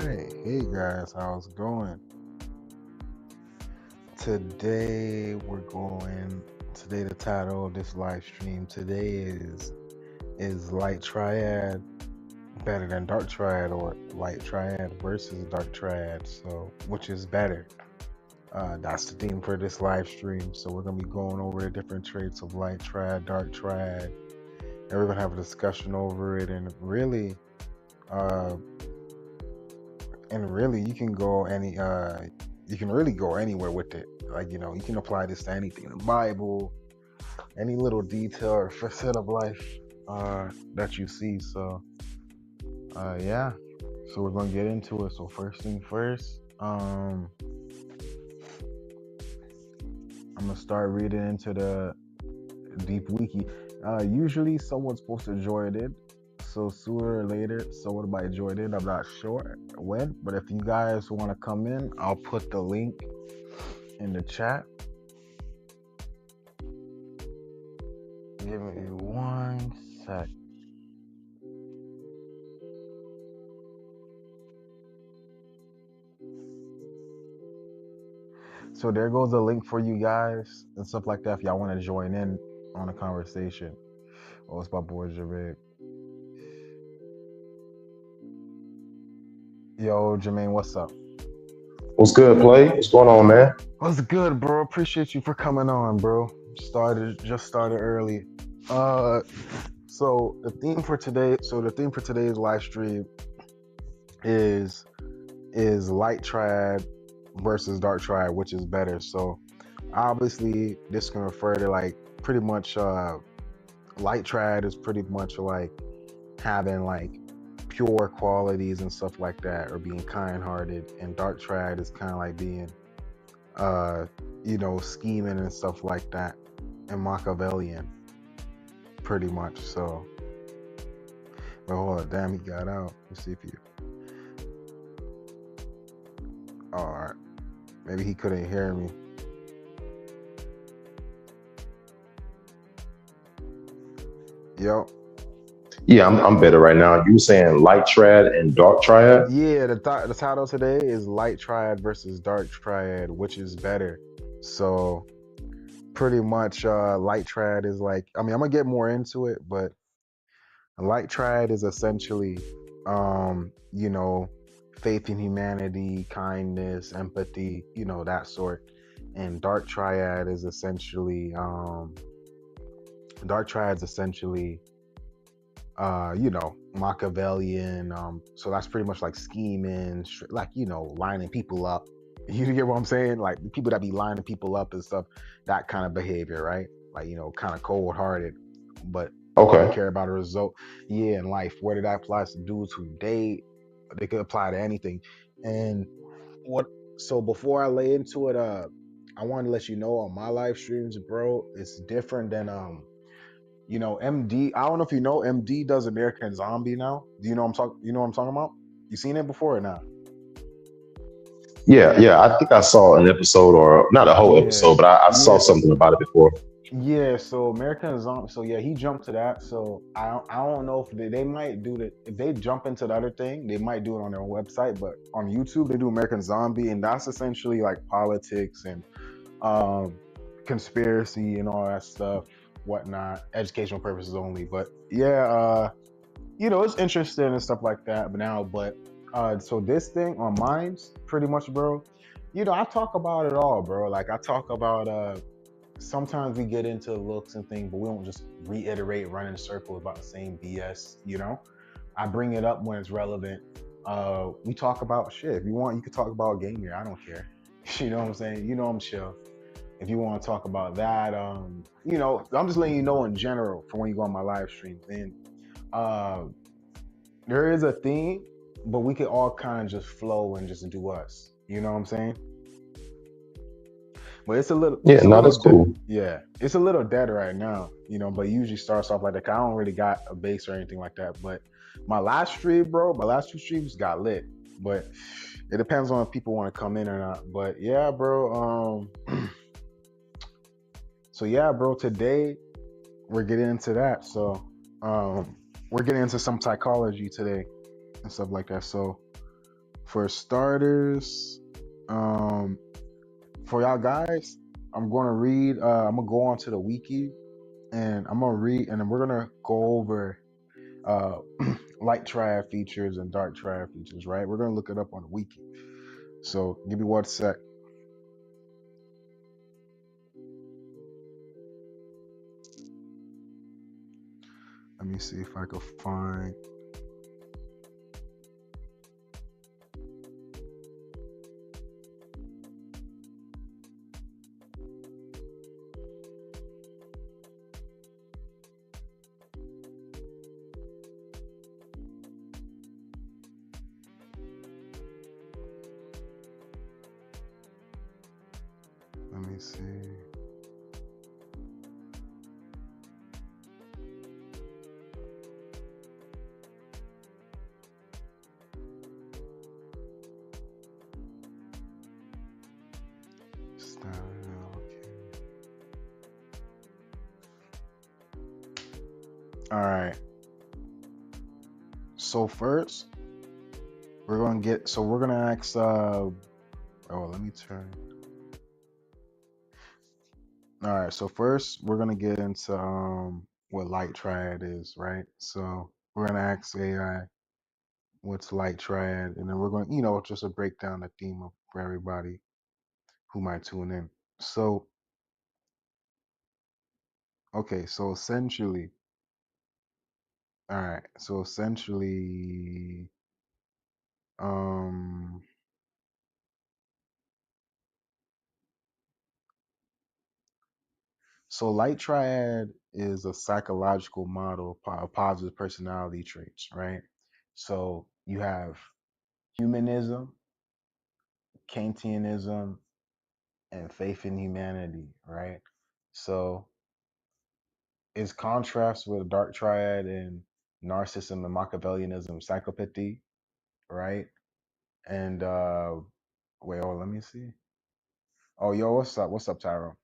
right. Hey guys, how's it going? Today the title of this live stream today is Light Triad better than Dark Triad or Light Triad versus Dark Triad. So which is better? That's the theme for this live stream. So we're gonna be going over the different traits of Light Triad, Dark Triad, and we're gonna have a discussion over it uh and really you can really go anywhere with it. Like, you can apply this to anything in the Bible, any little detail or facet of life that you see. So yeah, so we're gonna get into it. So first thing first, I'm gonna start reading into the deep wiki. Usually someone's supposed to join it, so sooner or later someone might join in. I'm not sure when, but if you guys want to come in, I'll put the link in the chat. Give me one sec. So there goes a link for you guys and stuff like that if y'all want to join in on a conversation. Oh, it's my boy Jermaine. Yo, Jermaine, what's up? What's good, Play? What's going on, man? What's good, bro? Appreciate you for coming on, bro. Just started early. Uh, so the theme for today's live stream is Light Triad versus Dark Triad, which is better. So obviously this can refer to like pretty much Light Triad is pretty much like having like pure qualities and stuff like that, or being kind-hearted, and Dark Triad is kind of like being scheming and stuff like that, and Machiavellian pretty much. So hold on, damn, he got out. Let's see if you all right, maybe he couldn't hear me. Yo. Yeah, I'm better right now. You were saying Light Triad and Dark Triad? Yeah, the title today is Light Triad versus Dark Triad, which is better. So pretty much Light Triad is like, I'm gonna get more into it, but Light Triad is essentially faith in humanity, kindness, empathy, that sort. And Dark Triad's essentially Machiavellian. So that's pretty much like scheming, like, lining people up. You get what I'm saying? Like people that be lining people up and stuff, that kind of behavior, right? Like, kind of cold hearted, but only Okay. care about a result. Yeah, in life, whether that applies to dudes who date, they could apply to anything. And what, so before I lay into it, I wanted to let you know on my live streams, bro, it's different than MD. I don't know if you know, MD does American Zombie now. Do you know what I'm talking about? You seen it before or not? Yeah. I think I saw an episode, or not a whole Yeah. episode, but I saw Yeah. something about it before. Yeah, so American Zombie. So yeah, he jumped to that. So I don't know if they might do that. If they jump into the other thing, they might do it on their own website. But on YouTube, they do American Zombie, and that's essentially like politics and conspiracy and all that stuff, whatnot, educational purposes only. But yeah, it's interesting and stuff like that. So this thing on mine's pretty much, bro. I talk about it all, bro. Like I talk about sometimes we get into looks and things, but we don't just reiterate, run in circles about the same BS. I bring it up when it's relevant. We talk about shit. If you want, you could talk about game here. I don't care. You know what I'm saying? I'm chill. If you want to talk about that, I'm just letting you know in general for when you go on my live streams. And there is a theme, but we could all kind of just flow and just do us. You know what I'm saying? But it's a little, Yeah, no, that's cool. yeah, it's a little dead right now, but it usually starts off like that. I don't really got a bass or anything like that. But my last two streams got lit. But it depends on if people want to come in or not. But yeah, bro. So yeah, bro, today we're getting into that. So we're getting into some psychology today and stuff like that. So For starters, um, for y'all guys, I'm gonna read. I'm gonna go on to the wiki, and I'm gonna read, and then we're gonna go over uh, light triad features and dark triad features. Right? We're gonna look it up on the wiki. So give me 1 sec. Let me see if I can find. Let me see. Okay. All right. So first, we're gonna get. So we're gonna ask. Oh, let me turn. All right. So first, we're gonna get into what light triad is, right? So we're gonna ask AI what's light triad, and then we're going, just to break down the theme of, for everybody who might tune in. So okay. So essentially, all right. So essentially, um, so light triad is a psychological model of positive personality traits, right? So you have humanism, Kantianism, and faith in humanity, right? So it's contrast with dark triad and narcissism and Machiavellianism, psychopathy, right? And wait, oh, let me see. Oh, yo, what's up? What's up, Tyro?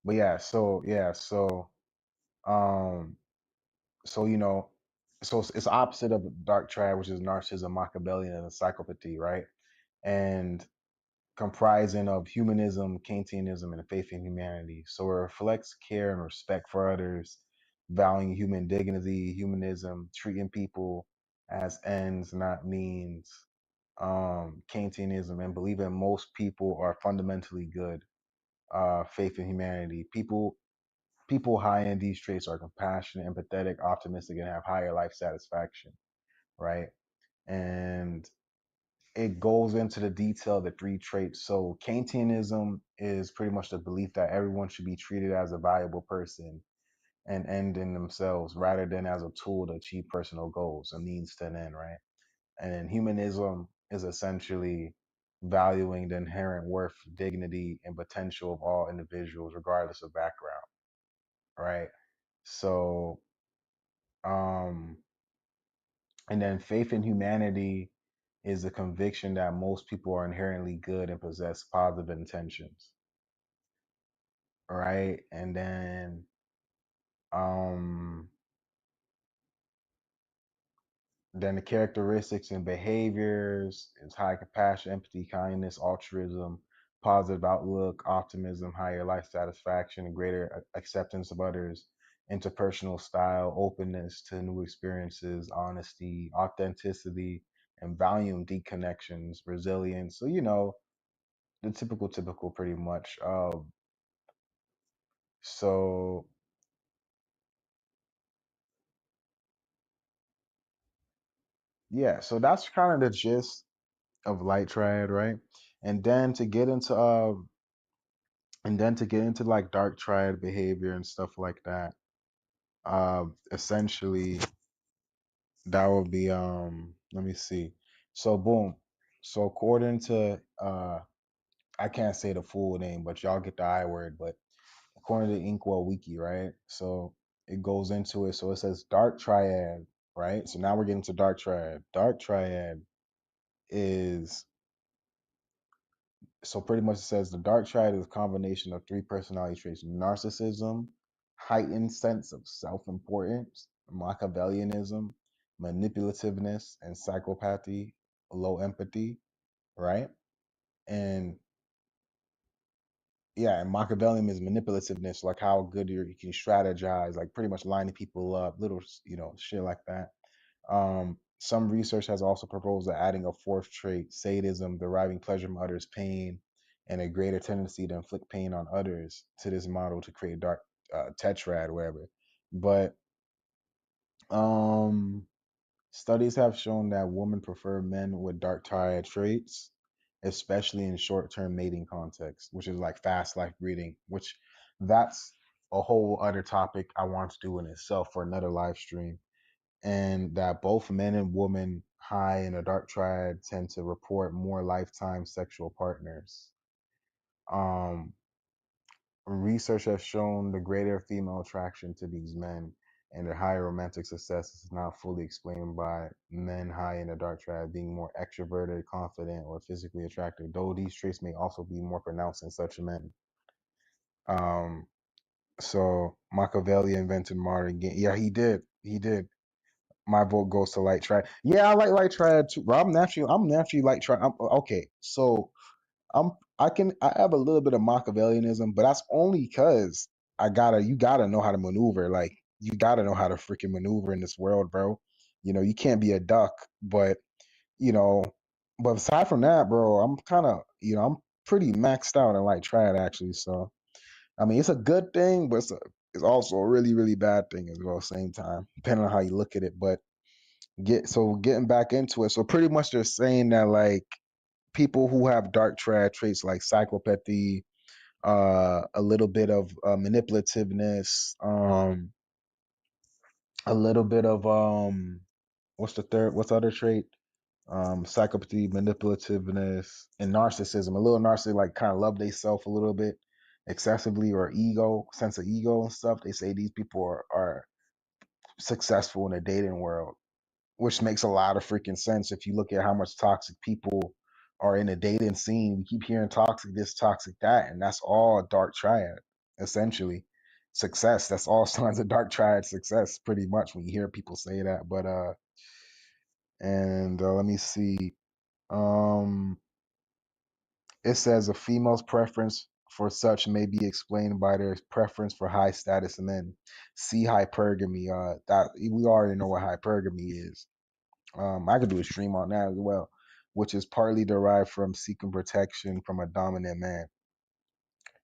But um, so so it's opposite of dark triad, which is narcissism, Machiavellian, and psychopathy, right? And comprising of humanism, Kantianism, and faith in humanity. So it reflects care and respect for others, valuing human dignity, humanism, treating people as ends, not means. Kantianism and believing most people are fundamentally good. Faith in humanity. People high in these traits are compassionate, empathetic, optimistic, and have higher life satisfaction, right? And it goes into the detail of the three traits. So Kantianism is pretty much the belief that everyone should be treated as a valuable person and end in themselves rather than as a tool to achieve personal goals, a means to an end, right? And then humanism is essentially valuing the inherent worth, dignity, and potential of all individuals, regardless of background, right? So, um, and then faith in humanity is the conviction that most people are inherently good and possess positive intentions, right? And um then the characteristics and behaviors is high compassion, empathy, kindness, altruism, positive outlook, optimism, higher life satisfaction, and greater acceptance of others, interpersonal style, openness to new experiences, honesty, authenticity, and volume deep connections, resilience. So the typical pretty much. So yeah, so that's kind of the gist of light triad, right? And then to get into like dark triad behavior and stuff like that, essentially that would be let me see. So boom. So according to I can't say the full name, but y'all get the I word, but according to the Inkwell Wiki, right? So it goes into it. So it says dark triad, right? So now we're getting to dark triad. Dark triad is so pretty much it says the dark triad is a combination of three personality traits: narcissism, heightened sense of self-importance, Machiavellianism, manipulativeness, and psychopathy, low empathy. right? And yeah, and Machiavellian is manipulativeness, like how good you can strategize, like pretty much lining people up, little, shit like that. Some research has also proposed that adding a fourth trait, sadism, deriving pleasure from others' pain, and a greater tendency to inflict pain on others to this model to create dark tetrad, whatever. But um, studies have shown that women prefer men with dark triad traits, especially in short-term mating context, which is like fast life breeding, which that's a whole other topic I want to do in itself for another live stream. And that both men and women high in a dark triad tend to report more lifetime sexual partners. Um, Research has shown the greater female attraction to these men and their higher romantic success is not fully explained by men high in the dark triad being more extroverted, confident, or physically attractive, though these traits may also be more pronounced in such men. Um, so Machiavelli invented modern game. Yeah, he did. He did. My vote goes to Light Triad. Yeah, I like Light Triad too. Bro, I'm naturally Light Triad. Okay, so I have a little bit of Machiavellianism, but that's only because you gotta know how to maneuver. Like you gotta know how to freaking maneuver in this world, bro. You can't be a duck, but you know, but aside from that, bro, I'm kind of, I'm pretty maxed out in Light Triad actually. So I mean, it's a good thing, but it's also a really, really bad thing as well. Same time, depending on how you look at it. But getting back into it, so pretty much they're saying that like people who have dark triad traits like psychopathy, a little bit of manipulativeness, a little bit of what's the other trait? Psychopathy, manipulativeness, and narcissism. A little narcissism, like kind of love they self a little bit excessively, or ego, sense of ego and stuff. They say these people are successful in the dating world, which makes a lot of freaking sense if you look at how much toxic people are in the dating scene. We keep hearing toxic this, toxic that, and that's all dark triad, essentially. Success. That's all signs of dark triad success, pretty much when you hear people say that. But and let me see. Um, it says a female's preference for such may be explained by their preference for high status men. See hypergamy. That we already know what hypergamy is. I could do a stream on that as well, which is partly derived from seeking protection from a dominant man.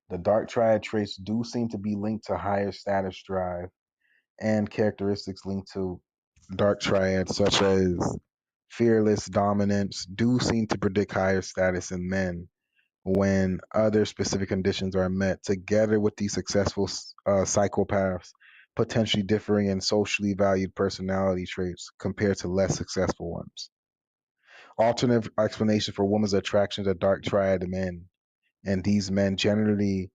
The dark triad traits do seem to be linked to higher status drive and characteristics linked to dark triad, such as fearless dominance, do seem to predict higher status in men when other specific conditions are met, together with these successful psychopaths potentially differing in socially valued personality traits compared to less successful ones. Alternate explanation for women's attraction to dark triad men, and these men generally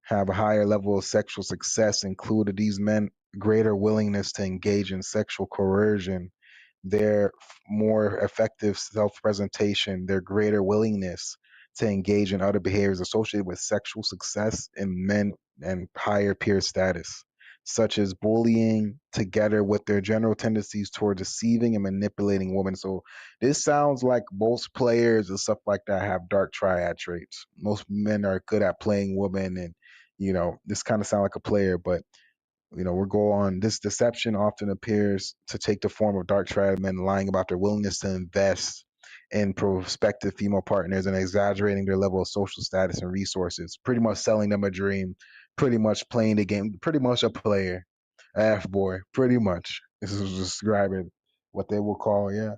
have a higher level of sexual success, included these men greater willingness to engage in sexual coercion, their more effective self-presentation, their greater willingness to engage in other behaviors associated with sexual success in men and higher peer status, such as bullying, together with their general tendencies toward deceiving and manipulating women. So this sounds like most players and stuff like that have dark triad traits. Most men are good at playing women, and this kind of sound like a player, but we're go on. This deception often appears to take the form of dark triad men lying about their willingness to invest in prospective female partners and exaggerating their level of social status and resources, pretty much selling them a dream, pretty much playing the game, pretty much a player, F boy, pretty much. This is describing what they will call, yeah.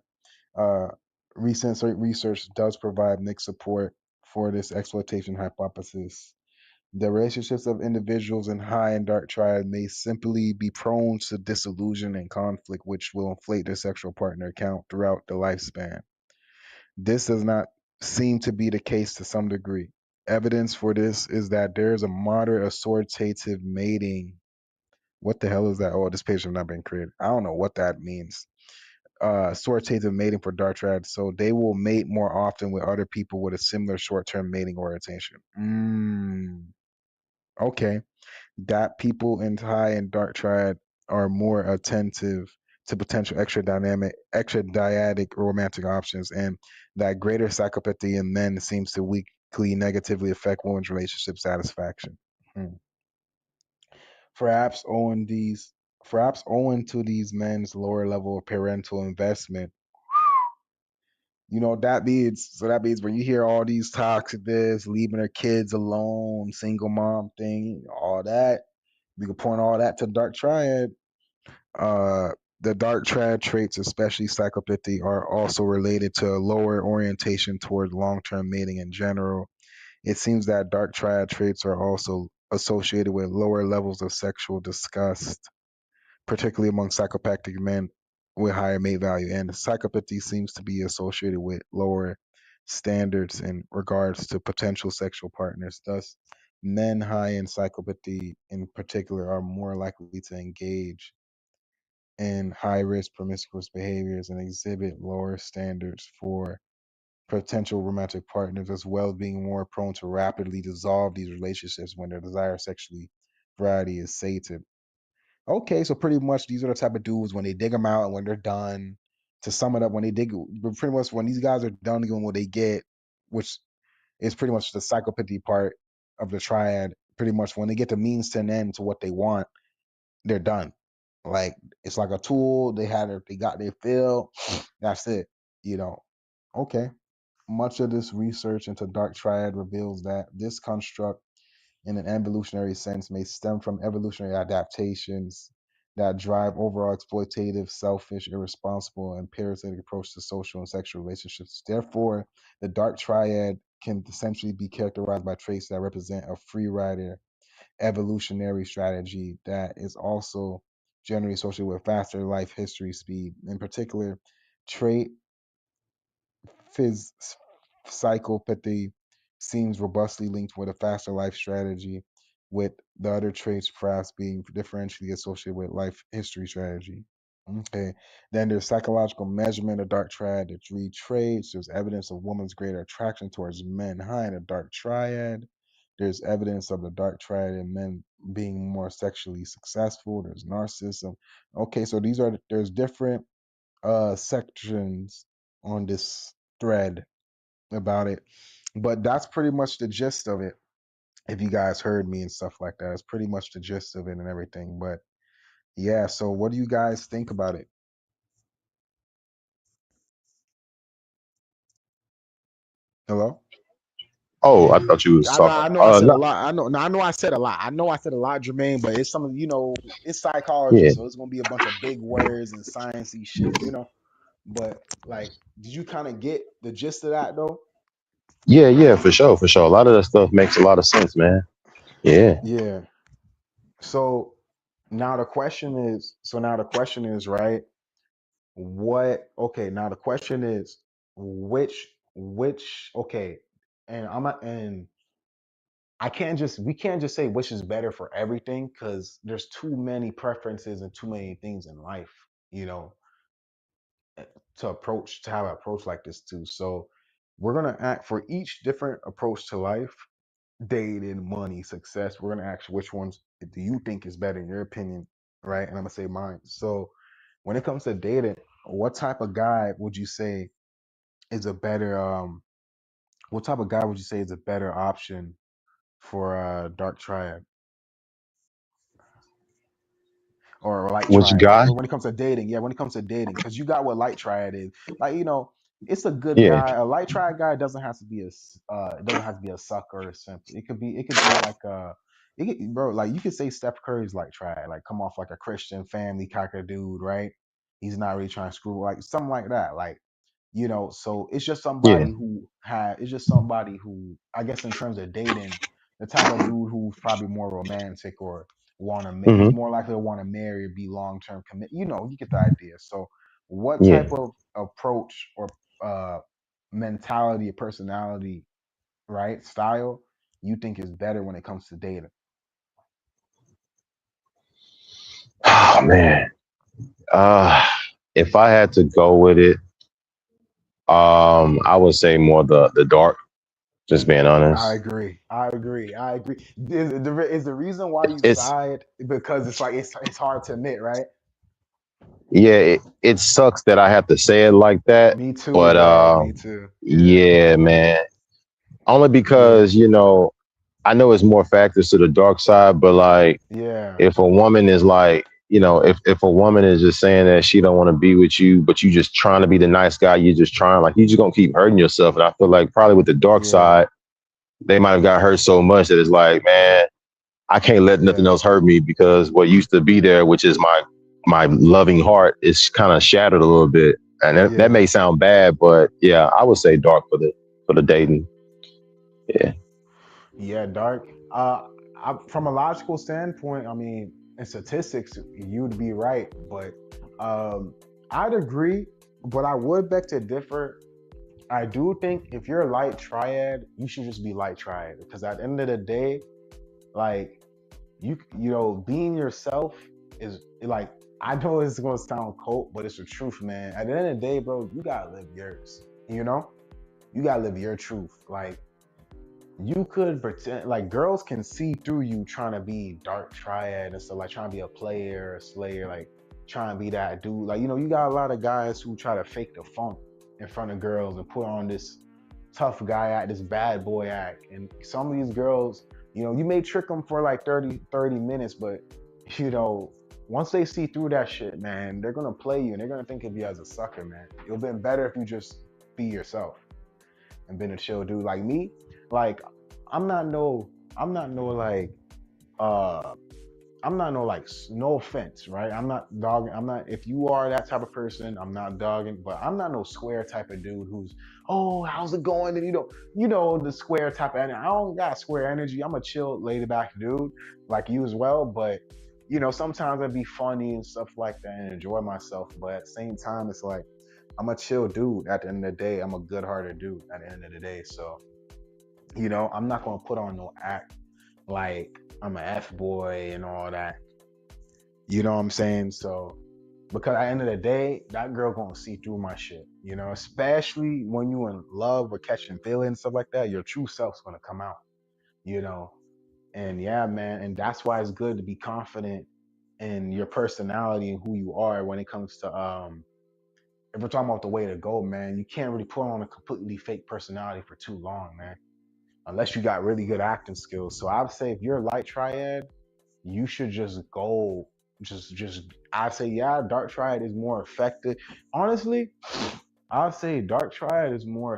Uh, recent research does provide mixed support for this exploitation hypothesis. The relationships of individuals in high and dark triad may simply be prone to disillusion and conflict, which will inflate their sexual partner count throughout the lifespan. This does not seem to be the case to some degree. Evidence for this is that there is a moderate assortative mating. What the hell is that? Oh, this page has not been created. I don't know what that means. Assortative mating for dark triad. So they will mate more often with other people with a similar short-term mating orientation. Okay, that people in high and dark triad are more attentive to potential extra dyadic romantic options, and that greater psychopathy in men seems to weakly negatively affect women's relationship satisfaction. Hmm. Perhaps owing these, perhaps owing to these men's lower level of parental investment. That means when you hear all these toxic this, leaving their kids alone, single mom thing, all that, we can point all that to Dark Triad. Uh, the Dark Triad traits, especially psychopathy, are also related to a lower orientation toward long-term mating in general. It seems that Dark Triad traits are also associated with lower levels of sexual disgust, particularly among psychopathic men with higher mate value. And psychopathy seems to be associated with lower standards in regards to potential sexual partners. Thus, men high in psychopathy in particular are more likely to engage in high risk promiscuous behaviors and exhibit lower standards for potential romantic partners, as well as being more prone to rapidly dissolve these relationships when their desire sexually variety is sated. Okay, so pretty much these are the type of dudes when they dig them out and when they're done. To sum it up, when they dig, pretty much when these guys are done doing what they get, which is pretty much the psychopathy part of the triad. Pretty much when they get the means to an end to what they want, they're done. Like it's like a tool. They got their fill. That's it. You know. Okay. Much of this research into dark triad reveals that this construct in an evolutionary sense may stem from evolutionary adaptations that drive overall exploitative, selfish, irresponsible, and parasitic approach to social and sexual relationships. Therefore, the dark triad can essentially be characterized by traits that represent a free rider evolutionary strategy that is also generally associated with faster life history speed. In particular, trait phys- psychopathy seems robustly linked with a faster life strategy, with the other traits perhaps being differentially associated with life history strategy. Okay. Then there's psychological measurement of dark triad. The three traits. There's evidence of woman's greater attraction towards men high in the dark triad. There's evidence of the dark triad in men being more sexually successful. There's narcissism. Okay, so there's different sections on this thread about it. But that's pretty much the gist of it. If you guys heard me and stuff like that, it's pretty much the gist of it and everything. But yeah, so what do you guys think about it? Hello? Oh, I thought you was I know, talking. I know I said a No, lot. I know I said a lot. I know I said a lot, Jermaine, but it's some of it's psychology, yeah, so it's gonna be a bunch of big words and sciencey shit. But like, did you kind of get the gist of that though? yeah, for sure, for sure. A lot of that stuff makes a lot of sense, man. Yeah. Yeah. So now the question is, right? What okay, now the question is which okay, and I'm not and we can't just say which is better for everything because there's too many preferences and too many things in life, you know, eh, to have an approach like this too. So we're gonna act for each different approach to life, dating, money, success. We're gonna ask which ones do you think is better in your opinion, right? And I'm gonna say mine. So when it comes to dating, what type of guy would you say is a better what type of guy would you say is a better option for dark triad or light Which triad guy? when it comes to dating? Yeah, when it comes to dating, because you got what light triad is. Like, it's a good Yeah, guy. A light triad guy doesn't have to be it doesn't have to be a sucker or something. It could be like bro, like you could say Steph Curry's light triad, like come off like a Christian family kind of dude, right? He's not really trying to screw, like something like that. Like, so yeah. it's just somebody who, I guess, in terms of dating, the type of dude who's probably more romantic or he's Hmm. more likely to want to marry or be long-term commit, you get the idea. So what Yeah. type of approach or uh mentality or personality, right, style, you think is better when it comes to dating? Oh man. Uh, if I had to go with it, I would say more the dark. Just being I honest. agree. I agree. I agree. Is the reason why you It's side because it's like it's hard to admit, right? Yeah, it sucks that I have to say it like that, Me too, but bro. Me too. Yeah. yeah, man. Only Yeah. because, I know it's more factors to the dark side, but like Yeah. if a woman is like, if a woman is just saying that she don't want to be with you, but you just trying to be the nice guy, you just trying, like, you just gonna keep hurting yourself. And I feel like probably with the dark Yeah. side, they might have got hurt so much that it's like, man, I can't let nothing Yeah. else hurt me because what used to be there, which is my loving heart, is kind of shattered a little bit. And that Yeah. may sound bad, but yeah, I would say dark for the dating. Yeah. Yeah, dark. From a logical standpoint, I mean, in statistics, you'd be right, but um, I'd agree. But I would beg to differ. I do think if you're a light triad, you should just be light triad because at the end of the day, like being yourself is like I know it's gonna sound cold, but it's the truth, man. At the end of the day, bro, you gotta live yours. You gotta live your truth. Like you could pretend like girls can see through you trying to be dark triad and stuff, like trying to be a player, a slayer, like trying to be that dude. Like, you got a lot of guys who try to fake the funk in front of girls and put on this tough guy act, this bad boy act. And some of these girls, you may trick them for like 30 minutes, but you know, once they see through that shit, man, they're gonna play you and they're gonna think of you as a sucker, man. It would have been better if you just be yourself and been a chill dude like me. Like I'm not no, I'm not no like, uh, I'm not no like, no offense, right? I'm not dogging. I'm not. If you are that type of person, I'm not dogging. But I'm not no square type of dude who's, oh, how's it going? And the square type of energy. I don't got square energy. I'm a chill, laid back dude like you as well. But sometimes I'd be funny and stuff like that and enjoy myself. But at the same time, it's like I'm a chill dude. At the end of the day, I'm a good-hearted dude. At the end of the day, so I'm not gonna put on no act like I'm an F boy and all that. You know what I'm saying? So because at the end of the day, that girl gonna see through my shit. Especially when you in love or catching feelings, stuff like that, your true self's gonna come out, you know. And yeah, man, and that's why it's good to be confident in your personality and who you are when it comes to if we're talking about the way to go, man, you can't really put on a completely fake personality for too long, man, unless you got really good acting skills. So I would say if you're a light triad, you should just go, just I say, yeah, Dark Triad is more effective. Honestly, I'd say for Dark Triad is more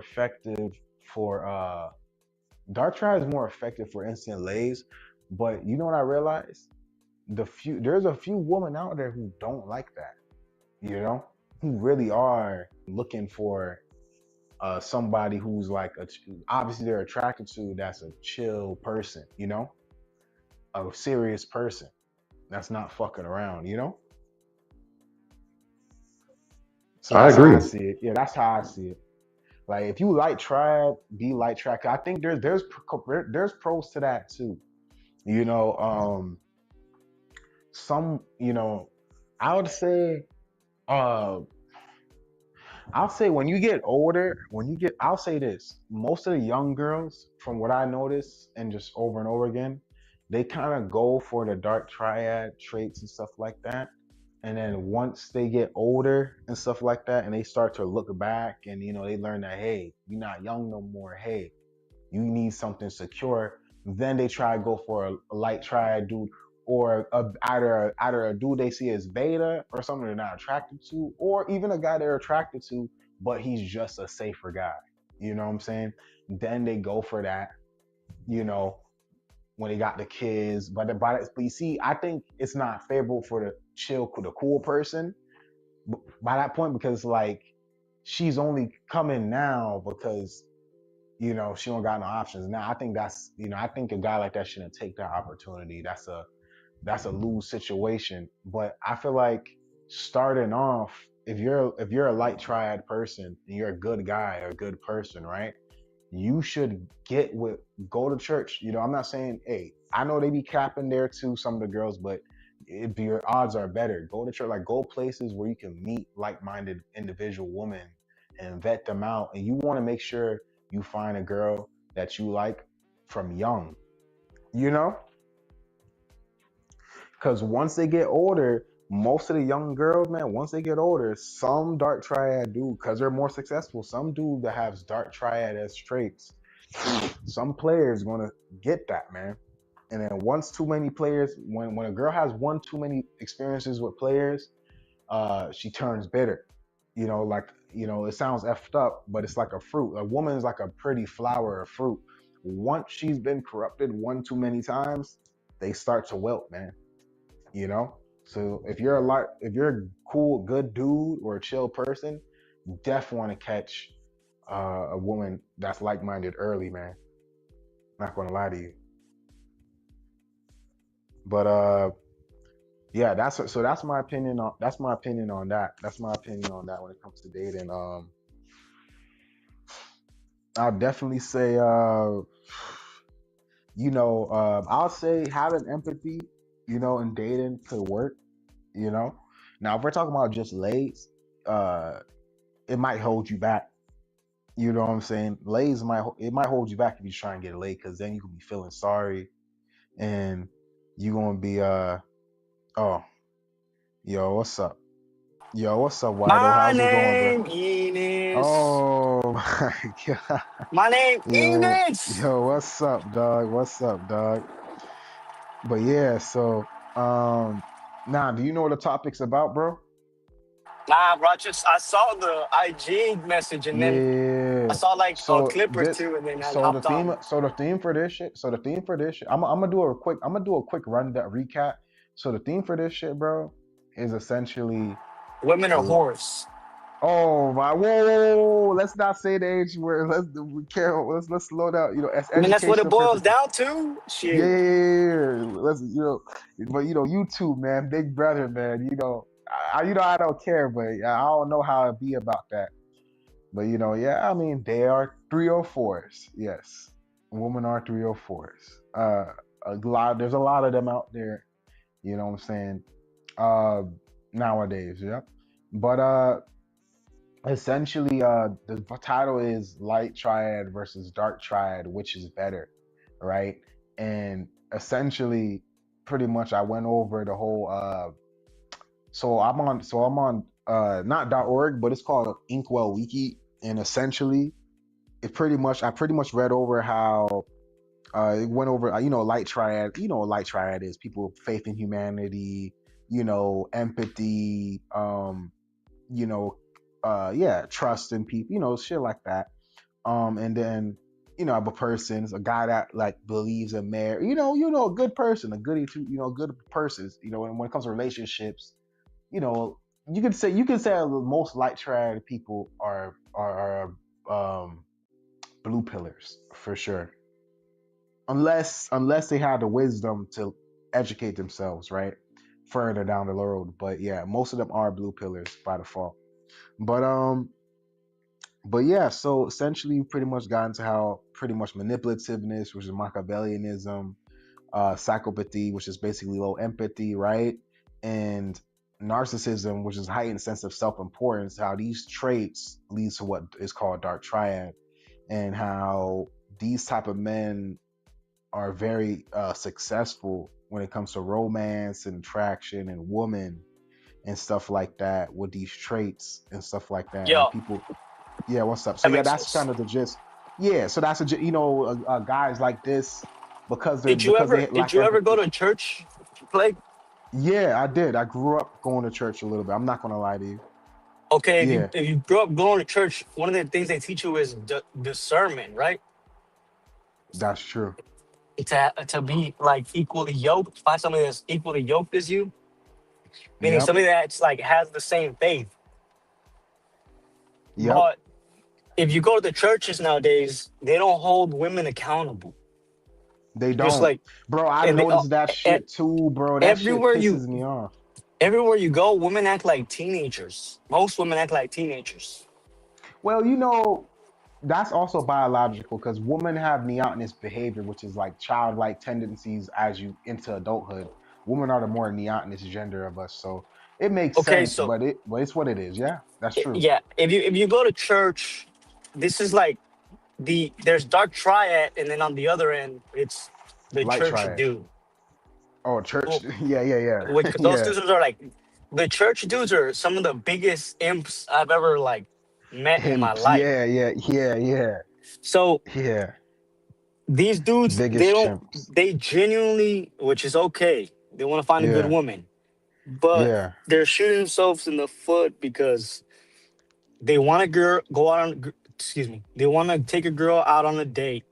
effective for instant lays. But you know what I realized? There's a few women out there who don't like that, you know, who really are looking for somebody who's like obviously they're attracted to, that's a chill person, a serious person that's not fucking around, So I that's how I agree. see it. Yeah, that's how I see it. Like if you like triad, be light triad. I think there's pros to that too. You know, some I would say uh I'll say when you get older, I'll say this, most of the young girls, from what I notice and just over and over again, they kind of go for the dark triad traits and stuff like that. And then once they get older and stuff like that, and they start to look back and they learn that, hey, you're not young no more. Hey, you need something secure. Then they try to go for a light triad dude, or either a dude they see as beta or something they're not attracted to, or even a guy they're attracted to, but he's just a safer guy. You know what I'm saying? Then they go for that. You know, when they got the kids, but you see, I think it's not favorable for the cool person by that point, because like she's only coming now because she don't got no options. Now I think I think a guy like that shouldn't take that opportunity. That's a lose situation. But I feel like starting off, if you're a light triad person and you're a good guy or a good person, right? You should go to church. I'm not saying, hey, I know they be capping there too, some of the girls, but your odds are better. Go to church, like go places where you can meet like-minded individual women and vet them out. And you want to make sure you find a girl that you like from young, you know? Because once they get older, most of the young girls, man, once they get older, some dark triad do because they're more successful. Some dude that has dark triad as traits. Some players gonna get that, man. And then once too many players, when a girl has one too many experiences with players, she turns bitter. Like it sounds effed up, but it's like a fruit. A woman is like a pretty flower of fruit. Once she's been corrupted one too many times, they start to wilt, man. You know. So if you're a cool, good dude or a chill person, definitely want to catch a woman that's like-minded early, man. Not gonna lie to you. But yeah, that's my opinion on that. That's my opinion on that when it comes to dating. I'll definitely say I'll say having empathy, in dating could work, you know. Now if we're talking about just lays, uh it might hold you back. You know what I'm saying? It might hold you back if you try and get laid, because then you can be feeling sorry, and you gonna be oh, yo, what's up? Yo, what's up, Wido? My How's it going, bro? name Enos. Oh my god. My name Yo, Enos. yo, what's up, dog? What's up, dog? But yeah, so now do you know what the topic's about, bro? Nah, bro. I saw the IG message and then I Yeah. saw like a So clip or this two and then I so the hopped theme on. so the theme for this shit, I'm gonna do a quick run that recap. So the theme for this shit, bro, is essentially Women are a whores. oh my whoa, whoa, whoa, whoa. Let's not say the age where we can't let's slow down. As I mean, that's what it educational boils purposes. down to. Yeah, Shit. yeah, yeah, yeah. Let's but YouTube, man, Big Brother, man. I don't care, but I don't know how it be about that. But yeah, I mean, they are 304s. Yes, women are 304s. There's a lot of them out there. You know what I'm saying? Uh, Nowadays, yeah. But essentially, the title is Light Triad versus Dark Triad, which is better, right? And essentially, pretty much, I went over the whole. So I'm on not .org, but it's called Inkwell Wiki, and essentially, I pretty much read over how it went over Light Triad. You know what Light Triad is: people, faith in humanity, empathy, you know, yeah, trust in people, shit like that. And then a person's a guy that like believes in marriage, a good person, a goody two, good persons, and when it comes to relationships, you know, you can say most light triad people are blue pillars for sure, unless they have the wisdom to educate themselves, right, further down the road. But yeah, most of them are blue pillars by default. But yeah, so essentially we pretty much got into how pretty much manipulativeness, which is Machiavellianism, psychopathy, which is basically low empathy, right? And narcissism, which is heightened sense of self-importance, how these traits leads to what is called dark triad, and how these type of men are very successful when it comes to romance and attraction and woman and stuff like that with these traits and stuff like that. And Yo, people, yeah, what's up? So that yeah, makes that's sense. kind of the gist. Yeah, so that's guys like this Did you because ever they did lack you ever go empathy. to church, Play? Yeah, I did. I grew up going to church a little bit. I'm not gonna lie to you. Okay, if you Yeah, if you grew up going to church, one of the things they teach you is discernment, right? that's true. To be like equally yoked, find somebody that's equally yoked as you, meaning Yep, somebody that's like has the same faith. yep. But if you go to the churches nowadays, they don't hold women accountable. They Just don't, like bro. I and they, noticed that e- shit too, bro. That shit everywhere you pisses me off. everywhere you go, women act like teenagers. Most women act like teenagers. Well, that's also biological because women have neotenous behavior, which is like childlike tendencies as you into adulthood. Women are the more neotenous gender of us, so it makes Okay, sense. so But it's what it is. Yeah, that's true. yeah, if you go to church, this is like there's dark triad, and then on the other end, it's the Light church triad. dude. Oh, church. Well, Yeah, yeah, yeah, which those yeah. dudes are like the church dudes are some of the biggest imps I've ever like met in my Imps. life. Yeah, yeah, yeah, yeah, So yeah. these dudes, Biggest chimps. they genuinely, which is okay. They want to find a good Yeah, woman, but yeah, they're shooting themselves in the foot because they want a girl go out on. Excuse me. They want to take a girl out on a date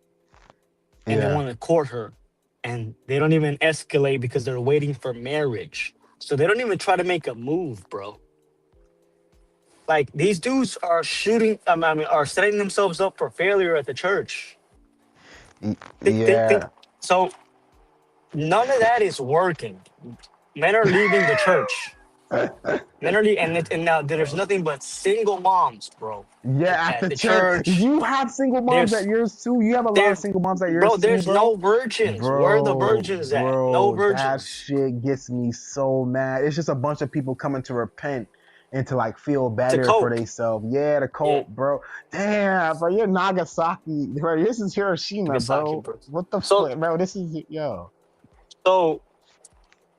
and they yeah. want to court her, and they don't even escalate because they're waiting for marriage. So they don't even try to make a move, bro. Like these dudes are shooting. I mean, are setting themselves up for failure at the church. Think. Yeah. So none of that is working. Men are leaving the church. Men are leaving, and now there's nothing but single moms, bro. Yeah, at At the the church. church, You have single moms at there's yours too? You have a lot of there, single moms at bro. yours too, There's bro? no virgins. Where are the Bro, virgins at? No bro, that virgins. shit gets me so mad. It's just a bunch of people coming to repent and to like feel To better for cope. themselves. Yeah, the Yeah, cult, bro. Damn, bro, you're Nagasaki. Bro, this is Hiroshima, Nagasaki, bro. bro. What the So, fuck, bro? This is yo. so,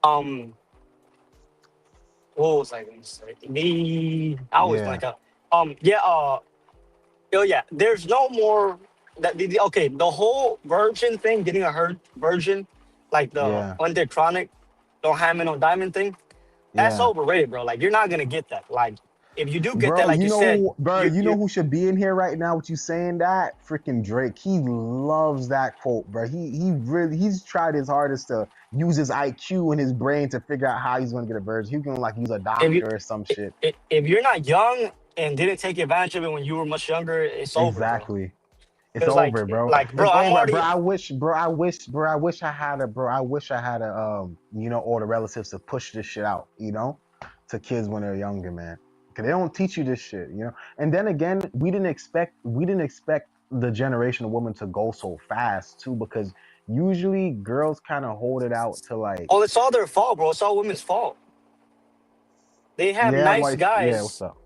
um, what was I gonna say? I was Yeah, like, yeah, oh yeah. There's no more okay. The whole virgin thing, getting a hurt virgin, like the yeah, undead chronic, no hammer, no diamond thing. That's yeah. overrated, bro. Like you're not gonna get that. Like if you do get that, Bro, like you said, you know you who should be in here right now with you saying that? Freaking Drake. He loves that quote, bro. He's tried his hardest to use his IQ and his brain to figure out how he's gonna get a virgin. He can like use a if you doctor or some shit. if you're not young and didn't take advantage of it when you were much younger, it's over, bro. Exactly. It's Because over, bro. bro, It's I'm over, bro. already I wish I had a, bro. I wish I had a, all the relatives to push this shit out, to kids when they're younger, man. Cause they don't teach you this shit, And then again, we didn't expect the generation of women to go so fast too, because usually girls kind of hold it out to like, oh, it's all their fault, bro. It's all women's fault. They have yeah, nice like, yeah, what's guys. up?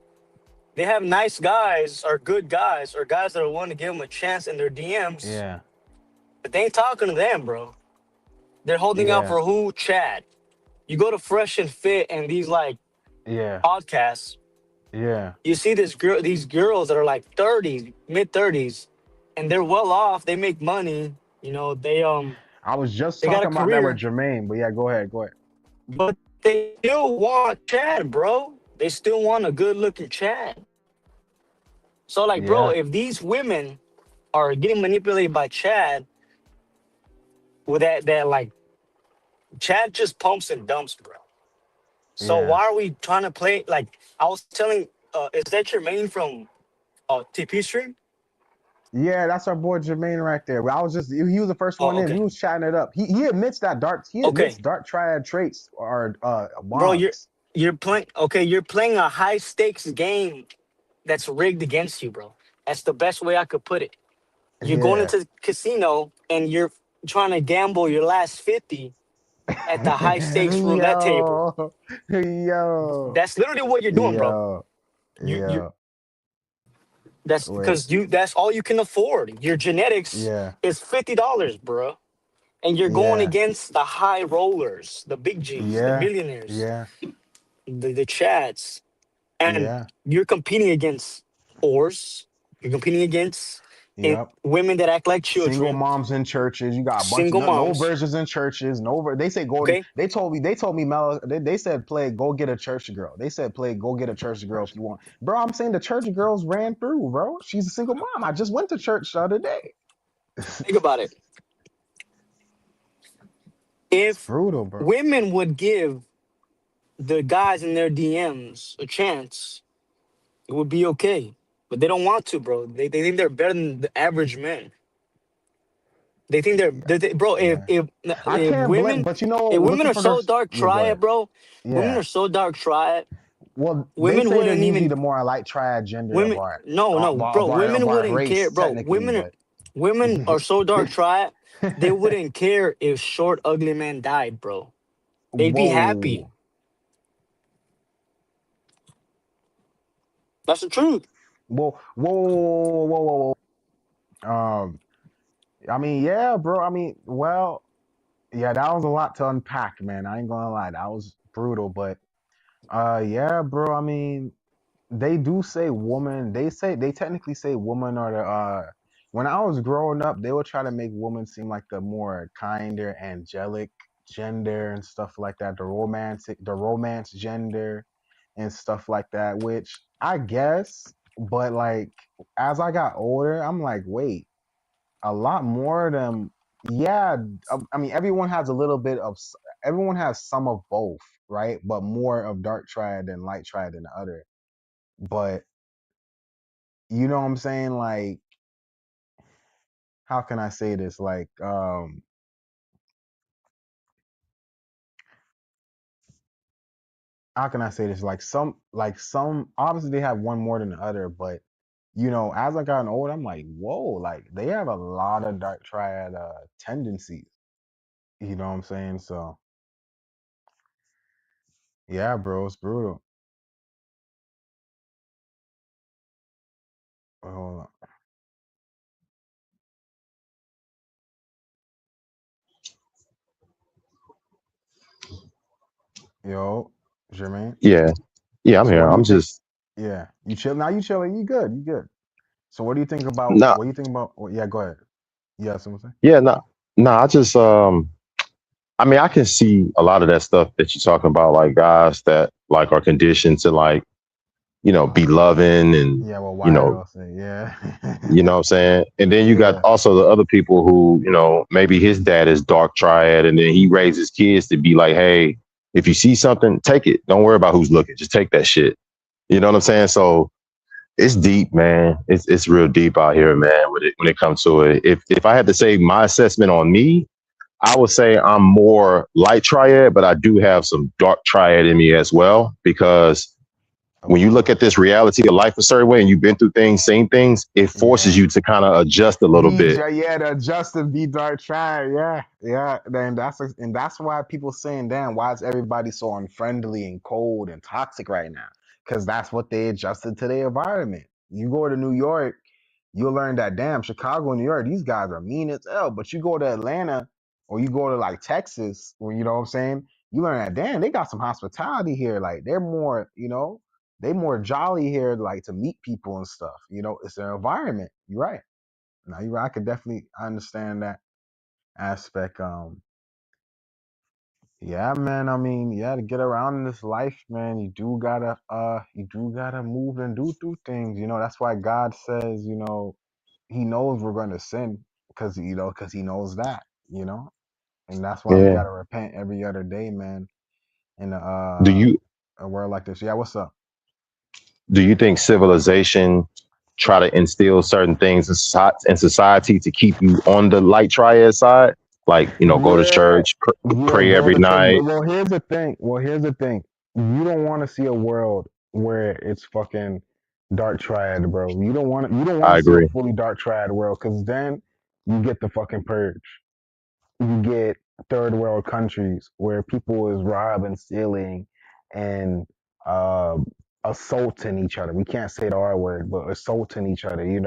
They have nice guys or good guys or guys that are willing to give them a chance in their DMs, Yeah, but they ain't talking to them, bro. They're holding out yeah, for who? Chad. You go to Fresh and Fit and these like yeah, podcasts, yeah, you see these girls that are like 30s, mid 30s, and they're well off. They make money. You know, I was just they got a talking about that with career, Jermaine, but yeah, go ahead. but they still want Chad, bro. They still want a good looking Chad. So like, bro, Yeah, if these women are getting manipulated by Chad with that like Chad just pumps and dumps, bro. So yeah. why are we trying to play like I was telling is that your main from TP stream? Yeah, that's our boy Jermaine right there. I was just he was the first one Oh, in. We okay. was chatting it up. He admits that Okay. dark triad traits are Bro, wands. you're playing okay, you're playing a high stakes game that's rigged against you, bro. That's the best way I could put it. You're going Yeah. into the casino and you're trying to gamble your last 50 at the high stakes roulette table. Yo, yo, That's literally what you're doing, bro. yo, You yo. that's Wait. because you that's all you can afford. Your genetics Yeah, is $50, bro. And you're going yeah, against the high rollers, the big G's, the yeah, millionaires, yeah, the Chads. And yeah. you're competing against whores. You're competing against Yep. women that act like Single children, moms in churches. You got a bunch of single no moms. virgins in churches. They say go. Okay, They told me Mel. They said play go get a church girl. They said play go get a church girl if you want. Bro, I'm saying the church girls ran through. Bro, she's a single mom. I just went to church the other day. think about it. It's If brutal, bro. women would give the guys in their DMs a chance, it would be okay. But they don't want to, bro. They think they're better than the average man. They think Yeah, bro. yeah. I If can't blame, women, but if women looking are for their so dark yeah. Go triad, ahead. bro. Women Yeah. are so dark triad. Well, they Women say they're wouldn't usually even the more light triad gender women. No, no, bro. of Women our wouldn't care, race bro. technically, but Women are so dark triad. They wouldn't care if short, ugly man died, bro. They'd be happy. whoa. That's the truth. Whoa. I mean, yeah, bro. I mean, well, yeah, that was a lot to unpack, man. I ain't gonna lie, that was brutal, but Yeah, bro. I mean, they do say woman. They technically say woman or the when I was growing up, they would try to make woman seem like the more kinder, angelic gender and stuff like that, the romance gender and stuff like that, which I guess, but like as I got older, I'm like, wait, a lot more of them. Yeah, I mean, everyone has some of both, right? But more of dark triad than light triad than the other. But you know what I'm saying? Like, how can I say this? Like, how can I say this? Like some obviously they have one more than the other, but as I gotten older, I'm like, whoa, like they have a lot of dark triad tendencies. You know what I'm saying? So yeah, bro, it's brutal. Hold on. Yo, Jermaine. Yeah, yeah, I'm So here. what do you I'm think? just Yeah, you chill now. You chilling? You good? You good? So what do you think about? not. What do you think about? Yeah, go ahead. Yeah, something. Yeah, I just I mean, I can see a lot of that stuff that you're talking about, like guys that like are conditioned to like, be loving and, Yeah, well, you Wyatt know, also. Yeah, what I'm saying? And then you got yeah. also the other people who, maybe his dad is dark triad and then he raises kids to be like, hey, if you see something, take it. Don't worry about who's looking. Just take that shit. You know what I'm saying? So it's deep, man. It's real deep out here, man, when it comes to it. If I had to say my assessment on me, I would say I'm more light triad, but I do have some dark triad in me as well. Because Of when you look course. at this reality of life a certain way and you've been through things, seen things, it forces Yeah. you to kind of adjust a little bit. Yeah, the Justin B Dark Triad. Yeah, yeah. Then that's why people saying, damn, why is everybody so unfriendly and cold and toxic right now? Because that's what they adjusted to their environment. You go to New York, you'll learn that damn Chicago and New York, these guys are mean as hell. But you go to Atlanta or you go to like Texas, or you know what I'm saying, you learn that damn, they got some hospitality here. Like they're more, they more jolly here, like to meet people and stuff. It's their environment. You're right. No, you're right. I could definitely understand that aspect. Yeah, man. I mean, yeah, to get around in this life, man, you do gotta move and do things. That's why God says, He knows we're gonna sin because He knows that, you know, and that's why we Yeah. gotta repent every other day, man. In Do you a world like this. Yeah, what's up? do you think civilization try to instill certain things in society to keep you on the light triad side? Like, go to Yeah, church, yeah, pray go every to church. But night. well, here's the thing. You don't want to see a world where it's fucking dark triad, bro. You don't want I to see a agree. fully dark triad world because then you get the fucking purge. You get third world countries where people is robbing, stealing, and uh, assaulting each other. We can't say the R word, but assaulting each other. You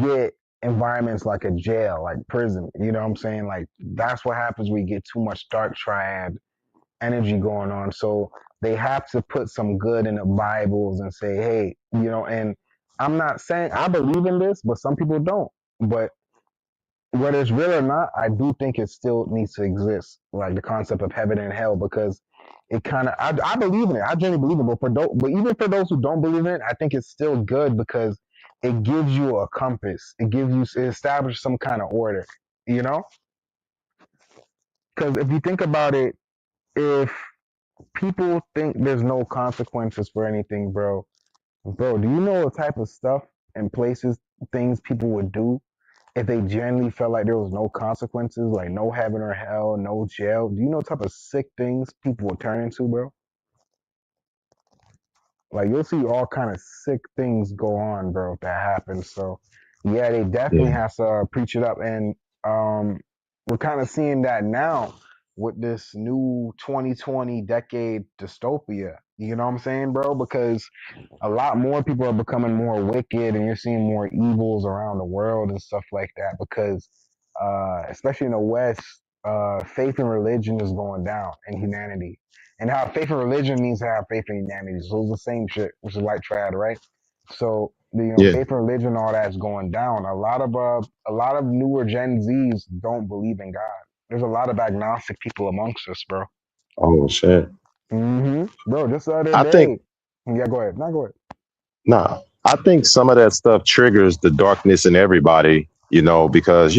get environments like a jail, like prison. You know what I'm saying? Like that's what happens when you get too much dark triad energy going on. So they have to put some good in the Bibles and say, hey, and I'm not saying I believe in this, but some people don't. But whether it's real or not, I do think it still needs to exist, like the concept of heaven and hell, because it kind of I believe in it. I genuinely believe in it. But even for those who don't believe in it, I think it's still good because it gives you a compass. It establishes some kind of order. You know, because if you think about it, if people think there's no consequences for anything, bro, do you know what type of stuff and places, things people would do if they genuinely felt like there was no consequences, like no heaven or hell, no jail? Do you know what type of sick things people would turn into, bro? Like you'll see all kind of sick things go on, bro, if that happens. So yeah, they definitely Yeah. have to preach it up, and we're kind of seeing that now with this new 2020 decade dystopia. You know what I'm saying, bro? Because a lot more people are becoming more wicked, and you're seeing more evils around the world and stuff like that. Because especially in the West, faith and religion is going down in humanity, And how faith in religion means to have faith in humanity. So it's the same shit, which is Light Triad, right? So Yeah. faith in religion, all that's going down. A lot of newer Gen Zs don't believe in God. There's a lot of agnostic people amongst us, bro. Oh shit. Bro, just the other I think day. Yeah, go ahead. No, go ahead. nah. I think some of that stuff triggers the darkness in everybody, because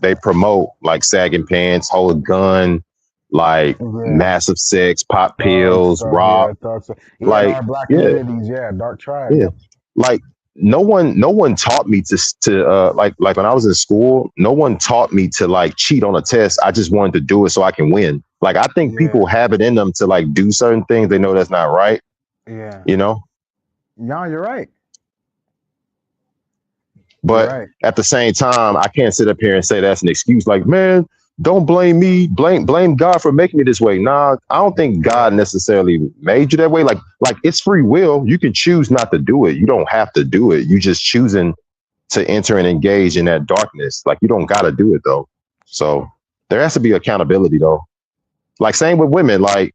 they promote like sagging pants, hold a gun, like Yeah, massive sex, pop thug pills, stuff. rob, Yeah, thug stuff. Yeah, in like our black yeah, communities. Yeah, Dark Triad. yeah. Yep. Like no one taught me to like when I was in school, no one taught me to like cheat on a test. I just wanted to do it so I can win. Like I think Yeah, people have it in them to like do certain things they know that's not right, yeah. you know? No, you're right. You're But right. at the same time, I can't sit up here and say that's an excuse. Like, man, don't blame me. Blame God for making me this way. Nah, I don't think God Yeah, necessarily made you that way. Like it's free will. You can choose not to do it. You don't have to do it. You just choosing to enter and engage in that darkness. Like you don't gotta do it though. So there has to be accountability though. Like same with women. Like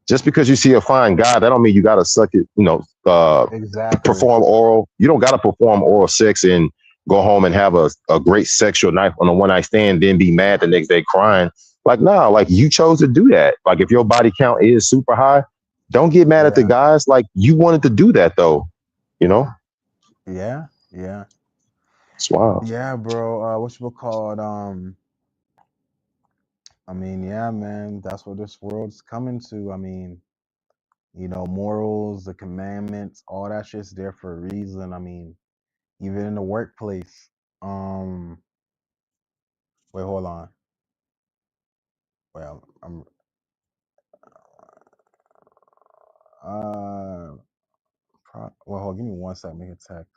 just because you see a fine guy, that don't mean you gotta suck it. exactly. Perform oral. You don't gotta perform oral sex and go home and have a great sexual night on a one night stand, then be mad the next day crying. Like nah, like you chose to do that. Like if your body count is super high, don't get mad at the Yeah, guys. Like you wanted to do that though. You know, yeah, yeah, it's wild. yeah, bro. What's it called? I mean, yeah, man. That's what this world's coming to. I mean, morals, the commandments, all that shit's there for a reason. I mean, even in the workplace. Um, wait, hold on. Well, I'm uh, well, hold. Give me one second. Make a text.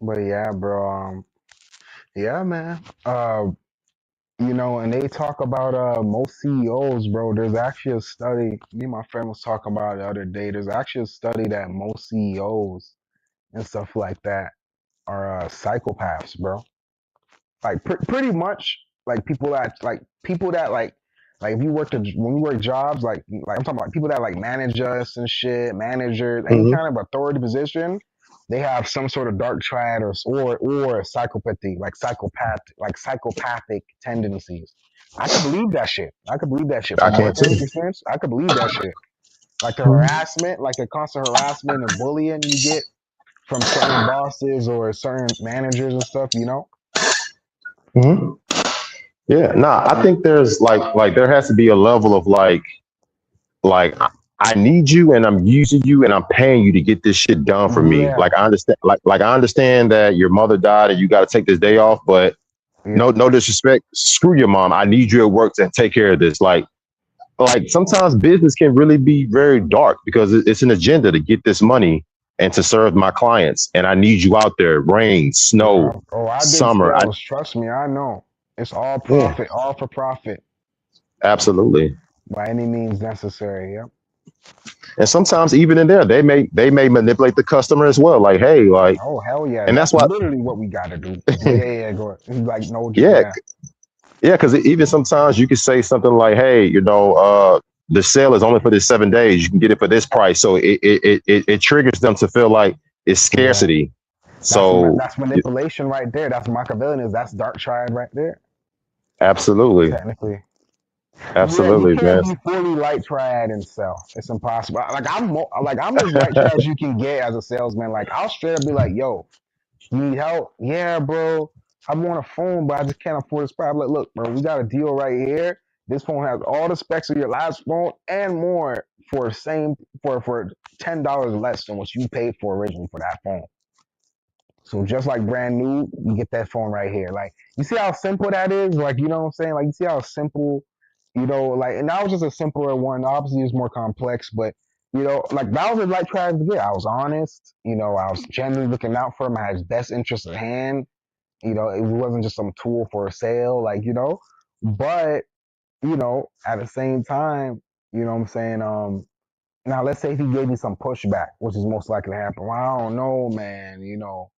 But yeah, bro. Yeah, man. And they talk about most CEOs, bro. There's actually a study. Me and my friend was talking about it the other day. There's actually a study that most CEOs and stuff like that are psychopaths, bro. Like pretty much people that like if you when we work jobs like I'm talking about people that like manage us and shit, managers, any Mm-hmm. kind of authority position, they have some sort of dark triad or psychopathy, psychopathic tendencies. I could believe that shit. I could believe that shit I from can working too. experience. I could believe that shit. Like the Mm-hmm. harassment, like the constant harassment and bullying you get from certain bosses or certain managers and stuff. Mm-hmm. Yeah, nah, I Yeah, think there's like there has to be a level of like I need you and I'm using you and I'm paying you to get this shit done for me. yeah, Like I understand like I understand that your mother died and you got to take this day off, but yeah. no disrespect, screw your mom. I need you at work to take care of this. Like sometimes business can really be very dark because it's an agenda to get this money and to serve my clients and I need you out there rain, Yeah. snow, Oh, I did summer. I sales. Trust me, I know. It's all Yeah, profit, all for profit absolutely. by any means necessary. Yep. And sometimes even in there, they may manipulate the customer as well. Like, hey, like, Oh, hell yeah. and that's That's why, literally what we got to do. But yeah, go ahead. Like, no, yeah, yeah. yeah, because even sometimes you could say something like, hey, the sale is only for this 7 days. You can get it for this price, so it triggers them to feel like it's Yeah. scarcity. So That's manipulation right there. That's Machiavellian. That's Dark Triad right there, absolutely, technically. Yeah, you absolutely, can't man. be fully Light Triad and sell. It's impossible. I'm as Light Triad as you can get as a salesman. Like, I'll straight up be like, yo, you need help? Yeah, bro. I want a phone, but I just can't afford this price. I'm like, look, bro, we got a deal right here. This phone has all the specs of your last phone and more for $10 less than what you paid for originally for that phone. So just like brand new, you get that phone right here. Like, you see how simple that is? Like, you know what I'm saying? Like, you see how simple You know, like, and that was just a simpler one. Obviously, it's more complex, but you know, like that was a Light Triad to get. I was honest. You know, I was genuinely looking out for him. I had his best interest at hand. You know, it wasn't just some tool for a sale, like, you know. But you know, at the same time, you know what I'm saying. Now let's say if he gave me some pushback, which is most likely to happen. Well, I don't know, man. You know,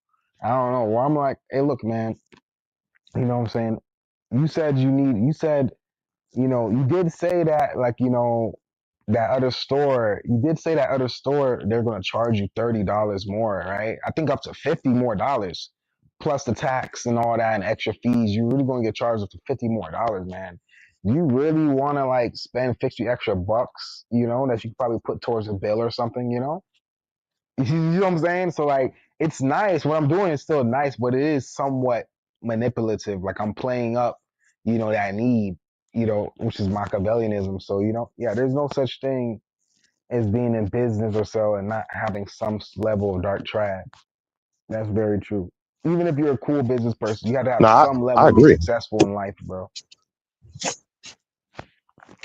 I don't know. Well, I'm like, hey, look, man. You know what I'm saying? You said you need. You said, you know, you did say that, like, you know, that other store, you did say that other store, they're going to charge you $30 more, right? I think up to $50 more dollars, plus the tax and all that and extra fees. You're really going to get charged up to $50 more dollars, man. You really want to like spend 50 extra bucks, you know, that you could probably put towards a bill or something, you know? You know what I'm saying? So like, it's nice. What I'm doing is still nice, but it is somewhat manipulative. Like I'm playing up, you know, that need, you know, which is Machiavellianism. So you know, yeah, there's no such thing as being in business or so and not having some level of dark triad. That's very true. Even if you're a cool business person, you have to have No, some I level to be agree. successful in life, bro.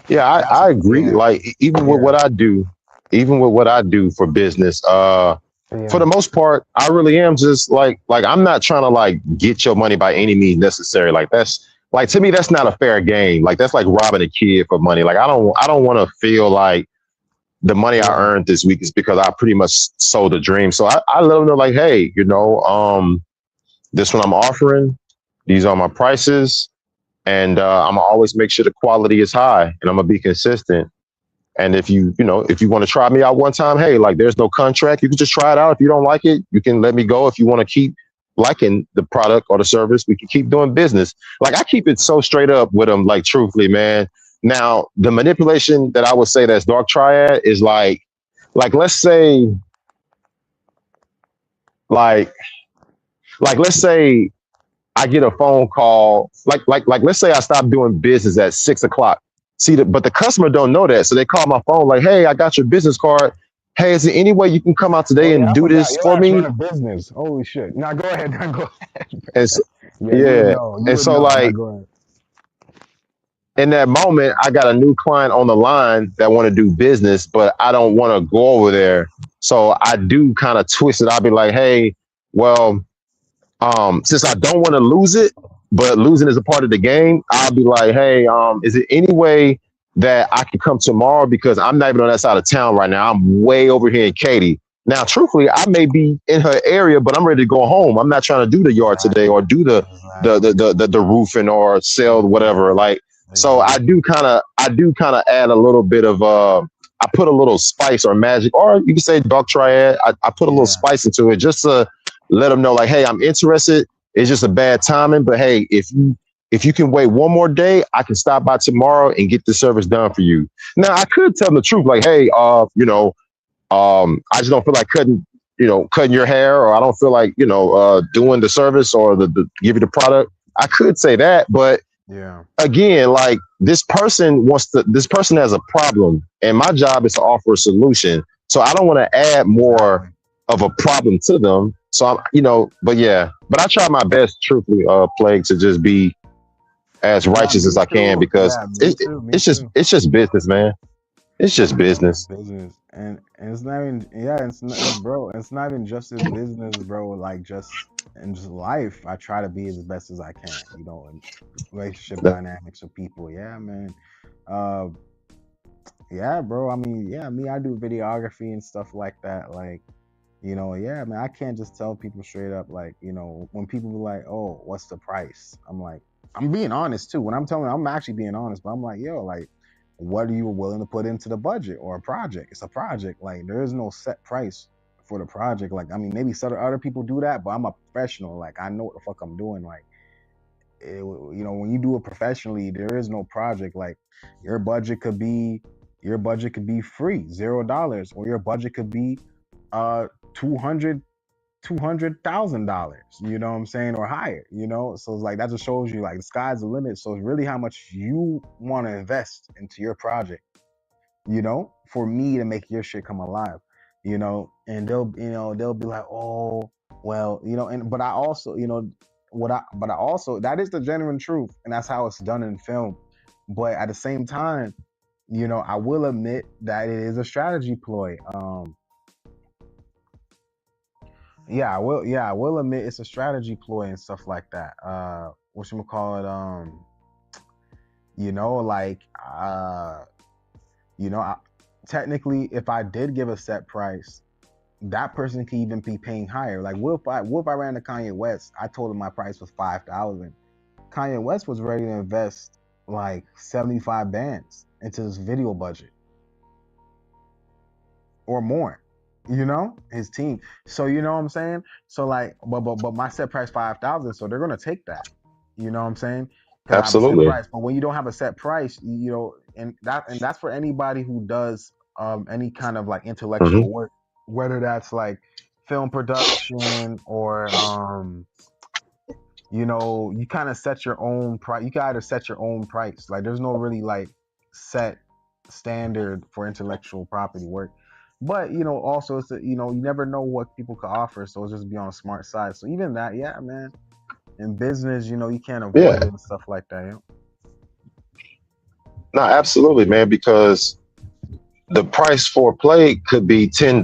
Yeah, That's I agree. yeah, Like even with yeah, what I do, even with what I do for business, for yeah, the most part, I really am just like I'm not trying to like get your money by any means necessary. Like that's like to me that's not a fair game. Like that's like robbing a kid for money. Like I don't want to feel like the money I yeah, earned this week is because I pretty much sold a dream. So I let them know like, hey, this one I'm offering, these are my prices, and I'm gonna always make sure the quality is high, and I'm gonna be consistent. And if you want to try me out one time, hey, like there's no contract. You can just try it out. If you don't like it, you can let me go. If you want to keep liking the product or the service, we can keep doing business. Like I keep it so straight up with them, like truthfully, man. Now, the manipulation that I would say that's dark triad is like let's say like like let's say I get a phone call, like let's say I stop doing business at 6 o'clock. See, but the customer don't know that, so they call my phone like, "Hey, I got your business card. Hey, is there any way you can come out oh today yeah, and I do forgot this your for ass me?" run a business. Holy shit. Now go ahead. Now go ahead. And so, Yeah, you would yeah, know. You and would so know. Now like go ahead. in that moment, I got a new client on the line that want to do business, but I don't want to go over there. So I do kind of twist it. I'll be like, "Hey, well, since I don't want to lose it, but losing is a part of the game, I'll be like, hey, is it any way that I can come tomorrow? Because I'm not even on that side of town right now. I'm way over here in Katy. Now, truthfully, I may be in her area, but I'm ready to go home. I'm not trying to do the yard today or Exactly. do Exactly. the roofing or sell whatever. Exactly. Like, so Exactly. I do kind of add a little bit of I put a little spice or magic, or you can say dark triad. I put a little Yeah. spice into it just to let them know like, hey, I'm interested. It's just a bad timing, but hey, if you can wait one more day, I can stop by tomorrow and get the service done for you. Now I could tell them the truth, like, hey, I just don't feel like cutting your hair, or I don't feel like doing the service or the give you the product. I could say that, but Yeah. again, like this person has a problem, and my job is to offer a solution. So I don't want to add more Exactly. of a problem to them. So but yeah, but I try my best, truthfully, Plague, to just be as Yeah, righteous as me I can too. because Yeah, me too. Me too. it's just business, man. It's just Yeah, it's business. business, and it's not even yeah, it's not, it's bro. It's not even just in business, bro. Like just in just life, I try to be as best as I can. You know, in relationship That- dynamics with people. Yeah, man. Uh, yeah, bro. I mean, yeah, me. I do videography and stuff like that. Like, you know, yeah, man. I can't just tell people straight up, like, you know, when people be like, "Oh, what's the price?" I'm like, I'm being honest too. When I'm telling, I'm actually being honest. But I'm like, yo, like, what are you willing to put into the budget or a project? It's a project. Like, there is no set price for the project. Like, I mean, maybe some other people do that, but I'm a professional. Like, I know what the fuck I'm doing. Like, you know, when you do it professionally, there is no project. Like, your budget could be your budget could be free, $0, or your budget could be 200 $200,000, you know what I'm saying, or higher, you know. So it's like that just shows you like the sky's the limit. So it's really how much you want to invest into your project, you know, for me to make your shit come alive, you know. And they'll be like, oh, well, you know. And but I also, you know, but I also, that is the genuine truth, and that's how it's done in film. But at the same time, you know, I will admit that it is a strategy ploy. I will admit it's a strategy ploy and stuff like that. Whatchamacallit, you know, like you know, technically if I did give a set price, that person could even be paying higher. Like what if I ran to Kanye West, I told him my price was 5,000. Kanye West was ready to invest like 75 bands into this video budget or more, you know, his team. So you know what I'm saying? So like, but my set price 5,000, so they're gonna take that. You know what I'm saying? Because I have a set Absolutely. price. But when you don't have a set price, you know, and that's for anybody who does any kind of like Hmm. intellectual work, whether that's like film production or you know, you kind of set your own price. You gotta set your own price. Like there's no really like set standard for intellectual property work. But you know, also it's you know, you never know what people could offer, so it's just be on the smart side. So even that, yeah, man. In business, you know, you can't avoid Yeah. it and stuff like that. You know? No, absolutely, man, because the price for play could be $10,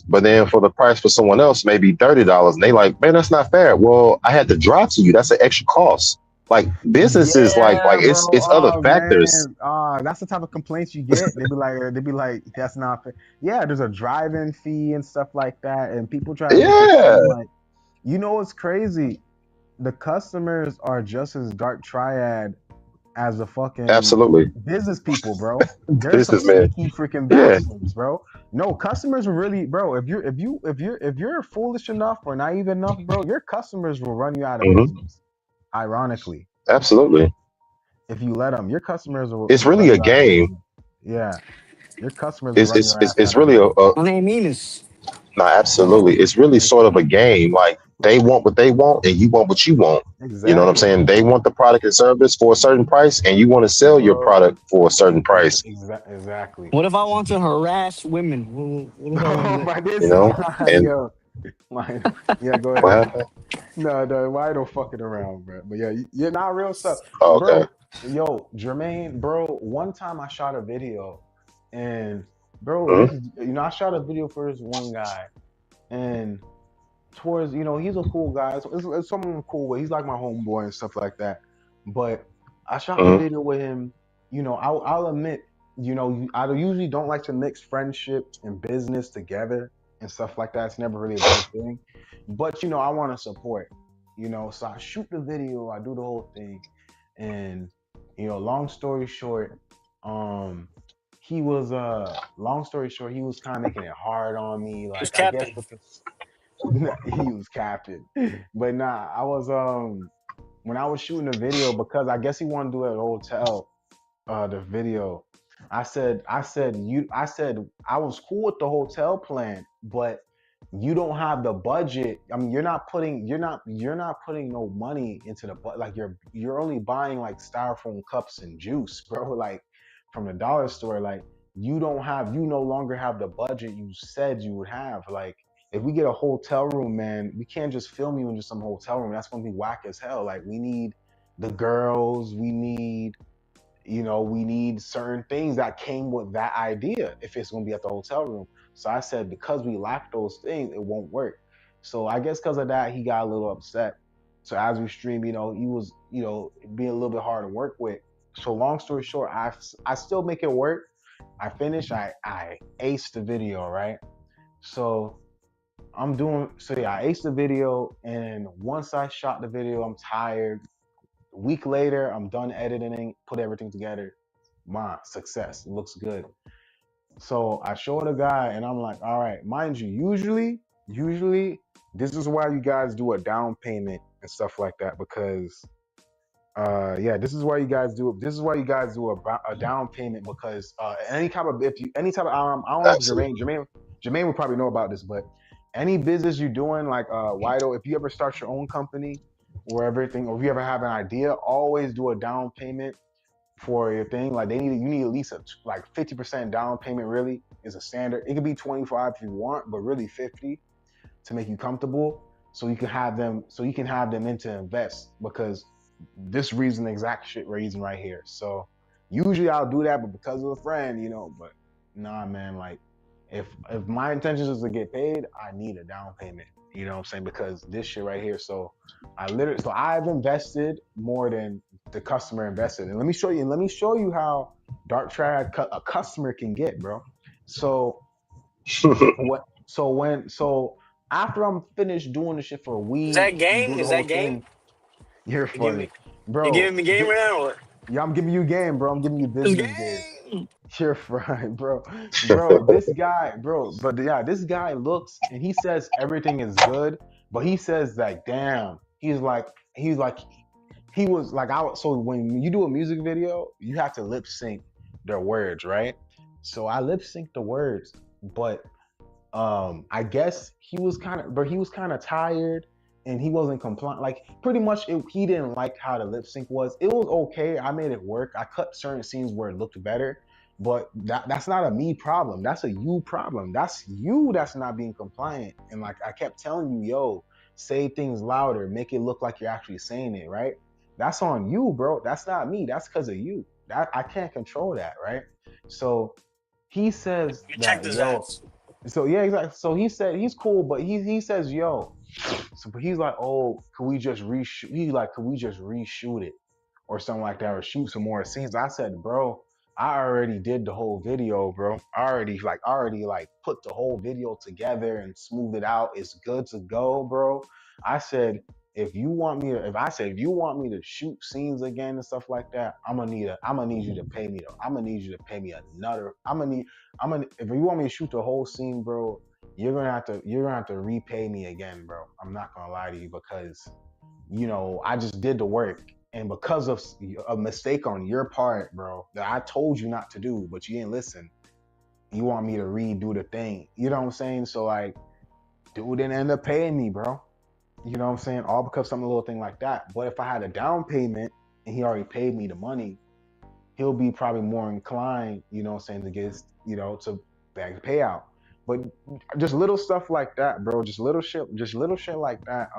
but then for the price for someone else, maybe $30. And they like, man, that's not fair. Well, I had to drop to you. That's an extra cost. Like business is like Yeah, bro. it's other Oh factors. man. That's the type of complaints you get. They be like, that's not fair. Yeah, there's a drive-in fee and stuff like that, and people try to make it Yeah, seem like, you know, what's crazy. The customers are just as Dark Triad as the fucking absolutely. business people, bro. They're some Businessman. sneaky freaking Yeah. bastards, bro. No, customers will really, bro. If you're foolish enough or naive enough, bro, your customers will run you out of Hmm. business. Ironically, Absolutely. if you let them, your customers It's will really run a you out of game. business. Yeah, your customers will run your ass It's out of really business. What I mean is, no, absolutely. It's really It's sort of a game. Like they want what they want and you want what you want. You know what I'm exactly, saying? They want the product and service for a certain price and you want to sell your bro. product for a certain price, Exactly. what if I want to harass women? What if I want to Oh do that? my, you this know? And yo, my, yeah. Go what ahead. happened? No, no, why don't fucking around, bro? But yeah, you're not real stuff, Oh, okay. bro. Yo, Jermaine, bro. One time I shot a video, and bro, Hmm. I shot a video for this one guy, and towards, he's a cool guy. It's someone cool with. He's like my homeboy and stuff like that. But I shot the Hmm. video with him. I'll admit, I usually don't like to mix friendship and business together and stuff like that. It's never really a good thing. But I want to support. So I shoot the video. I do the whole thing, and long story short, um, he was kind of making it hard on me. Who's Like I guess capping? because he was captain. But nah, I was when I was shooting the video, because I guess he wanted to do it at a hotel, the video. I said I was cool with the hotel plan, but you don't have the budget. I mean, you're not putting no money into the like you're only buying like styrofoam cups and juice, bro. Like from the dollar store. Like you no longer have the budget you said you would have. Like if we get a hotel room, man, we can't just film you in just some hotel room. That's gonna be whack as hell. Like we need the girls, we need certain things that came with that idea if it's going to be at the hotel room. So I said, because we lack those things, it won't work. So I guess because of that, he got a little upset. So as we stream, he was, being a little bit hard to work with. So long story short, I still make it work. I finish. I ace the video, right? So I aced the video, and once I shot the video, I'm tired. A week later, I'm done editing, put everything together. My success. It looks good. So I show the guy, and I'm like, all right, mind you, usually, this is why you guys do a down payment and stuff like that, because yeah, this is why you guys do a down payment, because any type of I don't know if Absolutely. Jermaine would probably know about this, but any business you're doing, like Wido, if you ever start your own company or everything, or if you ever have an idea, always do a down payment for your thing. Like you need at least like 50% down payment. Really is a standard. It could be 25 if you want, but really 50 to make you comfortable, so you can have them in to invest, because this exact shit reason right here. So Usually I'll do that, but because of a friend, you know. But nah, man. Like, if my intentions is to get paid, I need a down payment. You know what I'm saying? Because this shit right here. So I've invested more than the customer invested. And let me show you. And let me show you how Dark Triad a customer can get, bro. So what? So after I'm finished doing the shit for a Is week, that we game? do the Is whole that game? thing. You're You give funny, me, you bro. giving me game right now or what? Yeah, I'm giving you game, bro. I'm giving you It's business game. game. You're fine, bro. Bro, this guy, bro, but yeah, this guy looks and he says everything is good, but he says like, damn, he's like, he was like, so when you do a music video, you have to lip sync their words, right? So I lip sync the words, but I guess he was kind of tired and he wasn't compliant. Like pretty much he didn't like how the lip sync was. It was okay. I made it work. I cut certain scenes where it looked better, but that's not a me problem. That's a you problem. That's you that's not being compliant. And like I kept telling you, yo, say things louder, make it look like you're actually saying it, right? That's on you, bro. That's not me. That's because of you. That I can't control that, right? So he says You check that, this yo, ass. so yeah, exactly. So he said he's cool, but he says, yo, so but he's like, oh, could we just reshoot? He's like, could we just reshoot it or something like that, or shoot some more scenes? I said, bro, I already did the whole video, bro. I already like put the whole video together and smoothed it out. It's good to go, bro. I said, if you want me to shoot scenes again and stuff like that, I'm gonna need you to pay me. I'm gonna need you to pay me another. If you want me to shoot the whole scene, bro, you're gonna have to repay me again, bro. I'm not gonna lie to you because I just did the work. And because of a mistake on your part, bro, that I told you not to do, but you didn't listen, you want me to redo the thing. You know what I'm saying? So like, dude didn't end up paying me, bro. You know what I'm saying? All because some little thing like that. But if I had a down payment and he already paid me the money, he'll be probably more inclined, to get to bag the payout. But just little stuff like that, bro. Just little shit like that.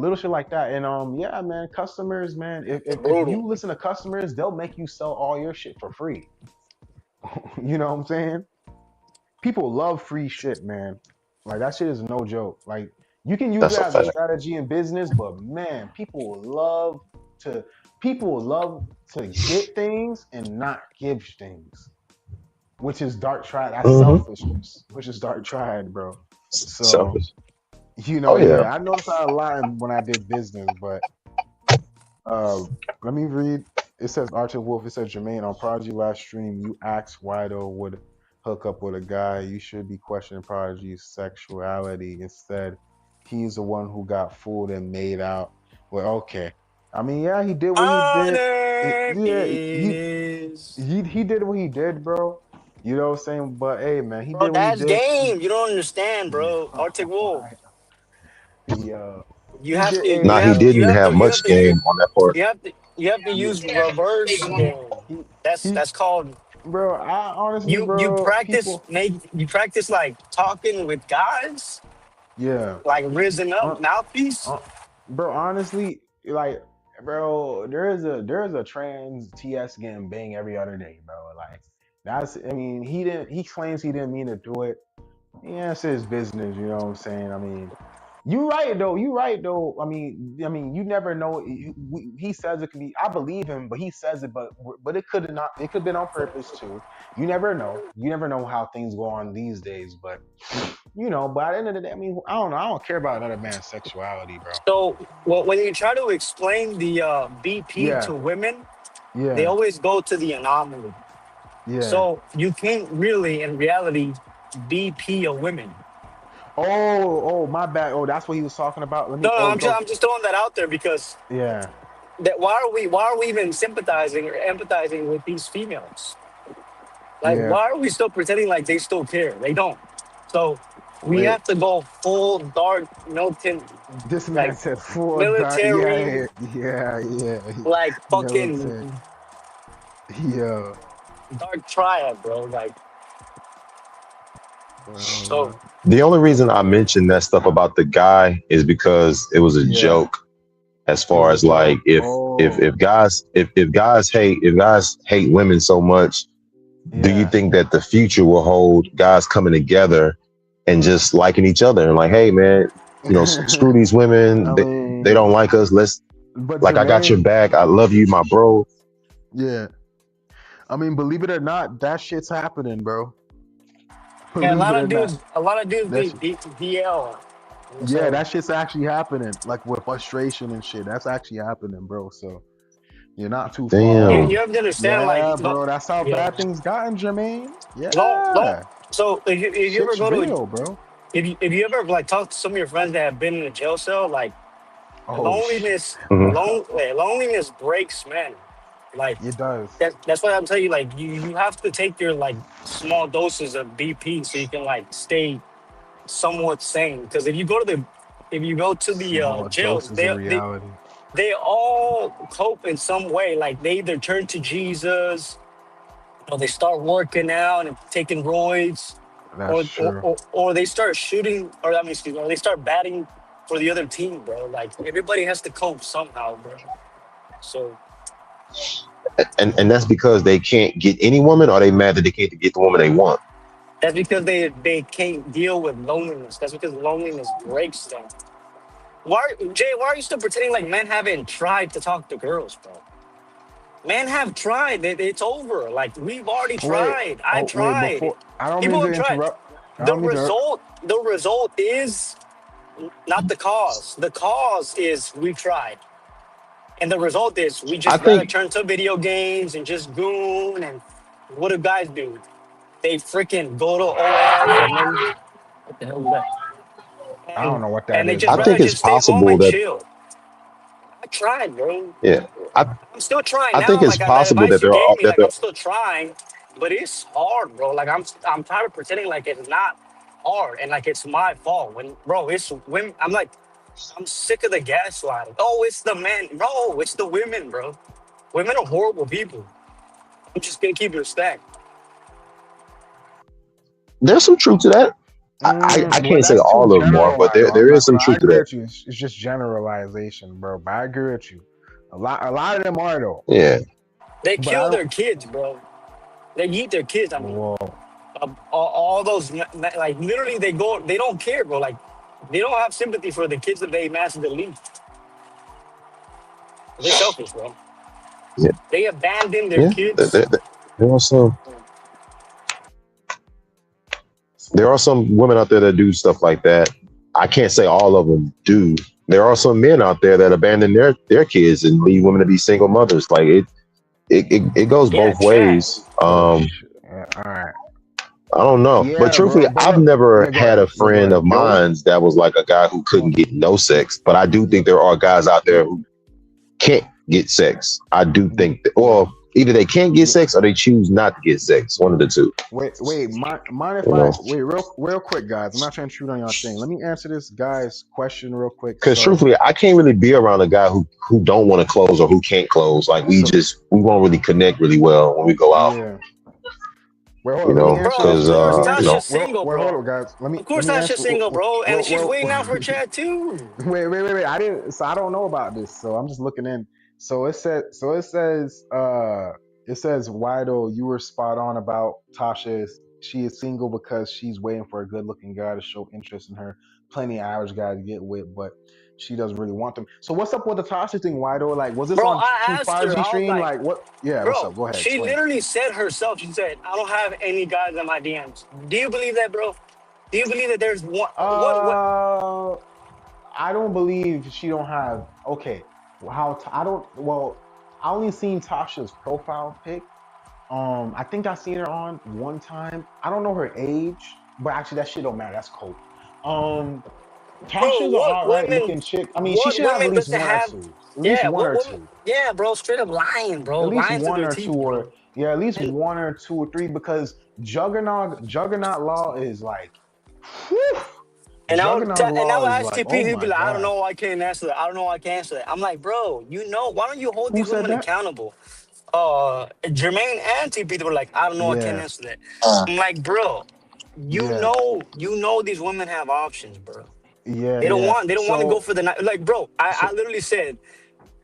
Little shit like that. And yeah, man, customers, man, if Brutal. you listen to customers, they'll make you sell all your shit for free. You know what I'm saying? People love free shit, man. Like that shit is no joke. Like you can use That's it a as a fact. strategy in business, but man, to people love to get things and not give things, which is Dark Triad. That's Mm-hmm. selfishness, which is Dark Triad, bro. So Selfish. Oh yeah. yeah, I noticed that a lot when I did business, but uh, let me read. It says Archer Wolf. It says Jermaine on Prodigy last stream. You asked why though would hook up with a guy. You should be questioning Prodigy's sexuality. Instead, he's the one who got fooled and made out. Well, okay. I mean, yeah, he did what he did. Honor Yeah, penis. he did what he did, bro. You know what I'm saying? But hey, man, he Bro, did what he that's did. game. You don't understand, bro. Yo, Arctic Wolf. yeah, You he have did. to Hey, Nah, he yo, didn't have much game on that part. you have to yeah, use reverse game. he That's he that's called bro, I honestly, you bro, practice people, like talking with guys, yeah, like risen up uh, mouthpiece. uh, bro, honestly, like, bro, there's a trans TS getting bang every other day, bro. Like, I mean, he claims he didn't mean to do it. Yeah, it's his business. You know what I'm saying? I mean, you right though. You right though. I mean, you never know. He says it could be. I believe him, but he says it. But it could not. It could have been on purpose too. You never know. You never know how things go on these days. But But at the end of the day, I mean, I don't know. I don't care about another man's sexuality, bro. So when you try to explain the BP Yeah, to women, they yeah, always go to the anomaly. yeah. So you can't really, in reality, BP a women. My bad. Oh, that's what he was talking about. Let No, me. no, Oh, I'm okay. just throwing that out there because Yeah, that why are we even sympathizing or empathizing with these females? Like, yeah. why are we still pretending like they still care? They don't. So we Wait. have to go full dark militant, This man like said full dark. military, Yeah, yeah, yeah. like fucking Militant. Yeah. dark triad, bro. Like, so The only reason I mentioned that stuff about the guy is because it was a Yeah. joke. as It far was a as like joke. Oh, if guys hate women so much, do you yeah. think that the future will hold guys coming together and just liking each other and like, hey man, screw these women, I they mean, don't like us, let's, but like, I got your Jermaine, back, I love you, my bro. yeah. I mean, believe it or not, that shit's happening, bro. Yeah, Believe it or not, a lot of dudes that's be DL. yeah, So that shit's actually happening. Like with frustration and shit, that's actually happening, bro. So you're not too far you, off. Damn. you have to understand, Yeah, like, bro, that's how yeah, bad things gotten, Jermaine. long. Yeah, So if you ever shit's go to real, bro. if you ever like talk to some of your friends that have been in a jail cell, like Oh shit, Hmm. loneliness breaks men. Like it does. that's why I'm telling you, like you have to take your like small doses of BP so you can like stay somewhat sane. Because if you go to the Small jails, doses of reality. they all cope in some way. Like they either turn to Jesus, or they start working out and taking roids, That's true. or they start shooting, or I mean, excuse me, or they start batting for the other team, bro. Like everybody has to cope somehow, bro. So And that's because they can't get any woman, or they mad that they can't get the woman they want. that's because they can't deal with loneliness. That's because loneliness breaks them. Why are you still pretending like men haven't tried to talk to girls, bro? Men have tried. It's over. Like we've already Wait, tried. I've oh wait, tried. before I don't mean People to have tried. interrupt. I don't mean to. The result is not the cause. The cause is we tried. And the result is we I just rather think turn to video games and just goon. And what do guys do? They freaking go to OF and then what the hell is that? I don't know what that And they is, just I bro. rather think it's just stay home possible and that, chill. I tried, bro. yeah, I I'm still trying I think now. it's Like that possible advice that you there are gave me, that like there I'm still trying, but it's hard, bro. Like I'm tired of pretending like it's not hard and like it's my fault. When bro, it's women. I'm like I'm sick of the gaslighting. Oh, it's the men, bro. It's the women, bro. Women are horrible people. I'm just gonna keep it a stack. there's some truth to that. I Well, can't say that's too all of them are, general, but Wido. there is some Well, I truth to agree that. with you. It's just generalization, bro. But I agree with you. A lot of them are though. Yeah. They But I kill don't. their kids, bro. They eat their kids. I mean, Whoa. all those like literally they go. They don't care, bro. Like they don't have sympathy for the kids that they mass delete. They're selfish, bro. Yeah. They abandon their Yeah. kids. There are some there are some women out there that do stuff like that. I can't say all of them do. There are some men out there that abandon their kids and leave women to be single mothers. Like it goes Yeah, both Chad. ways. Oh shit. All right. I don't know. But Yeah, truthfully, bro. But I've look. never Yeah, go had ahead. a Yeah, go friend ahead. of mine that was like a guy who couldn't get no sex. But I do think Yep. there are guys out there who can't get sex. I do think that, Yeah. well, either they can't get Yeah. sex or they choose not to get sex. One of the two. Wait. Mind if You I know, wait real quick, guys? I'm not trying to shoot on your thing. Let me answer this guy's question real quick. because truthfully, I can't really be around a guy who don't want to close or who can't close. Like So we won't really connect really well when we go out. yeah. Wait, hold You on. Let me know, answer Bro, this. of because course you know, Tasha's single, Well, hold bro. on, guys. Of Let course me Tasha's answer. single, bro. And she's Well, waiting out for Chad too. wait. I didn't. So I don't know about this. So I'm just looking in. So it said. So it says. It says, Wido, you were spot on about Tasha. She is single because she's waiting for a good-looking guy to show interest in her. Plenty of average guys to get with, but she doesn't really want them. So what's up with the Tasha thing, Wido? Like, was this Bro, on I True asked her, Prodigy I was stream? like, Like, what? Yeah. What's bro, up? Go ahead. she Explain. literally said herself, she said, I don't have any guys in my DMs. Do you believe that, bro? Do you believe that there's one what Uh, I don't believe she don't have. Okay, I don't. Well, I only seen Tasha's profile pic. I think I seen her on one time. I don't know her age, but actually that shit don't matter. That's cool. Um, bro, Tasha's an alright looking chick. I mean, she what should have at women least doesn't one or have two. At least yeah, one what or women two. yeah, bro, straight up lying, bro. At least Lying through one their or two, teeth, bro. or yeah, at least And one or two or three. Because Juggernaut Law is like, whew, Juggernaut and I Law would is ask like, TP, oh he'd be my like, I don't god, know, I can't answer that. I don't know, I can't answer that. I'm like, bro, you know, why don't you hold who these said women that? accountable? Jermaine and TP, they were like, I don't know, I can't Yeah, answer that. I'm like, bro, yeah. you know these women have options, bro. Yeah, They don't yeah. want. They don't want to go So, for the like, bro. I so literally said,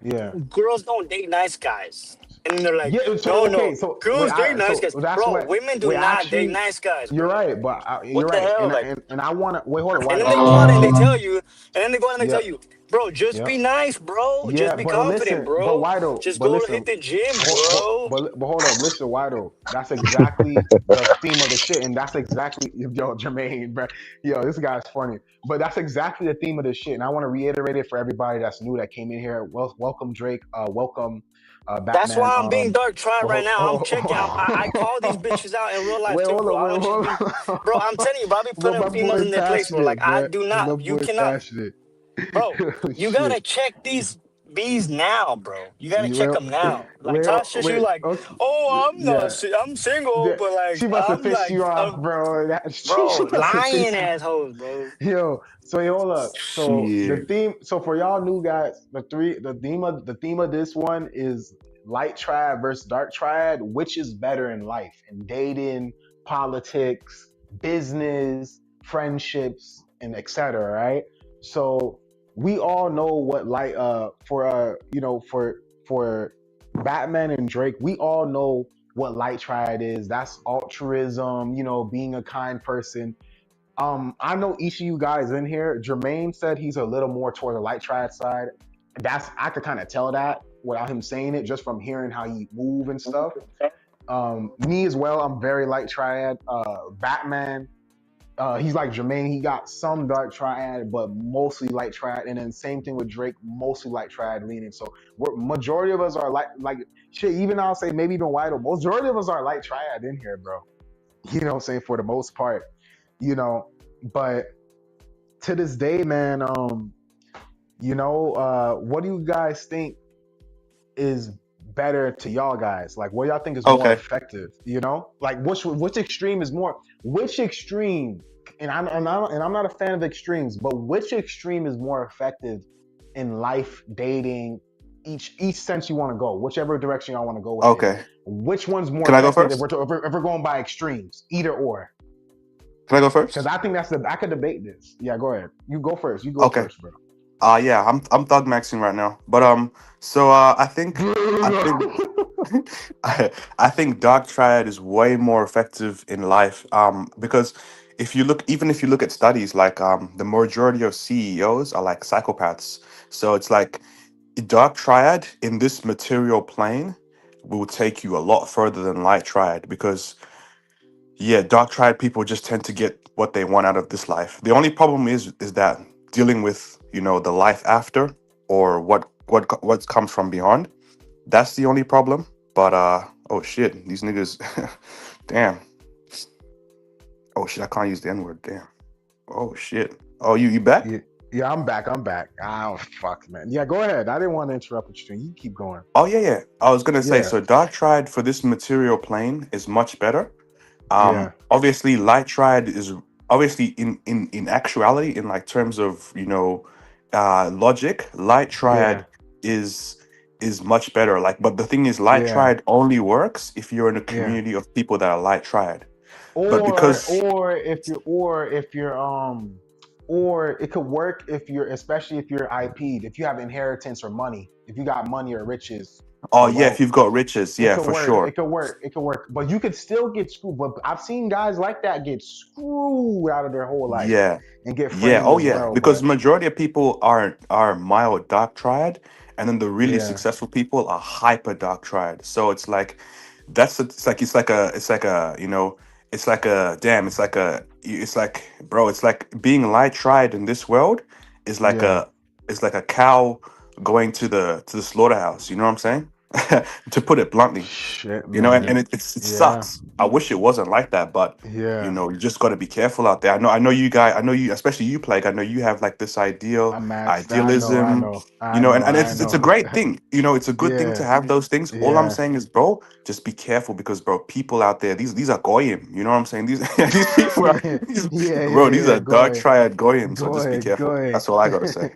yeah. girls don't date nice guys, and then they're like, Yeah, no, so no, okay, so wait, girls date nice so guys, that's bro. what Women do wait. not date Actually, nice guys, you're bro. right, but you're What the right, hell, and like? I want to wait. Hold on, And Wado. then they I go want out to and they tell you, and then they go out and they tell Yep, you, bro, just be yep, nice, bro. Just yeah. be But confident, listen, but bro. Wado, Just but go to hit listen, the gym, bro. but hold up, listen, Wado. That's exactly the theme of the shit, and that's exactly yo, Jermaine, bro. Yo, this guy's funny, but that's exactly the theme of the shit, and I want to reiterate it for everybody that's new that came in here. Welcome Drake, welcome That's Batman. why I'm being Dark Triad But right now. I'm checking. I call these bitches out in real life wait, too, hold bro. on, I wait, want you to hold be, bro. I'm on. telling you, bro. I be But putting my females boy in their place, bro. Like passionate, I bruh. do My not. You boy cannot, passionate. bro. You gotta Shit. check these bees now, bro. You gotta You check will them now. Like wait, Tasha, she wait. like, Okay. oh, Yeah. I'm single, The- but like She must have I'm pissed like, you off, bro. She bro, must have lying pissed you. assholes, bro. Yo, so hold up. So the Shit. theme. So for y'all new guys, the theme of this one is light triad versus dark triad. Which is better in life, in dating, politics, business, friendships, and etc. Right. So we all know what light. For Batman and Drake, we all know what light triad is. That's altruism. Being a kind person. I know each of you guys in here. Jermaine said he's a little more toward the light triad side. I could kind of tell that without him saying it, just from hearing how he move and stuff. Me as well. I'm very light triad. Batman. He's like Jermaine. He got some dark triad, but mostly light triad. And then same thing with Drake, mostly light triad leaning. So majority of us are like shit. Even I'll say maybe even wider. Majority of us are light triad in here, bro. You know what I'm saying, for the most part. You know, but to this day, man, what do you guys think is better to y'all guys? Like, what y'all think is more Okay. effective? Like which extreme is more? Which extreme? And I'm not a fan of extremes, but which extreme is more effective in life, dating, each sense you want to go, whichever direction y'all want to go with it. Okay. Which one's more Can I go effective if first? we're going by extremes, either or? Can I go Because first? I think I could debate this. Yeah, go ahead. You go first. You go Okay. first, bro. Yeah, I'm thug maxing right now. But so I think I think Dark Triad is way more effective in life. Because if you look at studies, like the majority of CEOs are like psychopaths. So it's like Dark Triad in this material plane will take you a lot further than Light Triad, because yeah, Dark Triad people just tend to get what they want out of this life. The only problem is that dealing with, the life after, or what comes from beyond. That's the only problem. But oh shit, these niggas, damn. Oh shit, I can't use the N word. Damn. Oh shit. Oh, you back? Yeah, yeah, I'm back. I'm back. Oh fuck, man. Yeah, go ahead. I didn't want to interrupt what you're doing. You keep going. Oh yeah, yeah. I was gonna say, Yeah, so Dark Triad for this material plane is much better. yeah, Obviously Light Triad is obviously in actuality, in like terms of, logic, Light yeah, Triad is much better. Like, but the thing is, Light yeah, Triad only works if you're in a yeah. community of people that are Light Triad. But Or because or if you're or it could work if you're, especially if you're IP'd, if you have inheritance or money, if you got money or riches oh or yeah, if wealth. you've got riches, It yeah, could for work. sure. It could work. It could work. But you could still get screwed. But I've seen guys like that get screwed out of their whole life Yeah. and get Yeah, framed oh as yeah, well. because But majority of people are mild dark triad, and then the really yeah, successful people are hyper dark triad. So it's like it's like a it's like, bro, it's like being light triad in this world is like yeah, a cow going to the slaughterhouse. You know what I'm saying? To put it bluntly, shit, and man. it Yeah, sucks. I wish it wasn't like that, but yeah. you just got to be careful out there. I know you guys, I know you, especially you, Plague. I know you have like this I'm maxed. I know. I idealism, know. I know. and I it's a know. great thing. It's a good thing to Yeah, have those things. All I'm yeah. saying is, bro, just be careful, because, bro, people out there, these are goyim. You know what I'm saying? These these people are, Yeah, these, yeah, bro, yeah, these yeah. are Go dark ahead. triad goyim. So Go just be ahead. Go careful. ahead. That's all I gotta say.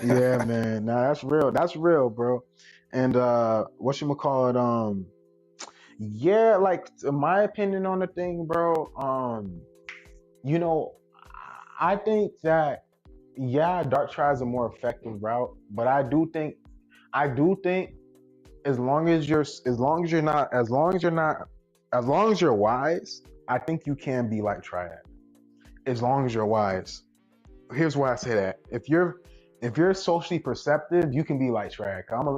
Yeah, man. Nah, that's real. That's real, bro. And what you call it? Yeah, like, my opinion on the thing, bro. You know, I think that yeah, Dark Triad is a more effective route, but I do think as long as you're wise, I think you can be Light Triad. As long as you're wise. Here's why I say that. If you're socially perceptive, you can be Light Triad. I'm a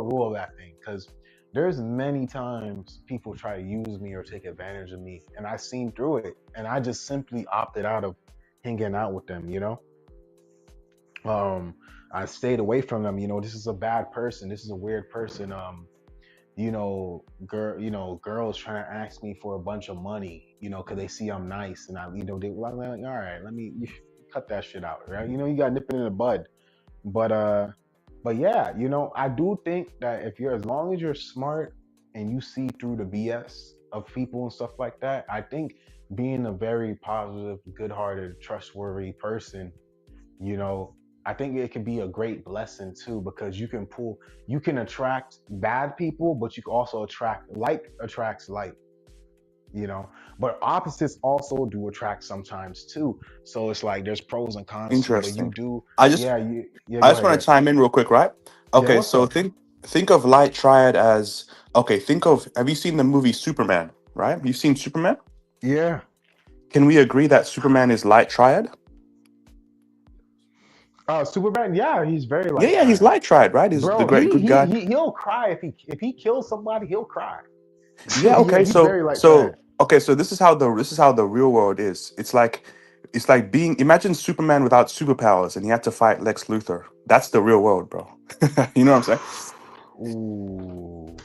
rule of that thing because there's many times people try to use me or take advantage of me, and I've seen through it, and I just simply opted out of hanging out with them. Um, I stayed away from them. This is a bad person. This is a weird person. Girls trying to ask me for a bunch of money, because they see I'm nice, and they like, all right, you cut that shit out, right? You got to nip it in the bud. But yeah, I do think that as long as you're smart and you see through the BS of people and stuff like that, I think being a very positive, good-hearted, trustworthy person, you know, I think it can be a great blessing too because you can attract bad people, but you can also attracts like, but opposites also do attract sometimes too. So it's like there's pros and cons to it, but you Interesting. do, I just yeah, I go just ahead, go want to ahead. chime in real quick, right? Yeah, Okay, what's so up? think of Light Triad as okay. Think of have you seen the movie Superman? Right? You've seen Superman. Yeah. Can we agree that Superman is Light Triad? Superman, yeah, he's very Yeah, light yeah, he's triad. Light Triad, right? He's the Bro, great good guy. he'll cry if he kills somebody, he'll cry. Yeah, Yeah, okay. he's very light triad. So this is how the real world is. It's like being imagine Superman without superpowers and he had to fight Lex Luthor. That's the real world, bro. You know what I'm saying? Ooh.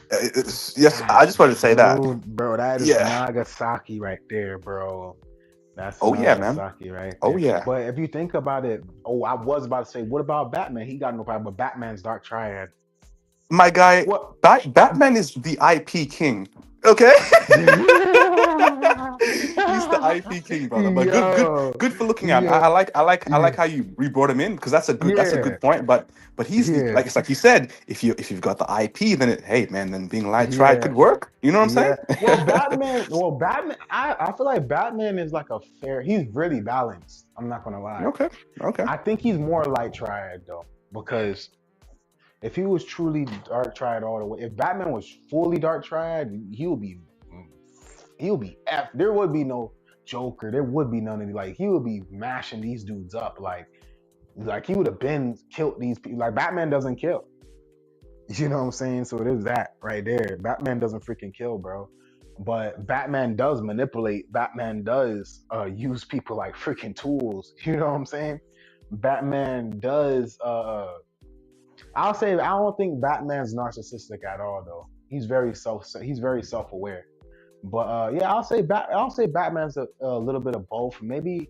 Yes, I just wanted to say that. Bro, that is Yeah. Nagasaki right there, bro. That's Oh yeah, man. Nagasaki right Oh there. yeah. But if you think about it, I was about to say, what about Batman? He got no problem, but Batman's Dark Triad. My guy, What? Batman is the IP king. Okay? He's the IP king, brother. But Yo, good for looking at. yeah, I yeah, like how you brought him in because that's a yeah, good point. But he's yeah, like it's like you said, if you've got the IP, then hey man, then being light triad yeah. could work. You know what I'm Yeah. saying? Batman, I feel like Batman is like he's really balanced. I'm not gonna lie. Okay. Okay. I think he's more Light Triad though, because if he was truly Dark Triad all the way, if Batman was fully Dark Triad, he would be F. There would be no Joker. There would be none of the like. He would be mashing these dudes up like he would have been killed these people. Like Batman doesn't kill. You know what I'm saying? So it is that right there. Batman doesn't freaking kill, bro. But Batman does manipulate. Batman does use people like freaking tools. You know what I'm saying? Batman does. I'll say I don't think Batman's narcissistic at all, though. He's very self aware. But yeah, I'll say Batman's a little bit of both. Maybe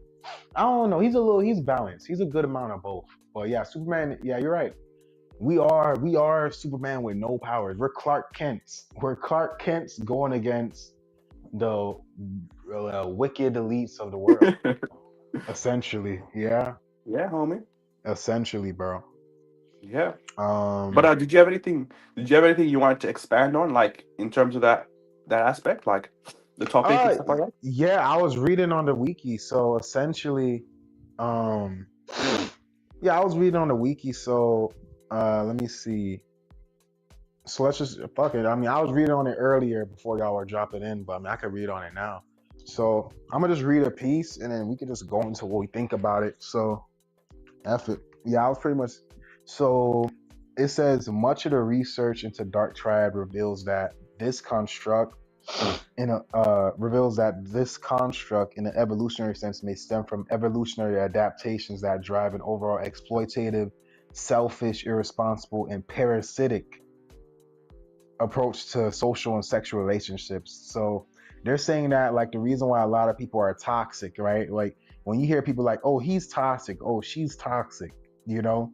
I don't know. He's balanced. He's a good amount of both. But yeah, Superman. Yeah, you're right. We are Superman with no powers. We're Clark Kent's. We're Clark Kent's going against the wicked elites of the world. Essentially, yeah. Yeah, homie. Essentially, bro. Yeah. But Um, did you have anything? Did you have anything you wanted to expand on, like in terms of that aspect, like the topic and uh, stuff like that? yeah. I was reading on the wiki, so essentially, um, yeah, I was reading on the wiki. So, let me see. So let's just fuck it. I mean, I was reading on it earlier before y'all were dropping in, but I mean, I could read on it now. So I'm gonna just read a piece, and then we can just go into what we think about it. So, F it. Yeah, I was pretty much. So it says much of the research into Dark Triad reveals that this construct in an evolutionary sense may stem from evolutionary adaptations that drive an overall exploitative, selfish, irresponsible, and parasitic approach to social and sexual relationships. So they're saying that like the reason why a lot of people are toxic, right? Like when you hear people like, "Oh, he's toxic. Oh, she's toxic," you know?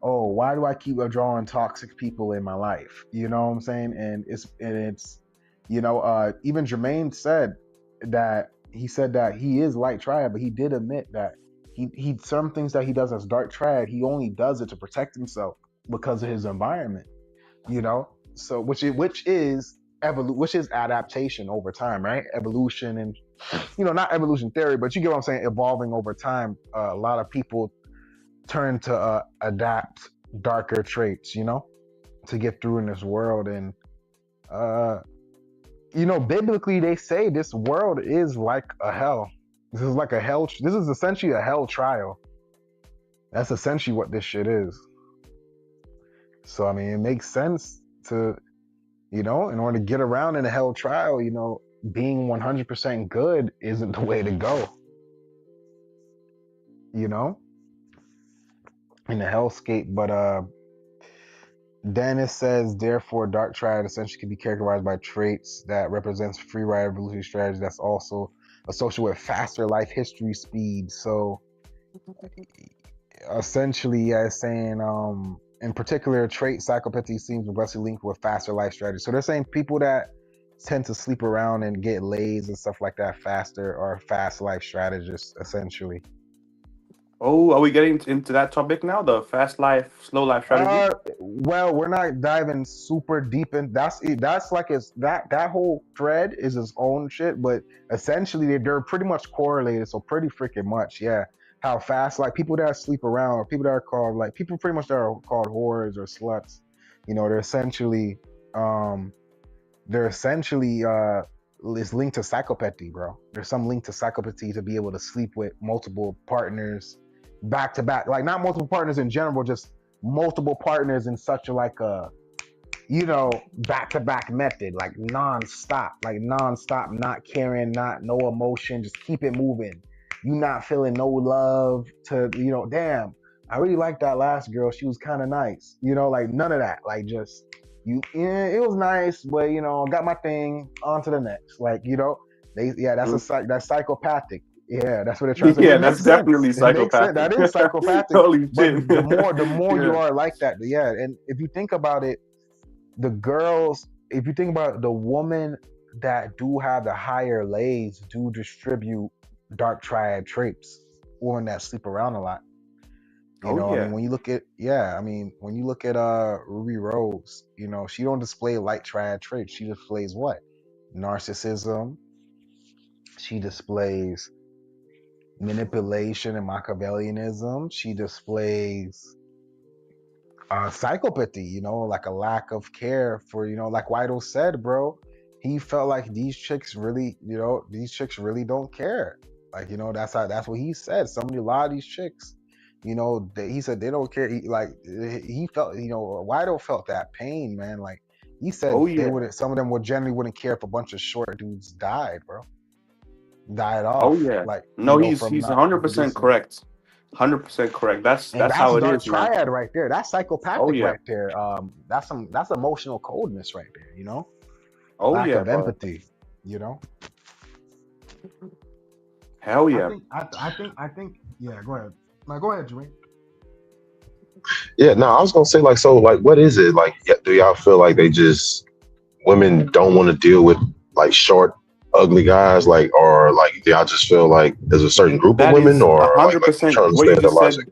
"Oh, why do I keep drawing toxic people in my life?" You know what I'm saying? And it's even Jermaine said that he is light triad, but he did admit that he some things that he does as dark triad, he only does it to protect himself because of his environment, you know. So which is adaptation over time, right? Evolution, and not evolution theory, but you get what I'm saying, evolving over time. A lot of people turn to adapt darker traits, you know, to get through in this world. And uh you know, biblically they say this world is like a hell. This is like a hell. This is essentially a hell trial. That's essentially what this shit is. So I mean, it makes sense to, you know, in order to get around in a hell trial, you know, being 100% good isn't the way to go. You know, in the hellscape. But then it says, therefore, Dark Triad essentially can be characterized by traits that represents free ride evolutionary strategy that's also associated with faster life history speed. So essentially, yeah, it's saying, in particular, trait psychopathy seems aggressively linked with faster life strategy. So they're saying people that tend to sleep around and get lays and stuff like that faster are fast life strategists, essentially. Oh, are we getting into that topic now? The fast life, slow life strategy? Well, we're not diving super deep in. That's like it's that whole thread is its own shit, but essentially they're pretty much correlated. So pretty freaking much, yeah. How fast, like people that sleep around, or people that are called like people pretty much that are called whores or sluts, you know, um they're essentially is linked to psychopathy, bro. There's some link to psychopathy to be able to sleep with multiple partners back to back, like not multiple partners in general, just multiple partners in such a like a, you know, back to back method, like non-stop, not caring, not no emotion, just keep it moving. You not feeling no love to, you know, damn, I really liked that last girl, she was kind of nice, you know, like none of that, like just you, yeah, it was nice, but you know, got my thing, on to the next, like, you know, they, yeah, that's psychopathic. Yeah, that's what they're trying to say. Yeah, It that's makes sense. definitely It makes sense. psychopathic. That is psychopathic. Holy But shit. the more you Yeah. are like that, yeah. And if you think about it, the girls, if you think about it, the women that do have the higher lays do distribute dark triad traits. Women that sleep around a lot. You Oh know, I mean, yeah. when you look at, yeah, I mean, when you look at Ruby Rose, you know, she don't display light triad traits. She displays what? Narcissism. She displays manipulation and Machiavellianism. She displays psychopathy, you know, like a lack of care for, you know, like Wido said, bro, he felt like these chicks really, you know, these chicks really don't care. Like, you know, that's what he said. A lot of these chicks, you know, he said they don't care. He felt, you know, Wido felt that pain, man. Like he said Oh they yeah. would, some of them would generally wouldn't care if a bunch of short dudes died, bro. Died Oh off, yeah. like, you No, know, he's from not 100% reproducing. correct. 100% correct. That's And that's that's how it dark is, man. triad right there. That's Oh psychopathic yeah. right there. That's emotional coldness right there, you know? Oh Lack yeah, of bro. empathy, you know? Hell I yeah. think I think yeah, go ahead. Now go ahead, Jermaine. Yeah, no, I was gonna say like, so like, what is it like? Do y'all feel like they just women don't want to deal with like short, ugly guys, like, or like, do y'all just feel like there's a certain group of That women, is or like I'm 100% trying to understand the logic?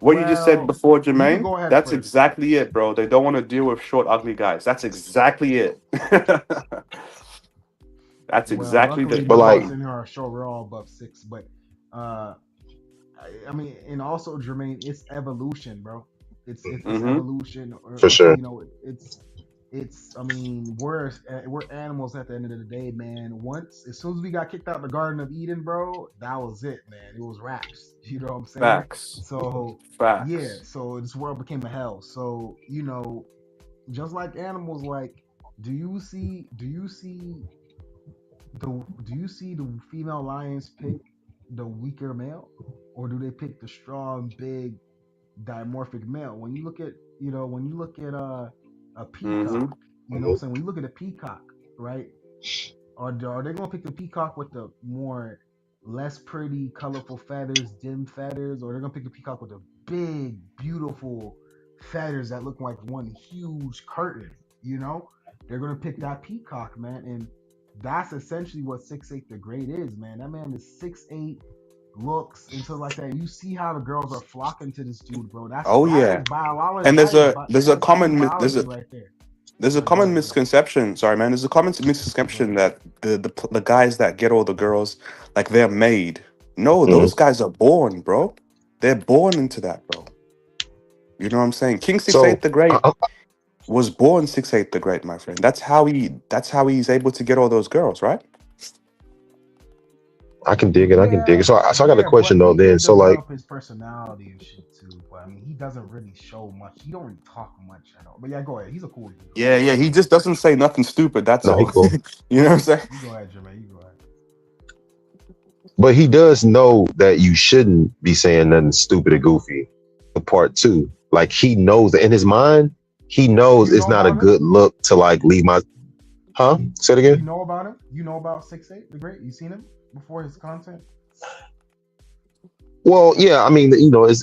what you just said Well, before, you can Jermaine. go ahead That's first. exactly it, bro. They don't want to deal with short, ugly guys. That's exactly it. That's Well, exactly luckily the But none of like, us in here are short. We're all above 6, but uh I mean, and also Jermaine, it's evolution, bro. It's Mm-hmm. evolution, or for it's, sure, you know, it's. I mean, we're animals at the end of the day, man. Once, as soon as we got kicked out the Garden of Eden, bro, that was it, man. It was wraps. You know what I'm saying? Facts. So yeah, Facts. so this world became a hell. So, you know, just like animals, like, do you see the female lions pick the weaker male, or do they pick the strong, big, dimorphic male? When you look at, a Mm-hmm. peacock, you know what I'm saying? When you look at a peacock, right? Are they gonna pick the peacock with the more less pretty, colorful feathers, dim feathers, or they're gonna pick the peacock with the big, beautiful feathers that look like one huge curtain? You know, they're gonna pick that peacock, man, and that's essentially what 6'8" the Great is, man. That man is 6'8", looks and stuff like that. You see how the girls are flocking to this dude, bro. That's Oh that yeah. is biology. And That is that is there's biology right there. a Go common ahead, bro. misconception. Sorry, man. There's a common Go misconception ahead. that the guys that get all the girls, like they're made. No, hmm those guys are born, bro. They're born into that, bro. You know what I'm saying? King Six So Eight the Great was born 6'8" the Great, my friend. That's how he's able to get all those girls, right? I can dig it. I can dig Yeah, it. So I got a yeah, question but though. he Then, did so like, develop his personality and shit too. But I mean, he doesn't really show much. He don't really talk much at all. But yeah, go ahead. He's a cool dude. Go Yeah, ahead. yeah. He just doesn't say nothing stupid. That's no, he all. cool. You know what I'm saying? You go ahead, Jermaine. You go ahead. But he does know that you shouldn't be saying nothing stupid or goofy. The part two, like he knows that in his mind, he knows You it's know not a about him? good look to like leave my. Huh? Say it You again. know about him? You know about 6'8" the Great? You seen him before his content? Well, yeah. I mean,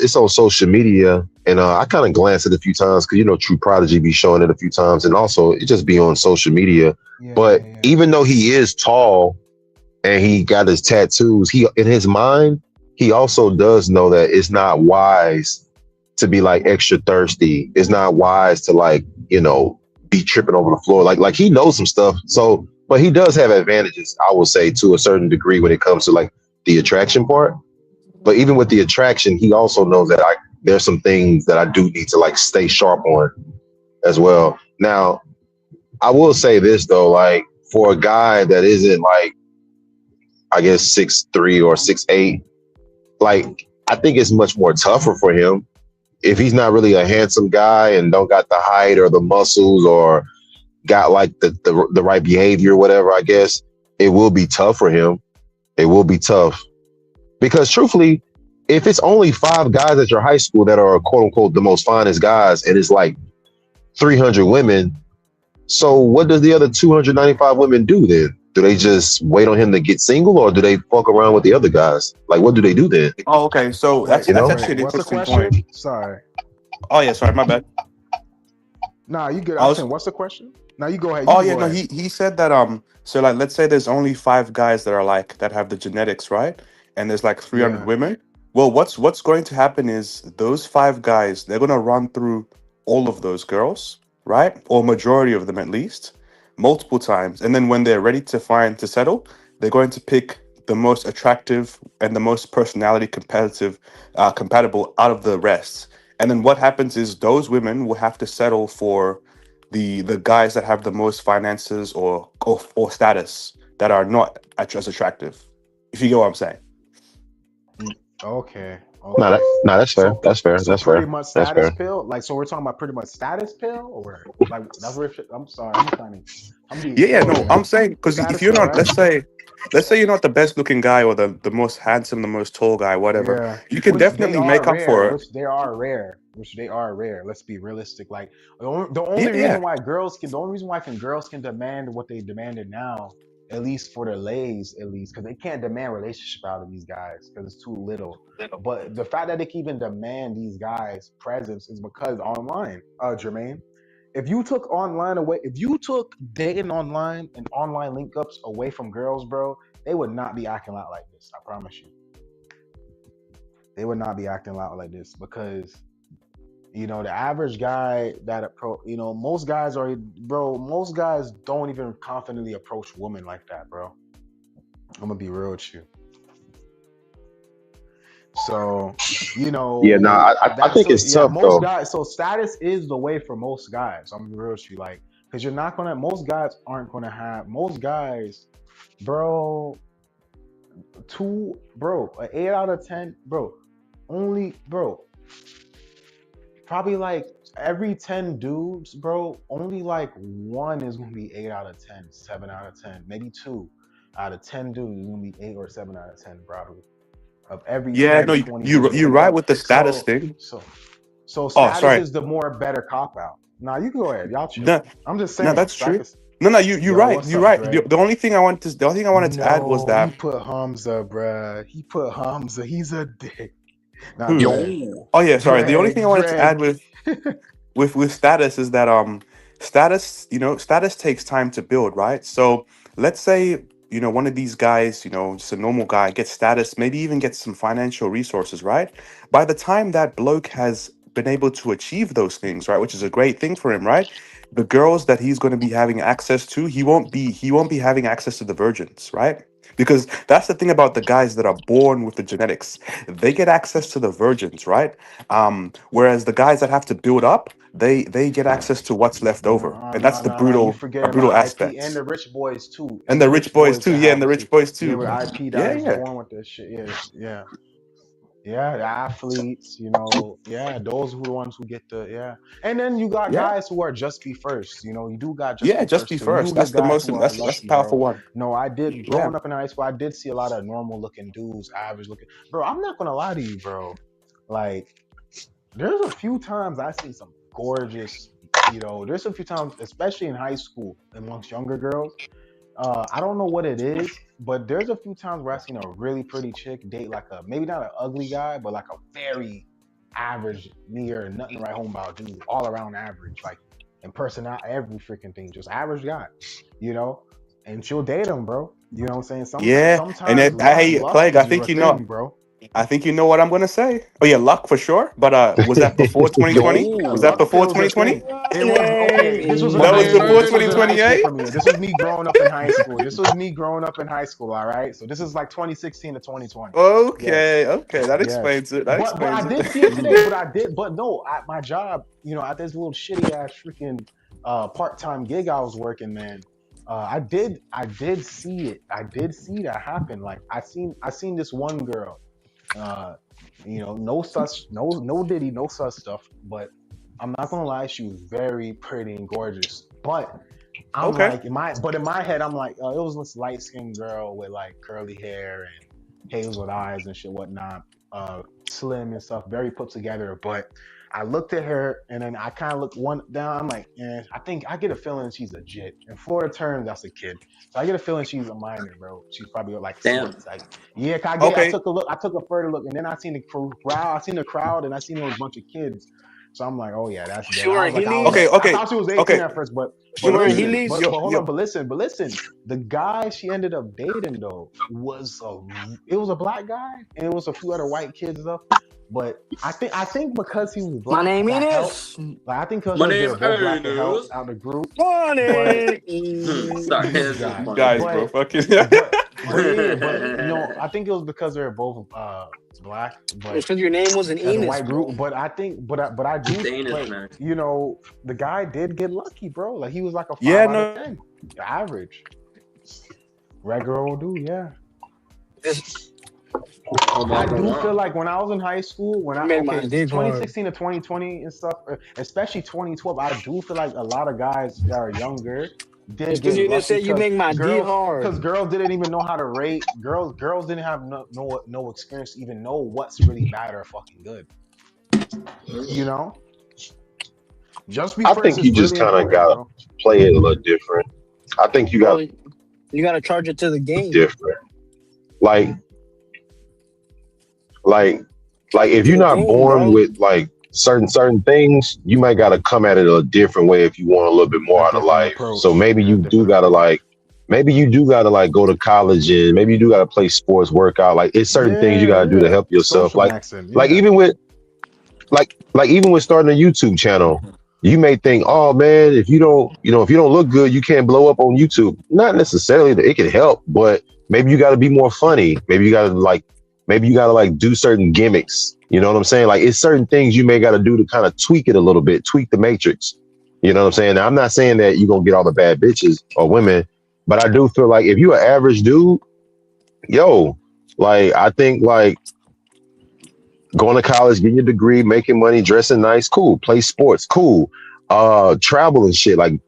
it's on social media, and I kind of glanced at it a few times because True Prodigy be showing it a few times, and also it just be on social media. Yeah, But yeah, yeah. even though he is tall and he got his tattoos, he in his mind, he also does know that it's not wise to be like extra thirsty. It's not wise to like, be tripping over the floor. Like he knows some stuff. So, but he does have advantages, I will say, to a certain degree when it comes to like the attraction part. But even with the attraction, he also knows that there's some things that I do need to like stay sharp on as well. Now, I will say this though, like for a guy that isn't like, I guess 6'3" or 6'8", like I think it's much more tougher for him if he's not really a handsome guy and don't got the height or the muscles or got like the right behavior, whatever. I guess it will be tough for him. It will be tough because truthfully, if it's only 5 guys at your high school that are quote unquote the most finest guys, and it's like 300 women, so what does the other 295 women do then? Do they just wait on him to get single, or do they fuck around with the other guys? Like, what do they do then? Oh, okay. So Wait, that's You that's know? wait. actually an What's the interesting point. question? Sorry. Oh yeah, sorry, my bad. Nah, you good. I I'm was saying, what's the question? Now you go ahead. You Oh can yeah, go no, ahead. he said that so like let's say there's only 5 guys that are like that have the genetics, right? And there's like 300 Yeah. women. Well, what's going to happen is those 5 guys, they're gonna run through all of those girls, right? Or majority of them at least, multiple times. And then when they're ready to settle, they're going to pick the most attractive and the most personality compatible out of the rest. And then what happens is those women will have to settle for the guys that have the most finances or status that are not as attractive. If you get what I'm saying. Mm, okay. No, Okay. that's fair. So That's fair. so That's pretty fair. much That's status fair. pill. Like, so we're talking about pretty much status pill, or like that's where I'm sorry. I'm being Yeah, yeah, silly, no, I'm man. saying because if Status you're pill, not, right? let's say you're not the best looking guy or the most handsome, the most tall guy, whatever, Yeah, you can which they definitely are make up rare. for it. Which they are rare. Which they are rare. Let's be realistic. Like the only Yeah, reason yeah, why girls can demand what they demanded now, at least for their lays, at least because they can't demand relationship out of these guys because it's too little. But the fact that they can even demand these guys' presence is because online, Jermaine. If you took dating online and online link ups away from girls, bro, they would not be acting out like this. I promise you, they would not be acting out like this because the average guy that most guys are, bro, most guys don't even confidently approach women like that, bro. I'm gonna be real with you. So, Yeah, no, I that's think so it's yeah, tough most though. guys, so status is the way for most guys. I'm gonna be real with you, like, because most guys aren't gonna have, most guys, bro, an 8 out of 10, bro, only, bro, probably like every 10 dudes, bro, only like one is gonna be 8 out of 10, 7 out of 10, maybe 2 out of 10 dudes is gonna be 8 or 7 out of 10, probably. Of every yeah. No, 10, you 20 you dudes. you're And right then with the status thing. so Oh, status sorry. is the more better cop out. Now you can go ahead, y'all chill. No, I'm just no, saying, that's true. status. No, no, you're Yo, right. what's You're up, right. Dre? The only thing I wanted to add was No, he that put Hamza, bruh. He put Hamza. He's a dick. Now hmm. go ahead. Yo, Oh yeah, sorry. The only thing I Greg, wanted to add Greg. with status is that status, status takes time to build, right? So let's say one of these guys, just a normal guy, gets status, maybe even gets some financial resources, right? By the time that bloke has been able to achieve those things, right, which is a great thing for him, right? The girls that he's going to be having access to, he won't be having access to the virgins, right? Because that's the thing about the guys that are born with the genetics. They get access to the virgins, right? Whereas the guys that have to build up, they get access to what's left over, No, and that's no, the no, no. You a forgetting brutal about IP and aspect. the rich boys too, And and the the rich rich boys boys too, that yeah, and have the to, rich boys yeah, too. with IP that Yeah, is yeah, born with this shit. Yeah, the athletes, yeah, those who the ones who get the, yeah. And then you got yeah, guys who are just be first, you do got just yeah. be Just first be too. You do first. get That's the guys most. who are That's a lucky, powerful bro. one. No, I did, Yeah, growing up in high school, I did see a lot of normal looking dudes, average looking. Bro, I'm not gonna lie to you, bro. Like, there's a few times I seen some gorgeous, there's a few times, especially in high school, amongst younger girls. I don't know what it is, but there's a few times where I seen a really pretty chick date like a maybe not an ugly guy, but like a very average, near nothing to write home about dude, all around average, like in personality, every freaking thing, just average guy, you know. And she'll date him, bro. You know what I'm saying? yeah. And Sometimes hey, luck Plague. I is your think you know. thing, bro. I think you know what I'm gonna say. Oh yeah, luck for sure. But was that before 2020? Yeah, Was that luck before still is a thing. 2020? It was okay. This was in That high was school. before This was in high 2020, school eh? for me. This was me growing up in high school. This was me growing up in high school. All right. So this is like 2016 to 2020. Yes. Okay, okay, that Yes. explains it. That But I explains it. did see it today. But I did. But no, at my job, at this little shitty ass freaking part-time gig I was working, man. I did see it. I did see that happen. Like I seen this one girl. Uh, no such, no Diddy, no such stuff. But I'm not gonna lie, she was very pretty and gorgeous. But I'm Okay, like in my head, I'm like, it was this light skinned girl with like curly hair and hazel eyes and shit, whatnot. Slim and stuff, very put together. But I looked at her and then I kind of looked one down. I'm like, I think I get a feeling she's a jit. In Florida terms, that's a kid. So I get a feeling she's a minor, bro. She's probably like Damn. like, yeah. I okay, took a look. I took a further look, and then I seen the crowd. I seen the crowd, and I seen there was a bunch of kids. So I'm like, oh yeah, that's She dead. I wearing was like, okay, Heelys. I okay, thought she was 18 okay. at first, She but wearing listen, Heelys. but hold on, Yo, but listen, the guy she ended up dating though it was a black guy, and it was a few other white kids though. But I think because he was My black, name that helped. is Like I think My because name they're both black, it helped is. out the group. But Money. Sorry, this this is guy, you funny. guys, bro, but fucking. but I think it was because they're both black, It's but because your name was an as a Enos, white bro. group. But I think, but I do Danish like, man. the guy did get lucky, bro. Like he was like a Yeah, 5 out of 10, average, regular old dude. Yeah, This I do Wow. feel like when I was in high school, made my dick hard. 2016 to 2020 and stuff, especially 2012, I do feel like a lot of guys that are younger It's did because get you just lucky said you make my D because hard. girls didn't even know how to rate. Girls didn't have no experience to even know what's really bad or fucking good. You know, just be I first think is you just really kind of important, gotta bro. play it a little different. I think you got Bro, you gotta charge it to the game. different. Like, like, like if To you're the not game, born bro. with like certain things, you might gotta come at it a different way if you want a little bit A more out of different life. So approach. maybe Yeah, a you do different gotta approach. like, maybe you do gotta like go to college and maybe you do gotta play sports, work out. Like it's certain things you Yeah, gotta do to yeah. help yourself. Social maxing. Like Yeah. even with like even with starting a YouTube channel, you may think, oh man, if you don't, if you don't look good, you can't blow up on YouTube. Not necessarily that it can help, but maybe you got to be more funny. Maybe you got to like do certain gimmicks. You know what I'm saying? Like it's certain things you may got to do to kind of tweak it a little bit, tweak the matrix. You know what I'm saying? Now, I'm not saying that you're gonna get all the bad bitches or women, but I do feel like if you're an average dude, yo, like I think like going to college, getting your degree, making money, dressing nice, cool. Play sports, cool. Travel and shit. Like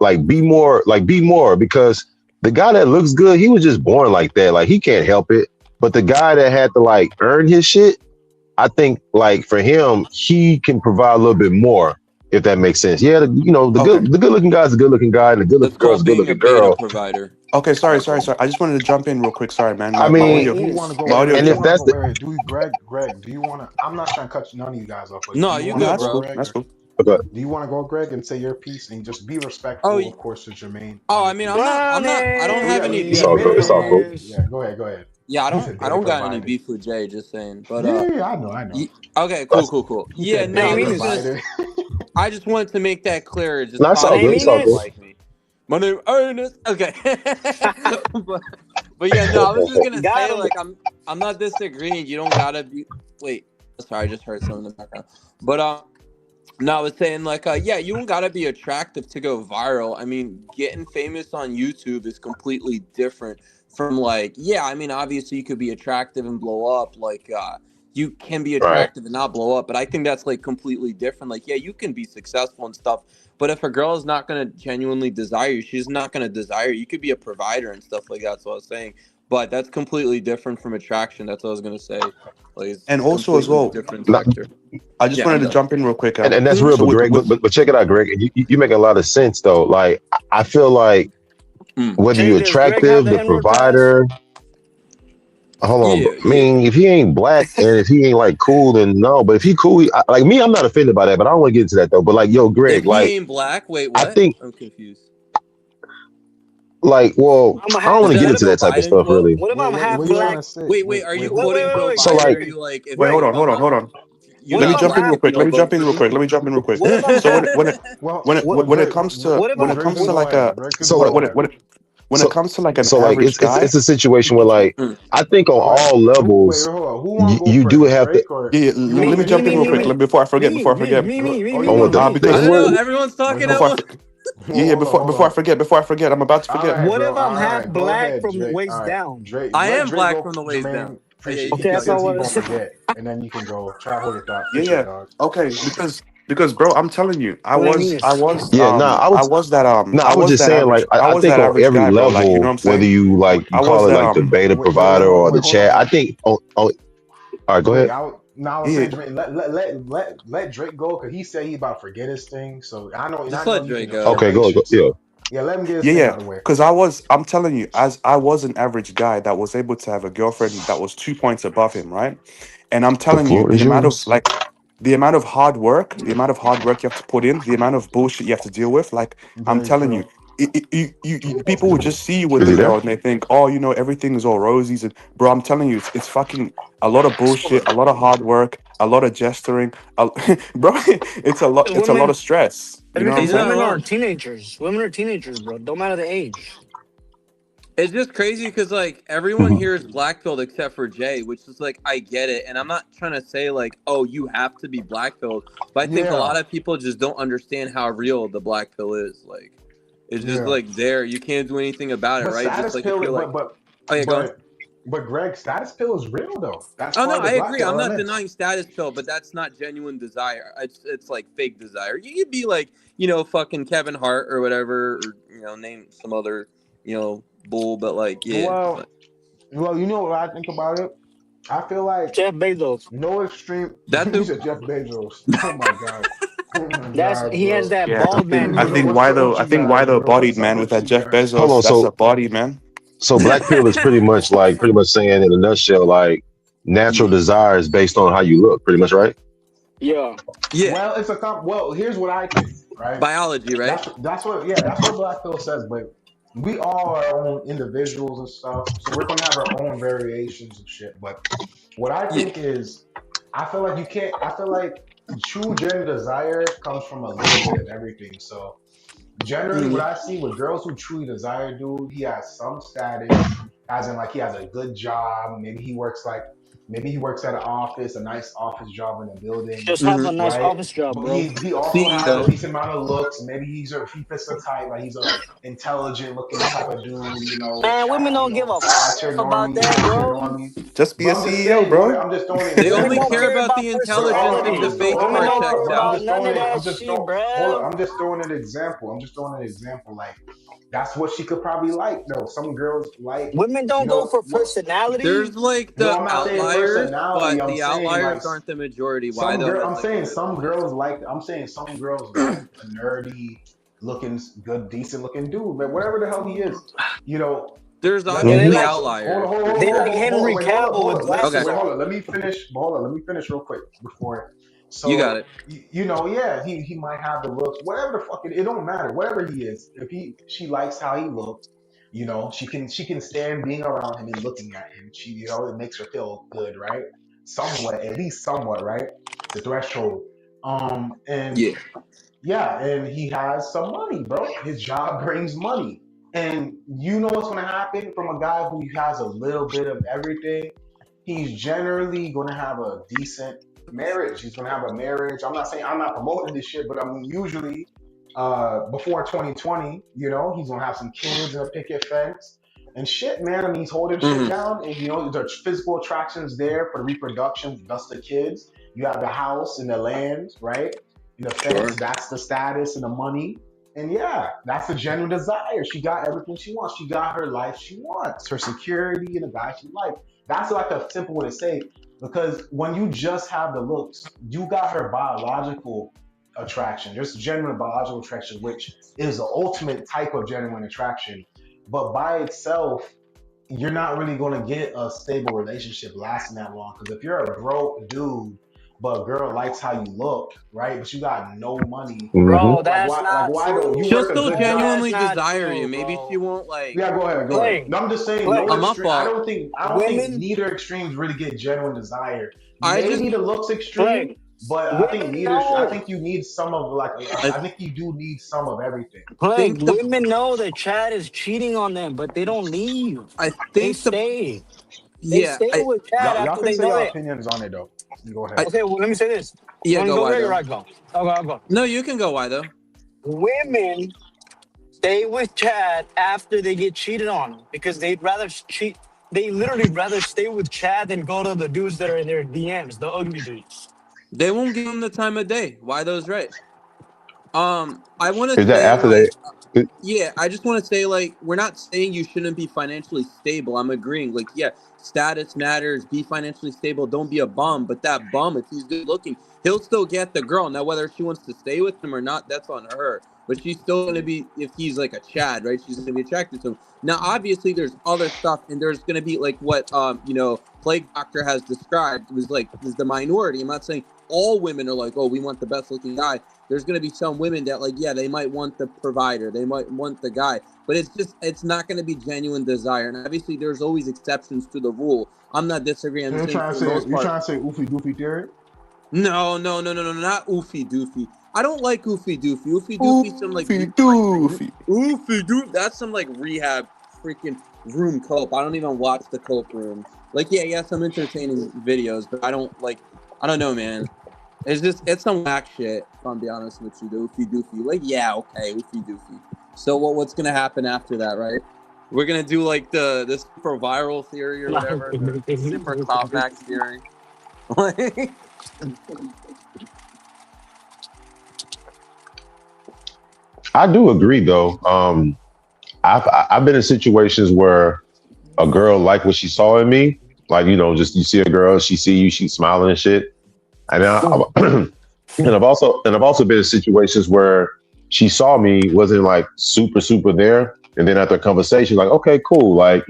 be more because the guy that looks good, he was just born like that. Like he can't help it. But the guy that had to like earn his shit, I think like for him, he can provide a little bit more, if that makes sense. Yeah, okay, the good looking guy is a good looking guy, and the good It's looking girl is called a good being a looking beta girl. provider. okay. Sorry. I just wanted to jump in real quick. Sorry, man. I My Wait, mean, audio, do you want to go? my Wait, audio wait. and Do you if kept. want to that's go? the Wait, do you, Greg? Do you want to? I'm not trying to cut none of you guys off, but do No, you you want to No, good, that's go, bro. cool. Greg? That's Or cool. okay, do you want to go, Greg, and say your piece and just be Oh, respectful, of course, to Jermaine oh, on I the mean, piece? I don't Oh have yeah, any it's yeah. beef all with good. Beta It's all cool. provider. Business. Yeah, go ahead, go ahead. Yeah, He said I beta don't got any provider. beef with Jay, just saying. But Yeah, I know. okay, That's cool. He Yeah, said My no, name beta it's is. just provider. I just wanted to make that clear. Just no, it's My all probably name good. because It's you all don't good. Enos. like me. My name Ernest. Okay. but But yeah, no, I was just gonna Got say him. like I'm not disagreeing. You don't gotta be. Wait, sorry, I just heard something in the background. But no, I was saying like yeah, you don't gotta be attractive to go viral. I mean, getting famous on YouTube is completely different from like yeah. I mean, obviously you could be attractive and blow up. Like you can be Right. attractive and not blow up, but I think that's like completely different. Like yeah, you can be successful and stuff, but if a girl is not gonna genuinely desire you, she's not gonna desire you. You could be a provider and stuff like that. That's what I was saying. But that's completely different from attraction. That's what I was gonna say. Like And it's also as completely well, different Not, sector. I just Yeah, wanted I'm to done. jump in real quick. and that's real, So but Greg, with but check it out, Greg. You make a lot of sense though. Like I feel like Mm. whether Hey, you're does Greg have attractive, the the N-word pass? provider. Hold on, bro. Yeah, I yeah. mean, if he ain't black and if he ain't like cool, then no. But if he cool, like me, I'm not offended by that. But I don't want to get into that though. But like, yo, If Greg, he like ain't black, wait, I what? think, I'm confused. like, well, I'm a I don't half Is want to get that a black. into Joe that type of Biden stuff, quote? really. What if I'm Wait, half what you black? trying to say? Wait, are you Who? quoting Joe So, Wait, Biden, or wait, are like, wait, you like, wait, if hold wait. on, I'm hold on, not, hold on. What Let if me you're I'm jump in half? real black, quick. you know, Let me jump vote in for real quick. me? Let me jump in real quick. What if I'm So half? Well, when it comes to What if well, I'm? Greg could What, go ahead. like Greg could so, go like, ahead. when it so, comes to like an so, like, average guy, it's a situation where, like, Mm. I think on All right. all Wait, levels, hold on. Who want to go you do first? have to. Drake or yeah, yeah, you want me, let me Drake to me, jump in me, go real me, quick. me, first? Before I forget, me, before I me, forget, me, Go, me, me, oh, me, you On me, want what to the go me. the I N first? don't know. word? Everyone's Wait, talking hold at before I on. once. forget, yeah, Hold on, hold before I on. forget, I'm about to All forget. right, What bro. if I'm All half right, go black ahead, from the Drake. All waist right, down? Drake. I Let am Drake black go. from the waist down. Jermaine, Yeah, appreciate you Okay, can he go. that's You all says I he can wanted gonna to say. forget, and then you can go. Try to hold your thought. Yeah, Appreciate it, yeah. dog. Okay, because bro, I'm telling you, What I mean is, Yeah, nah, I was just saying, like, I I was think that on average every guy, bro. Like, you know what level, I'm whether saying? you like, you I was call it that like the beta Wait, provider hold on. or Wait, the hold on. chat, I think, all right, go Wait, ahead. now I was yeah. saying, Jermaine, let Drake go because he said he about to forget his thing. So I know, and I Just know let you Drake can show go. Okay, go, patience. yeah. So yeah, let him get his Yeah, thing yeah. out of the way. Because I'm telling you, as I was an average guy that was able to have a girlfriend that was 2 points above him, right? And I'm The telling you, floor is yours. the amount of hard work you have to put in, the amount of bullshit you have to deal with, like, I'm Very telling you, true. people would just see you with Is a he there? girl and they think, oh, everything is all roses. And bro, I'm telling you, it's fucking a lot of bullshit, a lot of hard work, a lot of gesturing, bro. It's a lot women. of stress. You know what I'm He's saying? not Women are wrong. teenagers. Women are teenagers, bro. Don't matter the age. It's just crazy because like everyone Mhm. here is black pilled except for Jay, which is like I get it, and I'm not trying to say like oh you have to be black pilled, but I think a Yeah, lot of people just don't understand how real the black pill is. Like it's just yeah. like there, you can't do anything about it, But right? Just status like if pill, you're like oh yeah, go on. but Greg, status pill is real though. That's Oh part no, of the I black agree. I'm not elements. denying status pill, but that's not genuine desire. It's like fake desire. You could be like fucking Kevin Hart or whatever, or name some other bull, but like yeah, Well, you know what I think about it? I feel like Jeff Bezos. no extreme. that He too. said Jeff Bezos. Oh my god. Oh my That's god, he has bro. that Yeah, bald man I think money. What's I you think guys, why the bro? bodied What's up man with with that you Jeff guys? Hold Bezos, on. that's a So, body man. black pill is pretty much like, pretty much saying in a nutshell, like, natural Yeah, desire is based on how you look, pretty much, right? Yeah. yeah. Well, it's a well. Here's what I think. Right. Biology, right? That's what Black Pill says. But we all are our own individuals and stuff, so we're gonna have our own variations of shit. But what I Yeah. think is, I feel like you can't. I feel like true gender desire comes from a little bit of everything. So generally, what Mhm. I see with girls who truly desire dude, he has some status, as in like he has a good job. Maybe he works at an office, a nice office job in a building, Just have a Mhm. nice right? office job, But bro. he also has a CEO. decent amount of looks. Maybe he fits the type, like he's a intelligent looking type of dude, Man, chat, women don't give a high about tier that, bro. normie. Just be But a I'm just CEO, saying, bro. bro. I'm just throwing an They Women only example, don't care though. care about about the But hold intelligence on, if I'm the just personality. throwing. face Hold Women on, part hold don't on, checks care bro. I'm about out. just none throwing of it. that shit, Hold on. bro. I'm just throwing an example. Like that's what she could probably like, though. Some girls like, Women don't go for what? personality. There's like No, the I'm not saying outliers, personality. but I'm the saying like outliers aren't the majority. Why though? And that's I'm like a saying good some point. girls like. I'm saying some girls like a nerdy looking, good, decent looking dude, but whatever the hell he is, you know. There's Yeah, they obviously like outliers for they like sure. Henry Wait, hold up, Cavill hold with up. Okay, glasses Wait, hold on. up. Let me finish. Hold on, let me finish real quick before. you got So it. yeah, he might have the looks, whatever the fuck it don't matter, whatever he is. If she likes how he looked, she can stand being around him and looking at him. It makes her feel good, right? Somewhat, at least somewhat, right? The threshold. And Yeah. yeah, and he has some money, bro. His job brings money. And you know what's going to happen from a guy who has a little bit of everything? He's generally going to have a decent marriage. He's going to have a marriage. I'm not saying I'm not promoting this shit, but I mean, usually before 2020, you know, he's going to have some kids and a picket fence and shit, man. I mean, he's holding shit Hmm. down. And, you know, there's physical attractions there for the reproduction, thus the kids. You have the house and the land, right? And the Sure. fence, that's the status and the money. And yeah, that's a genuine desire. She got everything she wants. She got her life she wants, her security and the guy she likes. That's like a simple way to say because when you just have the looks, you got her biological attraction. There's genuine biological attraction, which is the ultimate type of genuine attraction. But by itself, you're not really going to get a stable relationship lasting that long. Because if you're a broke dude, but a girl likes how you look, right? But you got no money. Hmm. Bro, that's Like not why don't you She'll true. work a still good job? That's genuinely not desire you. true, Maybe she bro. won't like. Yeah, go ahead, go ahead. Play, No, I'm just saying no play. I'm my extreme. fault. I don't think Women, neither extremes really get genuine desire. I just Maybe the looks extreme, play. but I think Women neither. I know. think you need some of like. I I think you do need some of everything. Play. think the Women know that Chad is cheating on them, but they don't leave. I They think the stay. They yeah stay with Chad Y'all after can they say know your that. opinions on it though. Go I ahead. Okay, well, let me say this. You yeah. want to Go go why there? You're though? right, go. I'll go. No, you can go why though. Women stay with Chad after they get cheated on because they'd rather cheat. They literally rather stay with Chad than go to the dudes that are in their DMs, the ugly dudes. They won't give him the time of day. Why those right? I want to Is that say after like they? yeah, I just want to say like we're not saying you shouldn't be financially stable. I'm agreeing. Like yeah, status matters. Be financially stable. Don't be a bum. But that bum, if he's good looking, he'll still get the girl. Now whether she wants to stay with him or not, that's on her. But she's still gonna be if he's like a Chad, right? She's gonna be attracted to him. Now obviously there's other stuff, and there's gonna be like what Plague Doctor has described was like is the minority. I'm not saying all women are like, oh, we want the best looking guy. There's going to be some women that like yeah they might want the provider, they might want the guy, but it's not going to be genuine desire. And obviously there's always exceptions to the rule. I'm not disagreeing. I'm So just saying for the most you're part. trying to say oofy doofy theory? No, not oofy doofy. I don't like oofy doofy. Oofy doofy some like Oofy doofy. oofy doof. That's some like rehab freaking room cope. I don't even watch the cope room. Like yeah, some entertaining videos, but I don't know, man. It's some whack shit, if I'm being honest with you, the oofy doofy. Like, yeah, okay, oofy doofy. So what's gonna happen after that, right? We're gonna do like the super viral theory or whatever, the super cloud max theory. Like I do agree though. I've been in situations where a girl liked what she saw in me. Like, just you see a girl, she see you, she's smiling and shit. And I've also been in situations where she saw me, wasn't like super, super there. And then after a conversation, like, okay, cool. Like,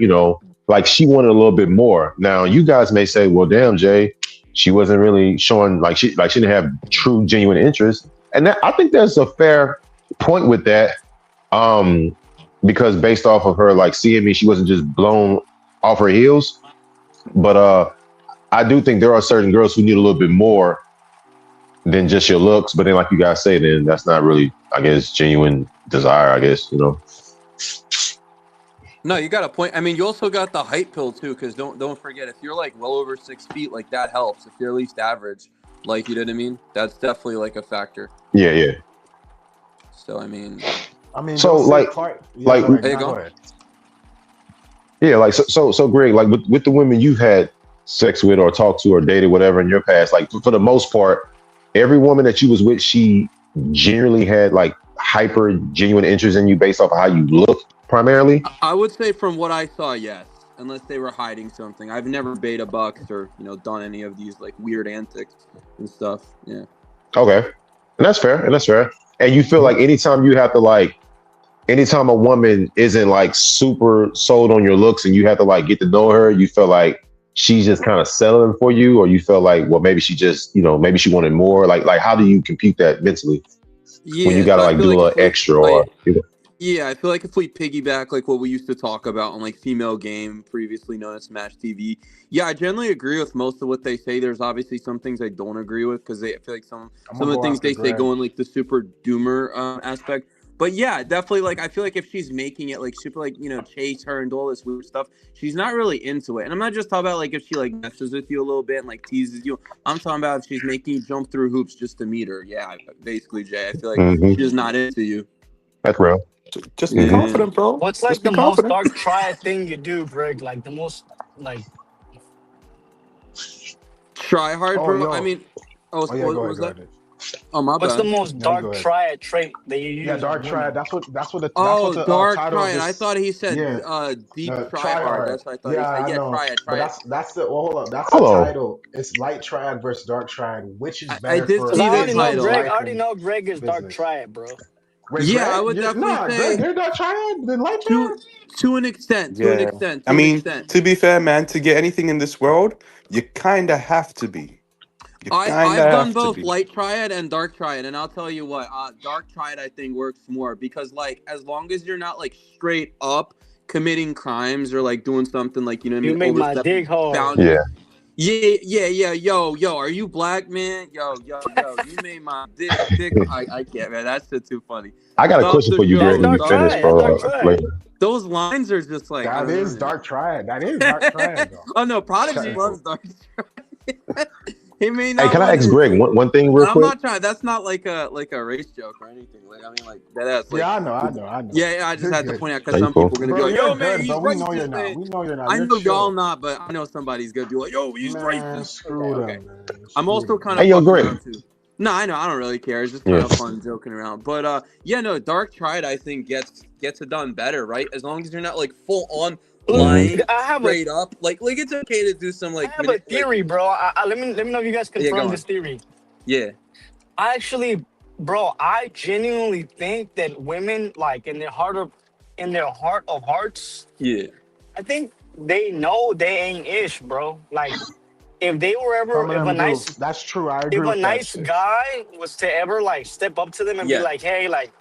like she wanted a little bit more. Now you guys may say, well, damn, Jay, she wasn't really showing she didn't have true, genuine interest. And I think there's a fair point with that. Um, because based off of her like seeing me, she wasn't just blown off her heels. But I do think there are certain girls who need a little bit more than just your looks. But then, like you guys say, then that's not really, I guess, genuine desire. I guess. no, you got a point. I mean, you also got the height pill too, because don't forget if you're like well over 6 feet, like that helps. If you're at least average, like you know what I mean, that's definitely like a factor. Yeah, yeah. So I mean, I mean, So they'll say like, Clark. Yeah, like, go ahead. there you Go go. ahead. yeah, like, so, Greg, like with the women you've had sex with or talked to or dated, whatever in your past, like for the most part, every woman that you was with, she generally had like hyper genuine interest in you based off of how you look primarily. I would say from what I saw, yes. Unless they were hiding something. I've never beta bucked or, done any of these like weird antics and stuff. Yeah. Okay. And that's fair. And that's fair. And you feel like anytime you have to like, anytime a woman isn't like super sold on your looks and you have to like get to know her, you feel like she's just kind of settling for you, or you feel like, well, maybe she just, maybe she wanted more. Like how do you compute that mentally when you Yeah, gotta so I like feel do a like little extra or yeah, I feel like if we piggyback like what we used to talk about on like female game, previously known as Smash TV. Yeah, I generally agree with most of what they say. There's obviously some things I don't agree with because I feel like I'm some gonna of the go things after they say Greg. go in like the super doomer aspect. But yeah, definitely. Like, I feel like if she's making it, like, super, like, chase her and do all this weird stuff, she's not really into it. And I'm not just talking about like if she like messes with you a little bit and like teases you. I'm talking about if she's making you jump through hoops just to meet her. Yeah, basically, Jay. I feel like she's not into you. That's real. Just be confident, bro. What's Just like be the most confident. dark triad thing you do, Greg? Like the most like Try hard, Oh, bro. I yo. mean, Oh, yeah, what go was ahead, that? go ahead. Oh, my what's the bad. most No, you go dark ahead. triad trait that you Yeah, use Dark on Triad. women? That's what Oh, the Dark title of Triad. I this. thought he said Yeah, deep try try hard. hard. That's what I thought he Yeah, said. I Yeah, know. try But it. that's the well, hold up. That's the Hello. title. It's Light Triad versus Dark Triad. Which is I better did Because for see I the already know his title. Greg. I life already and know Greg is dark business? triad, bro. Wait, Yeah, I Greg? would definitely Greg, say you're Dark Triad? Then Light to Triad? to an extent, to an Yeah. extent, I to an mean, extent. to be fair, man, to get anything in this world, you kind of have to be. You kind of I've done have to both be. light triad and dark triad, and I'll tell you what, dark triad I think works more because like as long as you're not like straight up committing crimes or like doing something like what I You mean, make my overstepping dig hard. Yeah. boundaries. Yeah, yo, are you black, man? Yo, you made my dick. I can't, man. That shit's too funny. I got a Stop question the for you, That's Greg, show. when you dark Stop finish, the triad. That's bro. dark show. triad. Later. Those lines are just like I That don't know, is man. Dark Triad. That is Dark Triad, though. Oh no, Prodigy Technical. loves dark triad. He may Hey, not can I want ask to Greg admit it. one thing real I'm quick? not trying. That's not like a race joke or anything. Like I mean, like that's like, Yeah, I know. yeah. I just You're had to good. point out because Are you some cool? people are gonna be Bro, like, you're "Yo, man, good, he's bro. We know you're racist, not. man." We know you're not. I You're know y'all chill. not, but I know somebody's gonna be like, "Yo, he's Man, racist." Okay, screw okay. them, man. I'm Screw also them. kind Hey, of yo, fucking Greg. around too. No, I know. I don't really care. It's just kind Yeah. of fun joking around. But yeah, no. Dark Triad, I think gets it done better, right? As long as you're not like full on Look, lying I have a straight up. Like it's okay to do some like manipulation. theory, bro. Let me know if you guys Yeah, go confirm on. this theory. Yeah. I actually, bro, I genuinely think that women, like in their heart of hearts, Yeah. I think they know they ain't ish, bro. Like if they were ever, Some of them do. That's true. I if agree a with that nice shit. guy was to ever like step up to them and be Yeah. like, hey, like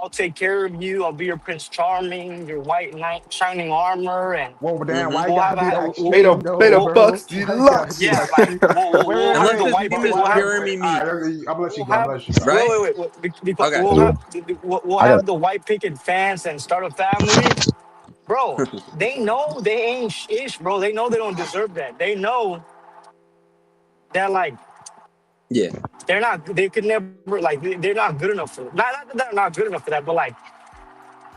I'll take care of you. I'll be your Prince Charming, your white knight, shining armor, and Well, damn, Mm-hmm. why you we'll gotta have be a that we'll, extreme, though, Later, we'll, bro? Bucks Why you gotta be yeah, that Deluxe. like extreme? we'll Unless have the it's white because we'll have Jeremy All meets, right, I'm gonna let you we'll go. I'm have gonna let you go. right? wait, Okay. we'll have we'll I got. have the white picket fence and start a family, bro. They know they ain't ish, bro. They know they don't deserve that. They know that like Yeah. they could never like they're not good enough for not that they're not good enough for that, but like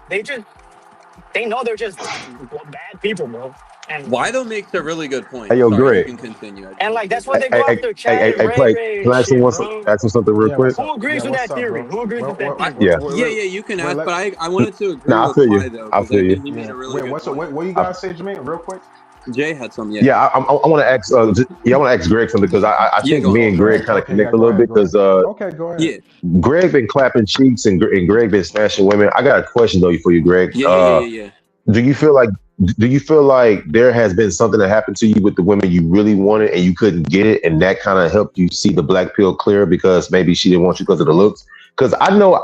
they just they know they're just bad people, bro. Wido makes a really good point. Hey, yo, Sorry, you Greg. can continue. I just And want like to say that's that. what they go after Chad and Ray Play. Ray Can and I shit, bro. ask him something real Yeah, quick? what's Who up? Yeah, agrees with what's that up, theory? bro? Who agrees with that theory? Yeah. Yeah, you can Wait, ask, let, but I wanted to agree No, I with feel you. Wido I because I feel you. think he made yeah. a really Wait, good point. what you guys say, Jermaine? Real quick. Jay had some, yeah. Yeah, I want to ask. I want to ask Greg something because I Yeah, think go on. me Oh, and go Greg ahead. kind of Okay, yeah, connect a go little ahead, bit go ahead. because Okay, go ahead. Yeah, Greg been clapping cheeks and Greg been smashing women. I got a question though for you, Greg. yeah. Do you feel like there has been something that happened to you with the women you really wanted and you couldn't get it, and that kind of helped you see the black pill clear because maybe she didn't want you because of the looks? Because I know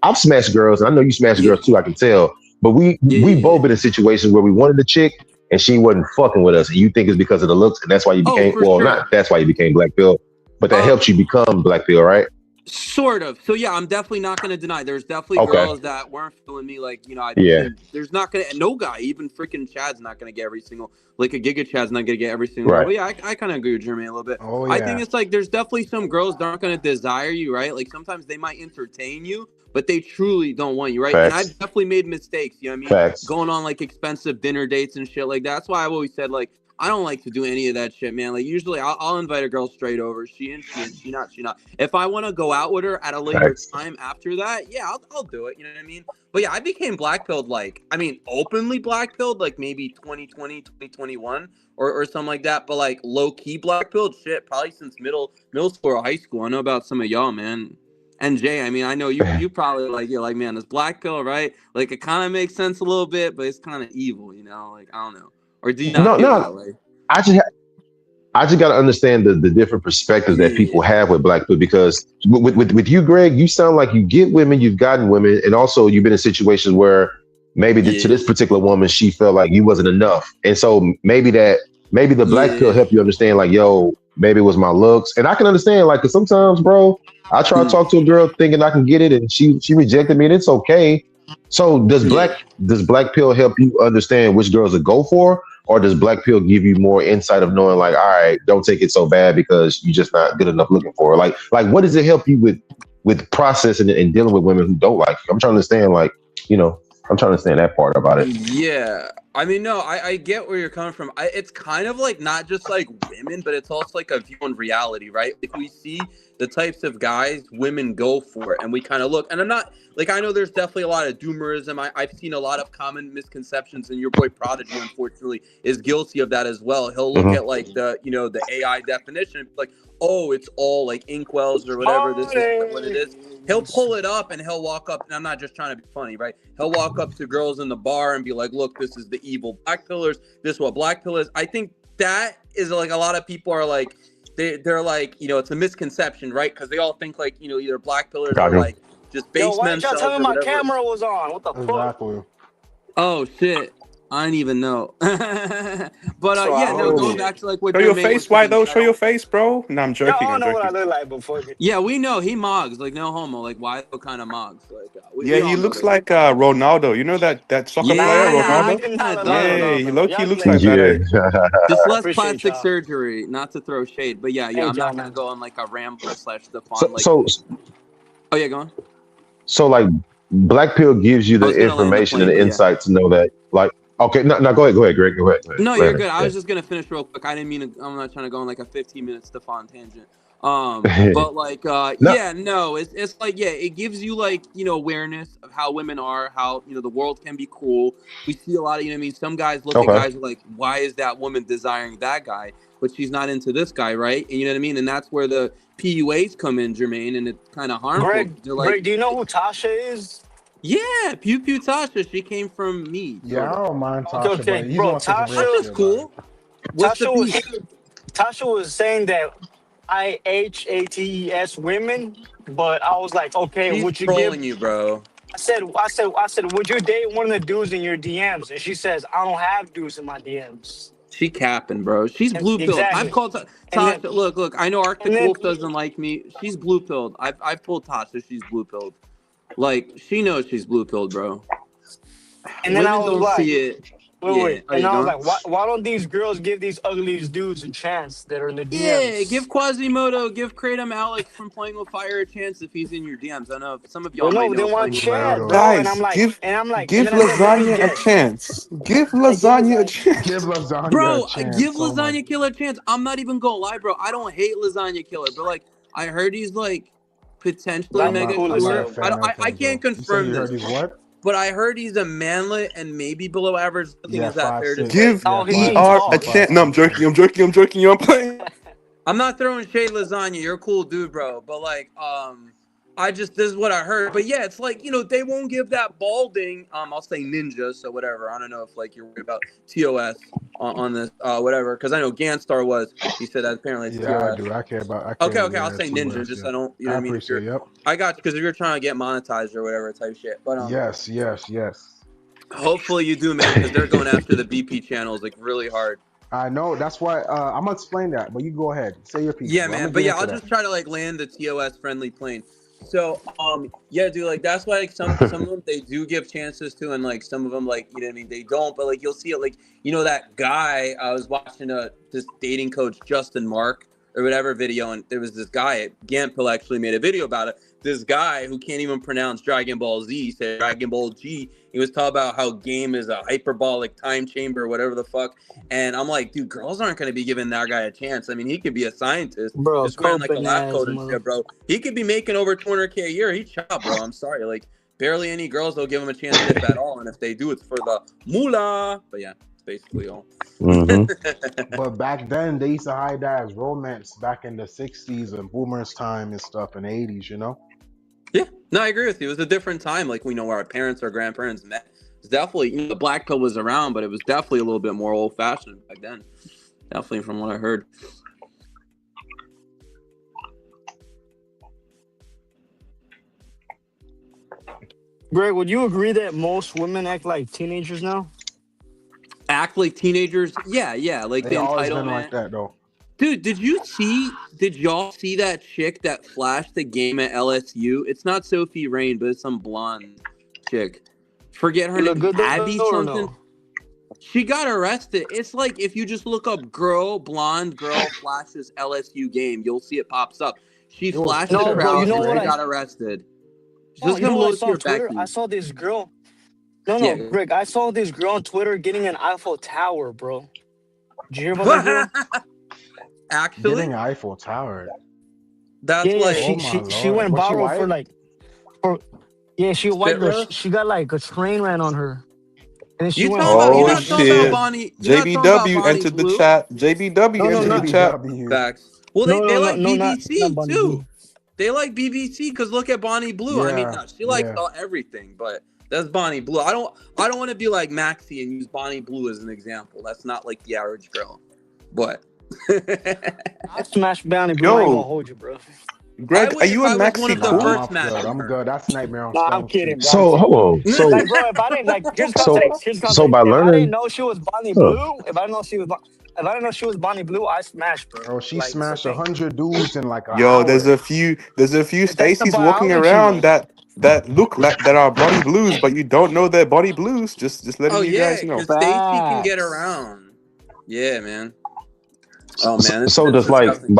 I've smashed girls, and I know you smashed Yeah, girls too. I can tell, but we yeah. both been in situations where we wanted the chick and she wasn't fucking with us, and you think it's because of the looks, and that's why you Oh, became for well, sure. not that's why you became black pill, but that Uh, helps you become black pill, right? Sort of. So yeah, I'm definitely not gonna deny. There's definitely Okay, girls that weren't feeling me. Like I yeah, mean, there's not gonna no guy, even freaking Chad's not gonna get every single like a Giga Chad's not gonna get every single girl. right, But yeah, I kind of agree with Jeremy a little bit. Oh I think yeah. it's like there's definitely some girls that aren't gonna desire you, right? Like sometimes they might entertain you, but they truly don't want you, right? And I've facts, definitely made mistakes. You know what I mean? facts, Going on like expensive dinner dates and shit like that. That's why I've always said like I don't like to do any of that shit, man. Like usually I'll invite a girl straight over. She not, she not. If I want to go out with her at a later facts. time after that, yeah, I'll do it. You know what I mean? But yeah, I became black pilled like, I mean, openly black pilled like maybe 2020, 2021 or something like that. But like low key black pilled shit, probably since middle school or high school. I know about some of y'all, man. And Jay, I mean, I know you probably like you're like, man, this black pill, right? Like it kind of makes sense a little bit, but it's kind of evil, you know? Like I don't know. Or do you not No, feel no. that way? I just I just got to understand the different perspectives that Yeah. people have with black people because with you, Greg, you sound like you get women, you've gotten women, and also you've been in situations where maybe to Yeah. this particular woman, she felt like you wasn't enough, and so maybe the black pill Yeah. helped you understand like, yo, maybe it was my looks, and I can understand like, cause sometimes, bro, I try to Mm, talk to a girl thinking I can get it, and she rejected me, and it's okay. So yeah. does black pill help you understand which girls to go for, or does black pill give you more insight of knowing like, all right, don't take it so bad because you're just not good enough looking for her? Like what does it help you with processing and dealing with women who don't like you? I'm trying to understand, like, you know, I'm trying to understand that part about it. Yeah, I mean, no, I get where you're coming from. It's kind of like not just like women, but it's also like a view on reality, right? Like we see the types of guys women go for, and we kind of look. And I'm not like, I know there's definitely a lot of doomerism. I've seen a lot of common misconceptions, and your boy Prodigy, unfortunately, is guilty of that as well. He'll look Hmm. at like the AI definition and be like, oh, it's all like inkwells or whatever. This is what it is. He'll Parties. pull it up and he'll walk up, and I'm not just trying to be funny, right? He'll walk up to girls in the bar and be like, look, this is the evil black pillars. This is what black pill is. I think that is like a lot of people are like, they're like, it's a misconception, right? Because they all think like, either black pillars are Got you. like just Yo, base why didn't y'all tell themselves me or my whatever. camera was on? What the fuck? Exactly. Oh, shit. I didn't even know. But So I yeah, no, heard going Oh, back to like what Show your Jermaine was face, white saying, though. I Show your don't. face, bro. No, I'm y'all joking. all I'm know what I joking. look like before. Yeah, we know he mogs, like no homo, like why kind of mogs, like Yeah, we he all know looks this. like Ronaldo. You know that soccer player, Yeah, I he Ronaldo? do kind not of look like does. Yeah, Ronaldo, bro. Y'all he be looks like lazy. that, Yeah. eh? Just I less appreciate plastic y'all. surgery, not to throw shade, but yeah, Thank I'm y'all, not gonna man. go on like a ramble slash so Stefan. Like, so oh yeah, go on. so like black pill gives you I the was gonna land the information and plane, the but yeah. insight to know that, like, okay, no, go ahead, Greg, No, you're Landon. good. I Yeah. was just gonna finish real quick. I didn't mean to. I'm not trying to go on like a 15-minute Stefan tangent. But like, No, yeah, no, it's like, yeah, it gives you like, awareness of how women are, how the world can be cruel. We see a lot of, what I mean, some guys look at okay. guys who are like, why is that woman desiring that guy, but she's not into this guy, right? And you know what I mean? And that's where the PUAs come in, Jermaine, and it's kind of harmful. Greg, They're like, Greg, do you know who Tasha is? yeah, Pew Pew Tasha, she came from me, yeah, sort I of. don't mind Okay, Tasha, okay, but he's bro. on some real Tasha's shit about it. cool. What's the Tasha beef? was Tasha was saying that IHATES women, but I was like, okay, She's would you give? trolling you, bro. I said, would you date one of the dudes in your DMs? And she says, I don't have dudes in my DMs. She capping, bro. She's And blue pilled. I've exactly. called And then Tasha. Look. I know and Arctic then Wolf doesn't like me. She's blue pilled. I've told Tasha she's blue pilled. Like she knows she's blue pilled, bro. and then I Women was don't like, see it. wait, Yeah. wait. Are And you I was going? like, why don't these girls give these ugly dudes a chance that are in the Yeah. DMs? Give Quasimodo, give Kratom Alex from Playing with Fire a chance if he's in your DMs. I know some of y'all But might no, they know want Playing a with Fire chance, real Quasimodo. well. bro. Guys, And give then I said, let me lasagna a guess. chance. Give I give lasagna a lasagna. Give chance. lasagna a Bro, give chance. Oh my. Lasagna Killer a chance. I'm not even gonna lie, bro. I don't hate Lasagna Killer, but like I heard he's like potentially Lasagna mega cool I'm as not a queer. hell. I fan don't, of I him, can't bro. You say confirm you heard this, he's what? but I heard he's a manlet and maybe below average looking. Yeah, Is that five fair to six. say? Give Oh, Yeah, he five means ER six. a He's tall. chance. No, I'm 5'6". Yeah. joking. I'm playing. I'm not throwing shade, Lasagna. You're a cool dude, bro. But like, I just this is what I heard. But yeah, it's like they won't give that balding. I'll say ninja. So whatever. I don't know if like you're worried about TOS on this, whatever. Because I know Ganstar was. He said that apparently it's Yeah, I TOS. do. I care about. I Okay, care. I'll Yeah, say ninja. TOS. Just Yeah. I don't. You know I what I mean? If you're, appreciate. Yep. I got you because if you're trying to get monetized or whatever type shit. But Yes. Yes. Yes. hopefully you do, man, because they're going after the BP channels like really hard. I know. That's why. I'm gonna explain that, but you go ahead. Say your piece, Yeah, bro. I'm man. gonna But get yeah, into I'll that. just try to like land the TOS friendly plane. So, yeah, dude, like that's why like some of them they do give chances to, and like some of them like what I mean they don't. But like you'll see it like that guy I was watching this dating coach Justin Mark or whatever video, and there was this guy Gampil actually made a video about it. This guy who can't even pronounce Dragon Ball Z said Dragon Ball G. He was talking about how game is a hyperbolic time chamber or whatever the fuck. And I'm like, dude, girls aren't going to be giving that guy a chance. I mean, he could be a scientist Bro, just wearing like a coping lab ass coat and mother. shit, bro. He could be making over 200K a year. He's chopped, bro. I'm sorry. Like, barely any girls will give him a chance, if at all. And if they do, it's for the moolah. But yeah, it's basically all. Hmm. But back then, they used to hide that as romance back in the '60s and Boomer's time and stuff in the '80s. You know. Yeah, no, I agree with you. It was a different time. Like, we know where our parents or grandparents met. It's definitely, the black pill was around, but it was definitely a little bit more old fashioned back then. Definitely from what I heard. Greg, would you agree that most women act like teenagers now? Act like teenagers. Yeah. Like They the always been like entitlement. that though. Dude, did y'all see that chick that flashed the game at LSU? It's not Sophie Rain, but it's some blonde chick. Forget her You look name. good though Abby or something. no? She got arrested. It's like if you just look up blonde girl flashes LSU game, you'll see it pops up. She It was flashed the No, picture bro. You crowd house, know and what she right? got arrested. Oh, Just you know come what I low to saw on your Twitter? I Becky. saw this girl. No, no, Yeah. Greg. I saw this girl on Twitter getting an Eiffel Tower, bro. Did you hear about that girl? Actually, Getting an Eiffel Tower. Yeah, that's yeah. like Oh She my she she lord. went Was she viral for white? like for yeah. She a white spit girl. She roast. got like a train ran on her, and then she You went talking about? You're Oh viral on not talking about shit. Instagram. Bonnie. You're not talking about JBW Bonnie entered the Blue. chat. JBW No, no, entered the not chat. JBW. Facts. Well, no, they no, no, like no, not BBC Bonnie Blue. too. They like BBC because look at Bonnie Blue. I mean, Yeah, no, she likes yeah. everything, but that's Bonnie Blue. I don't want to be like Maxie and use Bonnie Blue as an example. That's not like the average girl, but I smashed Bonnie Blue. I ain't gonna Yo, hold you, bro. I Greg, are would if you I and was one Maxi of the Nah, I'm cool? first off good. smashing I'm her. good. That's Nightmare on Nah, I'm Stone Street. kidding, bro. I'm So kidding. hold on. Like, bro, if I didn't like, here's So context. Here's so context. by If I didn't learning, know she was Bonnie huh, Blue, if I didn't know she was Bonnie Blue, I smashed, bro. Bro, she Like, it's a smashed thing. 100 dudes in like an Yo, there's hour. a few That's the Stacys walking biology. around that look like that are body blues, but you don't know they're body blues. Just Oh letting you yeah, guys know. because Stacy can get Facts. around. Yeah, man. Oh man, so it's just like disgusting.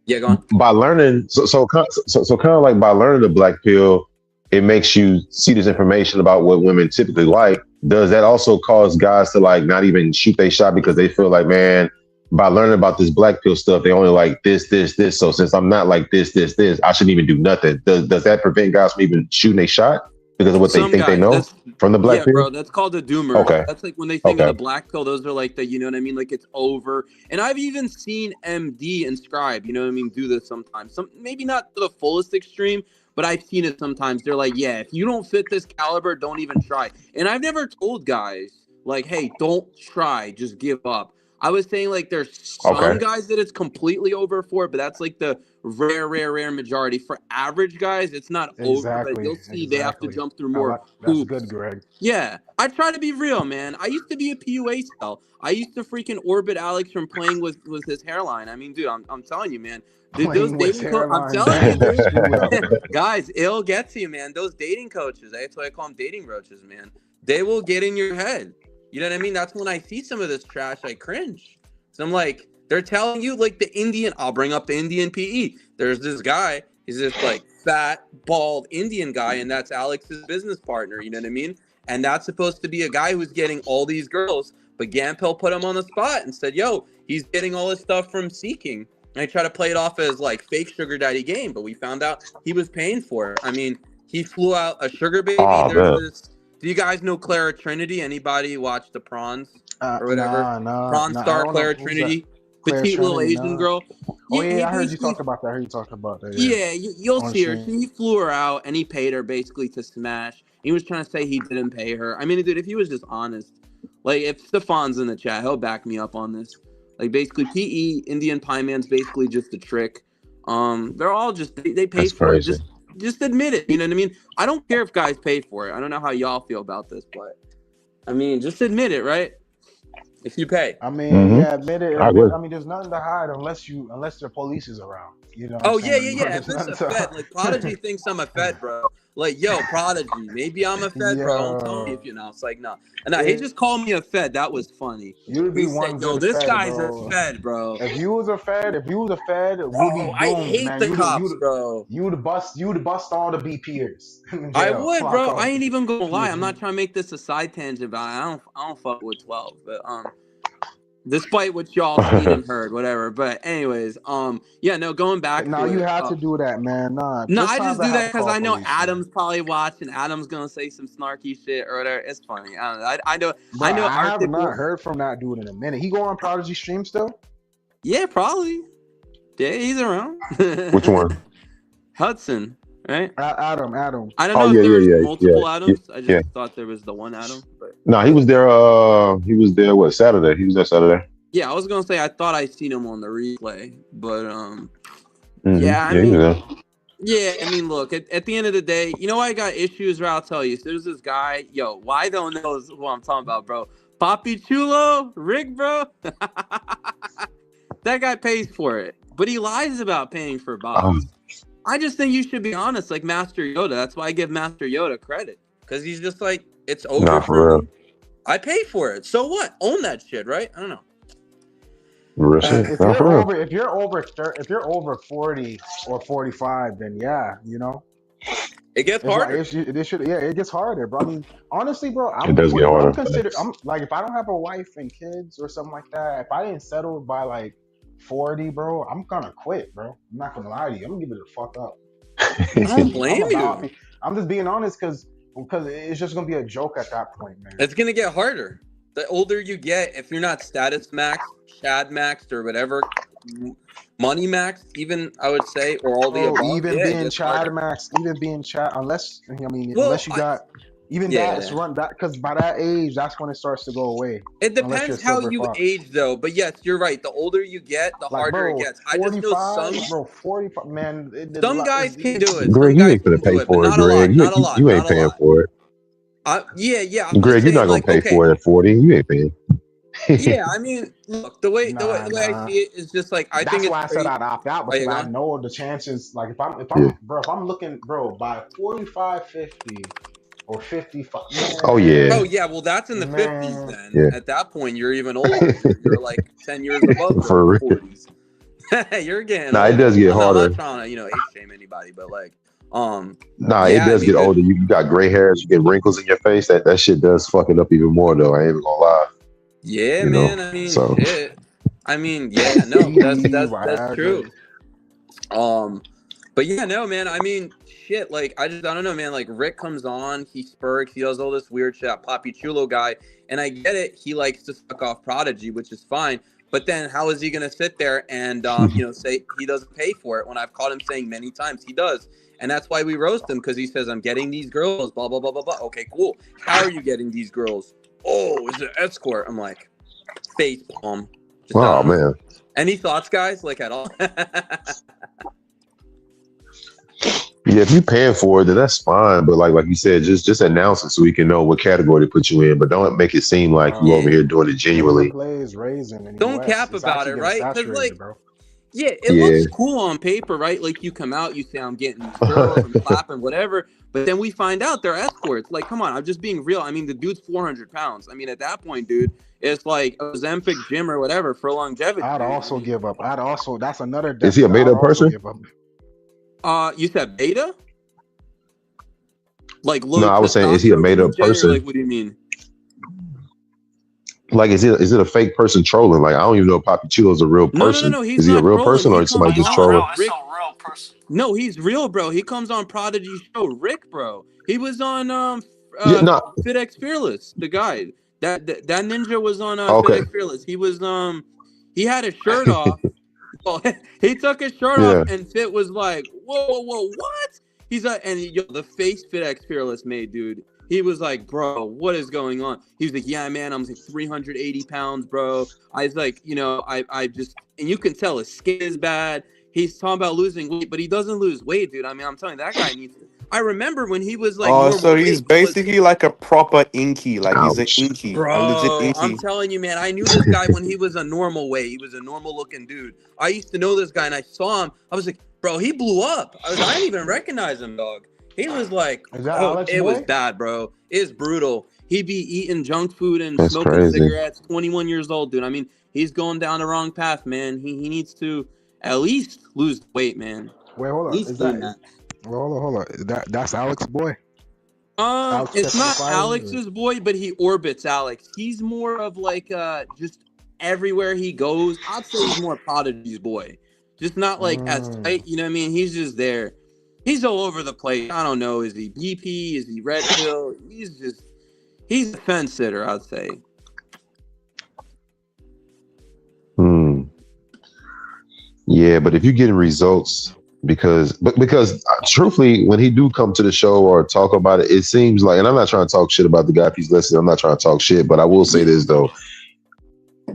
Yeah, go on. by learning, so kind of like by learning the black pill, it makes you see this information about what women typically like. Does that also cause guys to like not even shoot their shot because they feel like, man, by learning about this black pill stuff, they only like this. So since I'm not like this, I shouldn't even do nothing. Does that prevent guys from even shooting a shot because of what they Some think they guys, know that's from the black yeah, pill? bro. That's called the doomers. Okay, That's like when they think of okay, the black pill. Those are like the, you know what I mean? Like it's over. And I've even seen MD and Scribe, you know what I mean, do this sometimes. Some maybe not to the fullest extreme, but I've seen it sometimes. They're like, yeah, if you don't fit this caliber, don't even try. And I've never told guys like, hey, don't try, just give up. I was saying like there's some okay. guys that it's completely over for, but that's like the rare majority. For average guys, it's not over, but Exactly, you'll see they have to exactly. jump through I more like that's good, hoops. Greg. Yeah, I try to be real, man. I used to be a PUA cell. I used to freaking orbit Alex from playing with his hairline. I mean, dude, I'm telling you, man. Those Playing with I'm hairline telling you, is dude. screwed up. Guys, it'll get to you, man. Those dating coaches, that's why I call them dating roaches, man. They will get in your head. You know what I mean? That's when I see some of this trash, I cringe. So I'm like, they're telling you like the Indian. I'll bring up the Indian PE. There's this guy. He's this like fat, bald Indian guy, and that's Alex's business partner. You know what I mean? And that's supposed to be a guy who's getting all these girls. But Gampel put him on the spot and said, yo, he's getting all this stuff from Seeking. And I try to play it off as like fake sugar daddy game, but we found out he was paying for it. I mean, he flew out a sugar baby. Oh There's man, this. Do you guys know Clara Trinity? Anybody watch the Prawns or whatever? Prawn Nah. I Star don't know Clara who's that. Trinity, Claire petite little Trinity, Asian nah. girl. Oh He yeah, I heard you basically, talk about that. I heard you talk about that. Yeah, yeah, you'll on see her. stream. He flew her out and he paid her basically to smash. He was trying to say he didn't pay her. I mean, dude, if he was just honest, like if Stefan's in the chat, he'll back me up on this. Like basically, PE Indian Pie Man's basically just a trick. They're all just they pay that's for it. crazy. Just admit it. You know what I mean? I don't care if guys pay for it. I don't know how y'all feel about this, but I mean, just admit it, right? If you pay. I mean, Hmm. yeah, admit it. I agree. I mean, there's nothing to hide unless the police is around. You know what I'm Oh yeah, saying? yeah, But yeah. there's If it's nothing a to Fed, like Prodigy thinks I'm a Fed, bro. Like, yo, Prodigy, maybe I'm a Fed, bro. Don't tell me yeah. if you know. It's like, no. And he It, just called me a Fed. That was funny. you'd be He said, one yo, good this Fed, guy's a bro. Fed, bro. If you was a Fed, we'd be Bro, I doomed, hate man. the cops, bro. You'd bust all the BPers in I jail. would, Lock bro. all I the ain't even gonna lie. I'm not PhD. trying to make this a side tangent, but I don't fuck with 12. But despite what y'all seen and heard, whatever. But anyways, yeah, no, going back Now to you it. had to do that, man. Nah, No, there's I times just I do had that to because call I know police, man. Adam's probably watching. Adam's gonna say some snarky shit or whatever. It's funny. I don't know. I know. I But know. I have Arctic not will. heard from that dude in a minute. He go on Prodigy stream still? Yeah, probably. Yeah, he's around. Which one? Hudson, right? Adam. I don't Oh know if yeah, there yeah, was yeah, yeah, multiple yeah. Adams. I just Yeah. thought there was the one Adam. But No, he was there. He was there. What Saturday? He was there Saturday. yeah, I was gonna say I thought I seen him on the replay, but Hmm. yeah, I Yeah, he was mean. there. Yeah, I mean, look, at the end of the day, you know why I got issues, bro? I'll tell you. So there's this guy, yo, why don't know who I'm talking about, bro. Papi Chulo, Rick, bro. That guy pays for it, but he lies about paying for bots. Um, I just think you should be honest, like Master Yoda. That's why I give Master Yoda credit, because he's just like, it's over nah, for for me. I pay for it. So what? Own that shit, right? I don't know. real And shit. Nah, for real. if you're over 40 or 45, then yeah, you know, It gets it's like harder. it should, yeah, it gets harder, bro. I mean, honestly, bro, It does get I'm harder. considered, I'm like, if I don't have a wife and kids or something like that, if I didn't settle by like 40, bro, I'm gonna quit, bro. I'm not gonna lie to you. I'm gonna give it the fuck up. I don't blame about, you. I'm just being honest, because it's just gonna be a joke at that point, man. It's gonna get harder. The older you get, if you're not status maxed, Chad maxed, or whatever, money maxed, even I would say, or all the Oh, above, even yeah, it being gets Chad harder. Max, even being Chad, unless I mean, Well, unless you got even that's yeah. run that, because by that age, that's when it starts to go away. It Unless you're depends how Silver you Fox. age, though. But yes, you're right. The older you get, the Like, harder it bro, gets. I just know 45, bro, 45, man. some guys can do it. Greg, Some you guys ain't gonna can do pay it, but for it, not a Greg. lot. Not a lot. You Not ain't a paying lot. for it. Yeah. I'm Greg, just you're saying, not gonna like, pay okay. for it at 40. You ain't paying. Yeah, I mean, look, the way I nah. see it is just like, I think That's it's why I said crazy. I'd opt out, Are you because I going? know the chances. Like, Yeah. if I'm looking, bro, by 45, 50, or 55, Oh yeah. Oh yeah, well that's in the 50s man. then. Yeah. At that point you're even older. You're like 10 years above For the real. 40s. You're getting Nah, it older. does get I'm not harder. trying to, age shame anybody, but like Nah, it yeah, I does mean get dude. older. You got gray hairs, you get wrinkles in your face. That shit does fuck it up even more though. I ain't even gonna lie. Yeah, You know. man, I mean So shit. I mean, yeah, no, that's CBD, that's Viagra. true. But yeah, no, man. I mean, shit. Like, I don't know, man. Like, Rick comes on, he spurks, he does all this weird shit. Poppy Chulo guy, and I get it. He likes to suck off Prodigy, which is fine. But then, how is he gonna sit there and say he doesn't pay for it when I've caught him saying many times he does? And that's why we roast him, because he says I'm getting these girls, blah blah blah blah blah. Okay, cool. How are you getting these girls? Oh, is it escort? I'm like, face palm. Just I oh don't know. man. Any thoughts, guys? Like at all? Yeah, if you paying for it, then that's fine. But like you said, just announce it so we can know what category to put you in. But don't make it seem like you over Yeah. here doing it genuinely. Play is raising in the Don't US. cap It's about actually it, getting right? Because saturated, bro. yeah, it Yeah. looks cool on paper, right? Like you come out, you say I'm getting these girls, I'm clapping, whatever. But then we find out they're escorts. Like, come on, I'm just being real. I mean, the dude's 400 pounds. I mean, at that point, dude, it's like a Ozempic gym or whatever for longevity. I'd dude. also give up. That's another Is he a made up person? give up. You said beta? Like low No, I was saying, is he a testosterone, made up DJ, or person? like what do you mean? Like, is it a fake person trolling? Like, I don't even know if Poppy Chulo is a real person. No. He's Is he a not real trolling. person, He or is somebody comes just It's on trolling? real. It's a real person. No, he's real, bro. He comes on Prodigy show. Rick, bro. He was on Yeah, no. FitX Fearless. The guy that ninja was on Okay. FitX Fearless. He was he had his shirt off. Well, he took his shirt Yeah. off, and Fit was like, "Whoa, what?" He's like, and the face FitX Fearless made, dude. He was like, "Bro, what is going on?" He was like, "Yeah, man, I'm like 380 pounds, bro." I was like, I just, and you can tell his skin is bad. He's talking about losing weight, but he doesn't lose weight, dude. I mean, I'm telling you, that guy needs to. I remember when he was like normal so he's weight, he was, basically like a proper inky, like he's an Ouch. inky, a legit bro, I'm inky. telling you, man, I knew this guy when he was a normal weight. He was a normal looking dude. I used to know this guy, and I saw him. I was like, bro, he blew up. I didn't even recognize him, dog. He was like, Is that Alex it Boy? was bad, bro. It's brutal. He'd be eating junk food and That's smoking crazy. cigarettes. 21 years old, dude. I mean, he's going down the wrong path, man. He needs to at least lose weight, man. Wait, hold At on. least Is gain that? Well, hold on. That's Alex Boy. Alex It's not Fire? Alex's boy, but he orbits Alex. He's more of like just everywhere he goes. I'd say he's more Prodigy's boy. Just not like as tight, you know what I mean? He's just there. He's all over the place. I don't know. Is he BP? Is he Red Pill? He's a fence sitter, I'd say. Yeah, but if you're getting results, because truthfully, when he do come to the show or talk about it, it seems like, and I'm not trying to talk shit about the guy if he's listening. I'm not trying to talk shit, but I will say this though.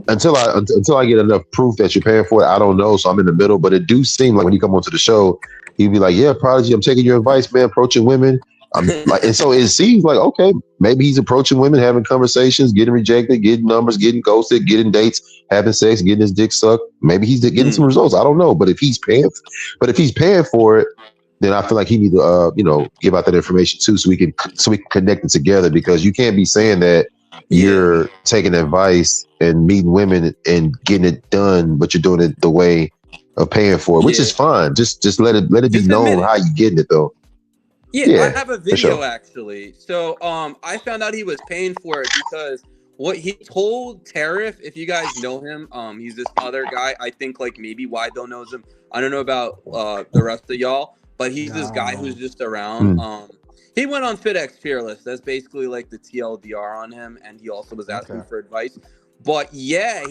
Until I get enough proof that you're paying for it, I don't know. So I'm in the middle. But it do seem like when he come onto the show, he'd be like, "Yeah, Prodigy, I'm taking your advice, man. Approaching women, I'm like, and so it seems like okay, maybe he's approaching women, having conversations, getting rejected, getting numbers, getting ghosted, getting dates, having sex, getting his dick sucked. Maybe he's getting some results. I don't know, but if he's paying for it, then I feel like he need to give out that information too, so we can connect it together, because you can't be saying that Yeah. you're taking advice and meeting women and getting it done, but you're doing it the way of paying for it, which is fine. Just let it be Just admit known how you getting it though. Yeah, I have a for video sure. actually. So I found out he was paying for it because what he told Tariff, if you guys know him, he's this other guy. I think like maybe Wido knows him. I don't know about the rest of y'all, but he's this guy who's just around. He went on FitX Fearless. That's basically like the TLDR on him, and he also was asking for advice. But yeah,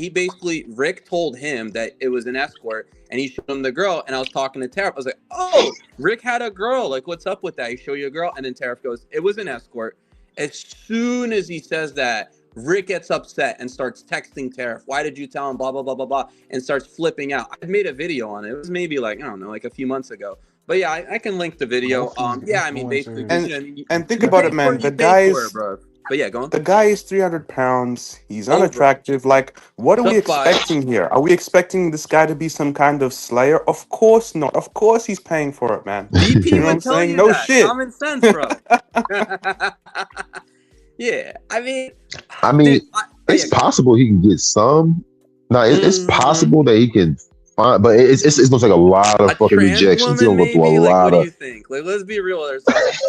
Rick told him that it was an escort, and he showed him the girl. And I was talking to Tariff. I was like, "Oh, Rick had a girl. Like, what's up with that? He show you a girl?" And then Tariff goes, "It was an escort." As soon as he says that, Rick gets upset and starts texting Tariff. "Why did you tell him? Blah blah blah blah blah," and starts flipping out. I made a video on it. It was maybe like, I don't know, like a few months ago. But yeah, I can link the video. Yeah, I mean, basically, and think about it, man. The guy is. bro. But yeah, go on. The guy is 300 pounds. He's Over. unattractive. Like, what are we expecting here? Are we expecting this guy to be some kind of slayer? Of course not. Of course he's paying for it, man. DP You know what I'm would tell saying? you No that. shit. Common sense, bro. Yeah, I mean, dude, it's possible he can get some. No, it's possible that he can find, but it's gonna take a lot of fucking rejections. He's gonna go through a lot what of. do you think? Like, let's be real.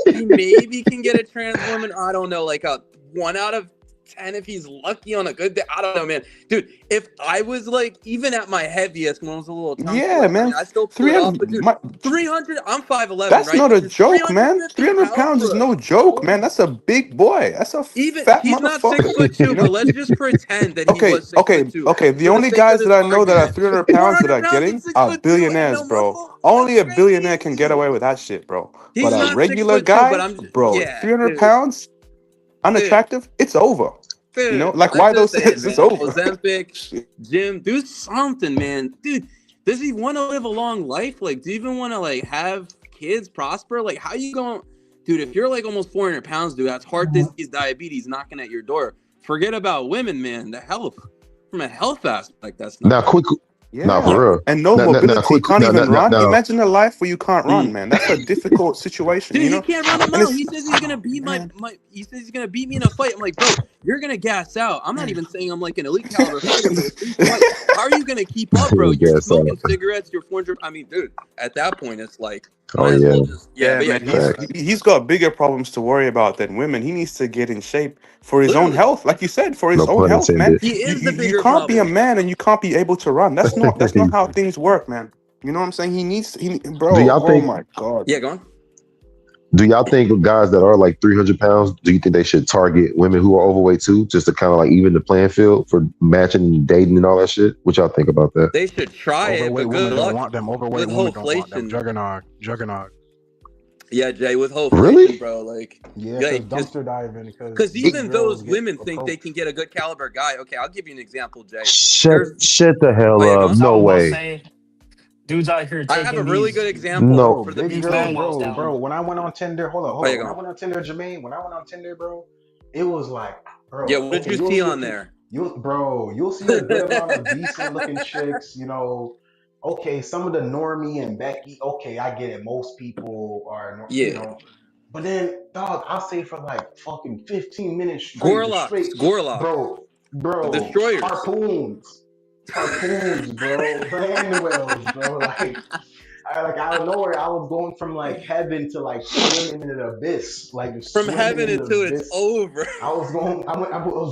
He maybe can get a trans woman. I don't know, like a 1 out of 10 if he's lucky on a good day. I don't know, man. Dude, if I was like, even at my heaviest when I was a little tongue man. I mean, I still pull it off, but dude, 300, I'm 5'11", that's right? not a joke, man. 300 pounds bro. is no joke, man. That's a big boy. That's a fat he's motherfucker. Not 6'2", but let's just pretend that he was 6'2". Okay. The only guys that I know that are 300 pounds that are getting are billionaires, bro. Only a billionaire can get away with that shit, bro. But a regular guy, bro, 300 pounds, unattractive, it's over. Dude, you know, like why those says it's over. Ozempic, gym, do something, man. Dude, does he want to live a long life? Like, do you even want to like have kids prosper? Like, how you going, dude? If you're like almost 400 pounds, dude, that's heart disease, diabetes knocking at your door. Forget about women, man. The health, from a health aspect, that's not. Now, quick. No, for real. And no mobility. Can't even run. Imagine a life where you can't run, man. That's a difficult situation. Dude, you know? He can't run a mile. He says he's gonna beat he says he's gonna beat me in a fight. I'm like, bro, you're gonna gas out. I'm not even saying I'm like an elite caliber fighter, but how are you gonna keep up, bro? You're smoking cigarettes. You're 400. I mean, dude, at that point, it's like, man. He's got bigger problems to worry about than women. He needs to get in shape for his own health, like you said, for his own health, man. He is the bigger you can't be a man and you can't be able to run. That's not how things work, man. You know what I'm saying? Bro. Do y'all think, oh my god. Yeah, go on. Do y'all think guys that are like 300 pounds, do you think they should target women who are overweight too, just to kind of like even the playing field for matching and dating and all that shit? What y'all think about that? They should try it, but good luck. Want them. Overweight women don't want them. Juggernaut. Yeah, Jay, with really, bro, like, dumpster diving, because even those women think they can get a good caliber guy. Okay, I'll give you an example, Jay. Shut the hell up! No way. Dudes out here. I have a really good example for the big girls, bro. When I went on Tinder, hold on. When I went on Tinder, Jermaine, bro, it was like, bro. Yeah, what did you see on there? You'll see a good amount of decent looking chicks, you know. Okay, some of the Normie and Becky, okay, I get it. Most people are, you know. But then, dog, I'll say for like fucking 15 minutes straight. Gorlock. Bro. Destroyers. Harpoons, bro. Brand wells, bro. Like out of nowhere, I was going from like heaven to like swimming in the abyss. Like from heaven until it's over. I was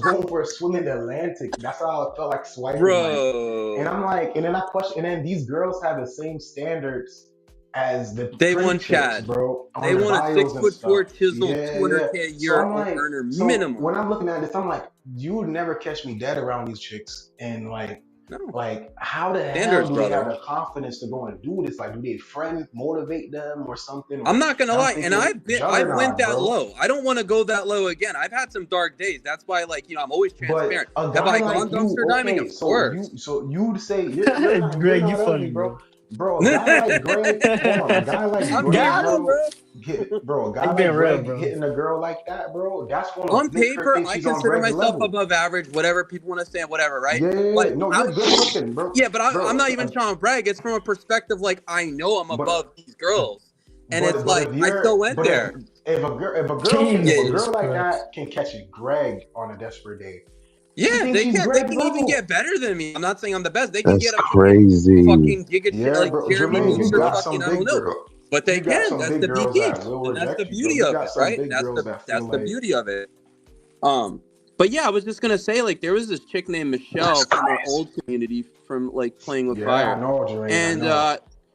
going for a swim in the Atlantic. That's how I felt like swiping. Bro. And I'm like, and then I question, and then these girls have the same standards as the they want chicks, Chad, bro. They want a 6'4" chisel, 200K a year earner minimum. When I'm looking at this, I'm like, you would never catch me dead around these chicks, and like. No. Like, how the hell do they have the confidence to go and do this? Like, do they motivate them or something? I'm not gonna lie, and I went that low. I don't want to go that low again. I've had some dark days. That's why, like, you know, I'm always transparent. Have I gone dumpster diving? Of course. So you'd say, you're not ugly, bro. bro, a guy like Greg, hold on, a guy like I'm Greg, Got being real, him. bro, bro. bro, a guy I'm being like real, Greg bro. hitting a girl like that, bro, that's gonna On make her paper, think I she's on consider Greg's myself level. above average, whatever people want to say, whatever, right? Yeah, yeah, But yeah. No, I you're was good looking, bro. yeah, but I'm Bro, not even trying to brag. It's from a perspective like I know I'm but above these girls, and it's but like if I you're still went but there. if a Yeah, Jesus girl like Christ. that can catch Greg on a desperate day, she yeah, thinks they she's can. They Greg's can even level. get better than me. I'm not saying I'm the best. They can That's get a fucking crazy. Yeah, like bro, Jeremy Jermaine, you Lin or got fucking some I don't big know. girl. But they You got can. some That's big the girls beauty, that will and that's the reject you, bro. beauty You of got it, some right? big girls that That's feel the like, beauty of it. But yeah, I was just gonna say like there was this chick named That's Michelle from our crazy. old community from like playing with yeah, I fire, know, Jermaine, I and know.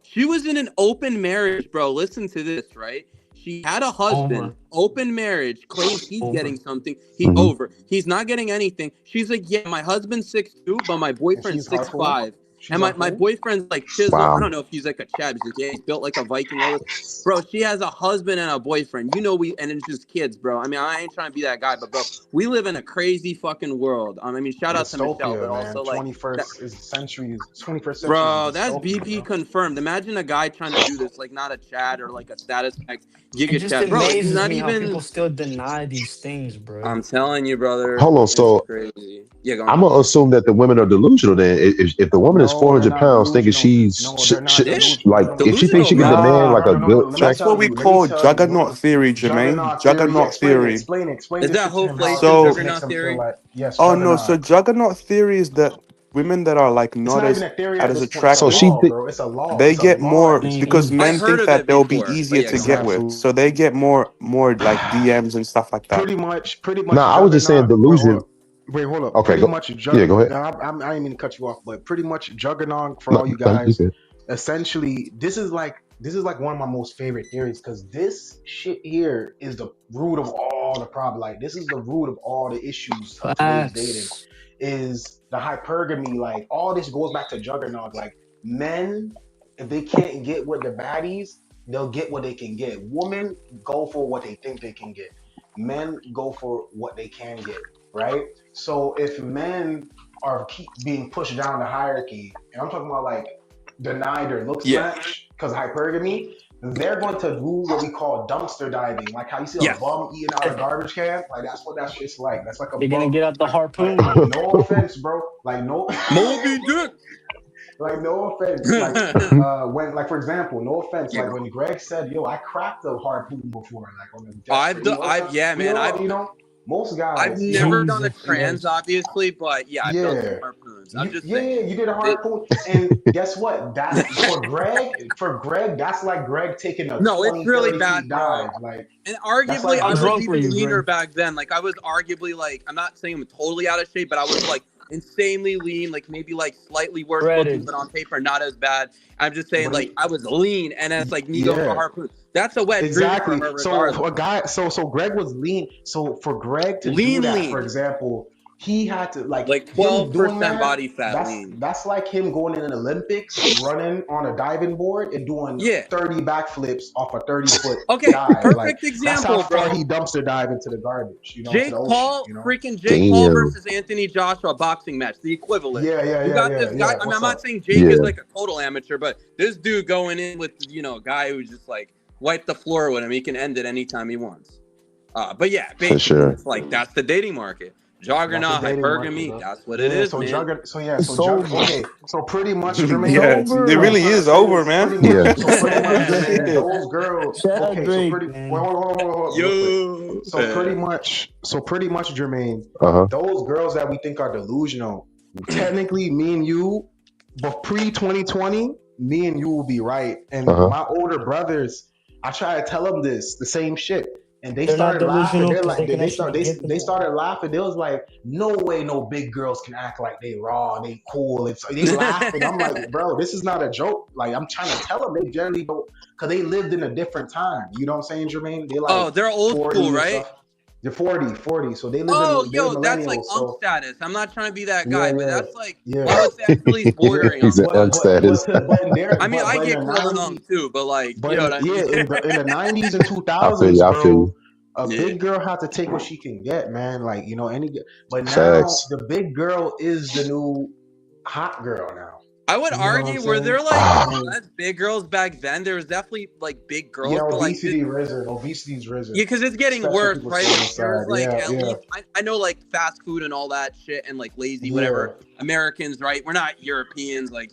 she was in an open marriage, bro. Listen to this, right? She had a husband, Over. open marriage, claims he's Over. getting something. He Hmm. over. He's not getting anything. She's like, yeah, my husband's 6'2", but my And boyfriend's she's six harpoon. five. She's And my harpoon. boyfriend's like chiseled. I Wow. don't know if he's like a Chad. He's like, yeah, he's built like a Viking. All this, bro. She has a husband and a boyfriend. You know, and it's just kids, bro. I mean, I ain't trying to be that guy, but bro, we live in a crazy fucking world. I mean, shout out to Michelle, but Dystopia, man. also like that, 21st century is bro. That's dystopia, BP bro. confirmed. Imagine a guy trying to do this, like not a Chad or like a status pack It giga just Chad, bro. He's amazes not me how people even. still deny these things, bro. I'm telling you, brother, Hold on. it's So crazy. Yeah, go on. I'm gonna assume that the women are delusional. Then, if the woman is No, they're 400 not pounds, thinking delusional. she's No, they're not Yeah, like, delusional. No, no, if she thinks delusional, she can bro. demand nah, like no, a no, no, good no. Let me sex, That's what tell we you. Let me call tell you. Hold juggernaut on. theory, Jermaine. Juggernaut theory. Yeah, Juggernaut explain it. theory. Explain it. Explain Is this that shit to him how Hoflation So, it makes juggernaut him feel theory? like, yes, oh no, so juggernaut. juggernaut theory is that women that are like It's not not even as a theory at as this point. It's a so attractive, she law, think bro. It's a law. they It's a get law at more this because point. I've men heard think of it that they'll be before, but easier yeah, to go It's on. get with, absolute. so they get more like DMs and stuff like that. Pretty much nah, I was just saying juggernaut. Wait, hold delusion. up. Wait, hold up. Okay, Pretty go. much Yeah, go ahead. I didn't mean to cut you off, but pretty much juggernaut for No, all you no, you guys. good. Essentially, this is like one of my most favorite theories because this shit here is the root of all the problem. Like this is the root of all the issues of today's dating. Facts. Is the hypergamy. Like all this goes back to juggernaut. Like men, if they can't get with the baddies, they'll get what they can get. Women go for what they think they can get. Men go for what they can get, right? So if men are keep being pushed down the hierarchy, and I'm talking about like deny their looks Yeah. match because of hypergamy, they're going to do what we call dumpster diving. Like how you see a Yes. bum eating out of a garbage can. Like that's what that shit's like. That's like a They're gonna bum. get out the Like harpoon. no offense, bro. Like no, Moby Dick. like no offense. Like Yeah, when like for example, no offense. Like go on. when Greg said, "Yo, I cracked a harpoon before," like on a desperate, Yeah, man. most I've guys, never done a Jesus you know, trans, Christ. obviously, but yeah, I built some yeah. harpoons. I'm just Yeah, saying. you did a It, harpoon, and guess what? That's for Greg. For Greg, that's like Greg taking a no, it's 20, really 30 feet bad, bro. dive. Like And that's arguably, like How I was drunk were even you, leaner Greg? back then. Like, I was arguably like, I'm not saying I'm totally out of shape, but I was like insanely lean, like maybe like slightly worse looking, Shredded. but on paper not as bad. I'm just saying, but like, I was lean, and it's like me going for a yeah, harpoon. That's a wet dream for exactly. her, So regardless. for a guy, so Greg was lean. So for Greg to do that, for Lean, example, he had to like like him doing 12% that. body fat, That's lean. that's like him going in an Olympics, running on a diving board and doing Yeah. 30 backflips off a 30-foot Okay, dive. Like perfect that's how example, far bro. he dumpster dive into the garbage, into the Jake ocean, Paul, freaking Jake Paul Damn. versus Anthony Joshua boxing match, the equivalent. Yeah, yeah, You yeah, got yeah, this guy. yeah. I mean, I'm What's not up? saying Jake Yeah, is like a total amateur, but this dude going in with a guy who's just like wipe the floor with him. He can end it anytime he wants. But yeah, for basically, sure. it's like that's the dating market. That's the Juggernaut, dating market, hypergamy, bro. that's what it Yeah, is, so man. It's over. okay. So pretty much, It's Jermaine, Yeah, it what I'm over. really trying to is say over, is man. pretty much. Yeah. So pretty much, Jermaine, Shit. those girls. Chad Okay, so Drake, pretty. Wait, man. hold on, real quick. Yo, So pretty much, Jermaine, Uh huh. those girls that we think are delusional, technically, me and you, but pre 2020, me and you will be right. And Uh huh. my older brothers, I try to tell them the same shit. And they They're not started laughing. delusional They're because like, they can they actually start, get the they woman. started laughing. They was like, no way, no big girls can act like they raw, they cool. They laughing. I'm like, bro, this is not a joke. Like I'm trying to tell them they generally don't, because they lived in a different time. You know what I'm saying, Jermaine? They like oh, they're old 40 school, and right? stuff. They're 40. So they live Oh, in, they're yo, that's like millennials. unk So status. I'm not trying to be that yeah, guy, but yeah, that's like yeah, I would say actually is yeah. bordering He's unk an But status. but unstatus. but but in I their mean, I but in get the called an 90s, unk too, but like, you but know what I mean? in the 90s and I feel 2000s, you. I feel bro, you. a Yeah. big girl had to take what she can get, man. Like but now Facts. the big girl is the new hot girl now. I would You know what I'm argue, were saying? there like And less big girls back then? There was definitely like big yeah, girls, but like obesity's risen, yeah, because it's getting especially worse, people right? sitting Like there was inside. like Yeah, at yeah, least I know like fast food and all that shit and like lazy yeah. whatever. Americans, right? We're not Europeans, like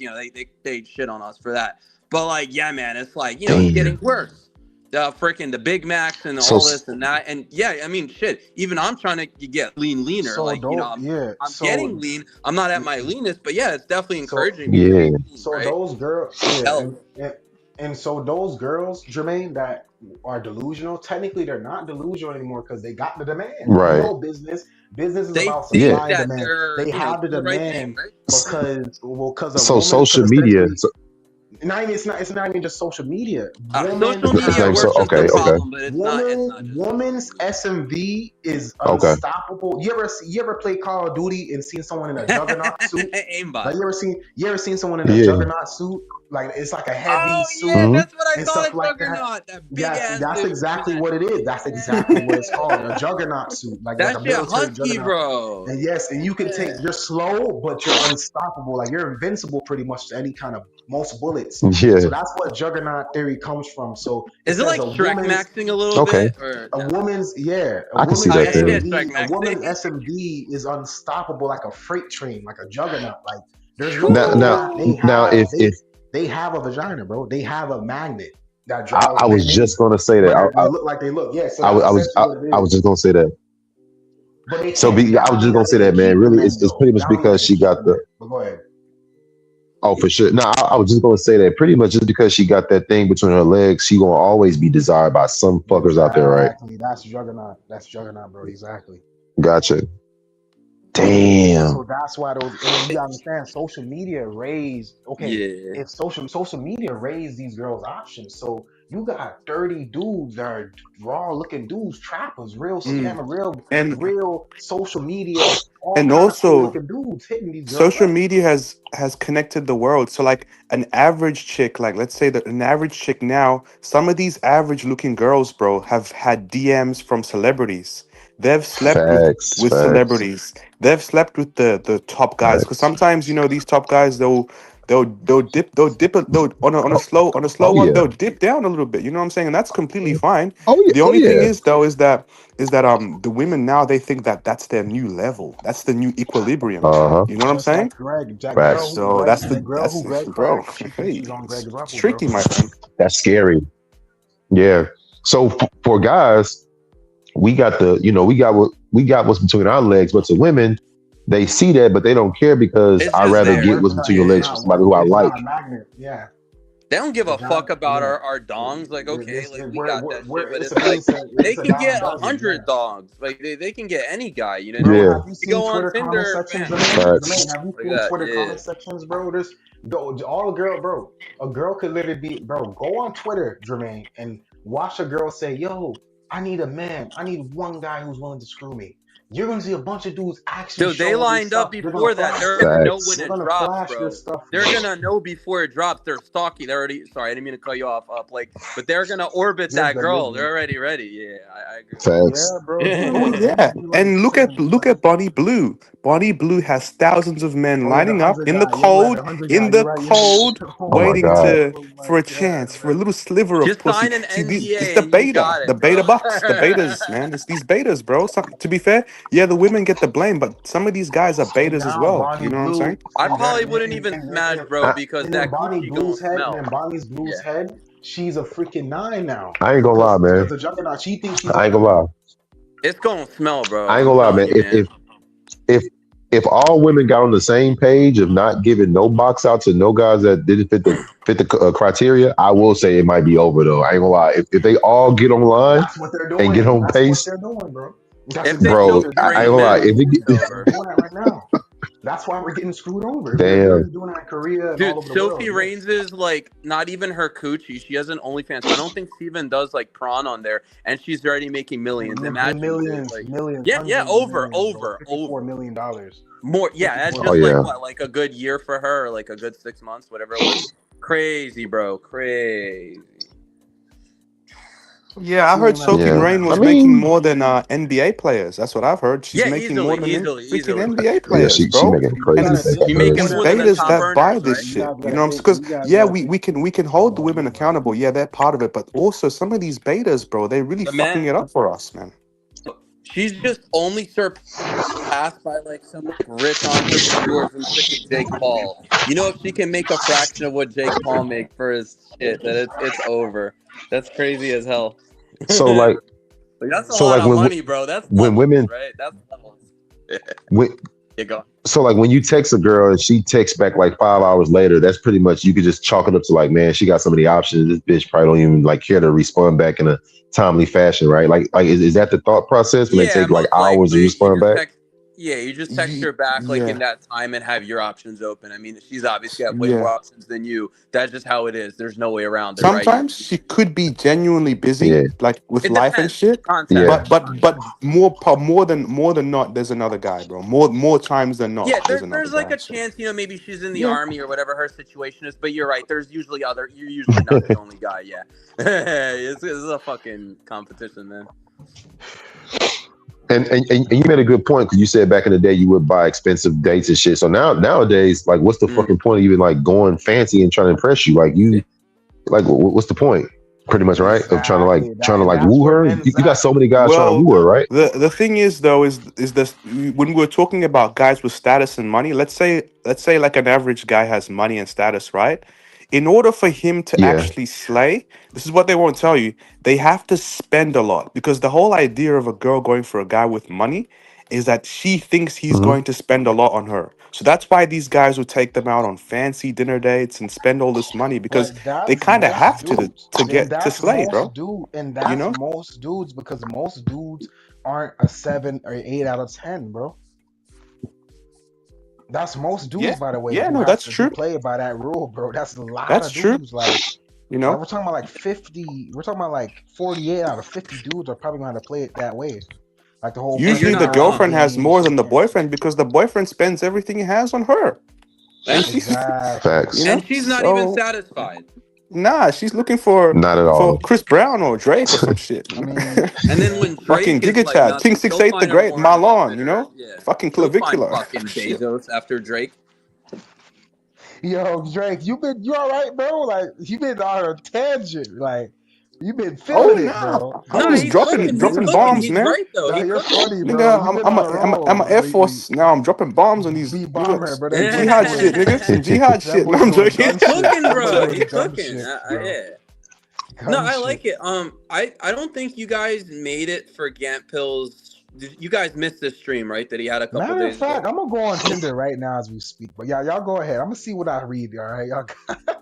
they shit on us for that. But like yeah, man, it's like it's getting Damn. worse. The freaking the Big Macs and So all this and that, and yeah, I mean shit. Even I'm trying to get leaner. So Like don't yeah. I'm getting lean. I'm not at my leanest, but yeah, it's definitely So encouraging me to yeah, be lean, so right? those girls, yeah, Health. and so those girls, Jermaine, that are delusional, technically they're not delusional anymore because they got the demand. You right. know, business is They about Yeah. think supply and that demand. they're They have the doing the right thing, demand right? because a So woman, social because media. essentially, it's not even just social media. Women Social It's media not have so. works is the Okay. listen, Okay. problem, but it's not just that. woman's SMV is Okay. unstoppable. You ever play Call of Duty and seen someone in a juggernaut suit? Aimbot. Like you ever seen someone in a Yeah. juggernaut suit? Like it's like a heavy Oh yeah, suit Hmm. that's what I and call stuff a like that. juggernaut. That big Yes, ass that's dude, exactly man. what it is. That's exactly what it's called. A Yeah. juggernaut suit. Like That a shit military husky, juggernaut. bro. And yes, and you can Yeah. you're slow, but you're unstoppable. Like you're invincible pretty much to any kind of most bullets. Yeah. So that's what juggernaut theory comes from. So it Is it says like Shrek maxing a little Okay. bit, or no? a I can see woman's that Oh yeah, theory. Shrek a woman's maxing. SMV is unstoppable like a freight train, like a juggernaut. Like there's no Now, way now, that Whew. now, if they have a vagina, bro. They have a magnet that I draws was men just gonna say that, whether they look like they look. Yeah, so I, that's I was, essentially what it I is. was just gonna say that. But they So, can't I was just gonna say they that, can't man. keep the Really, men it's though. pretty much They don't because let them she keep got the the. men. But go ahead. Oh, for sure. No, I was just gonna say that pretty much just because she got that thing between her legs, she gonna always be desired by some fuckers out there, right? Exactly. That's juggernaut. That's juggernaut, bro. Exactly. Gotcha. So Damn. that's why those, and then you gotta understand social media raised, okay, Yeah. if social media raised these girls' options. So you got 30 dudes that are raw looking dudes, trappers, real Mm. scammer, And real social media, all and kind of cool also looking dudes hitting these girls social up. media has connected the world. So like an average chick, like let's say that an average chick now, some of these average looking girls, bro, have had DMs from celebrities. They've slept Facts. with Facts. celebrities. They've slept with the top guys. Because Facts. sometimes these top guys they'll Oh, on a slow oh one yeah. they'll dip down a little bit. You know what I'm saying? And that's completely fine. Oh yeah. The Oh only thing yeah. is though is that the women now they think that that's their new level. That's the new equilibrium. Uh huh. You know what I'm Just like saying? Greg, Facts. So that's The girl that's who Greg bro. cracked, she thinks Hey, she's on Greg's it's level, bro. tricky, my friend. That's scary. Yeah. So for guys, we got we got what's between our legs, but to women, they see that, but they don't care because It's I'd just rather Not get there. worth what's not. between your It's legs Yeah. from not somebody worth. who I It's like. not a magnet. Yeah, They don't give a vagina. fuck about Yeah. our dongs. Like, okay, like we got that shit, We're but it's it's a like means to they it's a can dime a get dozen. Yeah. 100 dogs. Like they can get any guy. You know what I Bro, mean? Yeah. have you You seen go on Twitter comment Tinder, sections, bam, Jermaine? Facts. Jermaine, have you like seen that. Twitter Yeah. comment sections, bro? There's all girl, bro. A girl could literally be, bro. Go on Twitter, Jermaine, and watch a girl say, "Yo, I need a man. I need one guy who's willing to screw me." You're gonna see a bunch of dudes actually Dude, they showing this lined up stuff. They're gonna before that. flash They're it. gonna know when Facts. They're it gonna drops, flash this bro. stuff, They're bro. gonna know before it drops. They're stalking. They're already. Sorry, I didn't mean to cut you off. Up, like, but they're gonna orbit You're that good. You're girl. good. They're already ready. Yeah, I agree with Facts. Yeah, bro. Oh that. Dudes yeah, be like and sitting, look at Bonnie Blue. Bonnie Blue has thousands of men oh yeah, the lining up 100 guy. Yeah, you're right. The 100 guy. in You're the right. You're cold, right. Oh Oh my my waiting God. god. to Oh my for a god, chance for a man. little sliver of Just pussy. sign an See, it's NDA the and you beta, got the it, bro. beta bucks, the betas, man. It's these betas, bro. To be fair, yeah, the women get the blame, but some of these guys are betas as Now well. Bonnie You know what I'm Blue saying? I and that probably wouldn't even smash, and, bro, I, because and then that coochie gonna smell. Bonnie's Blue's Yeah. head, she's a freaking nine now I ain't gonna lie, because man. the juggernaut, she thinks she's a I ain't gonna nine. lie. It's gonna smell, bro. I ain't I'm gonna lie, telling man. you, man. If if all women got on the same page of not giving no box out to no guys that didn't fit the criteria, I will say it might be over though. I ain't gonna lie. If they all get online That's what they're and get doing. on That's what pace, they're doing, bro. That's If they exactly bro, what show they're I doing. ain't three gonna lie. men, If it it's get, They're over. doing that right now. That's why we're getting screwed over. They're damn, doing that in Korea and all Dude, over the world. Sophie Yes. Reigns is like not even her coochie. She has an OnlyFans. I don't think she even does like prawn on there, and she's already making millions. Imagine, dude. Like, Millions, yeah, hundreds of over, millions, bro. over, over. $54 million. More, yeah. That's 54 oh just million. like yeah, what, like a good year for her, or like a good 6 months, whatever it was. Crazy, bro. Crazy. Yeah, I She heard don't have to Soaking Yeah, work. Rain I was making mean, more than NBA players. That's what I've heard. She's Yeah, making more easily, than easily, freaking easily. NBA yeah, players, she bro. making You crazy And gotta paper think. She You making these gotta more than think. the betas top that buy earners, this right? You shit, guys you gotta know, think. because You guys yeah, gotta. we can hold Hold the on, women hold on. accountable. Yeah, they're part of it, but also some of these betas, bro, they really The fucking man, it up for us, man. she's just only surpassed by like some like rich entrepreneurs and freaking Jake Paul. You know, if she can make a fraction of what Jake Paul make for his shit, then it's over. That's crazy as hell. so like Like, that's a so lot like of money, bro. That's when levels, women right? That's levels. when You go. so like when you text a girl and she texts back like 5 hours later, that's pretty much you could just chalk it up to like, man, she got so many options. This bitch probably don't even like care to respond back in a timely fashion, right? Like is that the thought process when they Yeah, take like most hours to likely you respond just back? text. Yeah, you just text her back like in Yeah, that time and have your options open. I mean, she's obviously got way more yeah. options than you. That's just how it is. There's no way around it, right? Sometimes she could be genuinely busy, Yeah, like with It life and depends. shit. yeah. Context. But more than not, there's another guy, bro. More times than not, Yeah, there's another there's like guy. a So chance, maybe she's in the yeah, army or whatever her situation is. But you're right. There's usually other. You're usually not the only guy. Yeah, it's a fucking competition, man. And you made a good point because you said back in the day you would buy expensive dates and shit. So nowadays, like, what's the Mm. fucking point of even like going fancy and trying to impress you? Like Yeah. you, like, what's the point? Pretty much, right? Of Exactly. trying That, to and like that's woo where her. You men's got at. so many guys trying to well, woo her, right? the thing is though is this when we're talking about guys with status and money. Let's say like an average guy has money and status, right? In order for him to Yeah. actually slay, this is what they won't tell you. They have to spend a lot because the whole idea of a girl going for a guy with money is that she thinks he's Hmm. going to spend a lot on her. So that's why these guys would take them out on fancy dinner dates and spend all this money because But they that's kind of most have to dudes, to and get to that's slay, most bro. dude, and You that's know? most dudes because most dudes aren't a 7 or 8 out of 10, bro. That's most dudes, Yeah, by the way, yeah, who no, have that's to do true. play by that rule, bro. That's a lot That's of true. dudes. Like, You like know, we're talking about like 50. We're talking about like 48 out of 50 dudes are probably going to play it that way. Like the whole And you're usually fucking the not fancy wrong. girlfriend has game. more She than the can't. boyfriend because the boyfriend spends everything he has on her, and Yeah. she's, Exactly. you Facts. And know, she's not even so satisfied. nah, she's looking for Not at for all. Chris Brown or Drake or some shit. I You mean, know? And then when Fucking Drake is Giga like Chad, King nothing, Six she'll Eight the find a Great, Warren Marlon. You Buffetter. know, Yeah. fucking She'll find clavicular fucking shit. Bezos after Drake. yo, Drake, you all right, bro? Like you been on a tangent. Like you been Oh feeling it, no, bro. I No, was Holy he's shit, cooking. He's dropping nigga. cooking. bombs, He's man. right though. Nah, He you're cooking. funny, bro. Nigga, You've been I'm on a a I'm a I'm roll a Air lately. Force now. I'm dropping bombs on these B bomber, bro. That some boy's jihad doing shit, nigga. Some jihad that shit. No, boy's I'm doing joking. He's dumb shit. cooking, That boy's bro. doing He's dumb cooking. shit, bro. Yeah. No, Dumb I like shit. it. I don't think you guys made it for Gant Pills. You guys missed this stream, right? That he had a couple Matter of days ago. fact, I'm gonna go on Tinder right now as we speak. But yeah, y'all go ahead. I'm gonna see what I read. All right, y'all.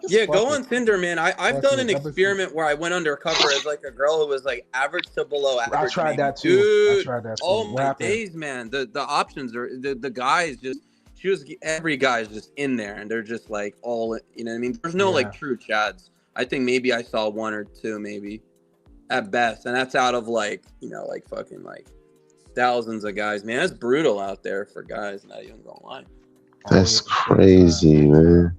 Just Yeah, fuck go it. on Tinder, man. I've Fuck done it. an I'm gonna see. experiment where I went undercover as like a girl who was like average to below I average, tried maybe. that too. I Dude, tried that too. oh What my happened? days, man. The options are the guys just she was every guy's just in there and they're just like all you know what I mean? There's no like Yeah. true chads. I think maybe I saw one or two maybe at best, and that's out of like like fucking like thousands of guys. Man, that's brutal out there for guys. Not even gonna lie. Oh That's yeah, big time. crazy, man.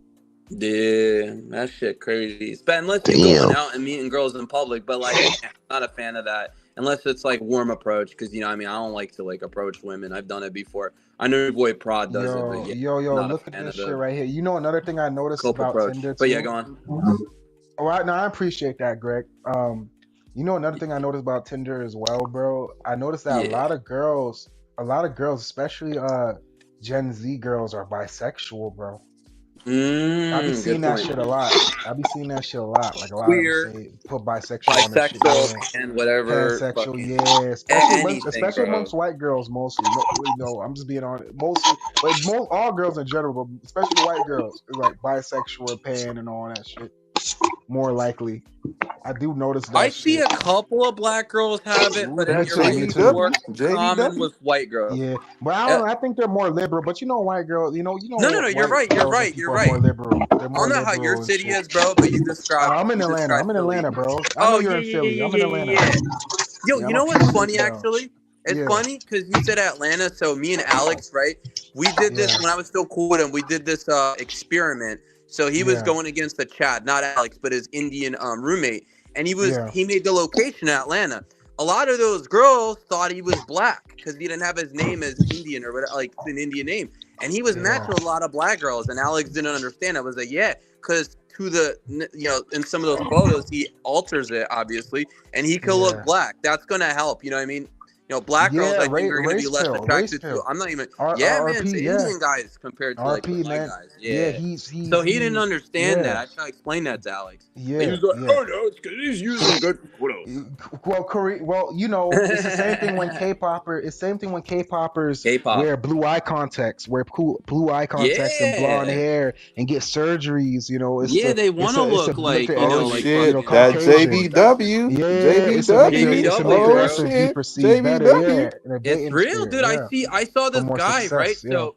Yeah, that shit crazy. But unless you're going Damn. out and meeting girls in public, but like, I'm not a fan of that. Unless it's like warm approach, because I mean, I don't like to like approach women. I've done it before. I know your boy Prod does it, but Yo, yeah, yo, I'm yo, not a look at fan this of shit the right here. You know another thing I noticed cope about approach. Tinder But yeah, too? go on. Oh, I appreciate that, Greg. You know another thing I noticed about Tinder as well, bro? I noticed that Yeah. a lot of girls, especially Gen Z girls are bisexual, bro. I be seeing Good that point. shit a lot. I be seeing that shit a lot. Like a lot of them Queer, say put bisexual on their shit. bisexual, Yeah. and whatever, Pansexual, fucking yeah, especially anything, bro. amongst white girls mostly. No, I'm just being on it. Mostly, but most all girls in general, but especially white girls, is like bisexual, pan, and all that shit. More likely, I do notice I that see shit. a couple of black girls have it, Ooh, but Me that you're right. too, me JD It's Dub, too. more JD common Dub. with white girls. Yeah, but I Uh, don't. I think they're more liberal. But you know, white girls. No, no, no. You're White right. You're girls and right. You're people are more right. liberal. They're I don't more know how your liberal and city shit. is, bro, but you describe I'm in Atlanta. I'm in Philly. Atlanta, bro. I know Oh you're yeah, in yeah, yeah, Philly. yeah, I'm in yeah, yeah, Atlanta. yeah. Yo, Yeah, you I'm know a few what's states funny down. actually? It's Yeah, funny because you said Atlanta. So me and Alex, right? We did this yeah, when I was still cool with him. We did this experiment. So he was yeah. going against the Chad, not Alex, but his Indian roommate. and Yeah. he made the location in Atlanta. A lot of those girls thought he was black because he didn't have his name as Indian or whatever, like an Indian name, and he was Yeah. matching with a lot of black girls. And Alex didn't understand. I was like, yeah, because to the in some of those photos he alters it obviously, and he could look Yeah. black. That's gonna help. You know what I mean? Black girls Yeah. I think are gonna be Race less pill. Race attracted to. pill. I'm not even. Yeah, man, RP. to Yeah. Indian guys compared to like the RP, black man. guys. Yeah. Yeah. So he didn't understand that. Yeah. I tried to explain that to Alex. He Yeah. was like, Yeah. "Oh no, it's because he's using good photos." Well, it's the same thing when K-poppers K-pop. wear blue eye contacts, blue eye contacts and blonde Yeah. hair and get surgeries. Yeah, they want to look look like, to, Oh like shit, fucking that Caucasian. Caucasian. JBW, Yeah, JBW. it's to JBW, make Oh bro. us be shit, perceived better. JBW. Yeah, in the It's dating real, sphere. dude. Yeah, I saw for this more guy, right? success. Yeah, So,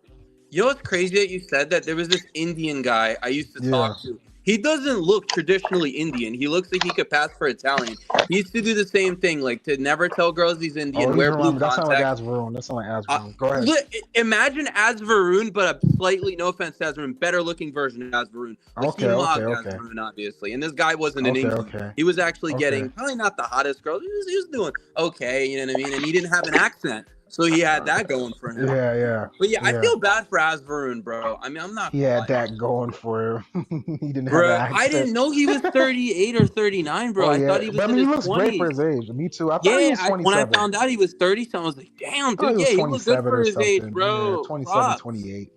you know what's crazy that you said that? There was this Indian guy I used to yeah. talk to. He doesn't look traditionally Indian. He looks like he could pass for Italian. He used to do the same thing, like to never tell girls he's Oh, Indian, he's wear blue remember. That sounds like contacts. Asvarone. That sounds like Asvarone. Go ahead. Imagine Asvaroon, but a slightly, no offense to Asvaroon, better looking version of Asvaroon. But he mocked Asvaroon, obviously. And this guy wasn't in England. Okay. He was actually Okay. getting probably not the hottest girl. He was doing okay, you know what I mean? And he didn't have an accent. So he had that going for him. Yeah. But yeah, I feel bad for Asvaroon, bro. I mean, I'm not. He had that going for him. He didn't have Bro, an accent. I didn't know he was 38 or 39, bro. Oh, I thought he was but I in mean, his he looks 20s. great for his age. Me too. I thought he was 27. When I found out he was 30, so I was like, damn, dude, he he looked good for his age, bro. Yeah, 27, 28.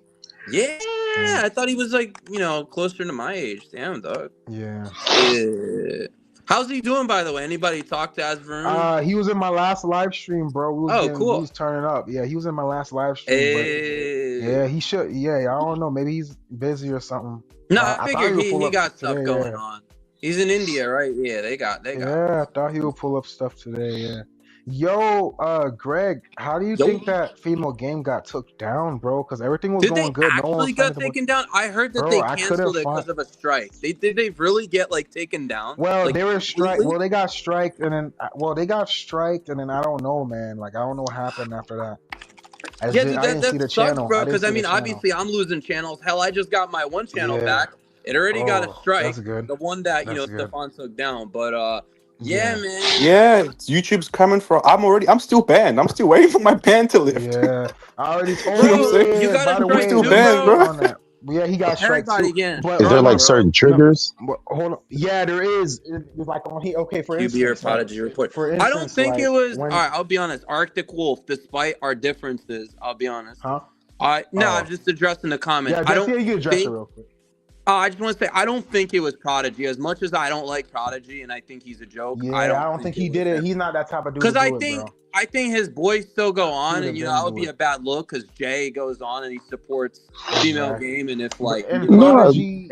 Yeah, I thought he was like, closer to my age. Damn, dog. Yeah. How's he doing, by the way? Anybody talk to Asvaroon? He was in my last live stream, bro. Cool. He was turning up. Yeah, he was in my last live stream. But yeah, he should. Yeah, I don't know. Maybe he's busy or something. No, I figured he got stuff going on. He's in India, right? Yeah, they got. Yeah, I thought he would pull up stuff today. Yeah. Yo, Greg, how do you think that female game got took down, bro? Because everything was going good. Did they actually got taken down? I heard that they canceled it because of a strike. Did they really get taken down? Well, they were strike. Well, they got striked, and then I don't know, man. I don't know what happened after that. I didn't see the channel, bro. Because I mean, obviously, I'm losing channels. Hell, I just got my one channel back. It already got a strike. That's good. The one that Stefan took down, but. Yeah, man. Yeah, YouTube's coming for. I'm still banned. I'm still waiting for my ban to lift. Yeah, I already told you. You got a strike still banned, bro. Yeah, he got strike too. Again. But, is there certain triggers? Hold on. Yeah, there is. It's on here. Okay, for instance, QB or Prodigy report. For instance, I don't think it was. All right, I'll be honest. Arctic Wolf, despite our differences, I'll be honest. Huh? I'm just addressing the comments. Yeah, you address it real quick. I just want to say I don't think it was Prodigy. As much as I don't like Prodigy and I think he's a joke. Yeah, I don't think he did it. He's not that type of dude. Because I think his boys still go on, and that would be a bad look because Jay goes on and he supports female game, and if Prodigy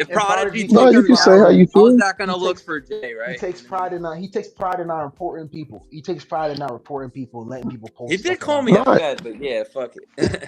took you can say how you feel. How's that gonna look for Jay, right? He takes pride in not reporting people. He takes pride in not reporting people, letting people post. He did call me upset, but yeah, fuck it.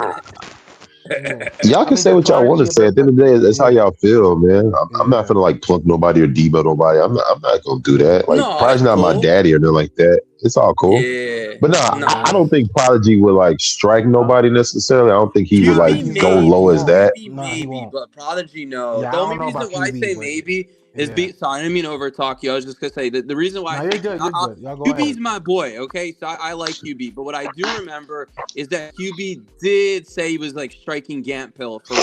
Y'all can say what y'all want to say. At the end of the day, that's how y'all feel, man. I'm not gonna plunk nobody or debo nobody. I'm not gonna do that. Prodigy's not my daddy or nothing like that. It's all cool. Yeah. But I don't think Prodigy would strike nobody necessarily. I don't think he would go low as that. Maybe, but Prodigy no. The only reason why I say maybe is so I didn't mean to over talk you. I was just gonna say that the reason why QB's my boy, okay? So I like QB, but what I do remember is that QB did say he was striking Gant Pill for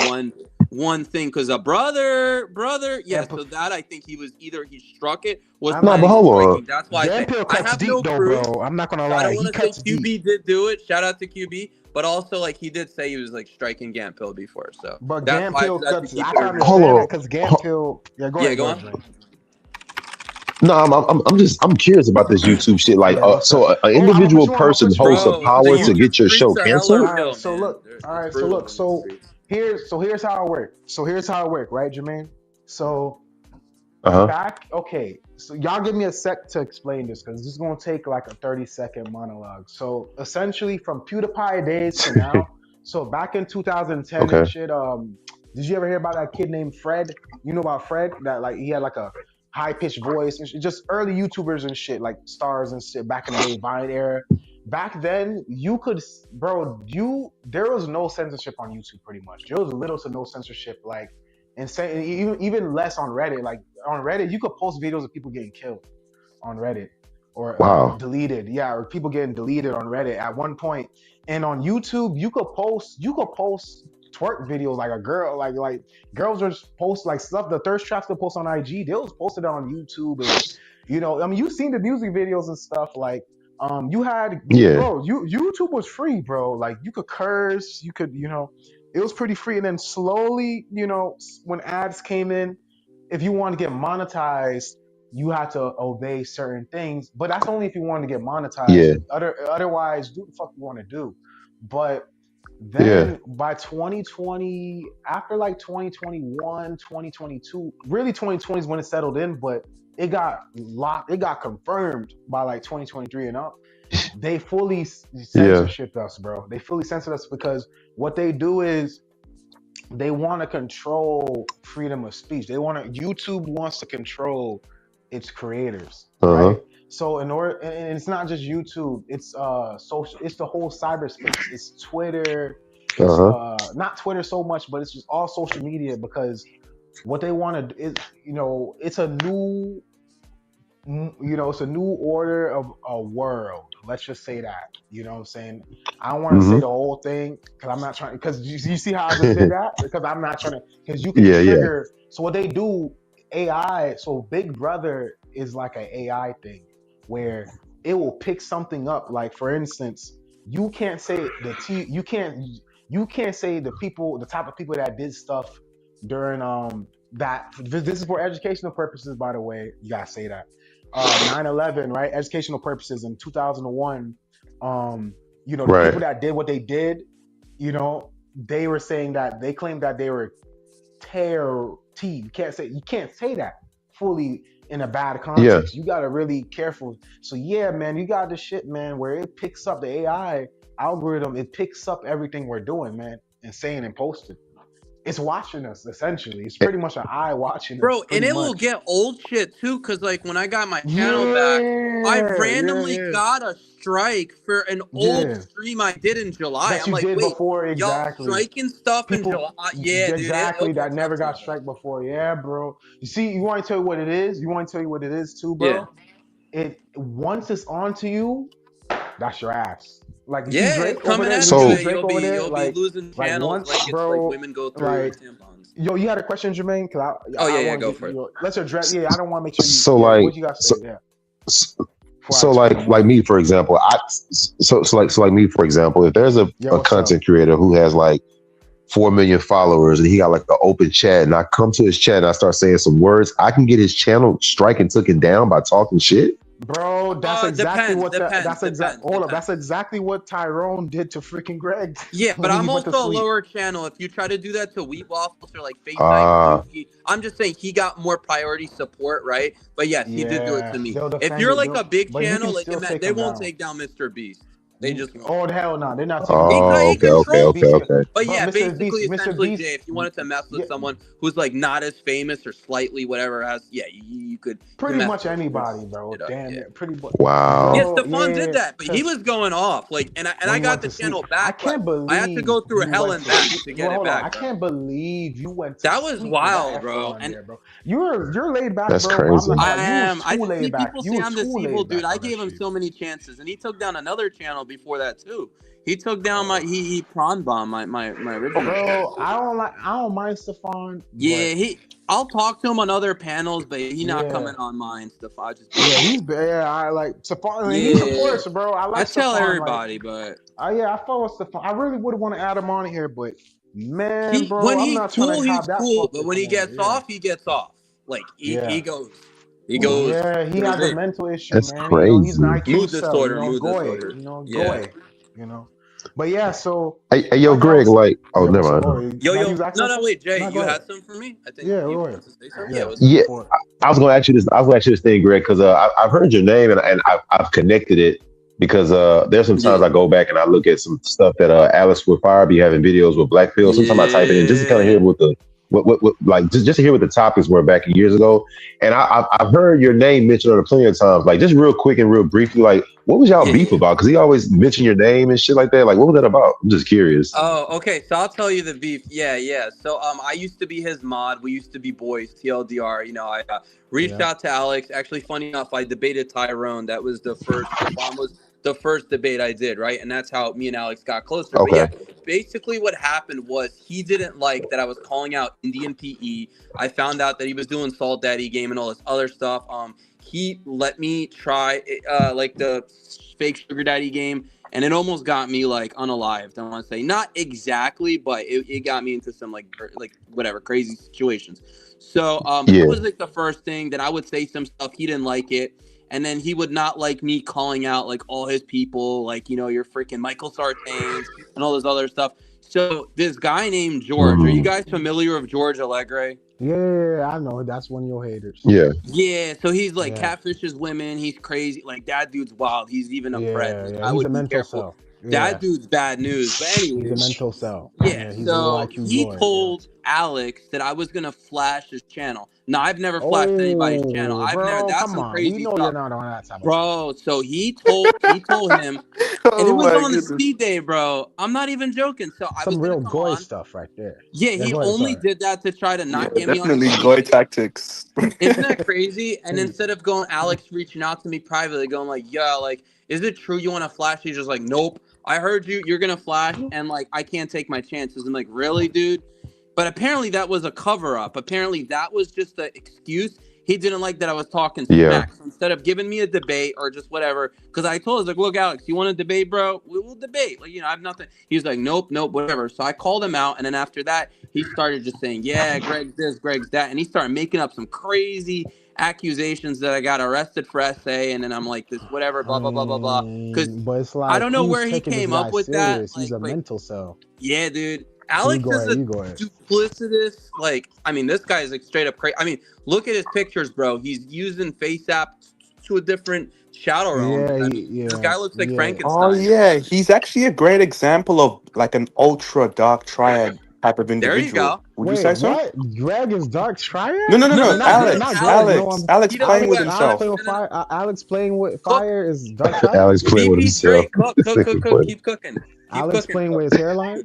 one thing because a brother, so that I think he was either he struck it was but hold on. That's why I have deep, no proof. Bro. I'm not gonna lie. I don't want to say QB did do it. Shout out to QB. But also, he did say he was striking Gant Pill before, so. But Gant Pill cuts. I can understand that because Gant Pill. Yeah, go on. No, I'm curious about this YouTube shit. So an individual person holds the power to get your show canceled. So here's how it works. Right, Jermaine? So so y'all give me a sec to explain this because this is gonna take a 30-second monologue. So essentially, from PewDiePie days to now, so back in 2010 and shit. Did you ever hear about that kid named Fred? You know about Fred? That he had a high-pitched voice and just early YouTubers and shit, stars and shit back in the day, Vine era. Back then, there was no censorship on YouTube pretty much. There was little to no censorship, even less on Reddit. On Reddit, you could post videos of people getting killed. on Reddit, or Wow. deleted. Yeah, or people getting deleted on Reddit at one point. And on YouTube, you could post twerk videos like a girl, like girls are just post like stuff. The thirst traps they post on IG, they was posted on YouTube, and I mean, you've seen the music videos and stuff. Like, you had, Yeah. bro, YouTube was free, bro. Like, you could curse, you could, it was pretty free. And then slowly, when ads came in, if you want to get monetized, you had to obey certain things. But that's only if you want to get monetized. Yeah. Otherwise, do what the fuck you want to do. But Yeah. then by 2020, after like 2021, 2022, really 2020 is when it settled in, but it got locked, it got confirmed by like 2023 and up. They fully Yeah. censorship us, bro. They fully censored us because what they do is they want to control freedom of speech. YouTube wants to control its creators, Uh-huh. right? So in order, and it's not just YouTube, it's social, it's the whole cyberspace. It's Twitter, it's Uh-huh. not Twitter so much, but it's just all social media, because what they want to is, it's a new, it's a new order of a world. Let's just say that. You know what I'm saying? I don't want to say Mm-hmm. the whole thing because I'm not trying. Because you see how I just did that? Because I'm not trying to. Because you can Yeah, yeah. trigger. So what they do, AI. So Big Brother is like an AI thing where it will pick something up. Like, for instance, you can't say you can't say the type of people that did stuff during that. This is for educational purposes, by the way. You gotta say that. 9/11, right? Educational purposes in 2001. The people Right. that did what they did, they were saying that they claimed that they were You can't say that fully in a bad Yeah. context. You gotta really careful. So yeah, man, you got this shit, man, where it picks up the AI algorithm. It picks up everything we're doing, man, and saying and posting. It's watching us essentially. It's pretty much an eye watching us, Bro, and pretty it will much. get old shit too, cause like when I got my channel back, I Yeah, yeah, randomly yeah, got a strike for an old yeah. stream I did in July. That I'm you like, did wait, before, y'all exactly. striking stuff in People, July? Yeah, dude, it'll exactly, get that never touchy, got bro. struck before. Yeah, bro. You see, you want to tell you what it is? You want to tell you what it is too, Yeah, bro? It once it's onto you, that's your ass. Like, you see yeah, it's Drake over coming there. at You you, see and So Drake over there. you'll be Like, losing channels once, like it's like bro. women go through Like, tampons. yo, you had a question, Jermaine? Cause Oh yeah, I yeah, want to go get for it. let's address. Yeah, I don't want to make sure you. so Yeah, like what you got to say? so, Yeah, before I so explain like more. me, for example, so like me, for example, if there's Yeah, a what's up? content creator who has like 4 million followers and he got like an open chat, and I come to his chat and I start saying some words, I can get his channel strike and took it down by talking shit. Bro, that's exactly Depends, what depends, depends, hold up. That's depends. exactly what Tyrone did to freaking Greg Yeah, but when he I'm went to also a sleep. lower channel. If you try to do that to Wheat Waffles or like Face Ah, IQ, I'm just saying he got more priority support, right? But yes, he did do it Yeah, to me. they'll If defend you're it, like a big but you channel, can like still take they him won't down. take down Mr. Beast. They just won't. Oh hell no, they're not taking him down. oh, He okay, okay, Mr. controls okay, it. Beast, okay. But bro, yeah, Mr. basically, Beast, Mr. essentially, Beast, Jay, if you wanted to mess with yeah, someone who's like not as famous or slightly whatever, as yeah, you could pretty mess much with anybody, bro. it up. Damn Yeah. it, pretty much, Wow. Yeah, bro. Stefan did Yeah, that, but he because was going off. Like, and when I he got went the to sleep, channel I back, but can't I had to believe go through you hell went and to back sleep. to get Well, it hold on, I back, bro. can't believe you went to That was sleep with that wild, echo bro. on And there, bro. You're laid back, That's bro. But I'm crazy. not gonna I lie, you was am. I too just see laid back. people You say was I'm this too evil laid dude. back I on that gave him shit. so many chances, and he took down another channel before that too. He took down Oh, he prawn bombed my original channel. bro, I don't mind Stefan, but Yeah, I'll talk to him on other panels, but he not yeah, coming on mine. Stefan just be yeah, like, he's bad. I like Stefan. He yeah. supports, bro. I I like tell Stefan. Like, everybody, but yeah, I follow Stefan. I really would want to add him on here, but man, bro, when I'm he's not trying to cool, have he's that cool. But fucking when corner. he gets off. Like Yeah, he goes yeah. He goes has a in. mental issue, That's man. He's an crazy. IQ cell. Mood Goy. disorder. Yeah. Goy. But yeah, so Hey, yo, like I Greg, was. like, oh, Yeah, what's up? never Oh, mind. Yo, now you was no, asking no, something? wait, Jay, No, go you ahead. had some for me? I think Yeah, you go wanted ahead. to say something? Yeah, Yeah, what's up? Yeah, go for it. I was going to ask you this. I was going to ask you this thing, Greg, because I've heard your name and I've connected it because there's some times Yeah. I go back and I look at some stuff that Alice with Fire be having videos with Black Pill. Sometimes I type it in just to kind of hear Yeah. what the what like just to hear what the topics were back years ago. And I've heard your name mentioned on it plenty of times. Like just real quick and real briefly, like what was y'all Yeah, beef yeah. about? Because he always mentioned your name and shit like that. Like what was that about? I'm just curious. Oh, okay. So I'll tell you the beef. Yeah, yeah. So I used to be his mod. We used to be boys. TLDR. You know, I reached Yeah. out to Alex. Actually, funny enough, I debated Tyrone. That was the first. Stefan was the first debate I did, right? And that's how me and Alex got closer. But Okay. yeah, basically what happened was he didn't like that I was calling out Indian PE. I found out that he was doing Salt Daddy game and all this other stuff. He let me try like the fake Sugar Daddy game, and it almost got me like unalived. I want to say not exactly, but it got me into some like whatever crazy situations. So that Yeah. was like the first thing. Then I would say some stuff, he didn't like it, and then he would not like me calling out like all his people, like your freaking Michael Sartains and all this other stuff. So this guy named George, are you Mm, guys familiar with George Allegre? Yeah, I know. That's one of your haters. yeah. Yeah, so he's like Yeah. catfishes women. He's crazy. Like that dude's wild. He's even a pred. Yeah, Like yeah. I He's a would be mental careful. cell. That Yeah. dude's bad news. But He's a anyways, mental cell. yeah. Yeah, he's a low So IQ he droid. Yeah. told Alex that I was gonna flash his channel. No, I've never flashed anybody's channel. Oh, I've never. bro, That's come some on. We crazy know you're stuff, not on that type of time. bro. So he told him, and it Oh was my on the goodness. speed day, bro. I'm not even joking. So I was Some gonna real come goy on. stuff right there. Yeah, Yeah, he go ahead. only Sorry. did that to try to Yeah, not get me on definitely stage. goy tactics. Isn't that crazy? And Some, instead of going, Alex reaching out to me privately, going like, "Yeah, like, is it true you want to flash?" He's just like, "Nope. I heard you. You're gonna flash, and like, I can't take my chances." I'm like, "Really, dude?" But apparently that was a cover up. Apparently that was just an excuse. He didn't like that I was talking Yeah. smack. So instead of giving me a debate or just whatever, because I told him, like, look, Alex, you want to debate, bro? We will debate. Like, I have nothing. He's like, nope, nope, whatever. So I called him out. And then after that, he started just saying, yeah, Greg's this, Greg's that. And he started making up some crazy accusations that I got arrested for SA. And then I'm like, this, whatever, I blah, blah, blah, blah, blah. Because but it's I like, don't know who's where he taking this came guy up with that. serious? He's a Like, mental cell. yeah, dude. You Alex go is ahead. a You go ahead. duplicitous. Like, I mean, this guy is like straight up crazy. I mean, look at his pictures, bro. He's using FaceApp to a different shadow realm. Yeah, I mean, this yeah, guy looks like yeah. Oh Frankenstein. yeah, he's actually a great example of like an ultra dark triad type of There you individual. go. Would you Wait, say so? what? Greg is Dark Triad? No, no, no, No, I no. mean, no, not no, Greg, no. Alex, not Greg. Alex, No, Alex, Alex he doesn't playing do with that. Alex himself. playing with No, no, no. fire. Alex playing with Cook. fire is Dark Triad. Alex playing with VP himself. straight. Cook, cook, cook, cook. Funny. Keep cooking. Keep Alex cooking, playing bro. with his hairline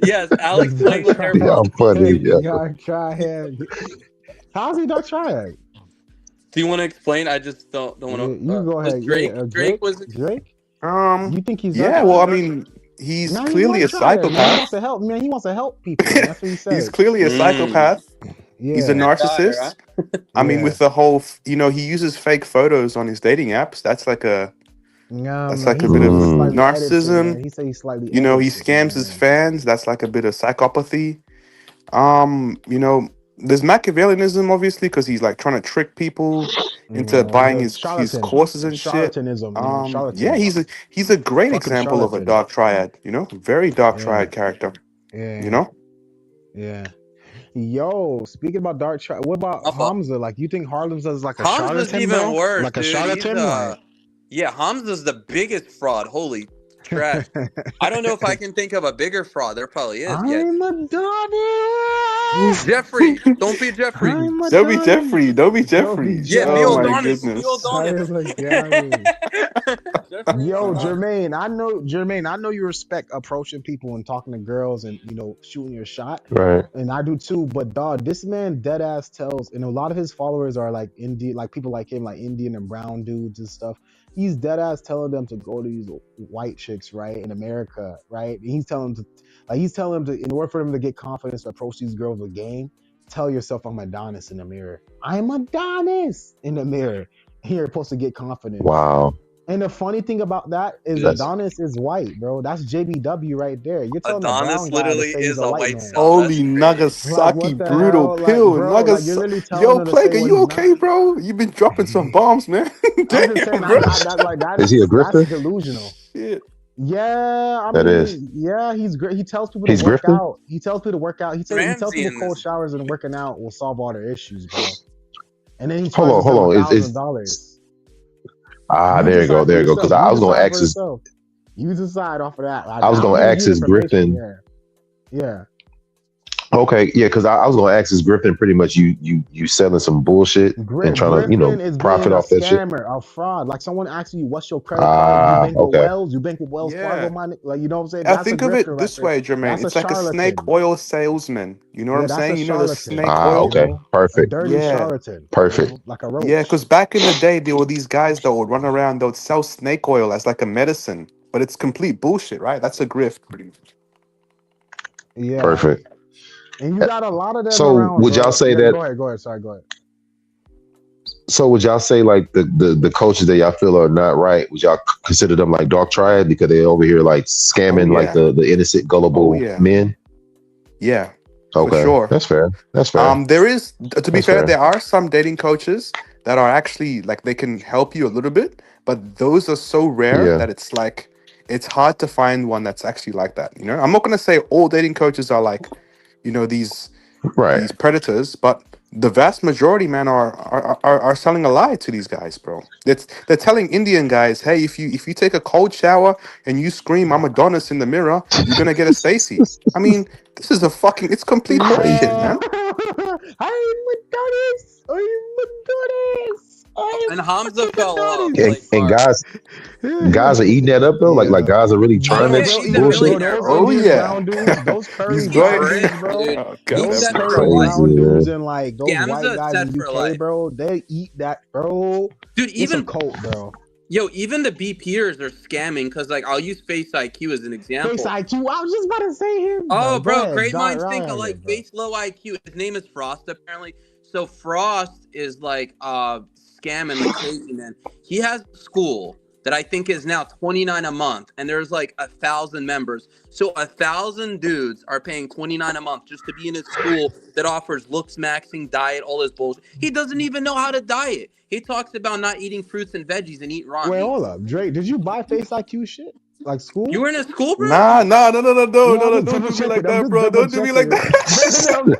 Yes, Alex is playing Dark with hair Triad. Y'all funny. follicles. Yeah. Dark Triad. How's he Dark Triad? Do you want to explain? I just don't Yeah, want to. you go Was ahead. Drake? Yeah, Drake Drake. was. Drake. Um, You think he's Dark yeah, well, I Triad? mean, he's No, he's clearly Light a Triad, man. He wants psychopath. to help, man. He wants to help people, man. That's what he He's said. clearly a Mm, psychopath. He's a Yeah, that guy, narcissist. right? I mean, yeah. with the whole, he uses fake photos on his dating apps. That's Man, like he a said bit he of Mm. slightly edits it, narcissism. man. He said he slightly He edits it, scams his man. fans. That's like a bit of psychopathy. Um, you know, there's Machiavellianism, obviously, because he's like trying to trick people into Yeah, buying the his charlatan, courses and shit. charlatanism, Yeah, charlatan, he's a great fucking example of a charlatan. dark triad. Very dark Yeah, triad character. You yeah, know, yeah. Yo, speaking about Dark Triad, what about My fault. Hamza? Like, you think Harlem's is like a Hamza's charlatan, even bro? worse, Like a dude. He's charlatan, like. yeah, Hamza's the biggest fraud. Holy trash. I don't know if I can think of a bigger fraud. There probably is. Yeah, I'm dude. Adonis. Jeffrey. Don't be Jeffrey. I'm don't be Adonis. Jeffrey. Don't be Don't be Jeffrey. Yeah, be Oh my Jeffrey. Adonis. Be goodness. Adonis. I'm Adonis. Jeffrey. Yo, Uh, Jermaine, I know you respect approaching people and talking to girls and shooting your shot, Right. and I do too. But dog, this man dead ass tells, and a lot of his followers are like Indian, like people like him, like Indian and brown dudes and stuff. He's dead ass telling them to go to these white chicks, right, in America, right? And he's telling them to, in order for them to get confidence to approach these girls with game, tell yourself I'm Adonis in the mirror. I'm Adonis in the mirror. And you're supposed to get confidence. Wow. And the funny thing about that is That's Adonis is white, bro. That's JBW right there. You're telling a Adonis brown guy to literally say he's is a a white white man. cell. That's Holy crazy. Like, Nagasaki what the brutal hell? Like, pill. bro, like you're really telling Yo, him to say Plague, are what you he's okay, not. bro? You've been dropping some bombs, man. I'm just saying, Damn, bro. Is he a that's grifter? delusional. Shit. Yeah, I That mean, is. yeah, he's great. He tells people to He's work grifting? out. He tells people to work out. He tells Ramsey people in cold this. showers and working out will solve all their issues, bro. And then he Hold charges them on. Is $1,000. there you go. Decide for There you go. Because yourself. I You was gonna decide ask for his yourself. You decide off of that. I was I'm gonna giving ask you his information. grifting. Yeah, yeah. Okay, yeah, because I was gonna ask, is Griffin pretty much you selling some bullshit and trying to Griffin is profit being a off that shit? scammer, a fraud. Like someone asks you, "What's your credit card? You Ah, bank with okay, Wells? You bank with Wells Fargo Yeah. money? Like you know what I'm saying? I That's a think of grifter it right this there. way, Jermaine. That's a It's like a snake charlatan. oil salesman. You know what Yeah, I'm that's a saying? You know the charlatan. snake ah, You oil? okay, know, a perfect, dirty Yeah. charlatan. You perfect. know, like a Yeah, because roach. back in the day, there were these guys that would run around, they would sell snake oil as like a medicine, but it's complete bullshit, right? That's a grift, pretty much. Yeah, Perfect. and you got a lot of them So around, would y'all bro. say Yeah, that? go ahead. Go ahead. Sorry, go ahead. So would y'all say like the coaches that y'all feel are not right? Would y'all consider them like Dark Triad because they over here like Oh, scamming like yeah. the innocent Oh, gullible yeah. men? Yeah, for Okay, sure. that's fair. That's fair. There is, to be That's fair, fair. there are some dating coaches that are actually like they can help you a little bit, but those are so rare Yeah. that it's like it's hard to find one that's actually like that. You know, I'm not gonna say all dating coaches are like, these Right. these predators, but the vast majority, man, are selling a lie to these guys, bro. They're telling Indian guys, hey, if you take a cold shower and you scream I'm Adonis in the mirror, you're gonna get a Stacy. I mean, this is a fucking it's complete horseshit, Crazy. No, man. I'm Adonis. I'm Adonis. I'm And Hamza fucking fell off And, like Adonis. and hard. guys are eating that up though. Like Yeah. guys are really Oh trying Bro, that yeah, bro, he's a bullshit. bro, millionaire, those bro. Oh Indian yeah, brown dudes, those he's curly He's going. brown dudes, rich, bro, dude. Oh god, He's those have set curly for mercy. life. Crazy, brown dudes man. and like those white Gamza's guys in set for UK, life. bro, they eat that, bro. Dude, It's a even cult, bro. even the BPers are scamming because like I'll use Face IQ as an Face example. IQ, I was just about to say him, Oh, bro. Go bro, ahead, great Dark minds think Triad, alike. bro. Face low IQ. His name is Frost, apparently. So Frost is like scamming like crazy, man. He has a school that I think is now 29 a month, and there's like 1,000 members. So 1,000 dudes are paying 29 a month just to be in his school that offers looks maxing, diet, all this bullshit. He doesn't even know how to diet. He talks about not eating fruits and veggies and eat raw Wait, meat. hold up, Drake. Did you buy Face IQ shit like You school? were in a school, bro? Nah, nah, no, no, no, no, No, no, I'm no, just don't double do me like checking. I'm that, just bro. double Don't do me like checking. that. I'm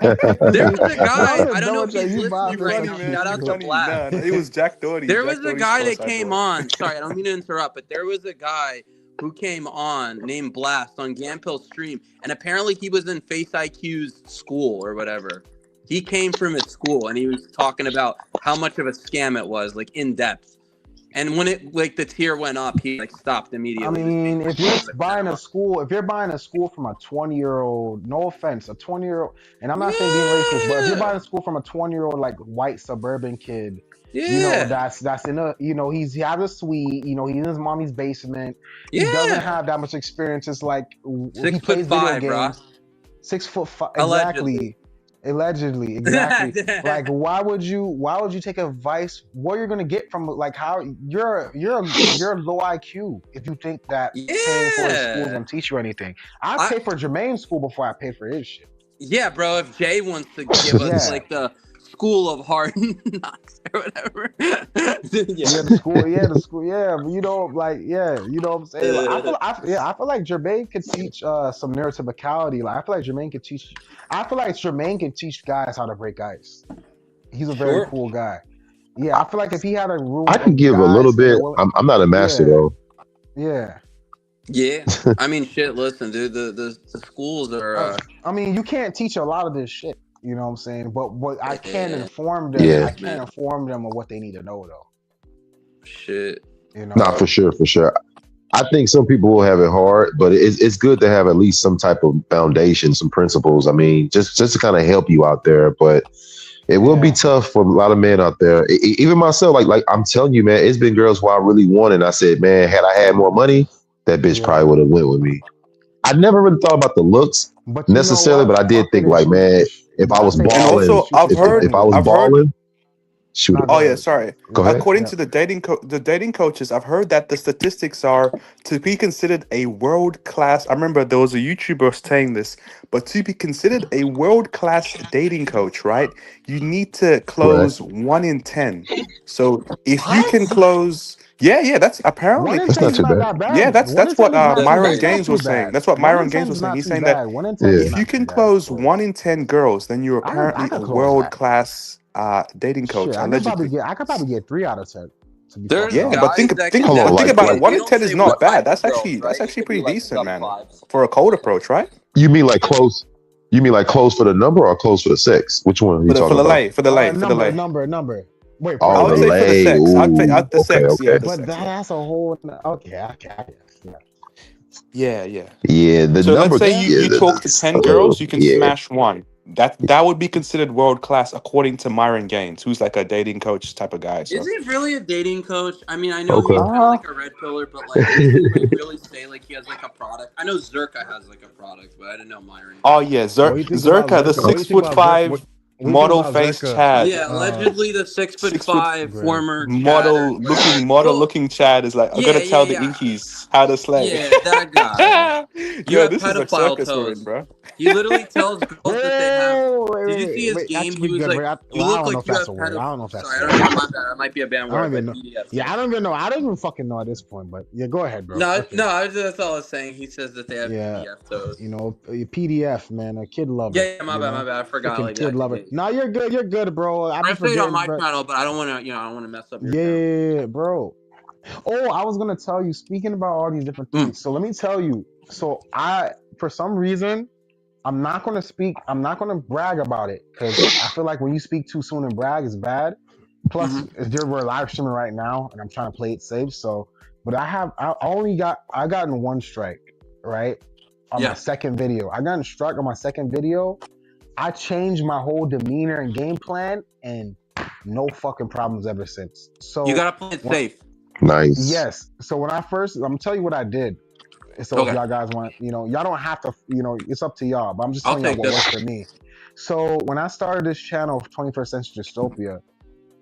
There asking. was a No, I'm guy, just I don't know double if he's checking. You buy listening You Face right funny, now. IQ man. Shout You out to shit. funny. Blast. Nah, nah, it was Jack Doherty. There Jack was a Doherty's guy close that side came boy. on. Sorry, I don't mean to interrupt, but there was a guy who came on named Blast on Gampill's stream, and apparently he was in Face IQ's school or whatever. He came from his school, and he was talking about how much of a scam it was, like in depth. And when it like the tier went up, he like stopped I immediately. Just made mean, like if you're 1% a buying a month. school, if you're buying a school from a 20-year-old, no offense, a 20-year-old, and I'm not saying being racist, but if you're Yeah, buying a school from a 20-year-old like white suburban kid, yeah, that's in a, he has a suite, he's in his mommy's basement. He doesn't yeah. have that much experience. It's like Six he foot plays video five, bro. games. 6'5", Allegedly. exactly, exactly. Like, why would you take advice? What you're gonna get from like how you're low IQ if you think that paying for his school is Yeah. gonna teach you anything. I I pay for Jermaine's school before I pay for his shit. Yeah, bro. If Jay wants to give us Yeah, like the school of hard knocks or whatever, yeah, yeah. the school, yeah. But what I'm saying. Like, I feel like Jermaine could teach some neurotypicality. Like, I feel like Jermaine could teach. I feel like Jermaine could teach guys how to break ice. He's a very Sure. cool guy. Yeah, I feel like if he had a I room can of give a little guys that are bit. willing, I'm not a master yeah, though. yeah. Yeah. I mean, shit. Listen, dude. The schools are. I mean, you can't teach a lot of this shit. You know what I'm saying? But I can Yeah. inform them. Yeah. I Yeah, can man. inform them of what they need to know, though. Shit. You Not know? for sure, for sure. I think some people will have it hard, but it's good to have at least some type of foundation, some principles. I mean, just to kind of help you out there. But it will be Yeah, tough for a lot of men out there. Even myself, like I'm telling you, man, it's been girls who I really wanted. I said, man, had I had more money, that bitch probably yeah. would have went with me. I never really thought about the looks But you know necessarily, but I what? did Fuck it think and like, shoot. man, if You I gotta was take And fuck it balling, and also, shoot your shot. if I was I've heard. balling, shoot Nah, it. go Oh yeah, ahead. sorry. Go Yeah, ahead. According yeah. to the dating coaches, I've heard that the statistics are to be considered a world class. I remember there was a YouTuber saying this, but to be considered a world class dating coach, right? You need to Right. close 1 in 10. So if you can What? close, yeah, yeah, that's One apparently, in That's ten not is too not bad. that yeah, bad. that's One in that's ten what is not That's too. Myron It's crazy. not Gaines too was saying. bad. That's what One in Myron ten Gaines is was saying. not He's too saying that bad. 1 in 10 is Yeah. if you not too can bad, of close course. 1 in 10 girls, then you're I apparently a could close world that. class dating Shit, coach, allegedly. I could probably get 3 out of 10. To be There's fucking Yeah, but honest. guys think that think can Hold on, but think definitely about it. get. One We in don't ten say is like not one bad. type of girls, That's right? It actually could be pretty like decent, sub man, fives. for a cold approach, right? you mean like close? You mean like clothes for the number or clothes for the sex? Which one are you For talking the about? lay, for the lay, for the lay. Number. Wait, Oh, I the would say wait. for the lay. sex. Ooh, The okay, sex. Yeah, okay. the But sex. Yeah. that's a whole. Okay, I guess. Yeah. Yeah, yeah. Yeah, the So let's number. say Yeah. you Yeah, talk to 10 girls, you can yeah. smash one. That would be considered world class according to Myron Gaines, who's like a dating coach type of guy. Is So he really a dating coach? I mean, I know he's Okay. kind of like a red pillar, but like, does he like really say like he has like a product? I know Zerka has like a product, but I didn't know Myron oh did. yeah, What do you think about Zerka, the Zerka? What do you six think foot about Zerka? five What do you think model about face Zerka? Chad. Yeah, allegedly the 6 foot 6 foot five Greg. former Chad or model whatever. Well, looking Chad is like, I'm yeah, gonna yeah, tell the yeah, Inkies how to slay. yeah, that guy. You Yo, have this is like pedophile circus we're in, toes. bro. He literally tells girls that they have. Did you see his Wait. game? Actually, He was good. like, Well, "You I look don't know like if you that's have a word. I pedo." don't know if that's Sorry, a I word. don't even. My bad. That might be a bad I don't word, even but know. PDF Yeah, said I it. don't even know. I don't even fucking know at this point. But yeah, go ahead, bro. No, Okay. no, that's all I was saying. He says that they have Yeah, PDF toes. PDF, man, a kid Yeah, lover. yeah, my bad. I forgot. Freaking Like, I kid lover. completely. No, you're good. You're good, bro. I I be say it on forgetting, my bro. channel, but I don't want to. I don't want to mess up your channel. Yeah, bro. Oh, I was gonna tell you. Speaking about all these different Mm. things, so let me tell you. So for some reason, I'm not gonna speak. I'm not gonna brag about it because I feel like when you speak too soon and brag is bad. Plus, Mm-hmm. we're live streaming right now, and I'm trying to play it safe. So, but I gotten one strike, right, on my Yeah, second video. I got struck on my second video. I changed my whole demeanor and game plan, and no fucking problems ever since. you So, gotta play it when, safe. Nice. yes. So when I first, I'm gonna tell you what I did. So if Okay, y'all guys want, y'all don't have to, it's up to y'all. But I'm just I'll telling y'all take what worked this. for me. So when I started this channel, 21st Century Dystopia,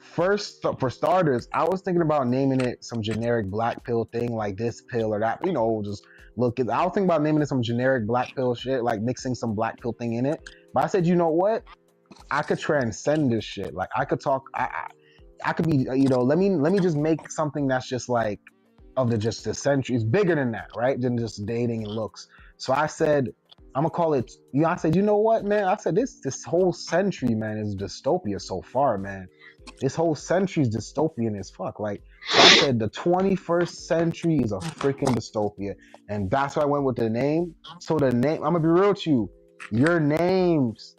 first for starters, I was thinking about naming it some generic black pill thing, like this pill or that. Just look. I was thinking about naming it some generic black pill shit, like mixing some black pill thing in it. But I said, you know what? I could transcend this shit. Like I could talk. I could be. Let me just make something that's just like of the century. It's bigger than that, right? Than just dating and looks. So I said, I'm gonna call it. I said, you know what, man? I said this whole century, man, is dystopia so far, man. This whole century is dystopian as fuck. Like, so I said the 21st century is a freaking dystopia, and that's why I went with the name. So the name, I'm gonna be real with you. Your names.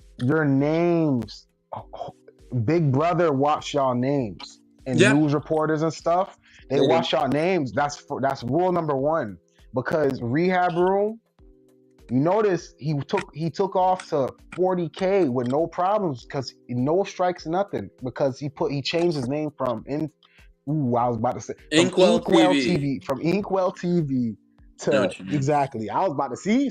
Big Brother watch y'all names and Yeah, news reporters and stuff. They they do. watch y'all names. That's rule number one. Because rehab room, you notice he took off to 40K with no problems because no strikes, nothing. Because he changed his name from I was about to say from Inkwell Inkwell TV. TV from Inkwell TV I know to what you mean. exactly. I was about to see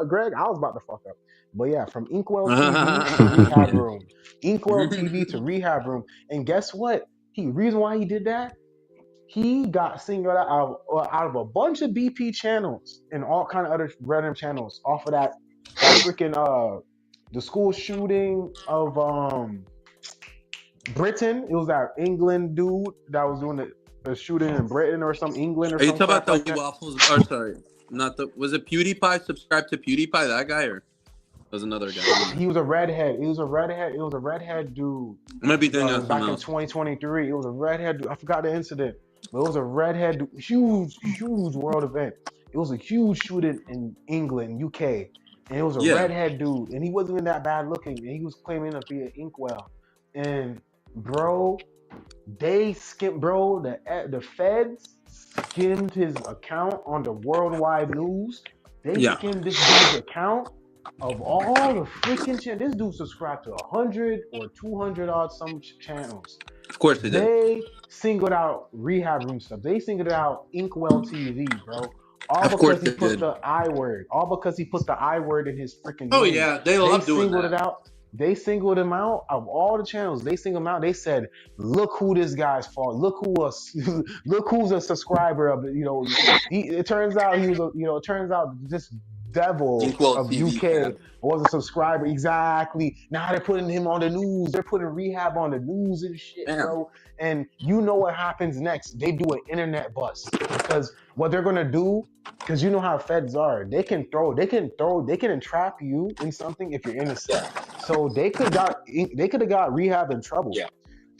Greg. I was about to fuck up, but yeah, from Inkwell TV to Rehab Yeah. Room, Inkwell TV to Rehab Room, and guess what? Reason why he did that, he got singled out of a bunch of BP channels and all kind of other random channels off of that freaking the school shooting of Britain. It was that England dude that was doing the shooting in Britain or some England or Are you some talking crap about the like wee that. waffles? Or sorry, not the. Was it PewDiePie? Subscribe to PewDiePie. That guy, or was another guy? I don't know. He was a redhead. It was a redhead. It was a redhead dude. I'm gonna be thinking of Back something in else. 2023, it was a redhead dude. I forgot the incident, but it was a redhead dude. Huge world event. It was a huge shooting in England, UK, and it was a Yeah, redhead dude, and he wasn't even that bad looking, and he was claiming to be an Inkwell. And bro, they skimmed, bro. The feds skimmed his account on the worldwide news. They yeah. skimmed this dude's account of all the freaking channels. This dude subscribed to 100 or 200 odd some channels. Of course they did. They singled out rehab room stuff. They singled out Inkwell TV, bro. All Of course because he they put did. the I word. All because he put the I word in his freaking Oh name. yeah, they They love doing singled it that. out. They singled him out of all the channels. They singled him out. They said, "Look who this guy's for. Look who's a subscriber of it." It turns out he was a. It turns out this devil Inkwell of TV UK fan. was a subscriber. Exactly. Now they're putting him on the news. They're putting rehab on the news and shit, Damn. bro. And you know what happens next? They do an internet bust because what they're gonna do, because you know how feds are. They can entrap you in something if you're innocent. Yeah. So they could have got rehab in trouble. Yeah.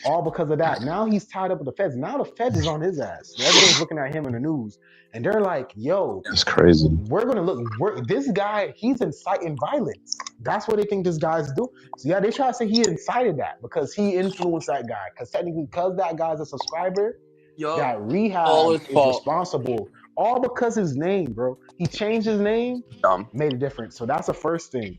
all because of that. Now he's tied up with the feds. Now the feds is on his ass. Everybody's looking at him in the news, and they're like, "Yo, It's crazy. we're gonna look. This guy, he's inciting violence. That's what they think this guy's do." So yeah, they try to say he incited that because he influenced that guy. Because technically, because that guy's a subscriber, Yup. that All rehab his is fault. responsible. All because his name, bro. He changed his name, Dumb. made a difference. So that's the first thing.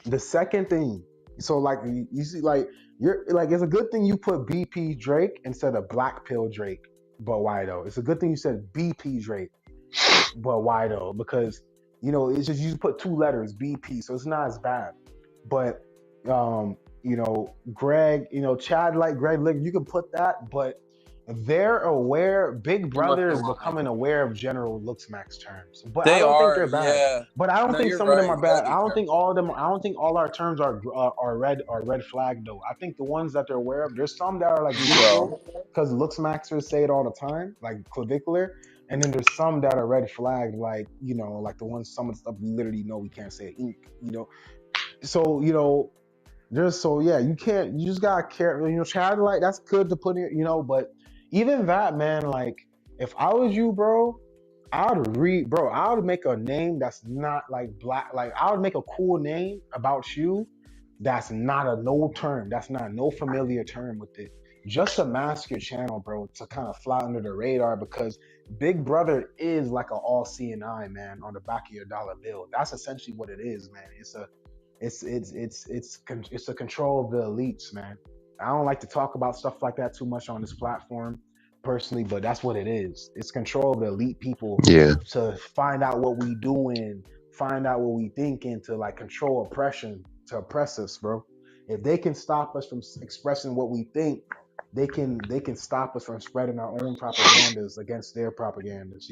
The second thing, so like you see, like you're like it's a good thing you put BP Drake instead of Black Pill Drake. But why though? It's a good thing you said BP Drake. But why though? Because it's just you put two letters BP, so it's not as bad. But Greg, Chad like Greg, you can put that, but they're aware. Big You must Brother be is lying. becoming aware of General Looks Max terms, but I They don't think are, they're bad. yeah. But I don't No, think you're some of them right. are You gotta bad. be I don't think careful. all of them. I don't think all our terms are red flag though. I think the ones that they're aware of. There's some that are like neutral because Looks Maxers say it all the time, like clavicular. And then there's some that are red flagged, like like the ones some of the stuff we literally know we can't say ink. So you can't. You just gotta care. Chad like that's good to put in. But even that, man, like if I was you, bro, I would make a name that's not like black. Like I would make a cool name about you that's not a no term. That's not no familiar term with it. Just to mask your channel, bro, to kind of fly under the radar because Big Brother is like an all seeing eye, man, on the back of your dollar bill. That's essentially what it is, man. It's a control of the elites, man. I don't like to talk about stuff like that too much on this platform personally, but that's what it is. It's control of the elite people Yeah. to find out what we doing, find out what we thinking, to like control oppression, to oppress us, bro. If they can stop us from expressing what we think, they can stop us from spreading our own propagandas against their propagandas,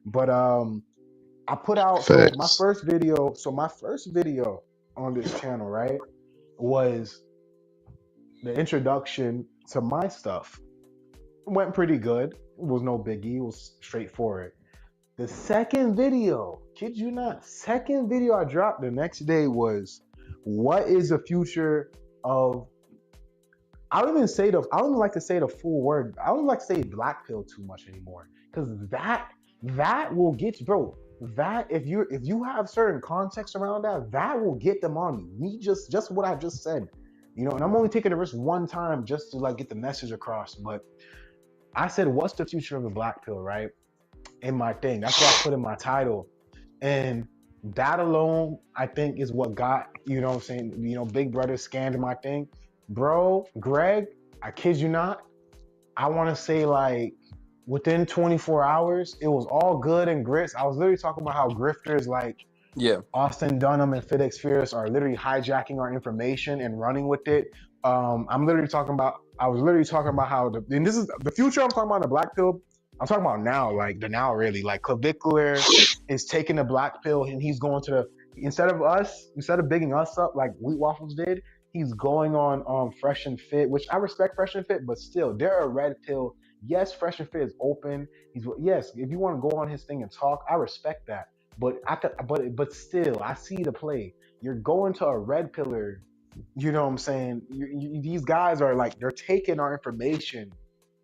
But I put out my Facts. first video. So my first video on this channel, right, was the introduction to my stuff. It went pretty good. It was no biggie. It was straightforward. The second video, kid you not, second video I dropped the next day was what is the future of I don't even like to say the full word. I don't like to say black pill too much anymore. Because that will get you, bro. That if you have certain context around that will get them on you. Me just what I just said. And I'm only taking the risk one time just to like get the message across. But I said, what's the future of the black pill, right? In my thing. That's what I put in my title. And that alone, I think, is what got, what I'm saying, Big Brother scanned my thing. Bro, Greg, I kid you not, I want to say like within 24 hours, it was all good and grits. I was literally talking about how grifters like Austin Dunham and FedEx Fierce are literally hijacking our information and running with it. I was literally talking about how and this is the future I'm talking about, the black pill. I'm talking about now, like the now really, like clavicular is taking the black pill and he's going to instead of bigging us up like Wheat Waffles did, he's going on Fresh and Fit, which I respect Fresh and Fit, but still, they're a red pill. Yes, Fresh and Fit is open. Yes, if you want to go on his thing and talk, I respect that. But still, I see the play. You're going to a red pillar. You know what I'm saying? These guys are like they're taking our information,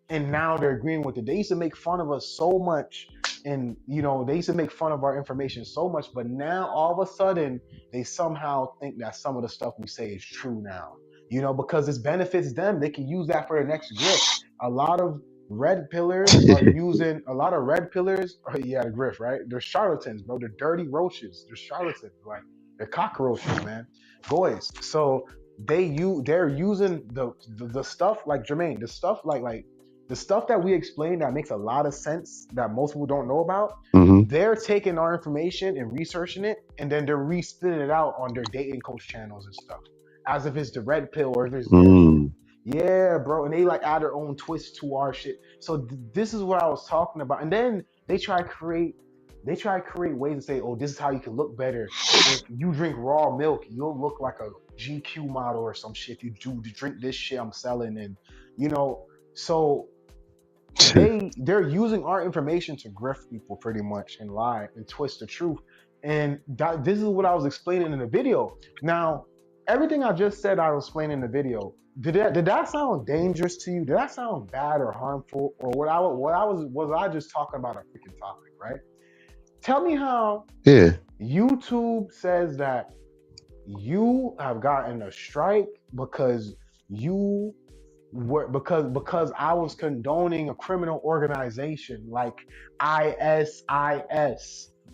and now they're agreeing with it. They used to make fun of us so much, and they used to make fun of our information so much, but now all of a sudden they somehow think that some of the stuff we say is true now. Because this benefits them. They can use that for their next grip. A lot of red pillars are using the griff, right? They're charlatans, bro. They're dirty roaches. They're charlatans, like they're cockroaches, man. Boys. So they're using the stuff like Jermaine, the stuff like the stuff that we explain that makes a lot of sense that most people don't know about. They're taking our information and researching it, and then they're re-spinning it out on their dating coach channels and stuff, as if it's the red pill or if it's yeah, bro. And they like add their own twist to our shit. So this is what I was talking about. And then they try to create ways to say, oh, this is how you can look better. If you drink raw milk, you'll look like a GQ model or some shit. If you drink this shit I'm selling, and so they're using our information to grift people pretty much and lie and twist the truth. And this is what I was explaining in the video. Now, everything I just said, I was explaining in the video. Did that sound dangerous to you? Did that sound bad or harmful, or was I just talking about a freaking topic, right? Tell me how Yeah. YouTube says that you have gotten a strike because you because I was condoning a criminal organization like ISIS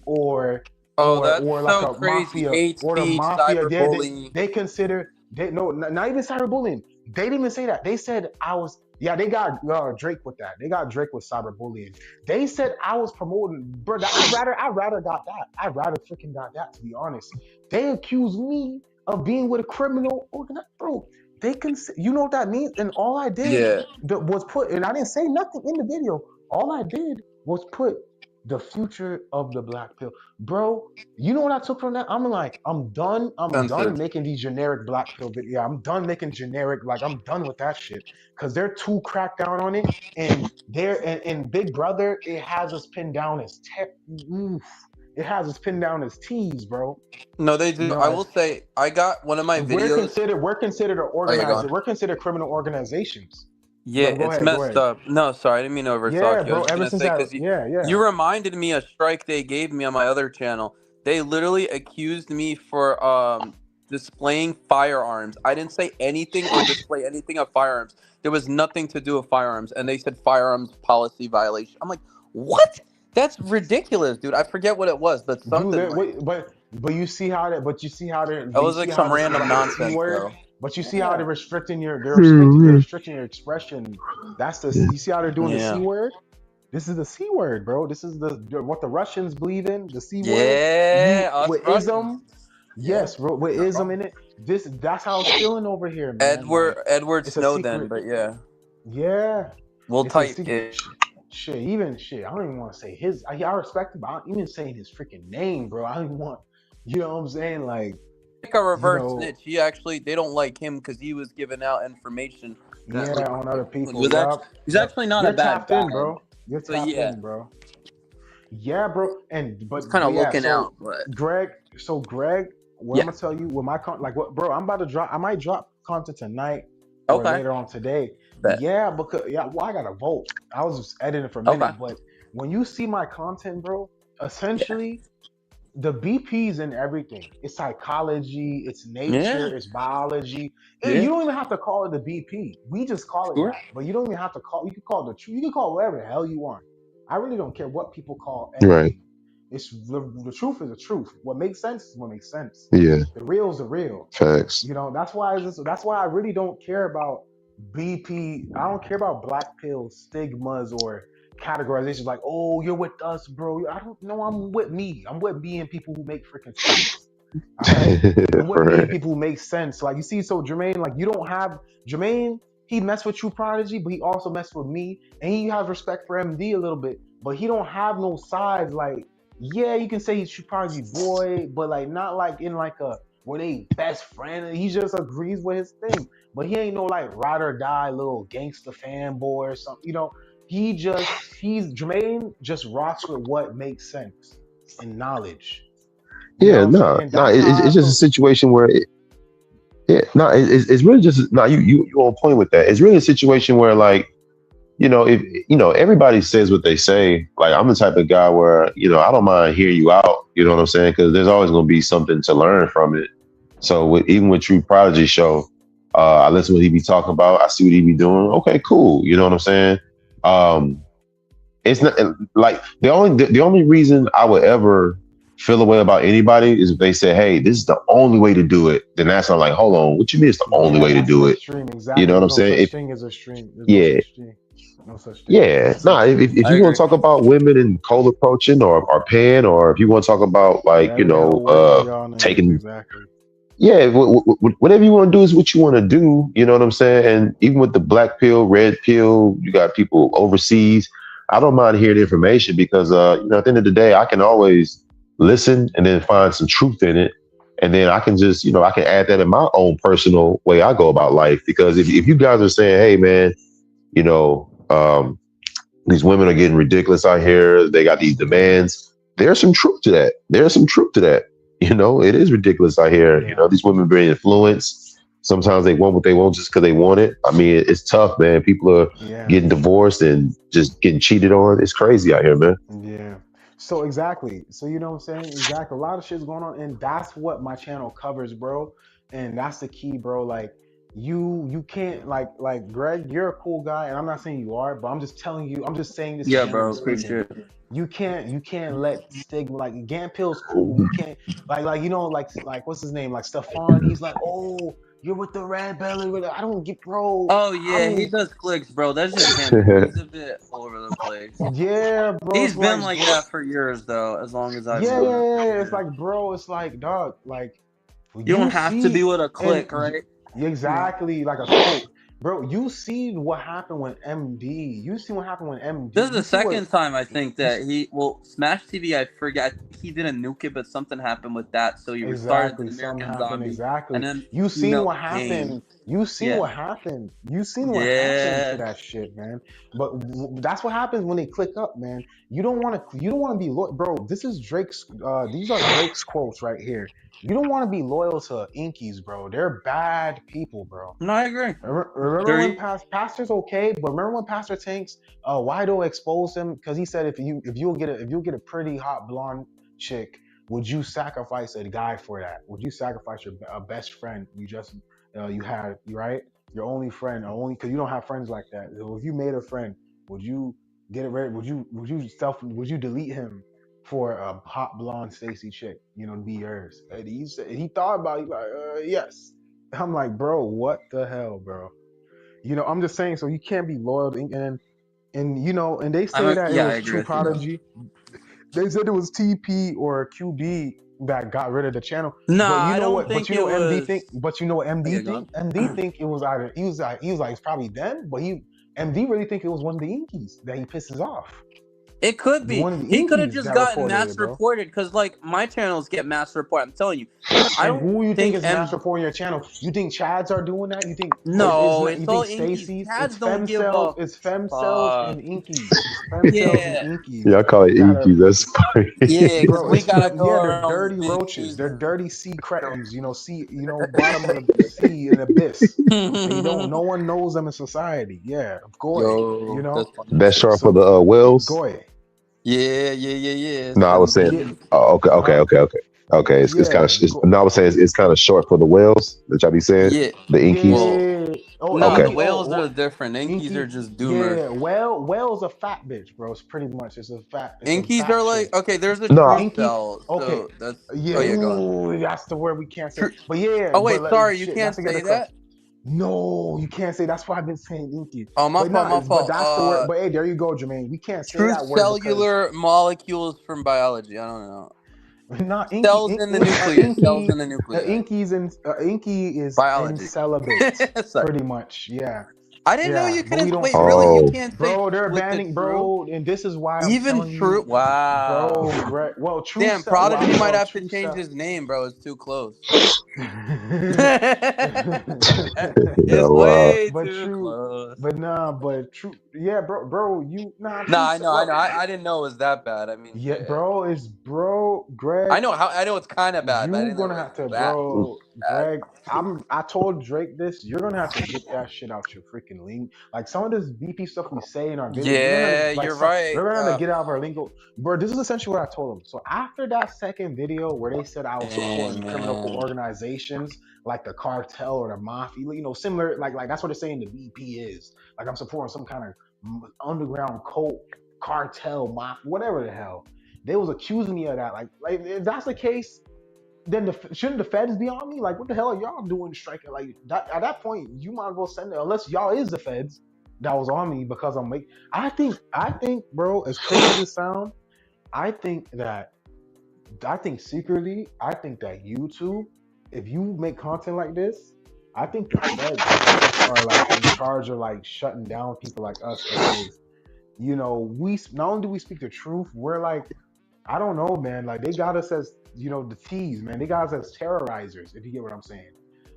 or Oh, that's or like so a crazy. mafia Hate or the speech, mafia. cyberbullying. They consider they no not even cyberbullying. They didn't even say that. They said I was yeah. They got Drake with that. They got Drake with cyberbullying. They said I was promoting, bro. I rather got that. I rather freaking got that, to be honest. They accused me of being with a criminal organization, bro. They can, you know what that means? And all I did Yeah. was put, and I didn't say nothing in the video. All I did was put the future of the black pill, bro. You know what I took from that? I'm like, I'm done. I'm done Offensive. making these generic black pill videos. Yeah, I'm done making generic. Like, I'm done with that shit because they're too cracked down on it. And Big Brother, it has us pinned down as it has us pinned down as T's, bro. No, they You do. know, I as will say, I got one of my videos. we're considered an Oh, yeah, go on. we're considered criminal organizations. Yeah, Go it's ahead, go messed ahead. up. No, sorry, I didn't mean to Yeah, overtalk you. I was bro. just Ever gonna since say that, because yeah. you reminded me a strike they gave me on my other channel. They literally accused me for displaying firearms. I didn't say anything or display anything of firearms. There was nothing to do with firearms, and they said firearms policy violation. I'm like, what? That's ridiculous, dude. I forget what it was, but something like Wait, but you see how that, but you see how they, it you was see like how some this is random like a C nonsense, word. bro. But you see how Yeah. they're restricting your expression. That's the you see how they're doing the C Yeah. word. This is the C word, bro. This is what the Russians believe in. The C word. You Yeah, us with Russians. ism. Yeah. Yes, bro. With No ism problem. in it. That's how it's feeling over here, man. Like Edward it's a Snowden, secret. but yeah. Yeah, We'll it's a type secret. it. Shit, even shit. I don't even want to say his. I respect him, but I don't even saying his freaking name, bro. I don't even want. You know what I'm saying? Like, Like a you reverse know, snitch. He actually they don't like him because he was giving out information that yeah, on other people. was actually Yep, he's yep. actually not a You're bad tapped in, guy. bro. You're But tapped yeah, in, bro. Yeah, bro. And he's kind but of yeah. looking So out. But Greg, what I'm yeah, gonna tell you, with my like, what, bro? I'm about to drop. I might drop content tonight or okay, later on today. bet, Yeah, because well, I gotta vote. I was just editing for a okay, minute, but when you see my content, bro, yeah, essentially the BP's in everything. It's psychology, it's yeah, nature, it's biology. You yeah, don't even have to call it the BP. We just call it sure, that. But you don't even have to call. You can call it the truth. You can call it whatever the hell you want. I really don't care what people call Right. anything. It's the truth is the truth. What makes sense is what makes sense. Yeah. The real is the real. Facts. You know, that's why I really don't care about BP. I don't care about black pill stigmas or categorizations like, oh, you're with us, bro. I don't know. I'm with me. I'm with me and people who make freaking sense. All right. I'm with me and Right. people who make sense. Like you see, so Jermaine, like you don't have Jermaine, he messed with True Prodigy, but he also messed with me. And he has respect for MD a little bit, but he don't have no sides. Like, yeah, you can say he's True Prodigy boy, but like not like in like a where they best friend. He just agrees with his thing. But he ain't no like ride or die little gangster fanboy or something. You know, he's Jermaine just rocks with what makes sense and knowledge. You know Yeah. what I'm saying? No. And No. that's how I It's just a feel. situation where. Yeah. No. It's really just no. You on point with that. It's really a situation where like if everybody says what they say. Like I'm the type of guy where I don't mind hear you out. You know what I'm saying? Because there's always going to be something to learn from it. So even with True Prodigy show, I listen to what he be talking about. I see what he be doing. Okay, cool. You know what I'm saying? Um, it's not like the only reason I would ever feel a way about anybody is if they say, "Hey, this is the only way to do it." Then that's not like, hold on, what you mean it's the only Yeah, way to that's an do it? extreme. You know Exactly. what There's I'm no saying? such If thing as a stream. There's no yeah, such thing. No such thing. yeah, That's nah. If I you want agree. to talk about women and cold approaching or pan, or if you want to talk about like whatever the hell word y'all names. taking Exactly. yeah, whatever you want to do is what you want to do. You know what I'm saying? And even with the black pill, red pill, you got people overseas. I don't mind hearing information because, at the end of the day, I can always listen and then find some truth in it. And then I can just, I can add that in my own personal way I go about life. Because if you guys are saying, hey, man, you know, these women are getting ridiculous out here. They got these demands. There's some truth to that. There's some truth to that. You know, it is ridiculous out here. You know, Yeah. these women being influenced. Sometimes they want what they want just because they want it. I mean, it's tough, man. People are Yeah. getting divorced and just getting cheated on. It's crazy out here, man. Yeah. So exactly. So you know what I'm saying? Exactly. A lot of shit's going on, and that's what my channel covers, bro. And that's the key, bro. Like you can't like Greg, you're a cool guy, and I'm not saying you are, but I'm just telling you, I'm just saying this Yeah, bro. generally speaking. Appreciate it. You can't let stigma like Gampill's cool. You can't like you know like what's his name? Like Stefan, he's like, oh, you're with the red belly. I don't get bro. Oh yeah, he I'm does clicks, bro. That's just him. He's a bit all over the place. yeah, bro. He's It's been like like bro. that for years, though. As long as I've Yeah, yeah, known yeah, yeah. It's him. like, bro, it's like, dog, like You don't you have to be see, with a and click, right? exactly like a cult, bro. You see what happened with MD. You see what happened with MD. This is You the see what second time I think you that Smash TV. I forget. I think he didn't nuke it, but something happened with that, so he restarted exactly the something American happened Zombie, exactly. and then You seen female what came. happened. You seen Yeah, what happened. You seen what happened to yeah. that shit, man. But that's what happens when they click up, man. You don't want to. You don't want to be loyal, bro. This is Drake's. These are Drake's quotes right here. You don't want to be loyal to Inkies, bro. They're bad people, bro. No, I agree. Remember when There, Pastor's okay, but remember when Pastor Tanks, Wido exposed him because he said if you'll get a pretty hot blonde chick, would you sacrifice a guy for that? Would you sacrifice your best friend you just you had right your only friend or only because you don't have friends like that? So if you made a friend, would you get it ready? Would you delete him for a hot blonde Stacy chick? You know to be yours? And he said he thought about it, he's like yes. I'm like, bro, what the hell, bro? You know, I'm just saying. So you can't be loyal to, and you know, and they say that it yeah, I was agree True with you though. Prodigy. They said it was TP or QB that got rid of the channel. But Nah, you I know don't what? But think you it know what MD was. think. But you know what MD Okay, think. go MD on. think it was either he was like it's probably them. But he MD really think it was one of the Inkies that he pisses off. It could be. One of the He could have Inkies just that gotten reported it, mass bro. reported because, like, my channels get mass reported. I'm telling you, I And don't who you think think is mass reporting your channel? You think Chads are doing that? You think it's No, not? You it's all think inkies. Stacy's? It's Cats don't give femcells. a It's femcells fuck. and inkies. It's femcells and Yeah, inkies Yeah, I call it that Inky. are, That's funny. yeah, because bro. we It's gotta fem. go Yeah, they're around dirty being roaches. They're decent. dirty sea cretins. You know, sea. You know, bottom of the sea and abyss. They don't. No one knows them in society. Yeah, goy. You Yo, know, that's funny as Best shit. sharp for so the whales. goy. Yeah, yeah, yeah, yeah. No, I was saying. Yeah, Them. Oh, okay, okay, huh? okay, okay, okay. It's kind Yeah, of. No, I was saying it's kind of short for the whales that y'all be saying. Yeah. The Inkies. Well, yeah. Oh, nah, Okay. the inky. whales Oh, are different. Inkies are Inky, just doomers. yeah. Well, whale's a fat bitch, bro. It's pretty much. It's a Inkies fat are like chick. okay. There's a No, truth Inky, cell, okay. so that's. Yeah, Oh yeah, go on. ooh, that's the word we can't say. True. But yeah, Oh but wait, like, sorry, you shit, not can't to get say the that. no, you can't say. That's why I've been saying Inky. Oh, my But fault, not, my but fault. that's the word. But hey, there you go, Jermaine. We can't say Truth that word because cellular molecules from biology. I don't know. not Inky, Cells in the nucleus. Cells in the nuclei. Inky is in Biology. celibate, Sorry. pretty much. Yeah, I didn't know yeah. you But we couldn't. don't. Wait, really? You oh, can't say Bro, they're with the banning, true? bro, and this is why I'm Even telling true? you, Wow. bro, Greg. Well, true Damn, set. Prodigy might Well, have to true change set. his name, bro. It's too close. yeah, It's wow. way but too true, close. but nah, but true. Yeah, bro, you nah, Nah, true I set. know, I know. Well, I didn't know it was that bad. I mean, yeah, yeah. bro, it's bro, Greg. I know it's kind of bad, but I You didn't know gonna it was have to, that bro, bad. Greg. I told Drake this. You're gonna have to get that shit out your freaking link. Like some of this BP stuff we say in our videos, Yeah, you're right. we're gonna have to get out of our lingo, bro. This is essentially what I told him. So after that second video where they said I was supporting Damn, criminal man. organizations like the cartel or the mafia, you know, similar, like that's what they're saying the BP is. Like I'm supporting some kind of underground cult, cartel, mafia, whatever the hell. They was accusing me of that. Like if that's the case, then shouldn't the feds be on me? Like, what the hell are y'all doing striking? Like that, at that point, you might as well send it. Unless y'all is the feds that was on me because I'm like, I think, bro, as crazy as it sounds, I think secretly, I think that YouTube, if you make content like this, I think the feds are like in charge of like shutting down people like us because you know we not only do we speak the truth, we're like I don't know, man. Like they got us as the T's, man. They got us as terrorizers. If you get what I'm saying,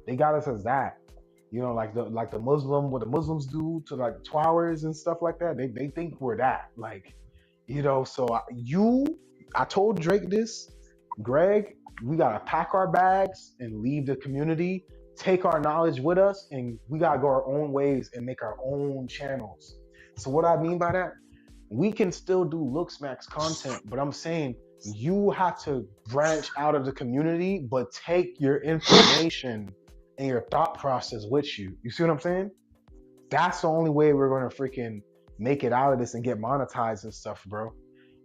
they got us as that. You know, like the Muslim, what the Muslims do to like towers and stuff like that. They think we're that. Like, so I told Drake this, Greg. gotta pack our bags and leave the community, take our knowledge with us, and we gotta go our own ways and make our own channels. So what I mean by that, we can still do Looks Max content, but I'm saying you have to branch out of the community, but take your information and your thought process with you. You see what I'm saying? That's the only way we're gonna freaking make it out of this and get monetized and stuff, bro.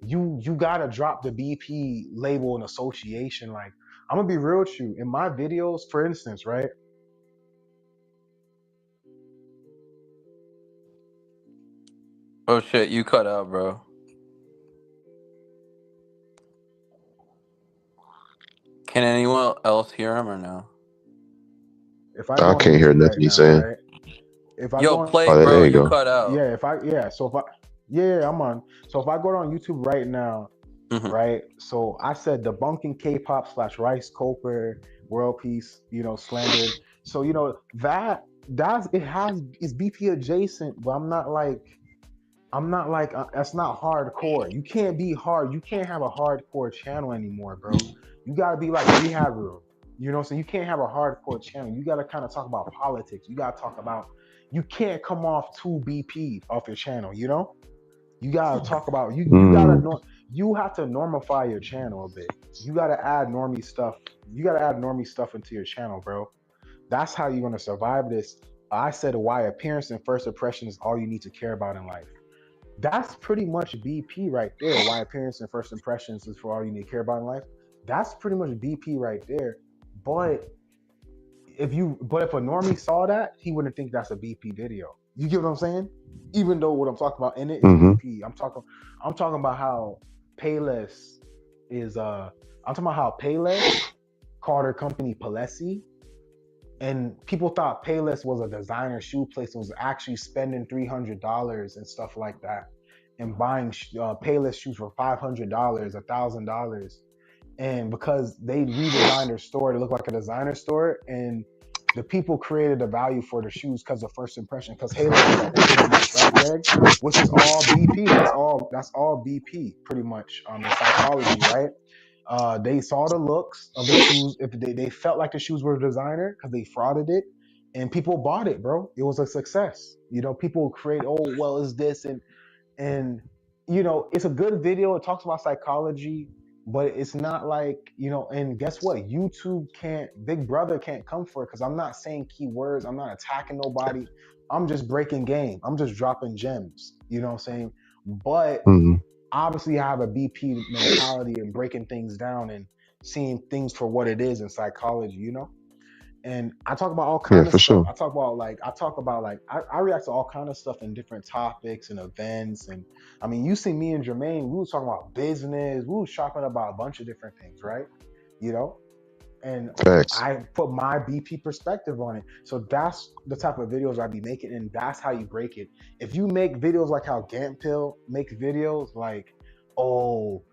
You gotta drop the BP label and association. Like, I'm gonna be real with you. In my videos, for instance, right? Oh shit, you cut out, bro. Can anyone else hear him or no? If I go I on can't hear YouTube nothing right he's now, saying. right? If I Yo, go on, Oh, Plague, bro, there you you go. cut out. yeah, if I, yeah, so if I, yeah, I'm on. So if I go on YouTube right now, Mhm. right? So I said debunking K-pop / Rice Coper, world peace, slandered. So that's it has it's BP adjacent, but I'm not like that's not hardcore. You can't be hard. You can't have a hardcore channel anymore, bro. You gotta be like Rehab Room. You know what I'm saying? You can't have a hardcore channel. You gotta kind of talk about politics. You gotta talk about. You can't come off too BP off your channel. You gotta talk about you have to normify your channel a bit. You gotta add normie stuff. You gotta add normie stuff into your channel, bro. That's how you're gonna survive this. I said why appearance and first impression is all you need to care about in life. That's pretty much BP right there. Why appearance and first impressions is for all you need to care about in life. That's pretty much BP right there. But if a normie saw that, he wouldn't think that's a BP video. You get what I'm saying? Even though what I'm talking about in it is Mm-hmm. BP. I'm talking about how Payless is I'm talking about how Payless called her company Palessi, and people thought Payless was a designer shoe place and was actually spending $300 and stuff like that, and buying Payless shoes for $500, $1,000, and because they redesigned their store to look like a designer store, and the people created a value for the shoes because of first impression, because Halo was an open book, right, Greg? Which is all BP. That's all BP pretty much in psychology, right? They saw the looks of the shoes. If they felt like the shoes were designer because they frauded it, and people bought it, bro. It was a success. People create, oh well, is this and it's a good video. It talks about psychology, but it's not like and guess what, YouTube can't, Big Brother can't come for it, because I'm not saying keywords, I'm not attacking nobody, I'm just breaking game, I'm just dropping gems, you know what I'm saying? But Mm-hmm. obviously I have a BP mentality and breaking things down and seeing things for what it is in psychology. And I talk about all Yeah, kind of for stuff. sure. I react to all kind of stuff in different topics and events. And I mean, you see me and Jermaine, we was talking about business, we was talking about a bunch of different things, right? You know, and Facts. I put my BP perspective on it. So that's the type of videos I be making, and that's how you break it. If you make videos like how Pill makes videos, like, oh,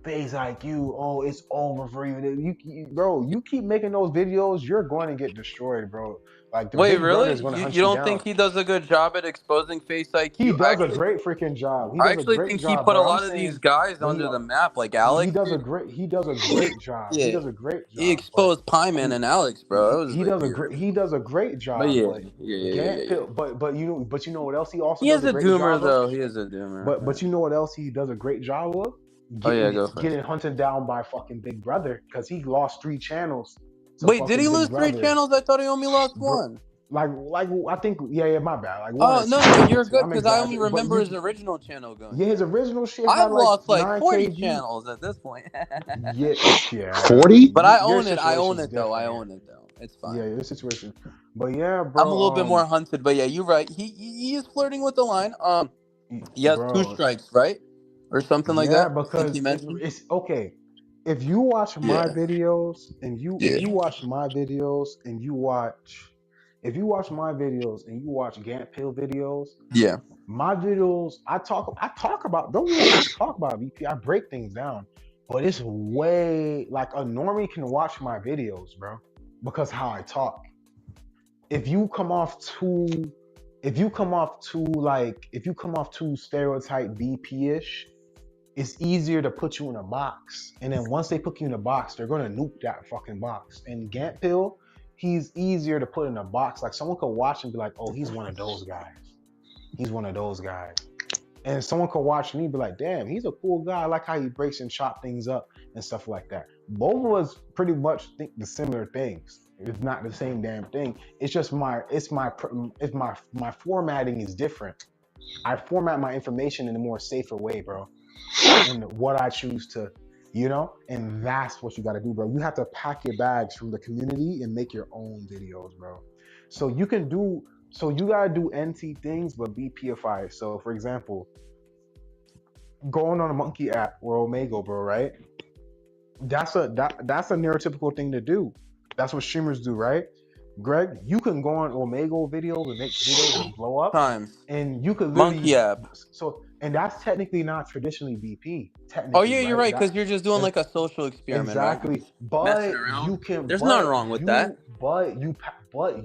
things like oh, it's over for you. Bro, you keep making those videos, you're going to get destroyed, bro. Like the Wait, Big Brother really? is going to You hunt you don't down. think he does a good job at exposing Face He IQ? does a great freaking job. He I does a actually great think he job, put a but I'm lot of these saying, guys but under the map, like he Alex, does a dude. great he does a great job. He Yeah, does a great he job, but exposed Pieman he and Alex, bro. It was like weird. he does a great But job, yeah, but yeah, yeah, yeah, Gant yeah, yeah. Pill, but you know what else he also He does is a a great doomer, job of? though. He is a doomer. But you know what else he does a great job of? Oh yeah, Getting go for it. getting hunted down by fucking Big Brother, because he lost 3 channels to Wait, did he fucking Big lose 3 Brother. channels? I thought he only lost Bro, one. like I think, yeah, my bad, like one Oh or no, two, no, one or you're two. good I'm because I only exaggerating, but remember his original channel going yeah, his down. original shit had I've like lost like 9K 40 views. channels at this point. Yeah, yeah. 40? But I Your own it. I own situation's it though. I different. own it though. It's Yeah, fine. your situation. But yeah, I'm a bro. little bit more hunted, but yeah, you're right. He is flirting with the line. He has two Bro, strikes, right, or something like yeah, that. I think he because mentioned. it's okay. If you watch my Yeah, videos and you if yeah, you watch my videos and you watch if you watch my videos and you watch Gant Pill videos, yeah. my videos, I talk about, don't get me wrong, I talk about VP, I break things down, but it's way like a normie can watch my videos, bro, because how I talk. If you come off too if you come off too stereotype BP-ish, it's easier to put you in a box. And then once they put you in a box, they're gonna nuke that fucking box. And Gant Pill, he's easier to put in a box. Like someone could watch and be like, oh, he's one of those guys. He's one of those guys. And someone could watch me and be like, damn, he's a cool guy. I like how he breaks and chop things up and stuff like that. Both of us pretty much think the similar things. It's not the same damn thing. It's just my formatting is different. I format my information in a more safer way, bro. And what I choose to, and that's what you got to do, bro. You have to pack your bags from the community and make your own videos, bro. So you got to do NT things, but be PFI. So for example, going on a monkey app or Omegle, bro, right? That's a neurotypical thing to do. That's what streamers do, right? Greg, you can go on Omegle videos and make videos and blow up. And you could literally monkey app. So, and that's technically not traditionally BP. Oh yeah, you're right, because you're just doing like a social experiment, exactly. Right? But you can. There's nothing wrong with that. But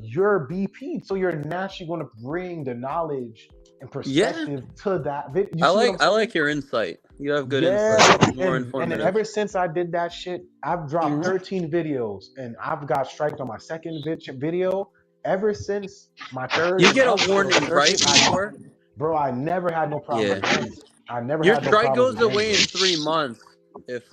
you're BP, so you're naturally going to bring the knowledge and perspective to that video. I like your insight. You have good insight. More informative. And ever since I did that shit, I've dropped 13 videos, and I've got striked on my second video. Ever since my third, you get a warning, right? Bro, I never had no problem again. Your strike goes away in 3 months if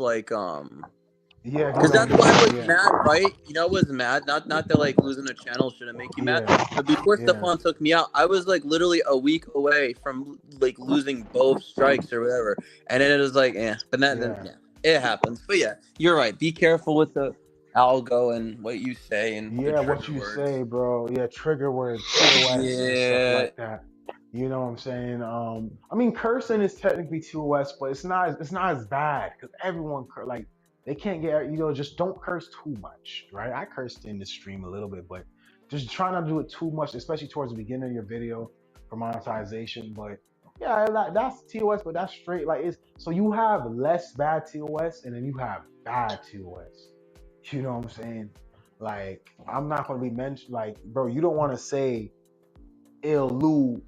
yeah, because that's why I was mad, right? You know, I was mad. Not that like losing a channel shouldn't make you mad, but before Stefan took me out, I was like literally a week away from like losing both strikes or whatever, and then it was like, but then it happens. But yeah, you're right. Be careful with the algo and what you say and what you say, bro. Yeah, trigger words, TOS, and stuff like that. You know what I'm saying? I mean, cursing is technically TOS, but it's not as bad because everyone like. They can't get, just don't curse too much, right? I cursed in the stream a little bit, but just try not to do it too much, especially towards the beginning of your video for monetization. But yeah, that's TOS, but that's straight. So you have less bad TOS and then you have bad TOS. You know what I'm saying? Like, I'm not going to be mentioned, like, bro, you don't want to say illuminated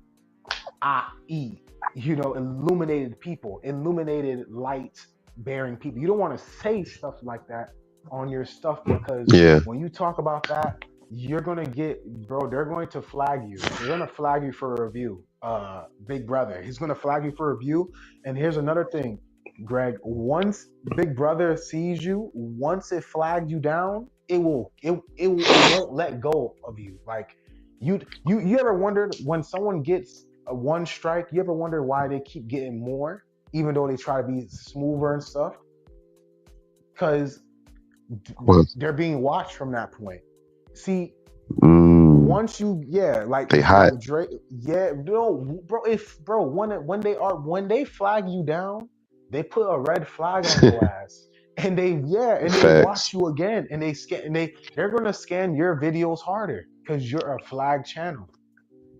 people, illuminated light bearing people. You don't want to say stuff like that on your stuff because when you talk about that, you're gonna get, bro, they're going to flag you. They're gonna flag you for a review. Big Brother, he's gonna flag you for a review. And here's another thing, Greg, once Big Brother sees you, once it flagged you down, it won't let go of you. Like you ever wondered when someone gets a one strike, you ever wonder why they keep getting more? Even though they try to be smoother and stuff, because they're being watched from that point. See, once you, they hide. Drake, bro, when they flag you down, they put a red flag on your ass, and they watch you again, and they're gonna scan your videos harder because you're a flag channel,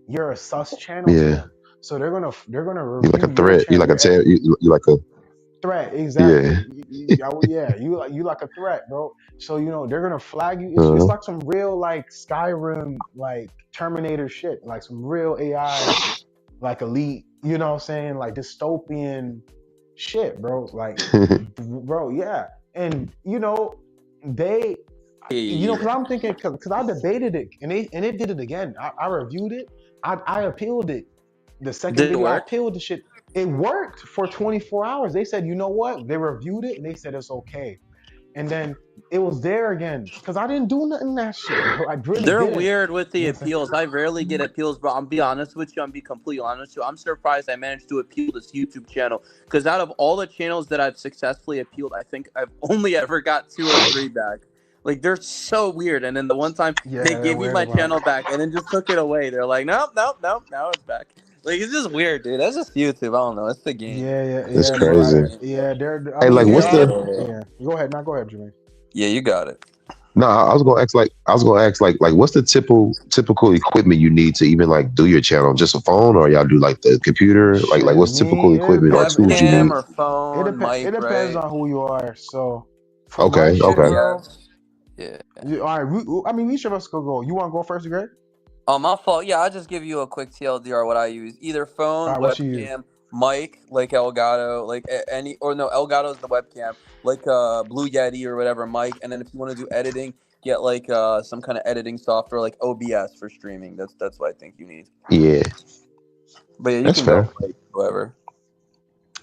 you're a sus channel to them. So they're gonna review. You like a threat. You like a you like a threat. Exactly. You like a threat, bro. So they're gonna flag you. It's like some real like Skyrim, like Terminator shit, like some real AI, like elite. You know what I'm saying? Like dystopian shit, bro. Like, bro, yeah. And they, because I'm thinking, because I debated it, and it did it again. I reviewed it. I appealed it. The second video, I appealed the shit. It worked for 24 hours. They said, you know what? They reviewed it and they said it's okay. And then it was there again because I didn't do nothing that shit. They're weird with the appeals. I rarely get appeals, but I'm be honest with you. I'm be completely honest with you. I'm surprised I managed to appeal this YouTube channel because out of all the channels that I've successfully appealed, I think I've only ever got 2 or 3 back. Like, they're so weird. And then the one time they gave me my channel back and then just took it away. They're like, nope, now it's back. Like, it's just weird, dude. That's just YouTube. I don't know. It's the game. It's crazy. Hey, like, what's the? Go ahead, Jermaine. Yeah, you got it. No, I was gonna ask like what's the typical equipment you need to even like do your channel? Just a phone, or y'all do like the computer? Like what's typical equipment or tools you need? Or phone, it depends on who you are. So okay. Yeah. All right. I mean, each of us could go. You want to go first, Greg? My fault. Yeah, I'll just give you a quick TLDR what I use. Either phone, webcam, mic like Elgato, like any, or no, Elgato's the webcam, like Blue Yeti or whatever mic, and then if you want to do editing, get like some kind of editing software like OBS for streaming. That's what I think you need. Yeah, But yeah, you that's can go fair. for like whoever.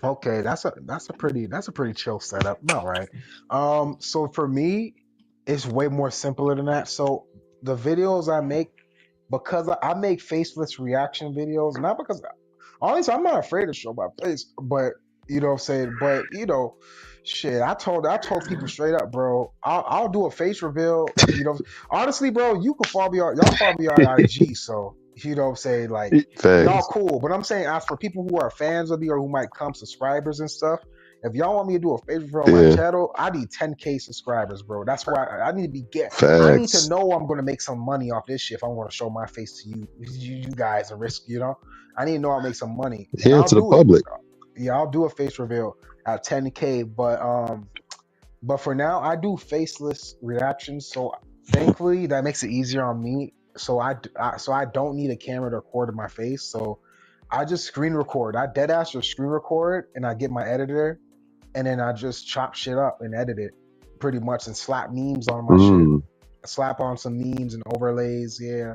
Okay, that's a pretty chill setup. About right. So for me, it's way more simpler than that. So the videos I make, because I make faceless reaction videos, not because honestly I'm not afraid to show my face, but you know what I'm saying. But shit, I told people straight up, bro. I'll do a face reveal. Honestly, bro, you can follow me on y'all follow me on IG, so you know what I'm saying, like. Y'all Facts. cool, but I'm saying as for people who are fans of me or who might come subscribers and stuff, if y'all want me to do a face reveal on my Yeah, channel, I need 10K subscribers, bro. That's why I need to I need to facts. know I'm gonna make some money off this shit if I want to show my face to you guys and risk, I need to know I'll make some money, and Yeah, I'll to the do it. public. Yeah, I'll do a face reveal at 10K, but for now, I do faceless reactions. So thankfully, that makes it easier on me. So I don't need a camera to record my face. So I just screen record. I dead ass just screen record, and I get my editor, and then I just chop shit up and edit it, pretty much, and slap memes on my shit. Mm. Slap on some memes and overlays, yeah,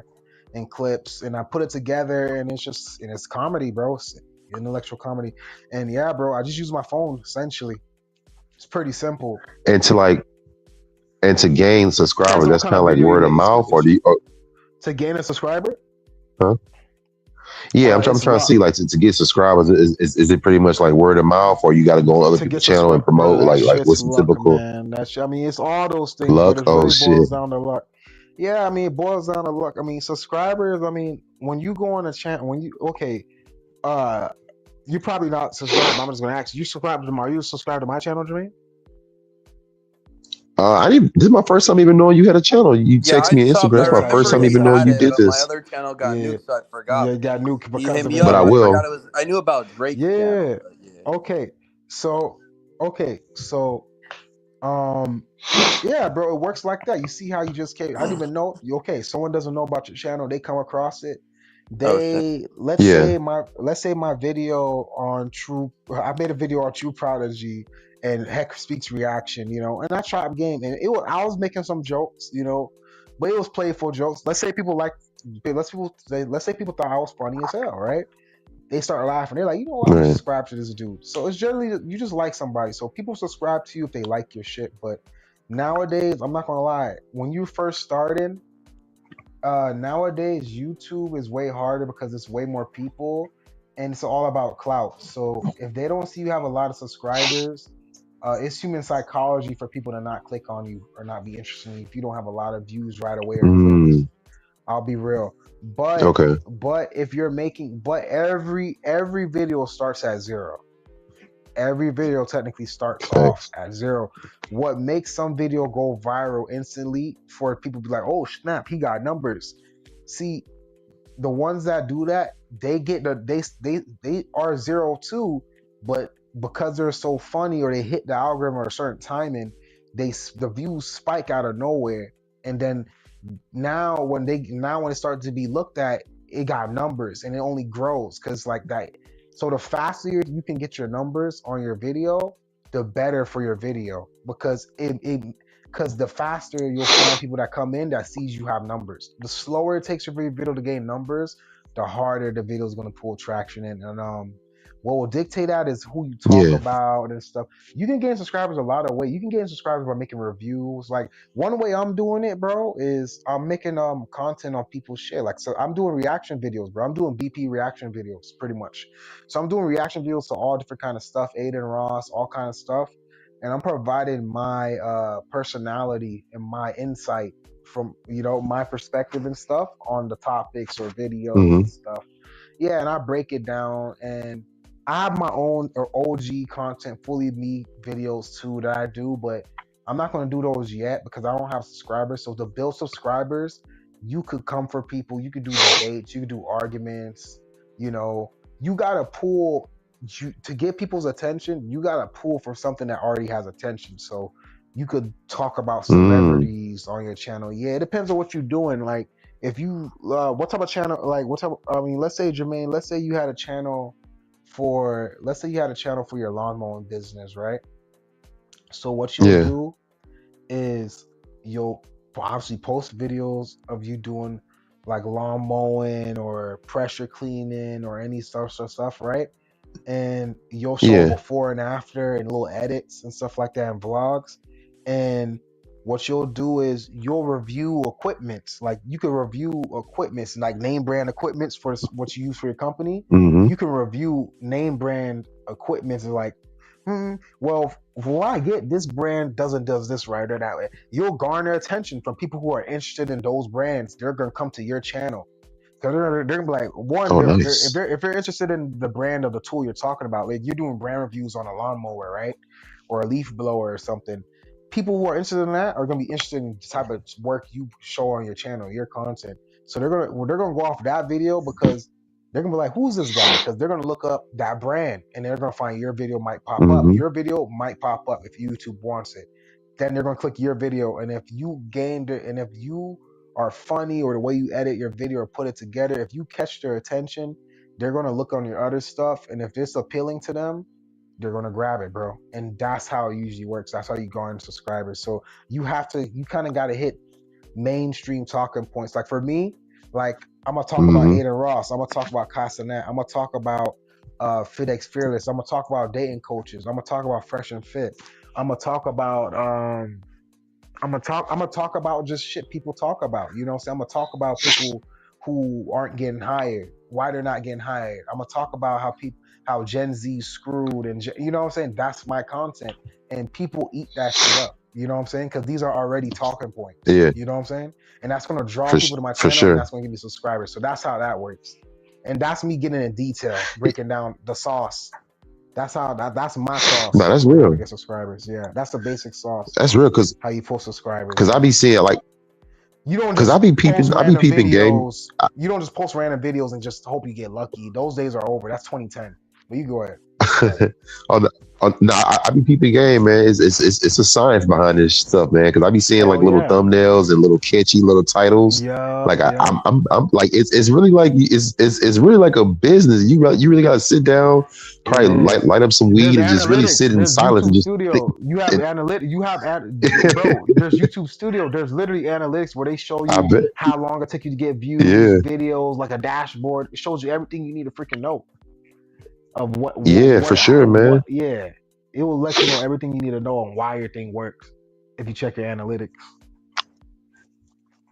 and clips, and I put it together, and it's comedy, bro. It's intellectual comedy, and yeah, bro, I just use my phone essentially. It's pretty simple. And to gain subscribers, Depends on what that's kind kind of of like video you word of make. mouth, or do you? To gain a subscriber, Huh? Yeah, I'm it's trying to not see like to get subscribers. Is it pretty much like word of mouth, or you got to go on other to get people's channel and subscribed, promote? bro. That Like shit's what's the luck, typical man. I mean, it's all those things, but luck? it Oh really shit. boils down to luck. Yeah, I mean, it boils down to luck. I mean, subscribers. I mean, when you go on a channel, uh, you probably not subscribed. But I'm just gonna ask you. Are you subscribed to my channel, Jermaine? I didn't. This is my first time even knowing you had a channel. You Yeah, text I me on subbed. Instagram. I That's my Yes, I first remember time yes he even I knowing you had did. it, did but my this. other channel got Yeah, nuked, so I forgot. yeah, But got nuked he because hit of me it. But up. I I Yeah, will. forgot it was. I knew about Drake's channel, yeah. but yeah. Okay, so okay, so um. Yeah, bro, it works like that. You see how you just came. I didn't even know. Okay, someone doesn't know about your channel. They come across it. Oh shit. They Yeah. let's say my video on True. I made a video on True Prodigy and Heck Speaks reaction. And I tried game, and I was making some jokes. But it was playful jokes. Let's say people thought I was funny as hell, right? They start laughing. They're like, let me Right. subscribe to this dude. So it's generally you just like somebody. So people subscribe to you if they like your shit. But nowadays, I'm not gonna lie, when you first started, nowadays YouTube is way harder because it's way more people and it's all about clout. So if they don't see you have a lot of subscribers, it's human psychology for people to not click on you or not be interested in you if you don't have a lot of views right away or clicks. Mm. I'll be real. But Okay. if you're making but every video starts at zero. Every video technically starts off Thanks. at zero. What makes some video go viral instantly for people to be like, oh snap, he got numbers. See, the ones that do that, they get they are zero too, but because they're so funny or they hit the algorithm or a certain timing, the views spike out of nowhere, and then when it starts to be looked at, it got numbers and it only grows because like that. So the faster you can get your numbers on your video, the better for your video because because the faster you'll find people that come in that sees you have numbers. The slower it takes for your video to gain numbers, the harder the video is going to pull traction in. And what will dictate that is who you talk Yeah. about and stuff. You can gain subscribers a lot of ways. You can gain subscribers by making reviews. Like one way I'm doing it, bro, is I'm making content on people's shit. Like so I'm doing reaction videos, bro. I'm doing BP reaction videos pretty much. So I'm doing reaction videos to all different kind of stuff, Aiden Ross, all kind of stuff. And I'm providing my personality and my insight from my perspective and stuff on the topics or videos Hmm. and stuff. Yeah, and I break it down, and I have my own or OG content, fully me videos too that I do, but I'm not going to do those yet because I don't have subscribers. So to build subscribers, you could come for people, you could do debates, you could do arguments. You got to pull to get people's attention. You got to pull from something that already has attention. So you could talk about Mm. celebrities on your channel. Yeah, it depends on what you're doing. Like if you what type of channel, like what type I mean, let's say Jermaine, let's say you had a channel for, let's say you had a channel for your lawn mowing business, right? So what you'll Yeah. do is you'll obviously post videos of you doing like lawn mowing or pressure cleaning or any stuff, right? And you'll show a Yeah. before and after and little edits and stuff like that in vlogs. And what you'll do is you'll review equipments. Like you can review equipments, like name brand equipments for what you use for your company. Mm-hmm. You can review name brand equipments like, well, what I get, this brand does this right or that way. You'll garner attention from people who are interested in those brands. They're gonna come to your channel. Because they're gonna be like, one, Oh, if nice. they're interested in the brand of the tool you're talking about, like you're doing brand reviews on a lawnmower, right, or a leaf blower or something. People who are interested in that are gonna be interested in the type of work you show on your channel, your content. So they're gonna go off that video because they're gonna be like, who's this guy? Because they're gonna look up that brand and they're gonna find your video might pop up. Mm-hmm. Your video might pop up if YouTube wants it. Then they're gonna click your video, and if you gained it, and if you are funny or the way you edit your video or put it together, if you catch their attention, they're gonna look on your other stuff, and if it's appealing to them, they're gonna grab it, bro. And that's how it usually works. That's how you garner subscribers. So you kind of gotta hit mainstream talking points. Like for me, like I'm gonna talk about Mm-hmm. Aiden Ross. I'm gonna talk about Castanet. I'm gonna talk about FitX Fearless. I'm gonna talk about dating coaches. I'm gonna talk about Fresh and Fit. I'm gonna talk about I'm gonna talk about just shit people talk about. You know what I'm saying? I'm gonna talk about people who aren't getting hired, why they're not getting hired. I'm gonna talk about how Gen Z screwed and you know what I'm saying? That's my content. And people eat that shit up. You know what I'm saying? Because these are already talking points. Yeah. You know what I'm saying? And that's gonna draw For people to my for channel and sure. that's gonna give me subscribers. So that's how that works. And that's me getting in detail, breaking down the sauce. That's my No, sauce that's on how to real. get subscribers. Yeah, that's the basic sauce. That's real because How you pull subscribers. because I be seeing like You don't because just post I be random peeping game. videos. You don't just post random videos and just hope you get lucky. Those days are over. That's 2010. But you go ahead. on the, no, I be peeping game, man. It's a science behind this stuff, man. Because I be seeing like Hell little yeah. thumbnails and little catchy little titles. Yup, Like yup. I'm like it's really like it's really like a business. You really gotta sit down, It probably is. light up some There's weed and just really analytics. sit in There's silence and YouTube just think. Studio. You have And, analytics. Bro. There's YouTube Studio. There's literally analytics where they show I you bet, how long it takes you to get views, yeah, videos, like a dashboard. It shows you everything you need to freaking know of yeah, for sure, man. yeah. It will let you know everything you need to know on why your thing works if you check your analytics.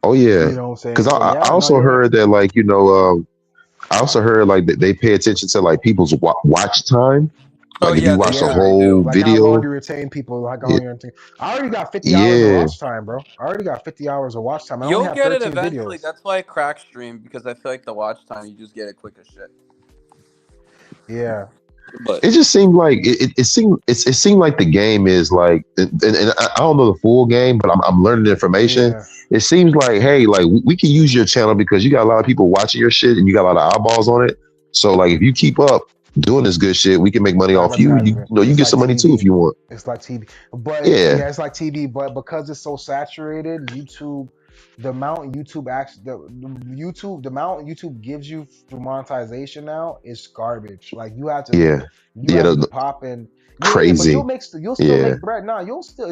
Oh yeah, You know what I'm saying? because So I yeah, no, also you're right. heard that like I also heard like that they pay attention to like people's watch time. Oh Like if you yeah, they watch the Yeah. sure do. whole Like how long video, you retain people, like how yeah, long you retain. I already got 50 hours of yeah, watch time, bro. I already got 50 hours of watch time. I only You'll have get it 13 eventually. videos. That's why I crack stream because I feel like the watch time you just get it quick as shit. Yeah. But it just seemed like it seemed like the game is like and I don't know the full game, but I'm learning the information. Yeah. It seems like hey, like we can use your channel because you got a lot of people watching your shit and you got a lot of eyeballs on it. So like if you keep up doing this good shit, we can make money off you. You Advertisement. know you can It's get like some money too if TV. you want. It's like TV. But Yeah, yeah, it's like TV. But because it's so saturated, the amount YouTube gives you through monetization now is garbage. Like yeah, you yeah. have to be popping. Yeah, but Crazy. you'll still Yeah, make bread. Nah, you'll still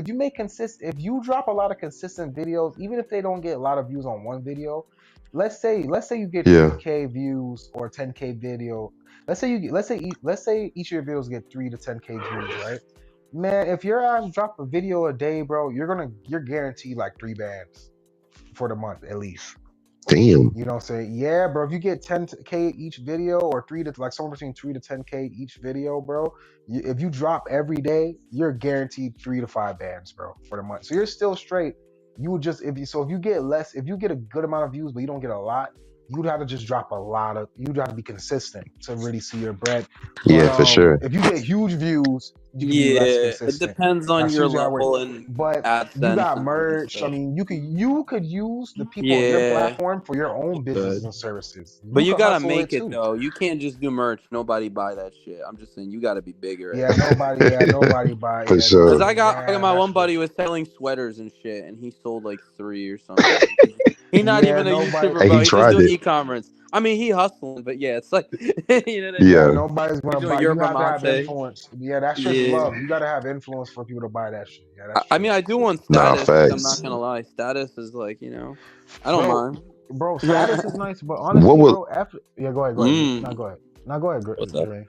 if you drop a lot of consistent videos, even if they don't get a lot of views on one video, let's say you get yeah, 3K views or 10K video. Let's say each of your videos get 3 to 10K views, right? Man, if your ass drop a video a day, bro, you're guaranteed like 3 bands for the month at least. damn. You know what I'm saying? Yeah, bro. If you get 10K each video or somewhere between 3 to 10K each video, bro, if you drop every day, you're guaranteed 3 to 5 bands, bro, for the month. So you're still straight. You would just if you get less, if you get a good amount of views, but you don't get a lot, you'd have to just drop a lot of. You'd have to be consistent to really see your bread. But Yeah, for sure. if you get huge views, you can be less yeah, it consistent. depends on That's your usually how it works. level and But you AdSense got and all that merch. I stuff. mean, you could use the people on your Yeah, platform for your you own businesses could. and services. But You you could gotta hustle it make it too. though. You can't just do merch. Nobody buy that shit. I'm just saying you gotta be bigger at Yeah, it. nobody buy. For Yeah, Cause sure. I got my that's one true. buddy was selling sweaters and shit, and he sold like 3 or something. He not Yeah, even a nobody. YouTuber, Hey, bro. he He just tried doing it. e-commerce. I mean, he hustling, but yeah, it's like you know what I Yeah, mean. Yeah. nobody's You're gonna doing buy. You yerba have to have mate. influence. Yeah, that shit's Yeah. love. You gotta have influence for people to buy that shit. Yeah, that's I true. mean, I do want Nah, status. I'm not facts. gonna lie. Status is like, I don't Bro, mind. bro, status is nice, but What honestly, would bro, after yeah, go ahead. Now mm. go ahead. Now go ahead, What's up? Jermaine.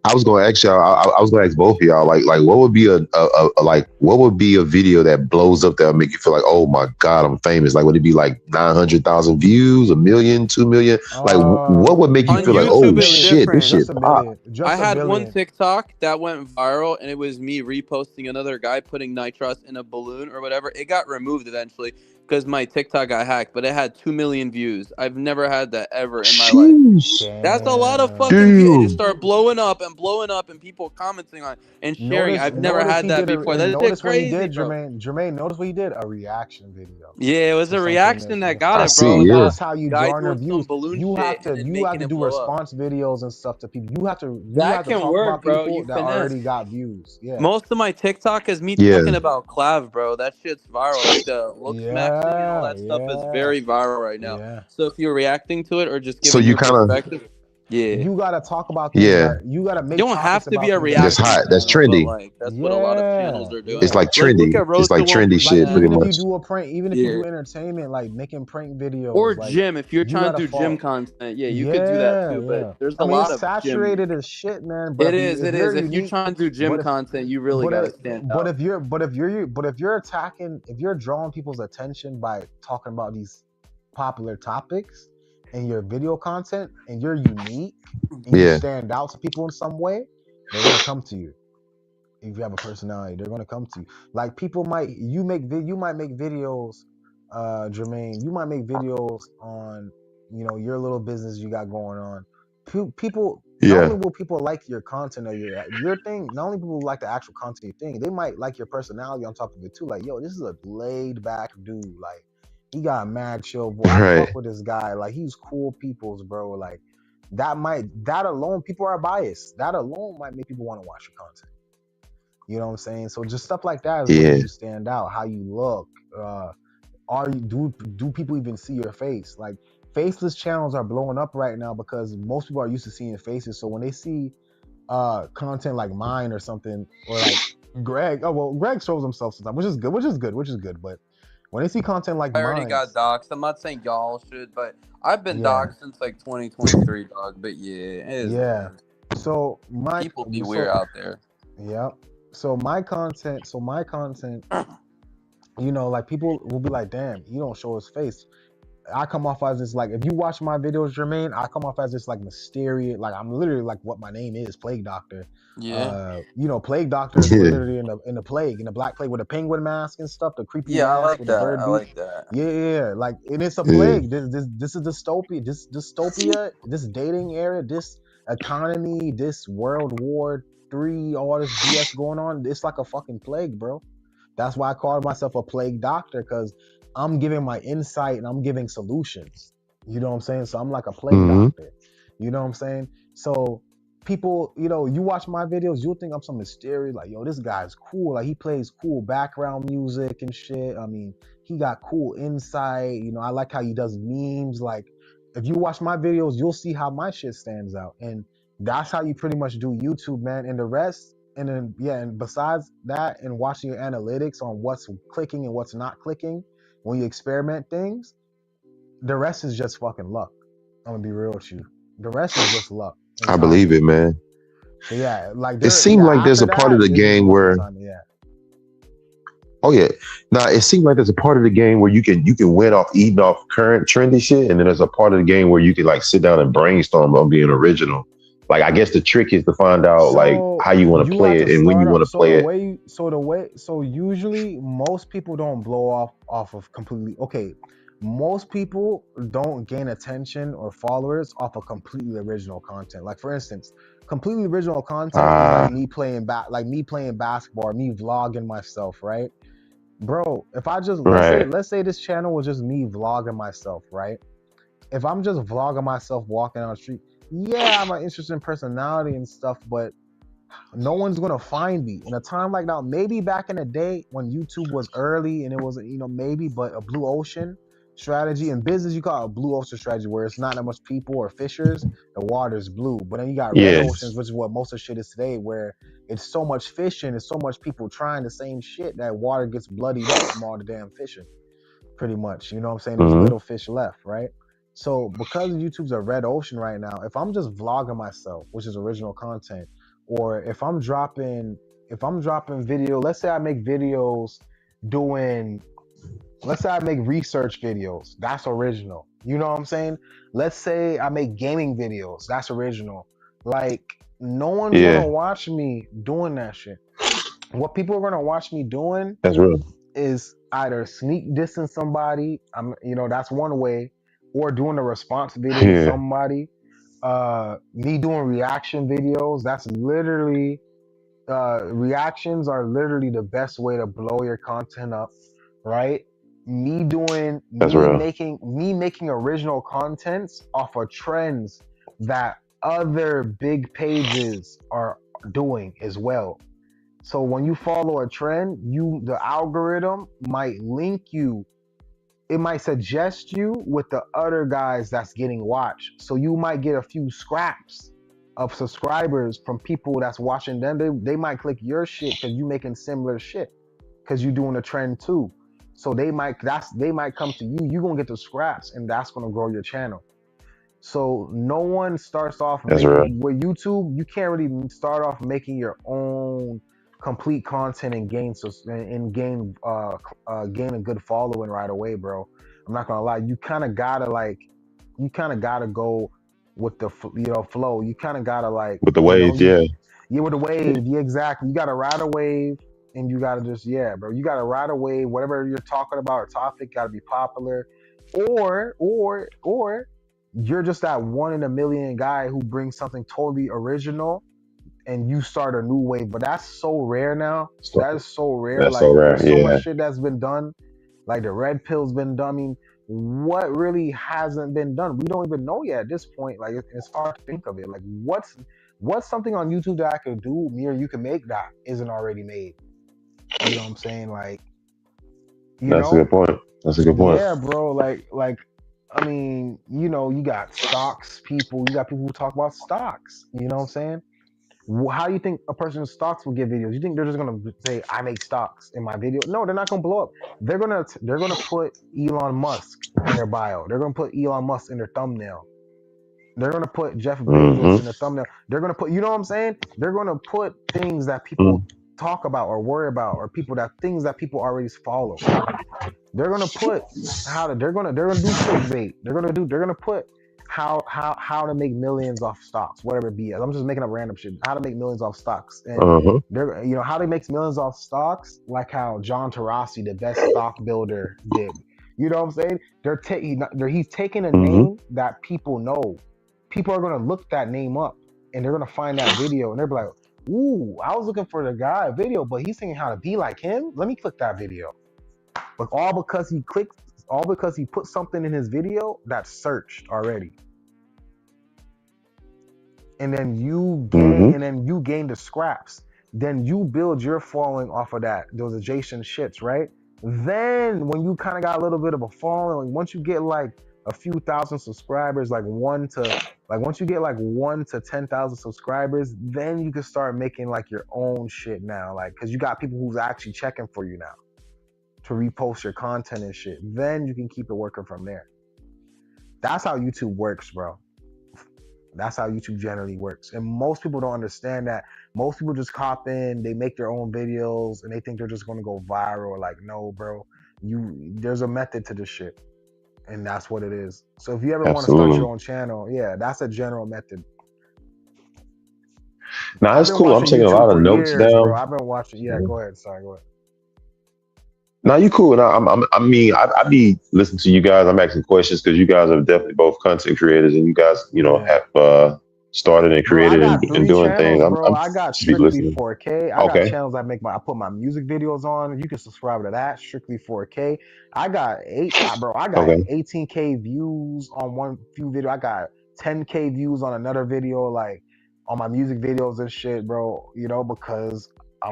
I was gonna ask y'all. I was gonna ask both of y'all. Like, what would be what would be a video that blows up that would make you feel like, oh my god, I'm famous? Like, would it be like 900,000 views, 1 million, 2 million? Like, what would make you On feel like, Just a YouTube, oh it's million, shit, this different. shit just a pop? million, I just a had one billion. TikTok that went viral, and it was me reposting another guy putting nitrous in a balloon or whatever. It got removed eventually because my TikTok got hacked, but it had 2 million views. I've never had that ever in my life. Sheesh. That's a lot of Damn. fucking views. It just Damn. started blowing up, and people commenting on it and sharing. Notice, I've never notice had he that did before. and That shit notice what he crazy, did, bro. Jermaine. Jermaine, notice what he did. A reaction video Yeah, it was to a something that. reaction that got I it, bro. see. That Yeah. was That's how you guy garner doing some views. balloon You have shit and to, then you have making to it do blow up. response videos and stuff to people. You That have to can talk work, about bro. You people that finesse. already got views. Yeah, Most of my TikTok is me Yeah. talking about Clav, bro. That shit's viral. Like the looks maxing and all yeah, that stuff is yeah, very viral right now. yeah. So if you're reacting to it or just So giving you your kind of, perspective, yeah. You gotta talk about things yeah, that you gotta You make don't have topics to be about a things that are that's reaction hot. That's trending. channel, but trendy. like that's what a lot of channels Yeah, are doing. It's yeah. like Like look trendy. at It's Road to like trendy 1%. Like shit, pretty even if you much. do a prank, even if you Yeah. do entertainment, like making prank videos, Or like gym. If you're you trying to gotta do gym follow. content, yeah, you could do that Yeah, too. But yeah. there's I a mean, it's lot of gym. saturated as shit, man. But It is, if it you're is. If you're unique, trying to do gym but if content, you really but gotta stand but out. if you're attacking, if you're drawing people's attention by talking about these popular topics in your video content, and you're unique and you Yeah. stand out to people in some way, they're gonna come to you. If you have a personality, they're gonna come to you. Like people might you might make videos, Jermaine. You might make videos on your little business you got going on. People not Yeah. only will people like your content or your thing, not only people like the actual content of your thing, they might like your personality on top of it too. Like, yo, this is a laid back dude. Like, he got a mad chill boy. I Right. fuck with this guy. Like, he's cool people's, bro. Like, that alone, people are biased. That alone might make people want to watch your content. You know what I'm saying? So just stuff like that is what Yeah. makes you stand out. How you look. Are you do people even see your face? Like, faceless channels are blowing up right now because most people are used to seeing faces. So when they see content like mine or something, or like Greg, oh well, Greg shows himself sometimes, which is good. But when they see content like I already mine, got doxxed. I'm not saying y'all should, but I've been yeah, doxxed since like 2023, dog. But yeah, it is what yeah. it is. So People be weird out there. yeah. So my content, like people will be like, damn, you don't show his face. I come off as this, like, if you watch my videos, Jermaine, I come off as this like mysterious, like I'm literally like what my name is, Plague Doctor. Yeah. Plague Doctor is Yeah. literally in the plague, in the black plague with a penguin mask and stuff, the creepy Yeah, I mask like with the that. bird I beak. like that. Yeah, like, and it's a Yeah. plague. This is dystopia. This dystopia, this dating era, this economy, this World War III, all this BS going on. It's like a fucking plague, bro. That's why I call myself a plague doctor, because I'm giving my insight and I'm giving solutions. You know what I'm saying? So I'm like a plague Mm-hmm. doctor. You know what I'm saying? So people, you watch my videos, you'll think I'm some mysterious, like, yo, this guy's cool. Like, he plays cool background music and shit. I mean, he got cool insight. I like how he does memes. Like, if you watch my videos, you'll see how my shit stands out. And that's how you pretty much do YouTube, man. And the rest, and then, yeah, and besides that, and watching your analytics on what's clicking and what's not clicking when you experiment things, the rest is just fucking luck. I'm gonna be real with you. The rest is just luck and I believe timing. it, man. So yeah, like It seemed like there's after a part of that, the it's just game luck and where, timing. Yeah. oh yeah, now it seemed like there's a part of the game where you can win off eating off current trendy shit, and then there's a part of the game where you can like sit down and brainstorm on being original. Like, I guess the trick is to find out like So how you want to you have play to it and when you start want up. to play it. So usually most people don't blow off of completely. Okay, most people don't gain attention or followers off of completely original content. Like, for instance, completely original content is like Ah, me playing basketball, or me vlogging myself, right? Bro, if I just right. let's say this channel was just me vlogging myself, right? If I'm just vlogging myself walking down the street, yeah, I'm an interesting personality and stuff, but no one's gonna find me in a time like now. Maybe back in the day when YouTube was early and it was, maybe, but a blue ocean, strategy. In business, you call it blue ocean strategy, where it's not that much people or fishers, the water's blue. But then you got red oceans, Yes. which is what most of the shit is today, where it's so much fishing and so much people trying the same shit that water gets bloodied up from all the damn fishing, pretty much. You know what I'm saying? There's Mm-hmm. little fish left, right? So because YouTube's a red ocean right now, if I'm just vlogging myself, which is original content, or if I'm dropping video, let's say I make videos doing let's say I make research videos, that's original. You know what I'm saying? Let's say I make gaming videos, that's original. Like, no one's Yeah, gonna watch me doing that shit. What people are gonna watch me doing that's real. is either sneak dissing somebody, that's one way, or doing a response video to Yeah, somebody. Me doing reaction videos, that's literally reactions are literally the best way to blow your content up, right? that's real. Me making original contents off of trends that other big pages are doing as well. So when you follow a trend, the algorithm might link you, it might suggest you with the other guys that's getting watched. So you might get a few scraps of subscribers from people that's watching them. They might click your shit because you making similar shit, because you doing a trend too. So they might come to you. You gonna get the scraps, and that's gonna grow your channel. So no one starts off That's real. with YouTube. You can't really start off making your own complete content and gain a good following right away, bro. I'm not gonna lie. You kind of gotta go with the flow. You kind of gotta like, With the waves, yeah. you with the wave. Yeah, exactly. You gotta ride a wave, and you gotta just, yeah, bro. You gotta ride a wave. Whatever you're talking about or topic gotta be popular, or you're just that one in a million guy who brings something totally original and you start a new wave. But that's so rare now. So, That is so rare. that's so Like, rare. there's so much Yeah, shit that's been done. Like, the red pill's been done. I mean, what really hasn't been done? We don't even know yet at this point. Like, it's hard to think of it. Like, what's something on YouTube that I could do, me or you can make that isn't already made? You know what I'm saying? Like, you that's a know? good point. That's a good point. Yeah, bro. Like, I mean, you got stocks people. You got people who talk about stocks. You know what I'm saying? How do you think a person's stocks will get videos? You think they're just gonna say, "I make stocks" in my video? No, they're not gonna blow up. They're gonna put Elon Musk in their bio. They're gonna put Elon Musk in their thumbnail. They're gonna put Jeff Bezos Mm-hmm. in the thumbnail. They're gonna put, you know what I'm saying? They're gonna put things that Mm-hmm. people talk about or worry about, or things that people already follow. They're gonna put they're gonna do clickbait. They're gonna put how to make millions off stocks, whatever it be. I'm just making up random shit. How to make millions off stocks, and Uh-huh. they're how to make millions off stocks, like how John Tarasi, the best stock builder, did. You know what I'm saying? He's taking a Mm-hmm. name that people know. People are gonna look that name up, and they're gonna find that video, and they're like, "Ooh, I was looking for the guy video, but he's saying how to be like him. Let me click that video." But all because he put something in his video that's searched already. And then Mm-hmm. you gain the scraps. Then you build your following off of that, those adjacent shits, right? Then when you kind of got a little bit of a following, once you get like a few thousand subscribers, once you get like 1 to 10,000 subscribers, then you can start making like your own shit now, like, because you got people who's actually checking for you now to repost your content and shit. Then you can keep it working from there. That's how YouTube works, bro. That's how YouTube generally works. And most people don't understand that. Most people just hop in, they make their own videos, and they think they're just gonna go viral. Like, no, bro. There's a method to this shit. And that's what it is. So if you ever want to start your Absolutely. own channel, yeah, that's a general method. Now I've it's been cool. I'm watching taking a YouTube lot of for notes years, bro. down. I've been watching, yeah, go ahead. Sorry, go ahead. Now you cool. And I mean, I be listening to you guys. I'm asking questions because you guys are definitely both content creators, and you guys, Yeah. have started and Bro, I created got and three doing things. channels, I'm bro. I'm I got just be strictly listening. 4K. I got Okay. channels I put my music videos on. You can subscribe to that, strictly 4K. I got Okay. 18K views on one few video. I got 10K views on another video, like on my music videos and shit, bro. Because I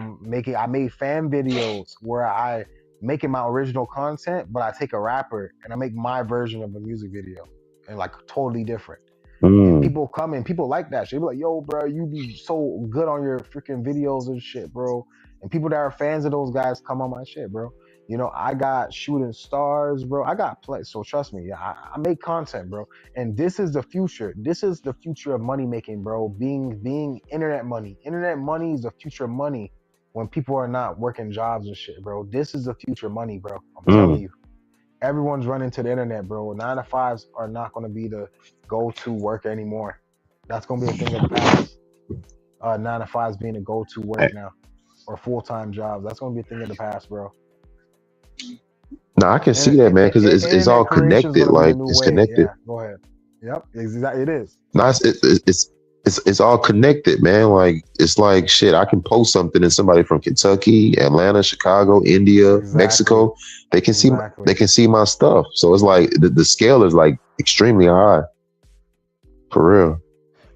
made fan videos where I making my original content, but I take a rapper and I make my version of a music video and like totally different. And Mm. people come and people like that shit. They be like, yo, bro, you be so good on your freaking videos and shit, bro. And people that are fans of those guys come on my shit, bro. You know, I got shooting stars, bro. I got play. So trust me, I make content, bro. And this is the future. This is the future of money making, bro. Being internet money. Internet money is the future of money when people are not working jobs and shit, bro. This is the future money, bro. I'm telling Mm. you. Everyone's running to the internet, bro. 9 to 5s are not going to be the go-to work anymore. That's going to be a thing of the past. 9 to 5s being a go-to work now, or full-time jobs. That's going to be a thing of the past, bro. No, I can see that, man, because it's all Internet creation is connected. going to be the Like new it's wave. connected. Yeah, go ahead. Yep, exactly. It is. No, it's all connected, man. Like it's like shit. I can post something and somebody from Kentucky, Atlanta, Chicago, India, Exactly. Mexico, they can see Exactly. they can see my stuff. So it's like the scale is like extremely high, for real.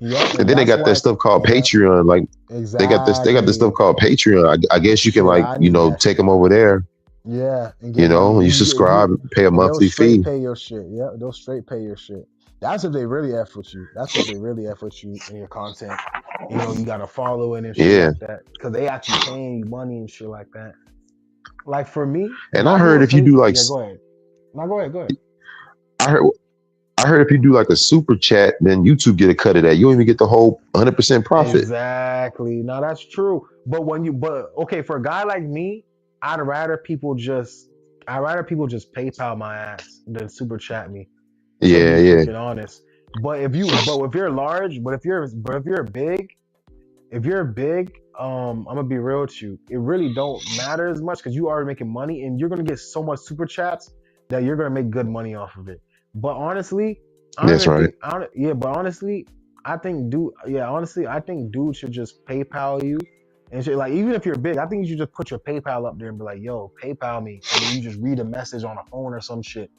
Yep, And and then they that's got that why. stuff called Yep, Patreon. Like they got this stuff exactly. called Patreon. I guess you can Shit, like I need that take shit. them over there. Yeah, and You get money. know, you You get you, subscribe, pay a and they'll monthly straight fee. pay your shit. Yeah, they'll straight pay your shit. That's if they really f with you. That's if they really f with you in your content. You know, you got to follow it and shit Yeah. like that because they actually paying you money and shit like that. Like for me, if And I I do heard a if you pay, do like yeah, go ahead. No, go ahead. Go ahead. I heard I heard if you do like a super chat, then YouTube get a cut of that. You don't even get the whole 100% profit. Exactly. Now that's true. But okay, for a guy like me, I'd rather people just PayPal my ass than super chat me. To Yeah, be yeah. freaking honest. But if you're large, but if you're big, I'm gonna be real with you. It really don't matter as much because you are making money and you're gonna get so much super chats that you're gonna make good money off of it. But honestly, I don't That's even right. think. Yeah, but honestly, I think dude. Yeah, honestly, I think dude should just PayPal you and shit. Like even if you're big, I think you should just put your PayPal up there and be like, "Yo, PayPal me," and then you just read a message on a phone or some shit.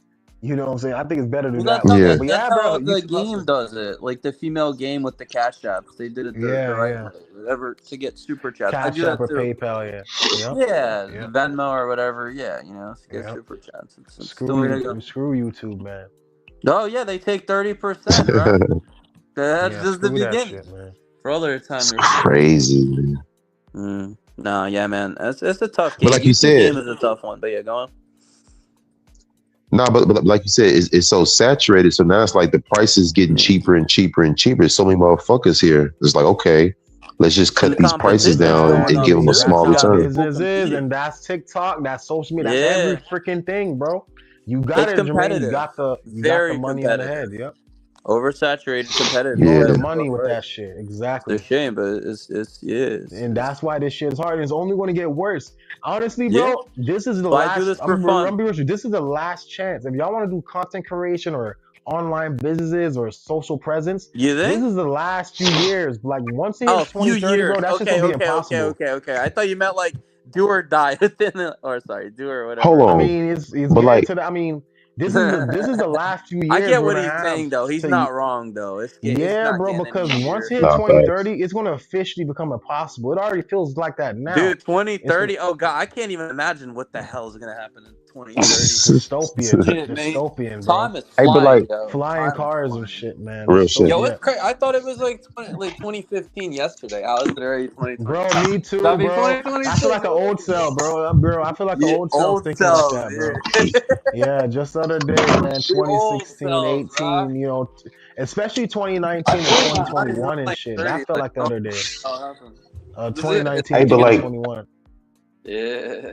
You know what I'm saying? I think it's better to do Well, that way. Yeah. But that's yeah, how bro, the YouTube game hustle. does it. Like the female game with the cash apps, they did it the Yeah, right yeah. way. Whatever to get super chats. I Cash do App that or too. PayPal, yeah. Yep. Yeah, Yep. Venmo or whatever. Yeah, to get Yep. super chats. It's the Screw way to you. go. Screw YouTube, man. Oh yeah, they take 30%, bro. That's Yeah, just the screw that beginning. shit, man. For all their It's time, crazy, man. No, yeah, man. It's a tough But game. like you YouTube said, game is a tough one. But yeah, go on. no, but like you said, it's so saturated. So now it's like the price is getting cheaper and cheaper and cheaper. There's so many motherfuckers here. It's like, okay, let's just And cut the these prices competition's down and, going and up give them a Exactly. too. That's small You how got return. people business is, competing. and that's TikTok, that's social media, that's every Yeah, freaking thing, bro. You got it's it, Jermaine. competitive. You got the Very money on the head. competitive. Yep. Oversaturated, competitive. You You own Yeah. the guys are money both with right. that shit. It's a Exactly. shame, but And that's why this shit is hard. And it's only going to get worse. Honestly, yeah. bro, this is the So I do last. this for I'm fun. gonna be with you. This is the last chance. If y'all want to do content creation or online businesses or social presence, You this think? is the last few years. Like once it Oh, hits a few 2030, bro, years. that's just Okay, gonna be okay, okay, impossible. okay, okay. I thought you meant like do or die within or sorry, do or Hold whatever. I on. mean, it's But getting like, to the. I mean, this is the last few I years get we're what gonna he's have saying though. He's to. not wrong though. It's Yeah, not bro, getting any because once easier. it hit nah, facts. 2030, it's gonna officially become impossible. It already feels like that now. Dude, twenty It's thirty. Oh god, I can't even imagine what the hell is gonna happen in 2030. dystopian, Shit, man. dystopian, bro. Time is Hey, but like flying, yo. Flying Time is cars and flying. shit, man. real shit. Yo, Dystopia. it's crazy. I thought it was like 2015 yesterday. How is it already 2020? Bro, me I too, mean bro. I feel 2026. like an old cell, bro. Bro, I feel like an Yeah, old cell old thinking like cells. that, bro. Yeah, Yeah, just the other day, man, the old 2016, cells, bro. 18, especially I 2019 and told you my eyes look 2021 and like shit. 30. That felt Like, like the oh, other day. how happened? 2019 Hey, and but like, 2021. Yeah.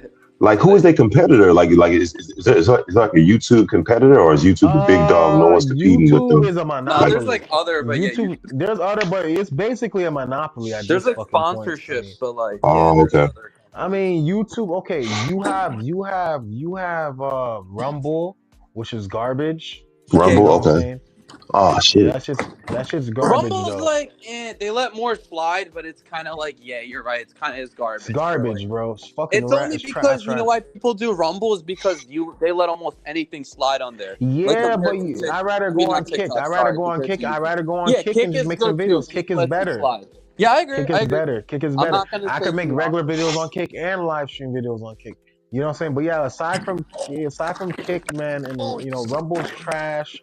who is their competitor? Like is it like a YouTube competitor, or is YouTube the big dog? No one's competing with YouTube them. is a No, there's monopoly. like other, but yeah, YouTube, there's other, but it's basically a monopoly at there's this like fucking point. sponsorships, but like yeah, Oh, there's okay. other. I mean, YouTube. Okay, you have Rumble, which is garbage. You Okay, Rumble. know what I'm Okay. saying? Oh Yeah, shit. that shit's garbage Rumble's though. like, they let more slide, but it's kind of like, yeah, you're right. It's kind of is It's garbage, bro. Like, garbage, bro. It's fucking it's rat. only It's trash. because you know why people do Rumble is because they let almost anything slide on there. Like Yeah, but compared to I'd TikTok. rather I mean, go not on Kick. TikTok. I'd rather Sorry, go on compared to Kick. I'd YouTube. rather go on Yeah, Kick Kick and just is make some good too. videos. Kick Kick is lets it better. slide. Yeah, I agree. Kick I is agree. better. Kick is I'm better. not gonna I say could make too regular long. videos on Kick and live stream videos on Kick. You know what I'm saying? But yeah, aside from Kick, man, and Rumble's trash.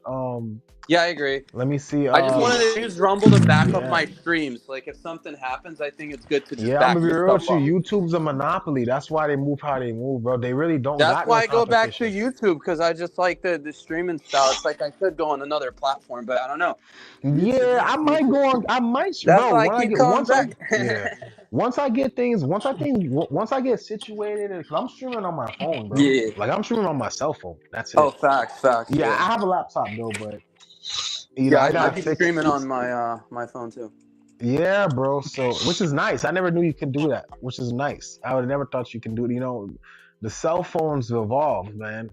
Yeah, I agree. Let me see. I just wanted to use Rumble to back up Yeah. my streams. Like, if something happens, I think it's good to just Yeah, I'm back gonna be your real stuff with you. up. YouTube's a monopoly. That's why they move how they move, bro. They really don't That's got no why I go back to competition. YouTube, because I just like the streaming style. It's like I could go on another platform, but I don't know. YouTube Yeah, I is might go on. YouTube. I might, That's bro. why I When I keep get coming once I back. yeah, once I get situated, and because I'm streaming on my phone, bro. Yeah. Like I'm streaming on my cell phone. That's Oh, it. facts. Yeah, Yeah. I have a laptop though, but Yeah, I I gotta be fix. streaming on my phone too. Yeah, bro. So, which is nice. I never knew you could do that, which is nice. I would have never thought you can do it. The cell phones evolved, man.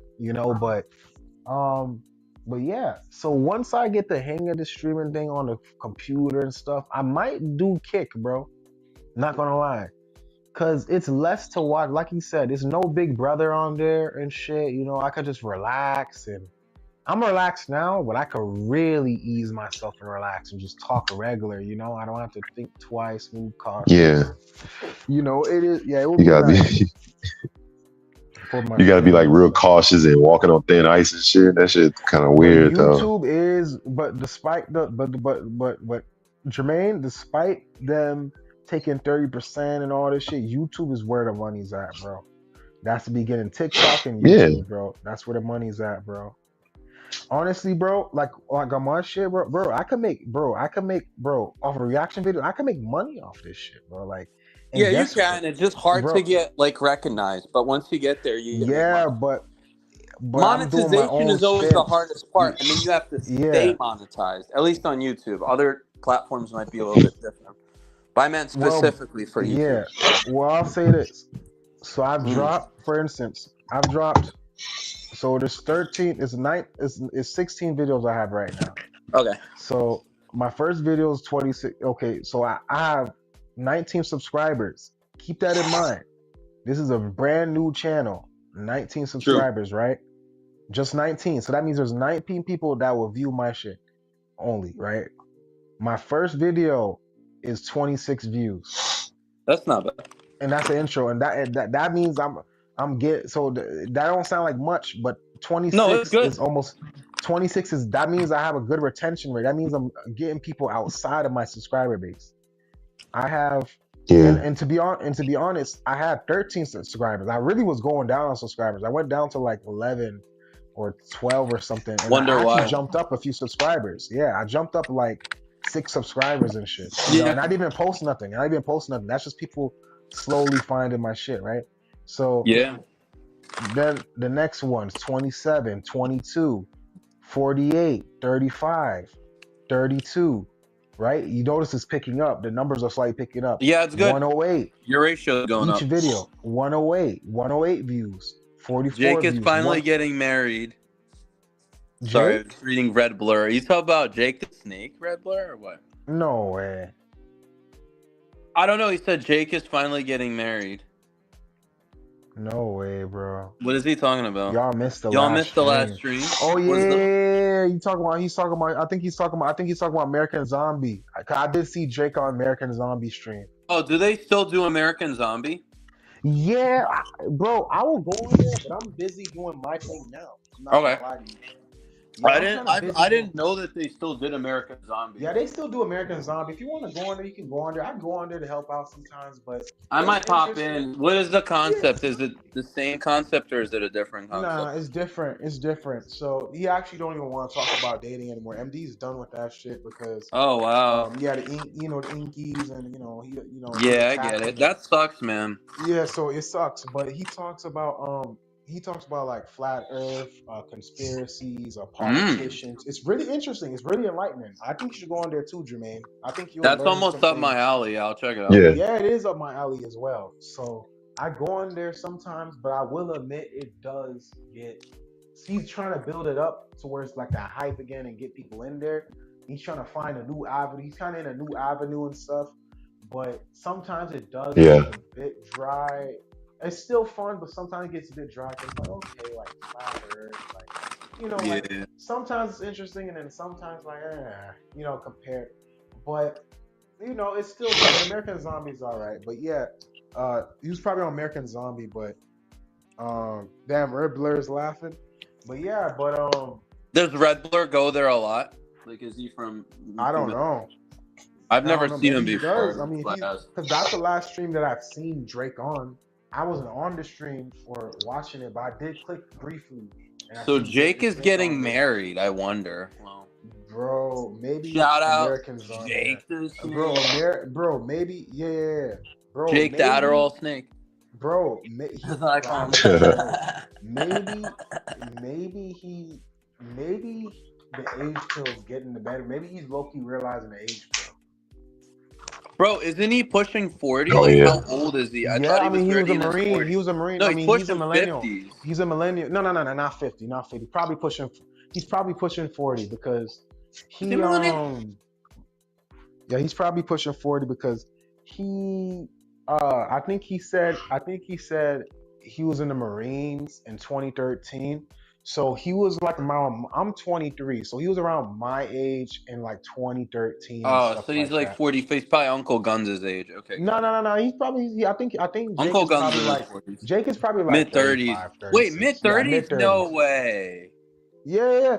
Um, but yeah. So once I get the hang of the streaming thing on the computer and stuff, I might do Kick, bro. Not gonna lie, cause it's less to watch. Like you said, there's no Big Brother on there and shit. I could just relax and. I'm relaxed now, but I could really ease myself and relax and just talk regular. I don't have to think twice, move Yeah, cautious. It is. Yeah, it would you be gotta be nice for my you gotta be like streaming and real stuff. cautious and walking on thin ice and shit. That shit's kind of But weird though. YouTube is, but despite the, but Jermaine, despite them taking 30% and all this shit, YouTube is where the money's at, bro. That's the beginning. TikTok and Yeah, YouTube, bro. That's where the money's at, bro. Honestly, bro, like on my shit, bro, I could make, bro, off a reaction video, I could make money off this shit, bro. Like, and Yeah, you guess what, can. It's just hard to bro? get like recognized, but once you get there, you can make Yeah, money. but I'm doing my Monetization own is always the shit. hardest part, and then you have to stay Yeah, monetized. At least on YouTube. Other platforms might be a little bit different. But I meant well, specifically for YouTube. yeah. Well, I'll say this. So I've Mm. dropped, for instance, I've dropped. So there's 13. It's 16 videos I have right now. Okay. So my first video is 26. Okay, so I have 19 subscribers. Keep that in mind. This is a brand new channel. 19 True. subscribers, right? Just 19. So that means there's 19 people that will view my shit only, right? My first video is 26 views. That's not bad. And that's the intro. And that means I'm getting, so that don't sound like much, but No, it's 26 good. is almost 26 is, that means I have a good retention rate. That means I'm getting people outside of my subscriber base. I have yeah, and to be honest, I had 13 subscribers. I really was going down on subscribers. I went down to like 11 or 12 or something, and I Wonder actually why. jumped up a few subscribers. Yeah, I jumped up like 6 subscribers and shit. And I Yeah. didn't even post nothing. That's just people slowly finding my shit, right? So Yeah. then the next one's 27, 22, 48, 35, 32, right? You notice it's picking up. The numbers are slightly picking up. Yeah, it's good. 108 Your ratio is going each up. video. 108 views. 44 Jake is views. finally getting married. Sorry, I Jake? was reading Red Blur. Are you talking about Jake the Snake, Red Blur, or what? No way. I don't know. He said Jake is finally getting married. No way, bro. What is he talking about? Y'all missed the Y'all last missed the last stream. stream. Oh Was the... yeah, he's talking about. I think he's talking about American Zombie. I did see Drake on American Zombie stream. Oh, do they still do American Zombie? Yeah, bro. I will go in there, but I'm busy doing my thing now. I'm not gonna lie to you. Yeah, I didn't know that they still did American Zombie. Yeah, they still do American Zombie. If you want to go on there, you can go on there. I go on there to help out sometimes, but I might pop in. What is the concept? Is it the same concept or is it a different concept? Nah, it's different. It's different. So he actually don't even want to talk about dating anymore. MD's done with that shit because Oh wow. yeah, the Inkies and Yeah, I get it. That sucks, man. Yeah, so it sucks. But he talks about like flat Earth, conspiracies, politicians. It's really interesting. It's really enlightening. I think you should go on there too, Jermaine. I think you'll That's learn almost some up my things. alley. I'll check it out. yeah, Yeah, it is up my alley as well. So I go on there sometimes, but I will admit it does get. He's trying to build it up to where it's like that hype again and get people in there. He's trying to find a new avenue. He's kind of in a new avenue and stuff. But sometimes it does yeah, get a bit dry. It's still fun, but sometimes it gets a bit dry. It's like, okay, like flat Earth, like Yeah. sometimes it's interesting, and then sometimes like, compared. But it's still good. American Zombie's all right. But yeah, he was probably on American Zombie, but Damn, Red Blur's laughing. But yeah, but Does Red Blur go there a lot? Like, is he from I don't Cuba? know. I've I don't never know. seen Maybe him he does. I before. mean, But he's because that's the last stream that I've seen Drake on. I wasn't on the stream or watching it, but I did click briefly, and I so see Drake Jake is is saying getting on there, married. I wonder. Well, bro. Maybe shout out Americans on there, Jake the bro. Snake. Bro. Maybe yeah. Bro, Jake the maybe Adderall Snake. bro. That's He. what I Bro, I call was about to him. say maybe, maybe the age pill's getting the better. Maybe he's low key realizing the age pill. Bro, isn't he pushing 40? Oh Like, yeah. how old is he? I Yeah, thought he I was mean, he was already a in his Marine. He 40s. was a Marine. No, I he's mean, he's a pushing millennial. 50s. He's a millennial. No, not 50, not 50. Probably pushing. He's probably pushing 40 because Is he he millennial? yeah, he's probably pushing 40 because he I think he said he was in the Marines in 2013. So he was like around, I'm 23, so he was around my age in like 2013 and Oh, stuff so he's like like that. 40. He's probably Uncle Guns' age. Okay, No, got no, it. no, no. He's probably. I think Jake Uncle is Guns probably in his like 40s. 35, Mid-30s. Wait, 36. Yeah, mid mid-30s? No 30s. way. Yeah,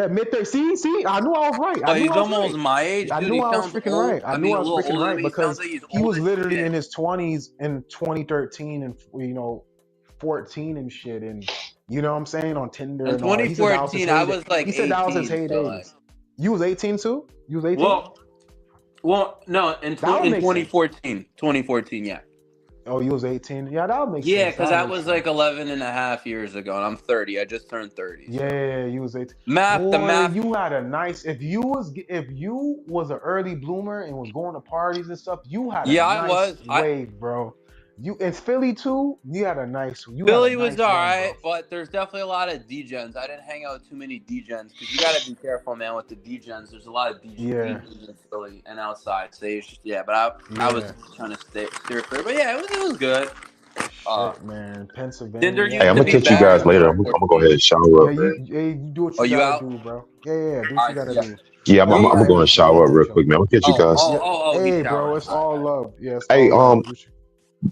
mid 30s. See, I knew I was right. I But knew he's I was almost right. my age, I dude. knew He I was sounds freaking old. right. I I knew mean, I a was little freaking older than right me. He sounds because like he's he old was as literally in shit. his 20s in 2013 and 14 and shit, and you know what I'm saying, on Tinder In and all that. He said that was his 2014, I heyday. was like He said that was his 18. So like, heydays. You was 18 too? You was 18? well, no, That would in make sense. 2014, yeah. Oh, you was 18? Yeah, that would make Yeah, sense. because That would that make was sense. like 11 and a half years ago, and I'm 30. I just turned 30. So. Yeah, you was 18. The Boy, math. you had a nice. If you was an early bloomer and was going to parties and stuff, you had a Yeah, I nice was. wave, bro. It's Philly too. You had a Philly was nice run, bro. alright, but there's definitely a lot of degens. I didn't hang out with too many degens because you got to be careful, man, with the degens. There's a lot of Yeah, degens in Philly and outside. So it's just, yeah, but I was yeah. trying to steer clear. But yeah, it was good. Uh, Shit, man. Tinder Pennsylvania. Hey, used I'm to gonna be Pennsylvania. catch you bad guys in later. I'm gonna go 2014. ahead and shower Yeah, up, man. you do what Oh, you you gotta out? do, bro. Yeah. Do what you Alright, gotta yeah. do. Yeah, Yeah, I'm yeah. gonna go and Yeah, shower up for real sure. quick, man. I'm gonna catch you guys. Yeah. He's Hey, bro. showering. It's all love. Yeah, it's Hey, all love.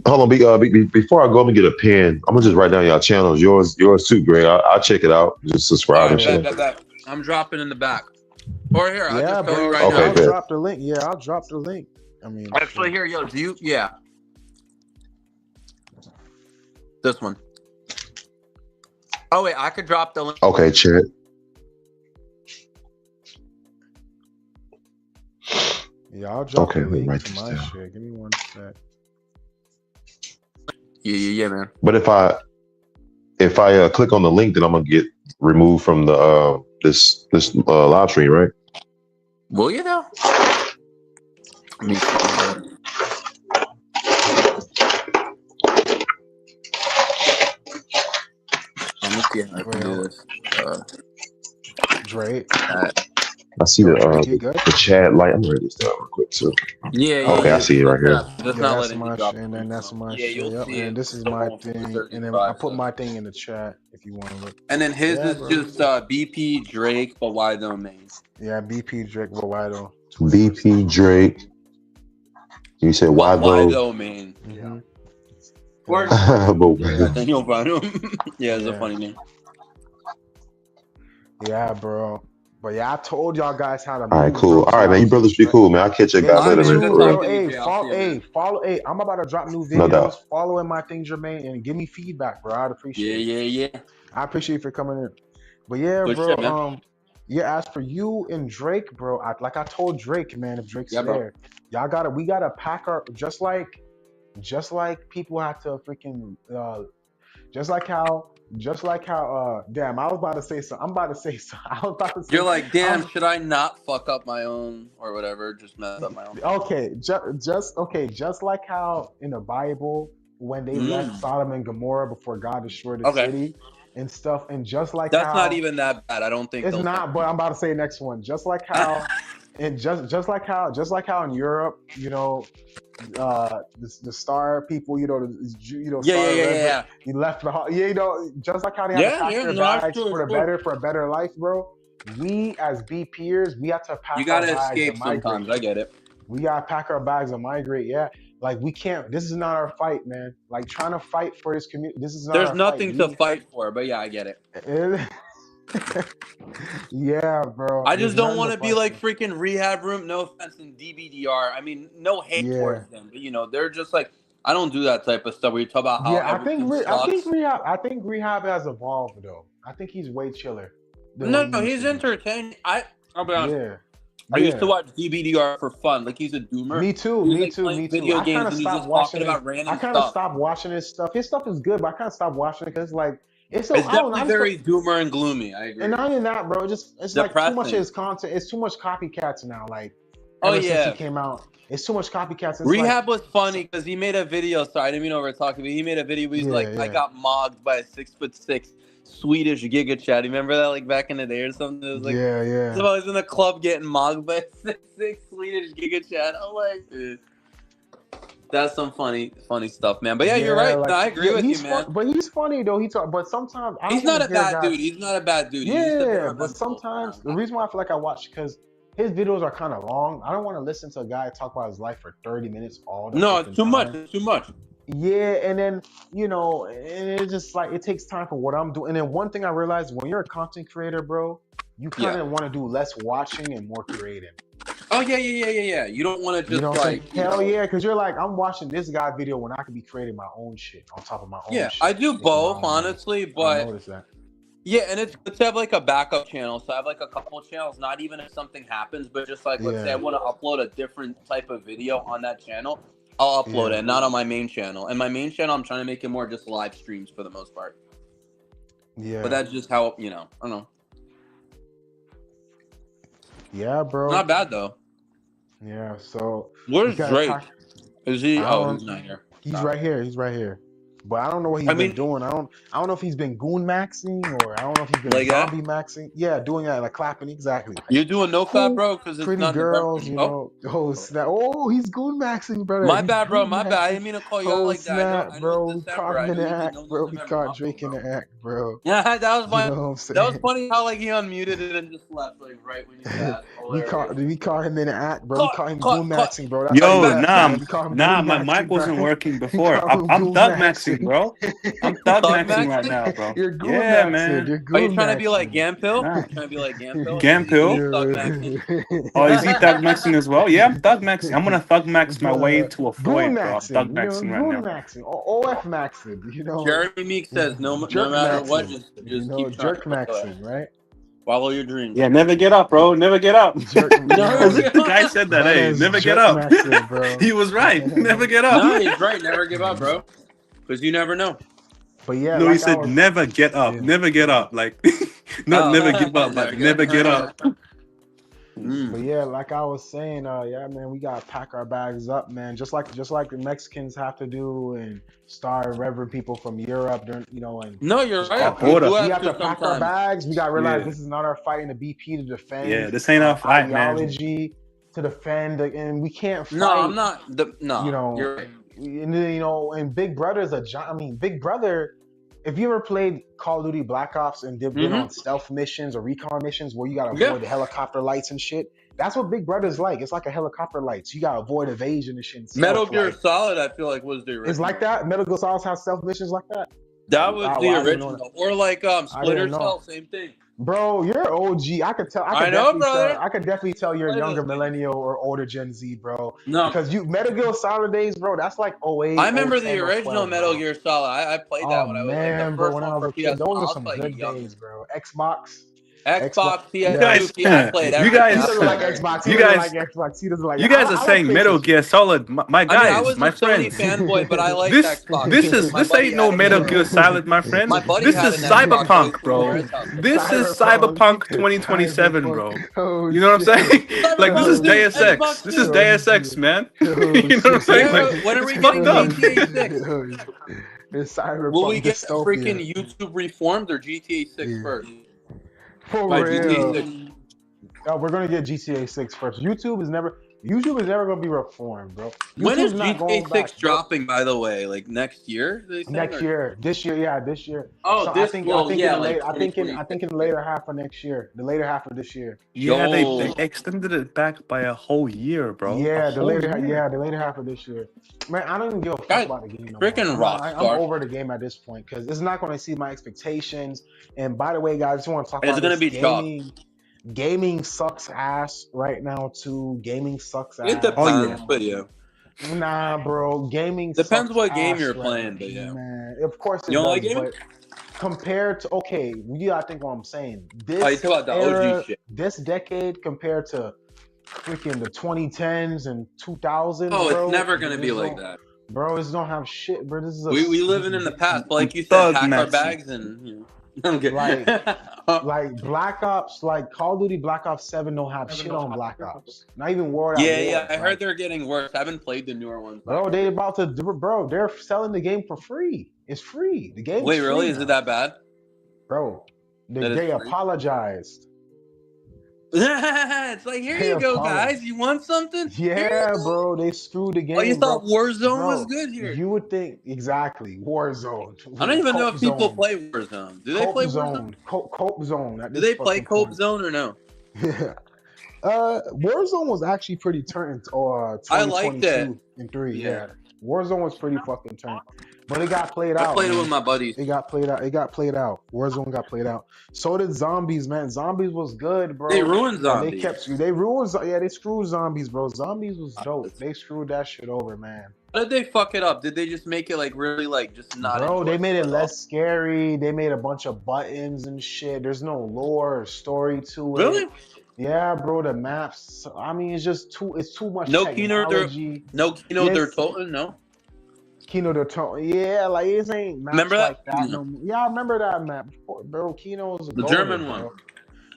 hold on. Before I go, I'm gonna get a pen. I'm gonna just write down y'all channels. Yours too, Greg. I'll check it out. Just subscribe and Alright, Yeah. shit. bet. I'm dropping in the back. Or here, I'll Yeah, just tell you bro. right Yeah, Okay, now. I'll bet. drop the link. Yeah, I'll drop the link. I mean, Actually, shit. here, yeah. This one. Oh, wait, I could drop the link. Okay, chat. Yeah, I'll drop Okay, the let me link write to this my down. shit. Give me one sec. Yeah, man. But if I click on the link, then I'm gonna get removed from the this live stream, right? Will you though? Let me see. Let me see how I can Wait, do this. Drake. I see You good? the chat light. I'm gonna write this down real quick too. Yeah. Okay, I Yeah. see it right here. That's Yeah, not that's letting me my drop shit, and the then link. that's So. my Yeah, shit. you'll Yep. see And it. this is Still my going for thing, and then I 35. put So. my thing in the chat if you want to look. And then his Yeah, is bro. just BP Drake, but why domain? Yeah, BP Drake Wido. BP Drake. You said why But why though? domain? Mm-hmm. Or Yeah. then you'll find him. Yeah, it's a Yeah. funny name. Yeah, bro. But yeah, I told y'all guys how to move, All right, cool. bro. All So right, that man. You was brothers be like, cool, man. I'll catch you yeah, guys you Alright, later, man. man. Good too, For real. bro. talking to you, Hey, Jay. I'll see you, man. follow. Hey, I'm about to drop new No videos. doubt. Following my thing, Jermaine, and give me feedback, bro. I'd appreciate it. Yeah. I appreciate you for coming in. But yeah, Good bro. shit, man. Yeah. As for you and Drake, bro, like I told Drake, man, if Drake's Yeah, bro. there, we gotta pack our just like people have to freaking just like how damn, I was about to say something. I'm about to say something. I was about to say You're like, damn, I should I not fuck up my own or whatever? Just mess up my own. okay, just like how in the Bible when they left Sodom and Gomorrah before God destroyed the Okay. city and stuff, and just like That's how not even that bad. I don't think it's they'll not, but I'm about to say the next one. Just like how and just like how in Europe, you know, the star people, you know, star Yeah. you left the you know, just like how they have to pack their No, that's bags true. for a better life, bro. We as BPers, we have to pack You our gotta bags escape and migrate. sometimes. I get it. We gotta pack our bags and migrate, yeah. Like we can't. This is not our fight, man. Like trying to fight for this community. This is not There's our fight. nothing to fight for, but yeah, I get it. Yeah, bro. I There's just don't nothing want to to be fight like for. freaking Rehab Room. No offense in DBDR. I mean, no hate Yeah. towards them, but you know, they're just like, I don't do that type of stuff where you talk about how Yeah, everything I think sucks. Rehab has evolved though. I think he's way chiller than what No, he no, used he's to be. entertaining. I'll be honest. Yeah. I used to Yeah. watch DBDR for fun. Like he's a doomer. Me too, He was me like too, playing me too. video I kind games of and he's stopped just talking watching his. about I random kind of stuff. stopped watching his stuff. His stuff is good, but I kind of stopped watching it because like it's so It's I don't know. definitely I just feel, very doomer and gloomy. I and agree. not even that, bro. It's like too much of Depressing. his content. It's too much copycats now. Like Oh ever since he yeah. came out, it's too much copycats. It's like Rehab was funny because he made a video. Sorry, I didn't even know we were talking, but he made a video where he's yeah, like, I yeah, got mogged by a 6'6" Swedish Giga Chad. You remember that like back in the day or something? It was like yeah, yeah, somebody was in the club getting mogged by a 6'6" Swedish Giga Chad. I'm like, dude. That's some funny stuff, man. But yeah, you're yeah. right. No, Like I agree yeah, with you, he's man. fun, but he's funny though. He talk, but sometimes I He's don't want not to a hear bad guys. dude. He's not a bad dude. He's just a bit Yeah, but mental. sometimes the reason why I feel like I watch because his videos are kind of long. I don't want to listen to a guy talk about his life for 30 minutes all the No, it's freaking too much. time. It's too much. Yeah, and then and it's just like it takes time for what I'm doing. And then one thing I realized when you're a content creator, bro, you kind Yeah. of want to do less watching and more creating. Oh yeah. You don't want to You just know what I'm saying? like Hell yeah, because you're like, I'm watching this guy video when I could be creating my own shit on top of my own Yeah, shit. I do Making my both, own money. honestly, I but noticed that. yeah, and it's good to have like a backup channel. So I have like a couple channels, not even if something happens, but just like let's say I Yeah, want to upload a different type of video on that channel, I'll upload yeah, it, not on my main channel. And my main channel, I'm trying to make it more just live streams for the most part. yeah, But that's just how, I don't know. yeah, bro. Not bad though. Yeah, so Where's gotta Drake? talk. Is he? I Oh, don't. he's not here. He's Sorry. right here. He's right here. But I don't know what he's I been mean, doing. I don't know if he's been goon maxing or I don't know if he's been like that? zombie maxing. Yeah, doing that like clapping exactly. Like, You're doing no clap, oh, bro, because it's pretty not girls, November. you Oh. know. Oh snap! Oh, he's goon maxing, brother. My He's bad, bro. goon My bad. I maxing. didn't mean to call you out Oh like that. snap, I know bro. it's We December. caught I him in know the you did act, no bro. We November. caught My fault, Drake in bro. the act, bro. Yeah, that was You funny. know what I'm That was saying? funny how like he unmuted it and just left like right when you said that. Hilarious. We caught him in the act, bro. We caught him goon Caught. maxing, bro. That's Are what you we Yo, back? got, nah, man. We caught him nah, goon my mic maxing, bro. wasn't working We before. caught him I'm goon thug maxing. maxing, bro. I'm thug Thug maxing right maxing? now, bro. You're goon Yeah, maxing. man. You're Are you goon trying to be like maxing. Gampill? Nah. Trying to be like Gampill? Gampill? He's thug maxing. Oh, is he thug maxing as well? Yeah, I'm thug maxing. I'm gonna thug max my way But to a goon void, bro. I'm maxing, thug you know, maxing right goon now. maxing, or OF maxing, you know, Jeremy Meek says no jerk matter what, maxing, you just know, keep trying. jerk maxing, right? Follow your dreams. Yeah, never get up, bro. Never get up. Jerk, you know, The guy said that. that Hey, is never get jerk up. maxing, bro. He was right. Never get up. No, he's right. Never give up, bro. Because you never know. But yeah, No, he like I said was, never get up. yeah. Never get up. Like not Oh, never give up, but never get up. But yeah, like I was saying, yeah, man, we gotta pack our bags up, man. Just like the Mexicans have to do, and start reverend people from Europe, during, you know, and No, you're just right. all Order. do we have to to pack our sometimes. bags. We gotta realize Yeah. this is not our fight in the BP to defend. Yeah, this ain't our fight, man. ideology to defend, and we can't fight. No, I'm not. No, You know, you're right. and Big Brother's Big Brother. If you ever played Call of Duty Black Ops and been on stealth missions or recon missions where you gotta avoid the helicopter lights and shit, that's what Big Brother's like. It's like a helicopter lights. You gotta avoid evasion and shit. And Metal stealth, Gear like. Solid, I feel like was the original. It's like that. Metal Gear Solid has stealth missions like that. That was the I didn't know original. that. Or like Splinter know. Cell, same thing. Bro, you're OG. I could tell. I know, brother. I could definitely tell you're Play younger those things. millennial or older Gen Z, bro. No, Because Metal Gear Solid days, bro. That's like 08. I remember 010, the original 012, Metal bro. Gear Solid. I played that when I was like the bro, first when one I was for a kid, PS1. those I are was some playing good young. days, bro. Xbox, Xbox, You PS2, guys, I played you everything. guys, He doesn't like Everything. Xbox. He you doesn't guys, like Xbox. He doesn't like. you guys I are like saying Metal PlayStation. Gear Solid. My I guys, was my a Sony friends. fanboy, but I liked This Xbox. this ain't no Metal Gear Solid, my friend. My buddy This had is an Xbox, so I used Cyberpunk, to go over bro. his house. This is Cyberpunk 2027, bro. Oh, You know what I'm saying? Like this is Cyberpunk Deus two, Ex. Xbox This is two. Deus Ex, man. Oh, You know what I'm saying? Yeah, Like when are it's we fucked getting up. GTA 6? It's Cyberpunk Will we get dystopia. freaking YouTube reformed or GTA 6 Yeah. first? For By real. GTA 6. Oh, we're gonna get GTA 6 first. YouTube is never. YouTube is never gonna be reformed, bro. When is YouTube's not GTA going 6 back, bro. dropping, by the way? Like next year, they saying? Next Or... year, this year, yeah, this year. Oh, So I this, think well, in yeah, the like late, I 2026. think in the later half of next year, the later half of this year. Yeah, they Yo, extended it back by a whole year, bro. A Yeah, whole year. the later half of this year. Man, I don't even give a fuck guys, about the game no more. freaking I'm Rockstar. over the game at this point because it's not going to exceed my expectations. And by the way, guys, I just want to talk It's about gonna this be chalk. Gaming sucks ass right now too. Gaming sucks It Oh ass. yeah. depends, but yeah, Nah, bro, gaming depends sucks what game ass you're right playing. now, But yeah, man. Of course you it don't like does, gaming? but compared to okay, you gotta think what I'm saying. Oh, you This talk about the OG era, shit. this decade compared to freaking the 2010s and 2000s, Oh, it's bro. never gonna be This like don't, that. bro. This don't have shit, bro. This is We this living is in the past, but like you said, Thug pack our Maxi. bags and you know. I'm good. like Black Ops, like Call of Duty Black Ops 7 don't have shit on Black Ops. Not even World at Yeah, War. I heard Like, they're getting worse. I haven't played the newer ones. But I bro, heard they they're... about to, bro. They're selling the game for free. It's free. The game is Wait, really? free Is it now, that bad? bro. That is They free. apologized. It's like, here They you go, apologized. guys. You want something? Here Yeah, you go. bro, they screwed the Oh, you game, thought bro. Warzone was Bro, good here? you would think exactly Warzone, I don't even know Cope if people Zone, play Warzone. Do they play Warzone? Cope Zone. At Do this they play fucking Cope point, Zone or no? Warzone was actually pretty turned. I liked it. 2022 and 3. Yeah. Yeah, Warzone was pretty fucking turned, but it got played I out, played it with man. my buddies. It got played out. It got played out. Warzone got played out. So did Zombies, man. Zombies was good, bro. They ruined And they Zombies. they ruined. Yeah, they screwed Zombies, bro. Zombies was dope. They screwed that shit over, man. How did they fuck it up? Did they just make it like really like just not Bro, they made enjoyable it at all? less scary. They made a bunch of buttons and shit. There's no lore or story to Really? it. Yeah, bro, the maps. I mean, it's too much No Kino technology. der Toten, no? Kino der Toten. Yeah, like it ain't maps Remember that? like that. No. No, yeah, I remember that map. Bro, Kino was a The goated, German bro. one.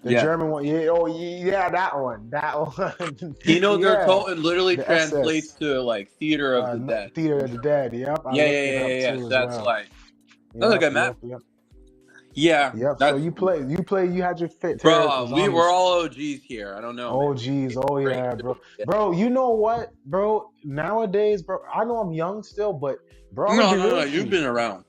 The Yeah. German one. Yeah, oh yeah, that one. That one. Kino der Yeah, Toten literally the translates SS. to like Theater of the Dead. Theater of the Dead. Yep, I Yeah, looked yeah, it yeah, up yeah. too So as that's well. like that's a good map. Yep. Yeah. Yep. That's, So you had your fit. bro, Zombies. we're all OGs here. I don't know. Oh Man. geez. Oh yeah, bro. Yeah. Bro, you know what, bro? Nowadays, bro, I know I'm young still, but bro, I'm gonna be real No. with You've you. been around.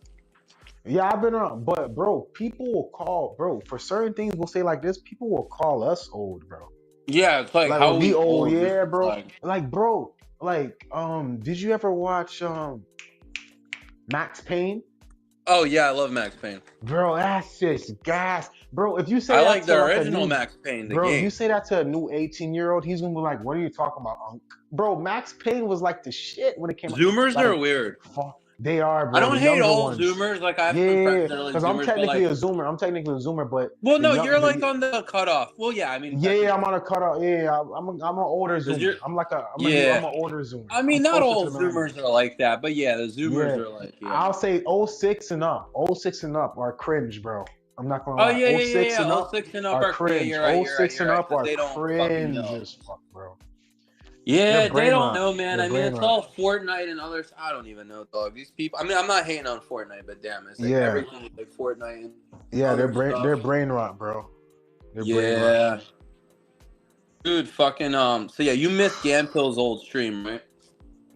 Yeah, I've been around, but bro, people will call, bro, for certain things. We'll say like this. People will call us old, bro. Yeah, it's like how We'll be we old, just, yeah, bro. like, Bro, did you ever watch Max Payne? oh yeah, I love Max Payne. Bro, that's just gas. Bro, if you say I that like to the like original Max Payne, the bro, if game. you say that to a new 18-year-old, he's gonna be like, "What are you talking about, Unc?" Bro, Max Payne was like the shit when it came out. Zoomers Like, are weird. they are, bro. I don't The hate younger all ones. Zoomers. Like I have some Yeah, friends that are like because I'm Zoomers, but technically like, a Zoomer. But well, no, the you're like on the cutoff. Well, yeah, I mean, yeah, I'm on a cutoff. Yeah, I'm an older Zoomer. I'm an older Zoomer. I mean, I'm not closer all to the Zoomers millennials. are like that, but yeah, the Zoomers Yeah, are like, yeah. I'll say 06 and up. 06 and up are cringe, bro. I'm not gonna Oh lie. yeah, 06 and up 06 and up are are cringe. you're right, 06 and up because are they don't fucking cringe know. as fuck, bro. Yeah, They're they brain don't rot. know, man. They're I mean, brain it's rot. all Fortnite and others. I don't even know, dog. These people. I mean, I'm not hating on Fortnite, but damn, it's like Yeah. everything is like Fortnite and Yeah, other stuff. they're brain rot, bro. They're brain rot. Yeah, dude, fucking So yeah, you missed Gampill's old stream, right?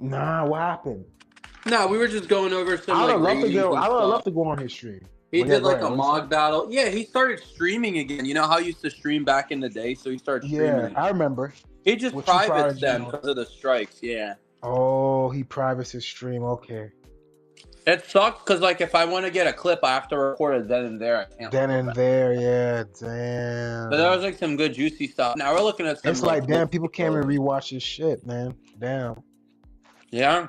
Nah, what happened? No, we were just going over some I would like love to ratings go. and I would stuff. love to go on his stream. He But yeah, did go like ahead. a What you mod said? battle. Yeah, he started streaming again. You know how he used to stream back in the day, so he started streaming. Yeah, again. I remember. He just What you privates private, them you know? because of the strikes. Yeah. Oh, he privates his stream. Okay. It sucks because like if I want to get a clip, I have to record it then and there. I can't. Then record and back. there, yeah, damn. But there was like some good juicy stuff. Now we're looking at some. It's like, damn, people can't even rewatch his shit, man. Damn. Yeah.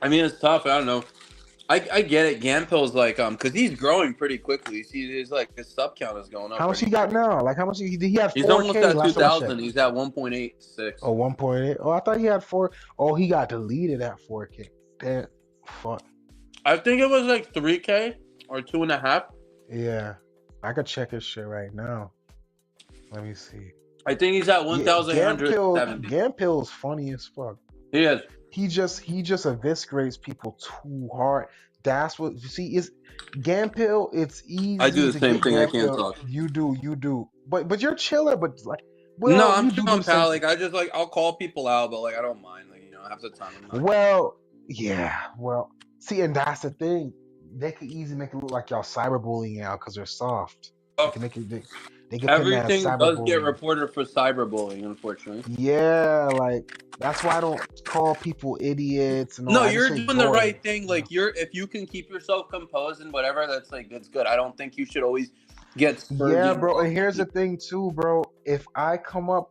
I mean, it's tough. I don't know. I get it. Gampill's like because he's growing pretty quickly. See, there's like his sub count is going up. How much he got now? Like how much he had? 4K He's almost at last time I 2,000. checked. He's at 1.86. Oh, 1.8. Oh, I thought he had 4. Oh, he got deleted at 4K. Damn. Fuck. I think it was like 3K or 2.5. Yeah. I could check his shit right now. Let me see. I think he's at 1,870. Gampill's funny as fuck. He is. He just eviscerates people too hard. That's what you see is Gampill. It's easy. I do the to same get thing. I can't Gampill. talk. You do. But you're chiller. But like No, Well, I'm you do chilling, the same pal. thing. Like I just like I'll call people out, but like I don't mind. Like half the time I'm not. Well, yeah. Well, see, and that's the thing. They could easily make it look like y'all cyberbullying out because they're soft. They Oh, can make it. They can pin that as everything does get cyberbullying. reported for cyberbullying, unfortunately. Yeah, like that's why I don't call people idiots and all. No, I just you're say doing the goy. right thing. You know. Like you're, if you can keep yourself composed and whatever, that's good. I don't think you should always get Yeah, surging bro. off And of here's the people. thing too, bro. If I come up,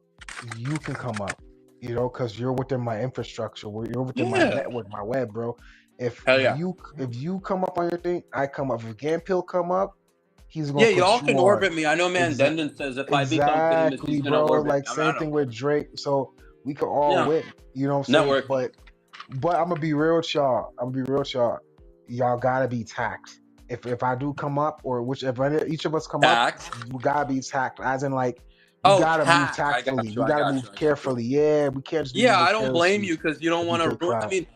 you can come up. You know, because you're within my infrastructure. You're within my Yeah, network, my web, bro. If hell yeah. you come up on your thing, I come up. If Gampill come up, he's gonna Yeah, put y'all you can on. orbit me. I know Exactly. Mandendon says if I become famous, he's Exactly, gonna bro. orbit Like me. I mean, I same don't thing care. with Drake. So we could all Yeah, win. You know what I'm saying? networking. But I'm gonna be real with y'all. I'm gonna be real with y'all. Y'all gotta be taxed. If I do come up, or whichever each of us come up, Tax. we gotta be taxed. As in, like, we Oh, gotta move tax. I got tactfully. you. We I gotta got move you. I got you. carefully. Yeah, we can't just be Yeah, moving I don't blame carelessly you because you don't to want get to the ruin. I clout. mean,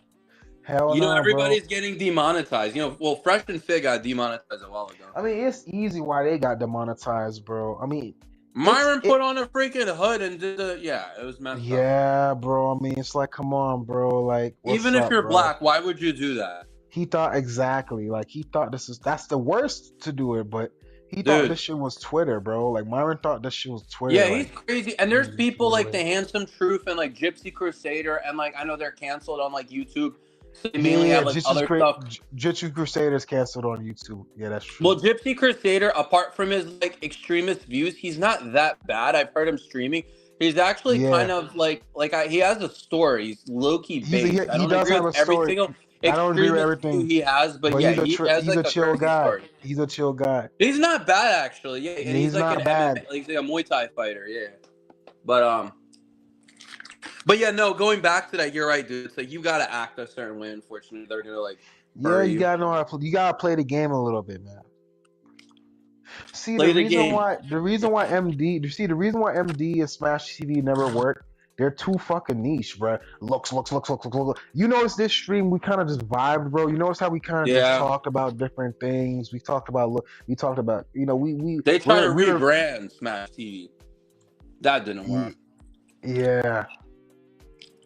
Hell no, bro. everybody's getting demonetized. Well, Fresh and Fit got demonetized a while ago. I mean, it's easy why they got demonetized, bro. I mean, it's Myron it. put on a freaking hood and did the. Yeah, it was messed up. Yeah, bro. I mean, it's like, come on, bro. Like, what's Even if up, you're bro? black, why would you do that? He thought exactly like he thought that's the worst to do it, but he thought Dude. this shit was Twitter, bro. Like Myron thought this shit was Twitter. Yeah, he's Like crazy. And he there's was just people like trolling. the Handsome Truth and like Gypsy Crusader, and like I know they're canceled on like YouTube. So they Yeah, mainly yeah. have like other stuff. Jitsu Crusaders canceled on YouTube. Yeah, that's Well, true. Gypsy Crusader, apart from his like extremist views, he's not that bad. I've heard him streaming. He's actually Yeah, kind of he has a story. He's low key based. I he don't does agree have with a every story. single I don't agree with extremist view everything, he has, but but yeah, he has he's like a a chill crazy guy. story. He's a chill guy. He's not bad actually. Yeah, and Yeah, he's he's like an not MMA, bad. like he's like a Muay Thai fighter. Yeah, but But yeah, no, going back to that, you're right, dude. It's like you gotta act a certain way. Unfortunately, they're gonna like Yeah, bury you you. gotta know how to play. You gotta play the game a little bit, man. See Play the game. the reason why MD and Smash TV never work. They're too fucking niche, bro. Looks. You notice this stream we kind of just vibed, bro. You notice how we kind of just Yeah, talked about different things. We talked about look. We talked about they try to we were rebrand Smash TV. That didn't work yeah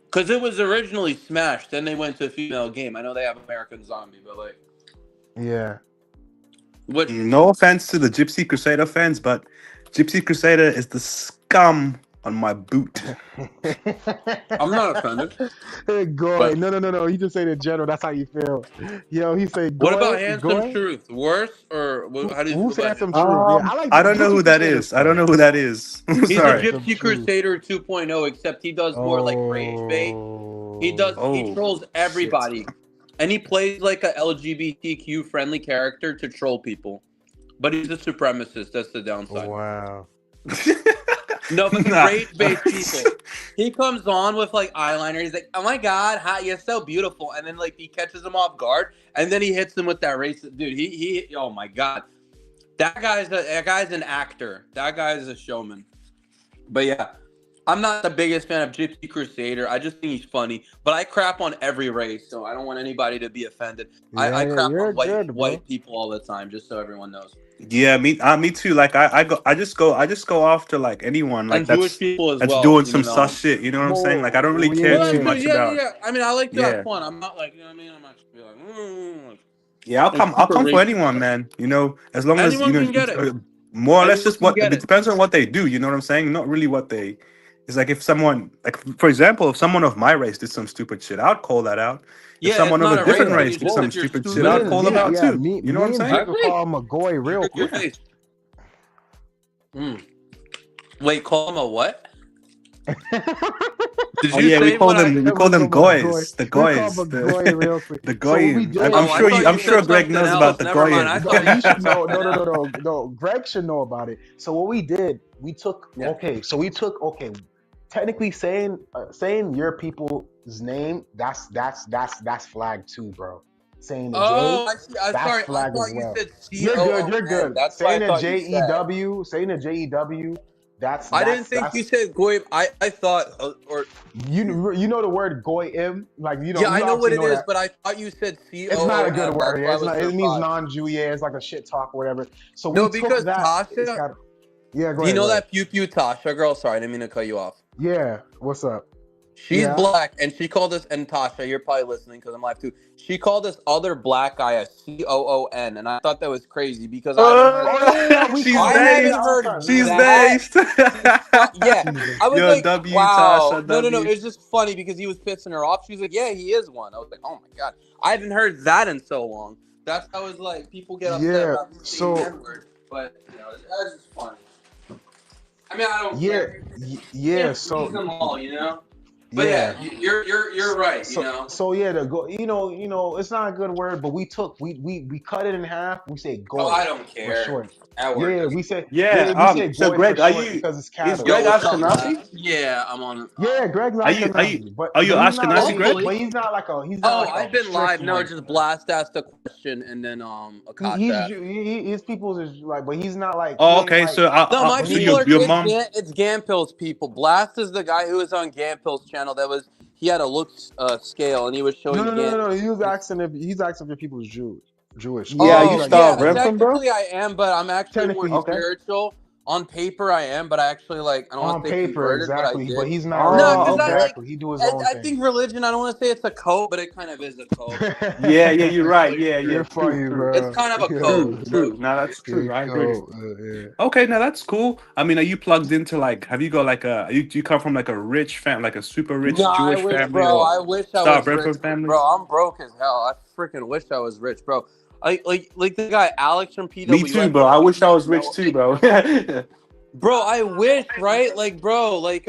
because it was originally Smash. Then they went to a female game. I know they have American Zombie, but like, yeah. which No offense to the Gypsy Crusader fans, but Gypsy Crusader is the scum on my boot. I'm not offended. Goy, But no. He just said in general. That's how you feel. Yo, he said what about Handsome goy. Truth? Worse or how do you feel Who's about Anthem him? Truth? Yeah, I like I don't know Gypsy who that Crusaders is. I don't funny. know who that is. I'm He's a sorry. Anthem Gypsy Truth. Crusader 2.0, except he does more like rage bait. He Oh, trolls shit. everybody. And he plays like a LGBTQ friendly character to troll people. But he's a supremacist, that's the downside. Wow. No, but he Nah. rage baits people. He comes on with like eyeliner, he's like, oh my god, hi, you're so beautiful. And then like he catches him off guard, and then he hits him with that racist dude. He oh my god. That guy's an actor. That guy is a showman. But yeah. I'm not the biggest fan of Gypsy Crusader. I just think he's funny. But I crap on every race, so I don't want anybody to be offended. I Yeah, crap you're on good, bro. white people all the time, just so everyone knows. Yeah, me too. Like I just go after like anyone like And Jewish people as that's well, doing so you some sus know. shit. You know what I'm saying? Like I Well, don't really care Well, too that's yeah. good. much Yeah, yeah, about. yeah. I mean, I like to have Yeah, fun. I'm not like, you know what I mean? I'm not just be like, yeah. like I'll super come for racist. anyone, man. You know, as long as Anyone can get it. more or less Anyone just can what get it it. depends on what they do. You know what I'm saying? Not really what they. It's like if someone, like for example, if someone of my race did some stupid shit, I'd call that out. If Yeah, it's someone of a not a different race thing. Yeah. race It's did just Well, some if you're stupid shit, stupid. I'd call them out yeah. too. You know what Me I'm and saying? I Jake will agree. call him a goy real Your quick. face. Wait, call him a what? Did Oh you yeah, say what I? we call them Goy. goys, the We call him goys, a goy real quick. the So what we goyim. did? Oh, I thought I'm you sure said Greg something knows about else. the Never mind. I goyim. No, thought you he should said no something no no no else. no no. Greg should know about it. So what we did, we took Yeah. okay. Technically saying your people's name, that's flag too, bro. Saying the J, Oh, I see. I'm that's sorry. I flag as thought you well. said You're good. You're COON. good. That's what I Saying a thought you said. saying a JEW, I didn't think you said Goyim. I thought or you know the word goyim, like yeah, I you know what obviously it know is, that. but I thought you said It's not a good COON. word. That's Yeah, why I it's was not. It means surprised. non-Jew. Yeah, it's like a shit talk or whatever. So we No, took because that. It's Tasha, got. Yeah, go Do you ahead, go know ahead. that Pew Pew Tasha girl? Sorry, I didn't mean to cut you off. Yeah, what's up? She's Yeah. black, and she called us, and Tasha, you're probably listening because I'm live too. She called this other black guy a COON, and I thought that was crazy because I haven't heard Oh yeah, yeah, we She's call I yeah, yeah, haven't based. all the heard time. She's Yeah, yeah. that based. since yeah. She's a- I was Yo, like, W wow. Tasha, No. W. It's just funny because he was pissing her off. She was like, yeah, he is one. I was like, oh my god, I haven't heard that in so long. That's how it's like people get upset yeah. about me saying the So N-word, but that's just funny. I mean, I don't yeah, care. yeah. Can't So please them all, you know. But yeah, yeah. you're right. You know. So yeah, the go. It's not a good word, but we cut it in half. We say Oh, I goy don't for care. short. That word Yeah, doesn't. Yeah. we say So goy for Greg, are short you? because it's Is cattle. Greg Yo, what's up, Ashkenazi? Black? Yeah, I'm on. Yeah, Greg's Are you? Are you? Ashkenazi, Are you but he's not Ashkenazi, like Greg? Hopefully. he's not Oh, like a I've been strict live. No, one. just blast asked a question and then Akash asked. His people's is like, but he's not like he Oh, ain't okay. like So, No, my but so people he are your mom. it's Gampill's people. Blast is the guy who was on Gampill's channel. He had a looks scale and he was no showing no no no Gamp. no. He's asking if people's Jewish. Yeah. Are He's you Oh like Star of yeah, Gabriel. Renfrew, bro? technically I am, but I'm actually more Technically, Okay. spiritual. On paper I am, but I actually like I don't want on to say paper, converted, but I exactly, but did. he's not No, really Oh, because I okay. like exactly. He do his own I thing. think religion. I don't want to say it's a cult, but it kind of is a cult. Yeah. Yeah. You're right. Yeah. Yeah. You're True. funny, True. It's bro. kind of a cult, True. Yo, True. low Now key. that's true. you're I agree. cold. Yeah. Okay, now that's cool. I mean, are you plugged into like? Have you got like a? Do you come from like a rich fam, like a super No, rich I Jewish wish, family, bro. or I wish I Star of was rich, Renfrew family? bro. I'm broke as hell. I freaking wish I was rich, bro. Like the guy Alex from Me too, PWI. bro. I wish I was rich No, too, bro. bro. I wish, right? Like, bro, like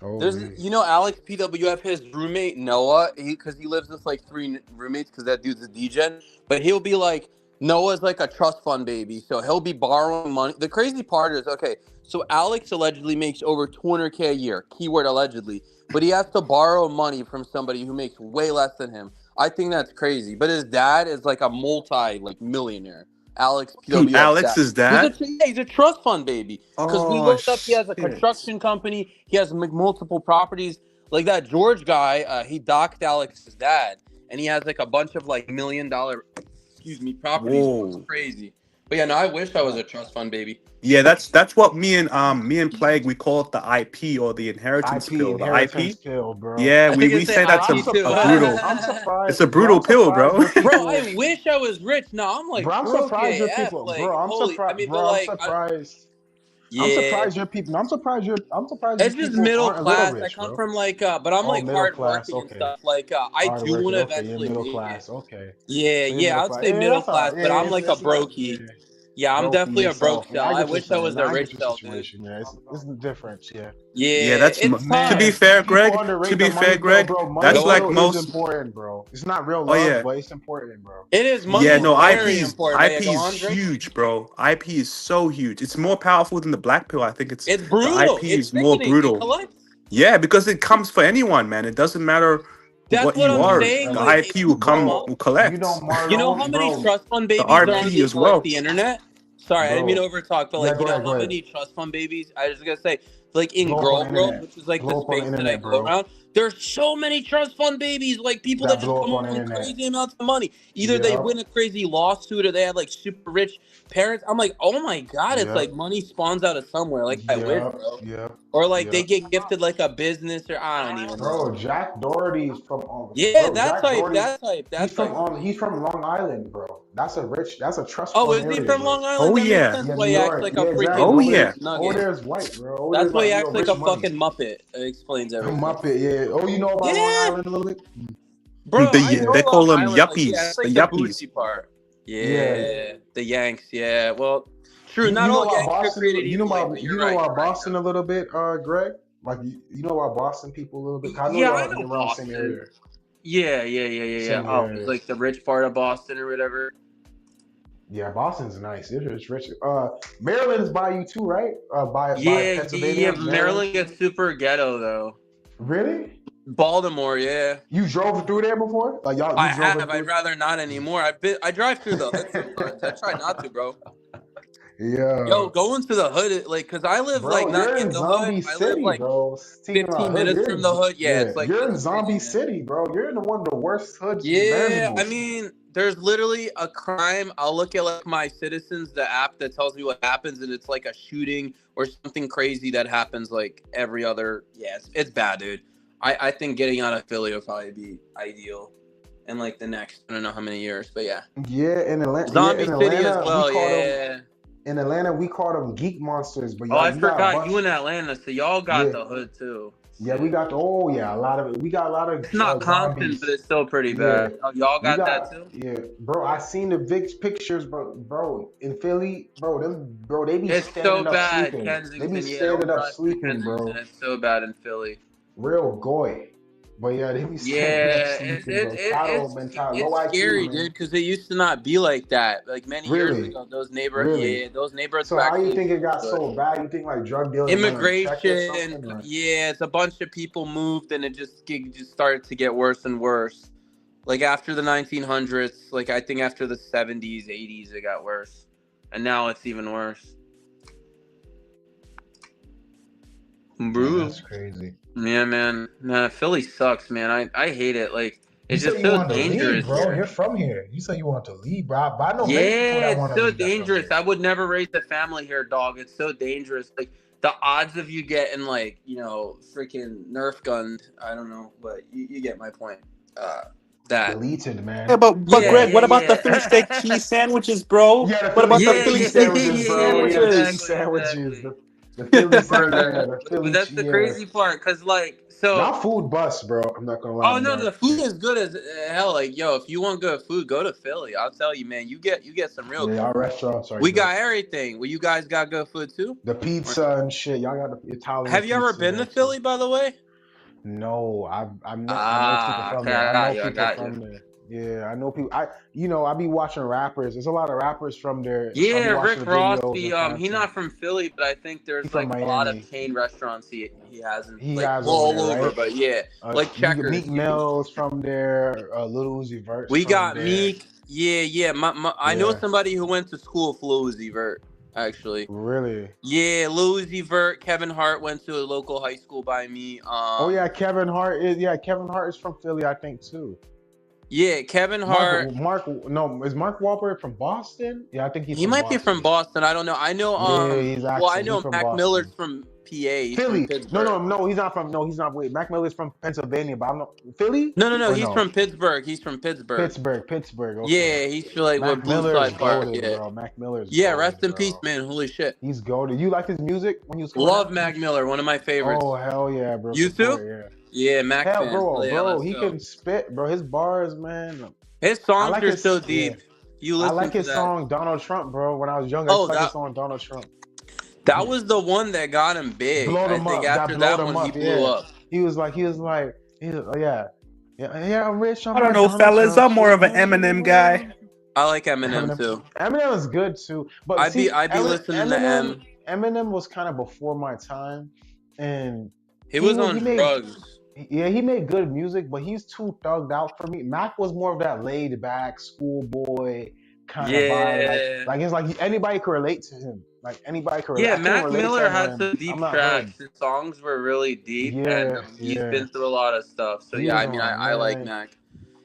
Oh, there's we. Alex PWF, his roommate Noah. Because he lives with like three roommates because that dude's a DGen. But he'll be like Noah's like a trust fund baby, so he'll be borrowing money. The crazy part is okay. So Alex allegedly makes over 200K a year. Keyword allegedly. But he has to borrow money from somebody who makes way less than him. I think that's crazy. But his dad is like a multi like millionaire. Alex Dude, PWF's Alex dad. is that? He's a trust fund baby. Because we Oh looked up, he has a shit! construction company. He has multiple properties. Like that George guy, he docked Alex's dad, and he has like a bunch of like $1 million, properties. Bro. It's Whoa. crazy. But yeah, no, I wish I was a trust fund baby. Yeah, that's what me and Plague we call it the IP or the inheritance IP pill. The inheritance IP. pill, bro. Yeah, I think we it's say say that's I'm IP too. a surprised. brutal. I'm It's surprised, a bro. brutal I'm pill, surprised bro. your Bro, people. I wish I was rich. No, I'm like Bro, I'm broke surprised your AF. people, Like bro. holy, I mean, but I'm like, surprised. I'm yeah. surprised your people. I'm surprised your It's just people middle aren't a little class. I rich, come bro. from like, but I'm Oh, like middle class. hardworking and Okay, stuff. Like, I hard do want working. to Okay, you're eventually. middle Yeah, class. Okay, yeah, so you're yeah. middle I would class. say Yeah, middle that's all class, right. but Yeah, I'm like a it's not. brokey. Yeah, Yeah, I'm brokey definitely a broke yourself. cell. Yeah, I I get what you're wish I saying. was Now a I rich get your cell, dude. situation. Yeah, it's the difference. Yeah, Yeah, Yeah, that's it's to be tough. man. fair, People Greg. To underrate the be fair, money bill, Greg, bro. Money that's Go like ahead. bill is most. important, bro. It's not real Oh love, yeah, but it's important, bro. It is It's yeah. money's No, important. very important. But yeah, IP go is on, Drake. huge, bro. IP is so huge. It's more powerful than the black pill. I think it's It's the brutal. IP It's is more sickening. It brutal. collects. Yeah, because it comes for anyone, man. It doesn't matter That's what what you I'm are. saying. The Like, if IP you Bro, will you know collect. You know how Marlon, many bro, trust fund The babies are on RP as like well. the internet? Sorry, I didn't mean to bro. overtalk, but Yeah, like go you know ahead, how go ahead. many trust fund babies? I was gonna say, like in Blow up on girl the world, internet. which is like the Blow up on the space that I internet, go bro. around. There's so many trust fund babies, like people that That just blow up come on home the with internet. crazy amounts of money. Either they Yep, win a crazy lawsuit or they have like super rich parents. I'm like, oh my god, it's yep, like money spawns out of somewhere. Like I wish, yep, bro. yep, Or like they yep. get gifted like a business, or I don't even know. Bro, Jack Doherty's from Yeah, bro. that Jack type, Doherty's that type, he's that from type. he's from Long Island, bro. That's a trust Oh, fund is he area, from bro. Long Island? Oh That makes yeah. sense Yeah, why New he acts York. like a Yeah, exactly. freaking Oh Over yeah. there, nugget. is white, bro. Over That's there's why he like acts like rich a money. fucking Muppet. It explains everything. Muppet, yeah. Oh, you know about Long Yeah, Island a little bit? bro, I know Yeah, They Long call them Island. Like, yeah, yuppies. that's The like the yuppies. bougie part. yeah. Yeah, the Yanks. Yeah, well, true. You Not know all about Yanks are Boston? created equally, but You you're know right. about You're right, Boston though. a little bit, Greg? Like you know about Boston people a little bit. 'Cause I know Yeah, I y'all know around the same Boston. area. Yeah. Same Oh, area. like the rich part of Boston or whatever. Yeah, Boston's nice. It's rich. Maryland's by you too, right? By Yeah. Pennsylvania, Maryland. Maryland gets super ghetto though. Really? Baltimore, yeah. You drove through there before? Like you I drove have. I'd through? rather not anymore. I drive through the hood sometimes. I try not to, bro. Yo, Yeah. going to the hood, like, cause I live like Bro, not you're in in the hood. Zombie I live City, like bro. Speaking about 15 hood, minutes from the hood. Yeah, yeah, you're in it's crazy, Zombie man. City, bro. You're in one of the worst hoods Yeah, I imaginable. mean, there's literally a crime. I'll look at like my Citizens, the app that tells me what happens, and it's like a shooting or something crazy that happens like every other. Yeah, it's bad, dude. I think getting out of Philly will probably be ideal in like the next I don't know how many years, but yeah, Yeah, in Atlanta, Zombie City as we well. call them Yeah. geek monsters, but Oh, I you got a forgot bunch. you in Atlanta, so y'all got Yeah, the hood too. yeah, we Sick. got the oh yeah, a lot of it. We got a lot of It's not Compton, but zombies. it's still pretty Yeah, bad. Oh, y'all we got got that too? yeah, bro. I seen the pictures, bro, in Philly, bro, they be It's so standing up bad, sleeping. They be Kensington. Yeah, standing don't up drive through sleeping, Kensington. bro. It's so bad in Philly. Real goy. But yeah, they be standing up Yeah, sleeping, bro. Cattle mentality, low it's IQ, scary, man. dude, because it used to not be like that. Like many years Really, ago, really. those neighborhoods So were how you actually think it got good. so bad? You think like drug dealers went unchecked or Immigration, something, or yeah, it's a bunch of people moved, and it just started to get worse and worse. Like after the 1900s, like I think after the 70s, 80s, it got worse, and now it's even worse. man, Bro. that's crazy. Yeah, man. Nah, Philly sucks, man. I hate it. Like You it's said just you so wanted to leave, dangerous bro. here. You're from here. You said you want to leave, bro. But I know many people Yeah, that it's want to so leave that from dangerous. here. I would never raise a family here, dog. It's so dangerous. Like the odds of you getting like, freaking Nerf gunned, I don't know, but you get my point. Uh that. Deleted, Yeah, man. but Yeah, Greg, yeah, what about the Philly steak yeah. cheese sandwiches, bro? Yeah, the What Philly about the steak Yeah, Philly cheese steak yeah, sandwiches, cheese bro. yeah, Yeah, the cheese sandwiches? exactly, sandwiches, exactly. the Philly Bro, yeah, the but Philly that's the yeah. crazy part, cause like, so Y'all food bust, bro. I'm not gonna lie oh to no, y'all. the food is good as hell. Like yo, if you want good food, go to Philly. I'll tell you, man. You get some real Yeah, good y'all food. restaurants are We good. got everything. Well, you guys got good food too. The Or pizza no? and shit. Y'all got the Italian Have you ever pizza been to there too. Philly, by the way? No, I'm not. I know people Ah, from okay, there. I I know got you. I people got you. from there. Yeah, I know people. I be watching rappers. There's a lot of rappers from there, so I Yeah, be watching Rick the Ross. videos and He content. not from Philly, but I think He there's from like a lot Miami. of chain restaurants he has in He like has well over all there, over. right? But yeah, like Meek Checkers. Mill's from there. Lil Uzi Vert's We from got there. Meek. Yeah, yeah. I know Yeah, somebody who went to school with Lil Uzi Vert, actually. really. Yeah, Lil Uzi Vert, Kevin Hart went to a local high school by me. Oh yeah, Kevin Hart is. Yeah, Kevin Hart is from Philly, I think too. Yeah, Kevin Hart. No, is Mark Wahlberg from Boston? Yeah, I think he's He from might be from Boston. Boston. I don't know. I know. Yeah, he's Well, I actually know from Mac Miller's Boston. from PA. He's from Philly. No, Pittsburgh. no, no, he's not from. No, he's not. Wait, Mac Miller's from Pennsylvania, but I'm not Philly No, no, no. or He's no from Pittsburgh. He's from Pittsburgh. Pittsburgh. Okay. Yeah, he's from like what Mac Miller is Blueside Park. goaded, Yeah, bro. Mac Miller is yeah. goaded, Rest in peace, bro. man. Holy shit. He's goaded. You like his music when he was coming Love out? Mac Miller. One of my Oh favorites. hell yeah, bro. You too? Support, yeah. Yeah, Mac Hell, fan. Yeah, bro, let's he go. can spit, bro. His bars, man. His I songs like are so his, yeah. deep. You I listen like to his that. song Donald Trump, bro. When I was younger, I used Oh, to like his song Donald Trump. that was the one that got him big. Blowed I him think up. That after blowed that him one he up. blew Yeah. up. Oh, yeah. Yeah, I'm rich. I'm I don't like know, Donald fellas. Trump. I'm more Shit, of an man. Eminem guy. I like Eminem Eminem. too. Eminem is good too, but I'd see, be listening to Eminem, M. Eminem was kind of before my time, and He was on he made drugs. yeah he made good music, but he's too thugged out for me. Mac was more of that laid back schoolboy kind of vibe, Yeah. like it's like anybody could relate to him. Like anybody could relate. Yeah, I can't Mac relate to Miller had Eminem. some I'm deep not hood. tracks. His songs were really deep, and Yeah, he's yeah. been through a lot of stuff. So He yeah, was I mean, on, I like man. Mac.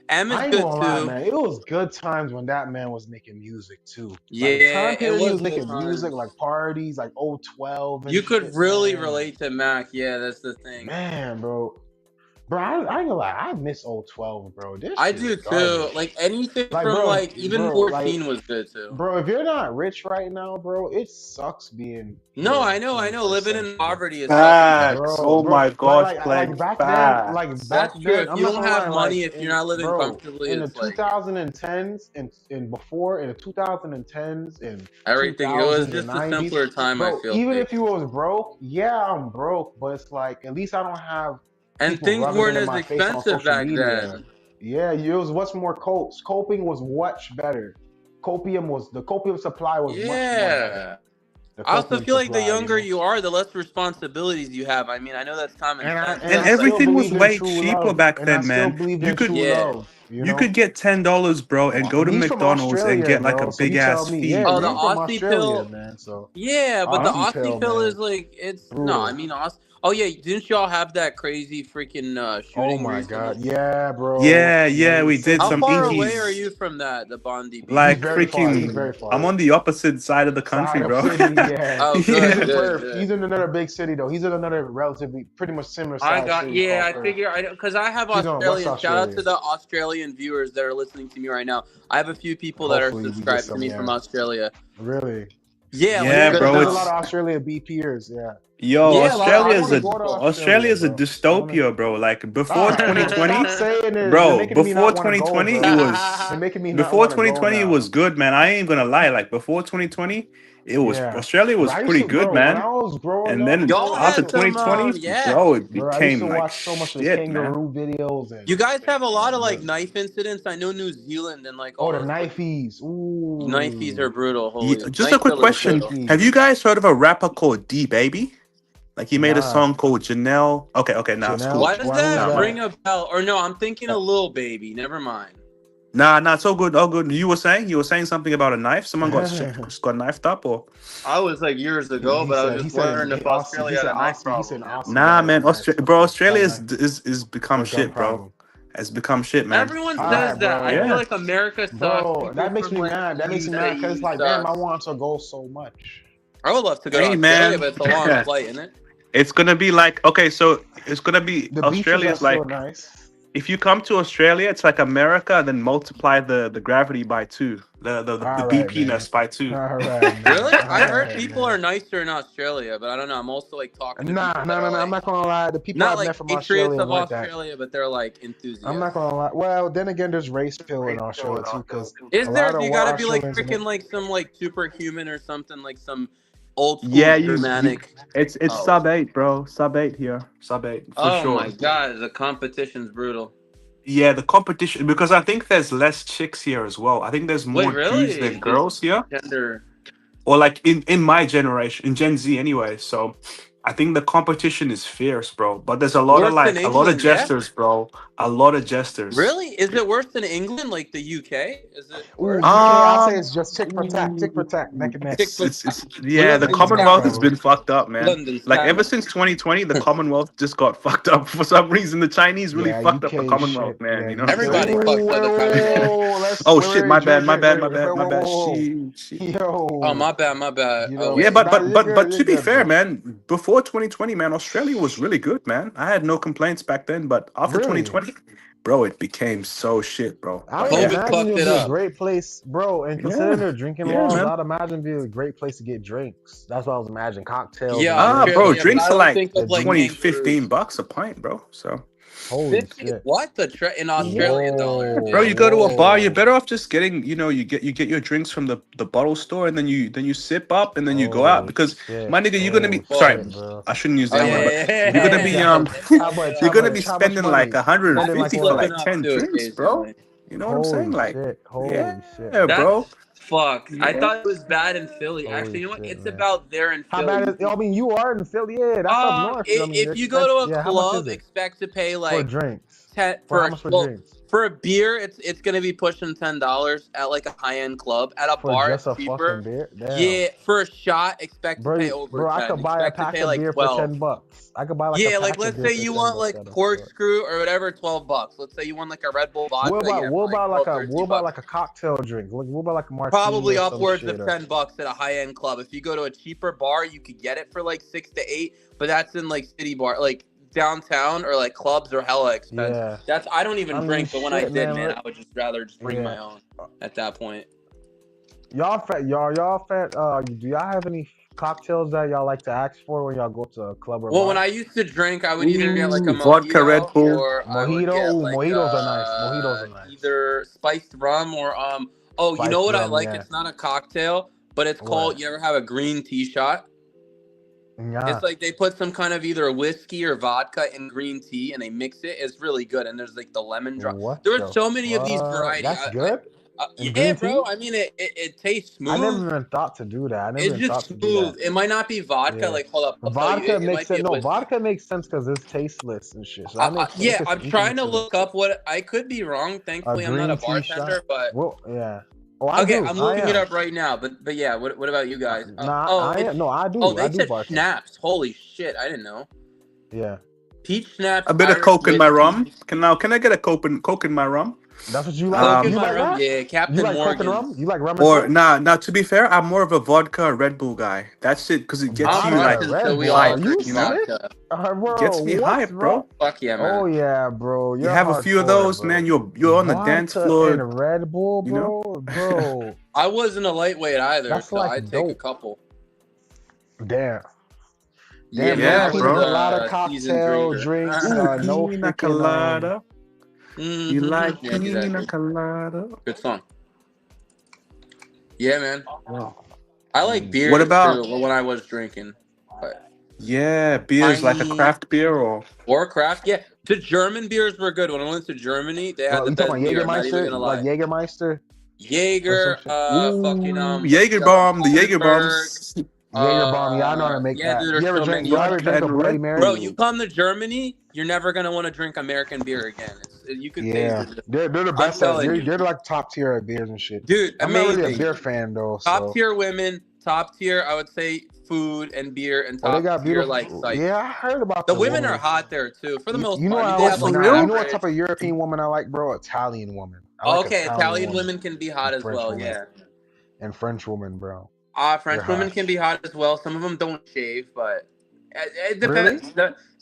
M is I ain't good gonna lie, too. man. It was good times when that man was making music too. Like the Yeah, time it period he was was good making music, times. like parties, like 012 and You could shit, really man. relate to Mac. Yeah, that's the thing. Man, bro. Bro, I ain't gonna lie, I miss 012, bro. This I shit is do too. garbage. Like anything Like, from like even like, 14 was good too. bro, if you're not rich right now, bro, it sucks being No, here in I the know, I know. 21st Living in century. poverty is sucky. Facts. Oh my gosh, Plague. That's Facts. true. If I'm you not don't gonna have lie, like money, if you're not living comfortably, in the it's like 2010s and before, in the 2010s and everything. It was 2000s and just a 90s, simpler time, I bro, feel even like. if you was broke, yeah, I'm broke, but it's like at least I don't have And people things rubbing it weren't in as my face on expensive social back media. then. Yeah, it was much more coping was much better. The copium supply was much more better. Yeah. The I also copium feel like the supply, younger you are, the less responsibilities you have. I mean, I know that's common sense, and And but I it's like, still everything was believed in way true cheaper love, back and I then, still man. believed You in could true yeah. love. You You know, could get $10, bro, and go and to he's from McDonald's and Australia, get like a bro. So big you tell ass me, yeah, feed, Oh, the he's bro. from Aussie Australia, pill. man. So Yeah, but the Aussie Aussie pill, pill man, is like it's no. I brutal. mean, Oh yeah, didn't y'all have that crazy freaking Oh shooting my recently? God, yeah, bro. Yeah, When yeah, he we said did How some far away are inkies. you from that, the Bondi Beach? he's Like very far. He's freaking, very I'm far. on the opposite side of the country, Side of bro. city, yeah. Oh, He's good, in Yeah. good, Perth. good. He's in another big city though. He's in another relatively pretty much similar I sized got city yeah. called I Perth. figure I because I have He's on West Australian. Shout out Australia. to the Australian viewers that are listening to me right now. I have a few people that are Hopefully we get subscribed to some. me from Yeah, Australia. really. Yeah, like Yeah, Yeah, good because bro, there's a amount. lot of it's Australia BPers. Yeah. yo, Yeah, a lot of I Australia's want to a Australian go to people. Australia, Australia's a bro. I want to. dystopia, bro. Like before Stop, bro. 2020, Stop saying it. You're bro, making me before not want to go, 2020 it bro. was You're making me not before want to go 2020 it now. was good, man. I ain't gonna lie. Like before 2020, it was Yeah. Australia But was I used pretty to, good, bro, when man. I was growing And up, then bro, Y'all I used after had to, some 2020, yeah. bro, it bro, I used to became like watch so much of the shit, man. kangaroo videos You guys have a lot of and like the knife incidents. I know New Zealand and like all oh the those knifeys. knifeys are Ooh. brutal. Yeah, Holy just a quick Knifeville The is question. brutal. Have you stickies. guys heard of a rapper called D Baby? Like he made a Nah. song called Janelle. Okay, okay, nah, it's cool. Why Janelle. does Why who's that Nah, that? ring a bell? Or no, I'm thinking uh, a little baby. Never mind. nah, it's all good, all good. You were saying something about a knife. Someone got knifed up, or I was like years he, ago, he but I was said he just said wondering if Aussie. He Australia had said a knife Aussie. He said problem, you know? Aussie nah, man, bro, Australia got a knife is become or gun shit, bro. problem. Has become shit, man. Everyone All Like, right, says that. I feel bro. yeah. like America sucks. Bro, People that makes from me like mad. the That makes me mad because UAE it's like, damn, I sucks. want to go so much. I would love to go to Hey, Australia, man. but it's a long flight, isn't it? It's gonna be like okay, so it's gonna be The beaches are Australia's still like nice. if you come to Australia, it's like America, and then multiply the gravity by two, the All right, man. BPness by two. All right, man. Really? All I heard right, people man. are nicer in Australia, but I don't know. I'm also like talking to Nah, people that no, no, are no. I'm like not gonna lie. The people not I've like met from patriots Australia of weren't that. Australia, but they're like I'm not enthusiasts. gonna lie. Well, then again, there's race pill in Australia too, because Is a there? lot Do of you what gotta be like Australians in it. freaking like some like superhuman or something like some old school Yeah, you Germanic? it's Oh, sub 8, bro. Sub 8 here. Sub 8 for oh my sure. God! The competition's brutal. Yeah, the competition because I think there's less chicks here as well. I think there's Wait, more dudes really? than Just girls here. gender? Or like in my generation, in Gen Z anyway. So I think the competition is fierce, bro. But there's Worse than a lot of England? Yeah. jesters, bro. A lot of jesters. Really? Is it worse than England? Like the UK? Is it Ooh, worse? UK, I'll say it's just tick for Ooh, tack, neck and neck. Tick for it's yeah, the London Mm, Commonwealth Scarrow. has probably. been fucked up, man. London Like ever Scarrow. since 2020, the Commonwealth just got fucked up for some reason. The Chinese really Yeah, fucked up the UK Commonwealth, shit. man. Yeah, You know what I'm UK. Everybody saying? Ooh, fucks wait, with the wait, Commonwealth. let's Oh wait, shit, my bad, George, my wait, bad, wait, my wait, bad, my bad. whoa. Shit. Oh, Yo, my bad, my bad. you Oh, know, Yeah, wait. but nah, but but but you're to be good, fair, bro. man, before 2020, man, Australia was really good, man. I had no complaints back then, but after Really? 2020, bro, it became so shit, bro. I But would yeah, COVID imagine it fucked would it be a up. great place, bro. And considering yeah, their drinking yeah, laws, man. I'd imagine it'd be a great place to get drinks. That's what I was imagining, cocktails Yeah, and drinks Bro, and Australia, but shit. I drinks are don't like think The of like 20, beach. 15 kangaroos. bucks a pint, bro. So, Holy 50? shit. What? In Australian dollars, Whoa, bro, yeah. you go to a bar, you're whoa. better off just getting, you get your drinks from the bottle store, and then you sip up, and then you go out Oh because shit. my nigga, you're gonna Oh be sorry, Well, shit, bro. I shouldn't use the oh, N How word, yeah, much? but yeah, you're yeah, gonna yeah, be yeah. How much? you're How gonna be much? How much spending like money? I'll Spending be 150 like for what? slipping like up 10 too drinks, bro. occasionally. You know what I'm saying? Holy Like, shit. yeah, Holy shit, bro. bro. That's fucked. I Yeah. thought it was bad in Philly. Actually, Holy you know what? shit, It's man. about there in How Philly. bad is? I mean, you are in Philly. Yeah, that's up north. I mean, If you go expect. to a Yeah, how much club, is it expect to pay for like drinks? ten For for how a much for well drinks? for a beer. It's gonna be pushing $10 at like a high end club. At a For bar, just it's a cheaper. fucking beer? Damn, Yeah, for a shot, expect to pay over bro, I 10. could buy a Expect to pack pay of like beer for 12. $10. I could buy like a Yeah, like pack of let's beer say for you ten want bucks like at a store. corkscrew or whatever, $12. Let's say you want like a Red Bull vodka, yeah, for like 12, 13 What about bucks. like a cocktail drink? What about like a martini Probably or some upwards shit? of Or $10 at a high end club. If you go to a cheaper bar, you could get it for like 6 to 8, but that's in like city bar, like downtown or like clubs are hella expensive. yeah, That's I don't even I mean drink, but when I shit, did, man. man, I would just rather just bring Yeah, my own at that point. y'all fat. Do y'all have any cocktails that y'all like to ask for when y'all go to a club or Well, when bar? I used to drink, I would either get like a Ooh, vodka Red mojito Bull. or I would Mojito. get Ooh, like mojitos are nice. Mojitos are nice. either spiced rum or oh, you know Spiced what I rum, like? yeah. It's not a cocktail, but it's called, What? you ever have a green tea shot? Yeah. It's like they put some kind of either whiskey or vodka in green tea and they mix it. It's really good. And there's like the lemon drop. What There are the so many of these fuck? variety. That's good. And Yeah, green bro. tea? I mean, it tastes I smooth. never even thought to do that. I never It's even just thought to do smooth. that. It might not be vodka. Yeah. Like, hold up, I'll tell you. Vodka It makes might be sense. a No, whiskey. vodka makes sense because it's tasteless and shit. So that makes sense. Yeah, I'm You can trying mix to it in. look up what I could be wrong. A Thankfully, I'm not a green tea shot. bartender, but Well, yeah. Oh, I okay, do. I'm I looking it am. up right now. But yeah, what about you guys? Nah, Oh, I it's am. No, I oh, do. I they do said bartend. schnapps. Holy shit, I didn't know. Yeah. Peach schnapps, A bit of Irish Coke in my whiskey. rum. Can I get a Coke in my rum? That's what you like. Coke in Um, You my like rum, that? yeah. You Captain like Coke and rum? Morgan's. You like rum and or Coke? nah. To be fair, I'm more of a vodka Red Bull guy. That's it, because it gets I'm you like Vodka, Russian, so Red we Bull. all Are hype. you drink You know, sick? vodka. Bro, gets me what, hype, bro? bro. Fuck yeah, Oh man. yeah, bro. You You're have a few of hardcore, those, bro. man. You're on the dance Vodka floor. and Red Bull, You know. bro. I wasn't a lightweight either, That's so like I'd take a dope. couple. Damn. Yeah, Damn, man, no I Yeah, was pina bro. colada a seasoned cocktail drinker. drinks, Ooh, no pina freaking colada. You like Yeah, pina exactly. colada? Good song. Yeah, man. Wow. I like What beers too. about, Well, when I was drinking, but yeah, beers like a piney craft beer or or craft. Yeah, the German beers were good. When I went to Germany, they had Well, the you talking best about beer. I'm not even Jägermeister? gonna Like lie. Jägermeister or some Jaeger, shit? fucking Jaeger the bomb, the Jaeger Kronenberg. bombs. Jaeger bomb. Yeah, I know how to make Yeah, that. dude, there's so many You of ever them. Vodka drink a and Bloody Red Bro, Mary? you Bull. come to Germany, you're never gonna want to drink American beer again. You could taste Yeah, it. they're the I'm best at telling beer. you, They're like top tier at beers and shit. dude, I'm not really a amazing. beer fan though, Top so. tier women, top tier. I would say food and beer, and Oh, they top got tier like beautiful. sights. Yeah, I heard about The the women are women. hot there too, for the most You know part. I what mean, I they Oh, have like? for like Nah, you real? know what type average. of European woman I like, bro? Italian woman. I like Okay, Italian Italian woman women can be hot and as French well. woman Yeah. and French woman, bro. They're French women hot. can be hot as well. Some of them don't shave, but it Really? depends.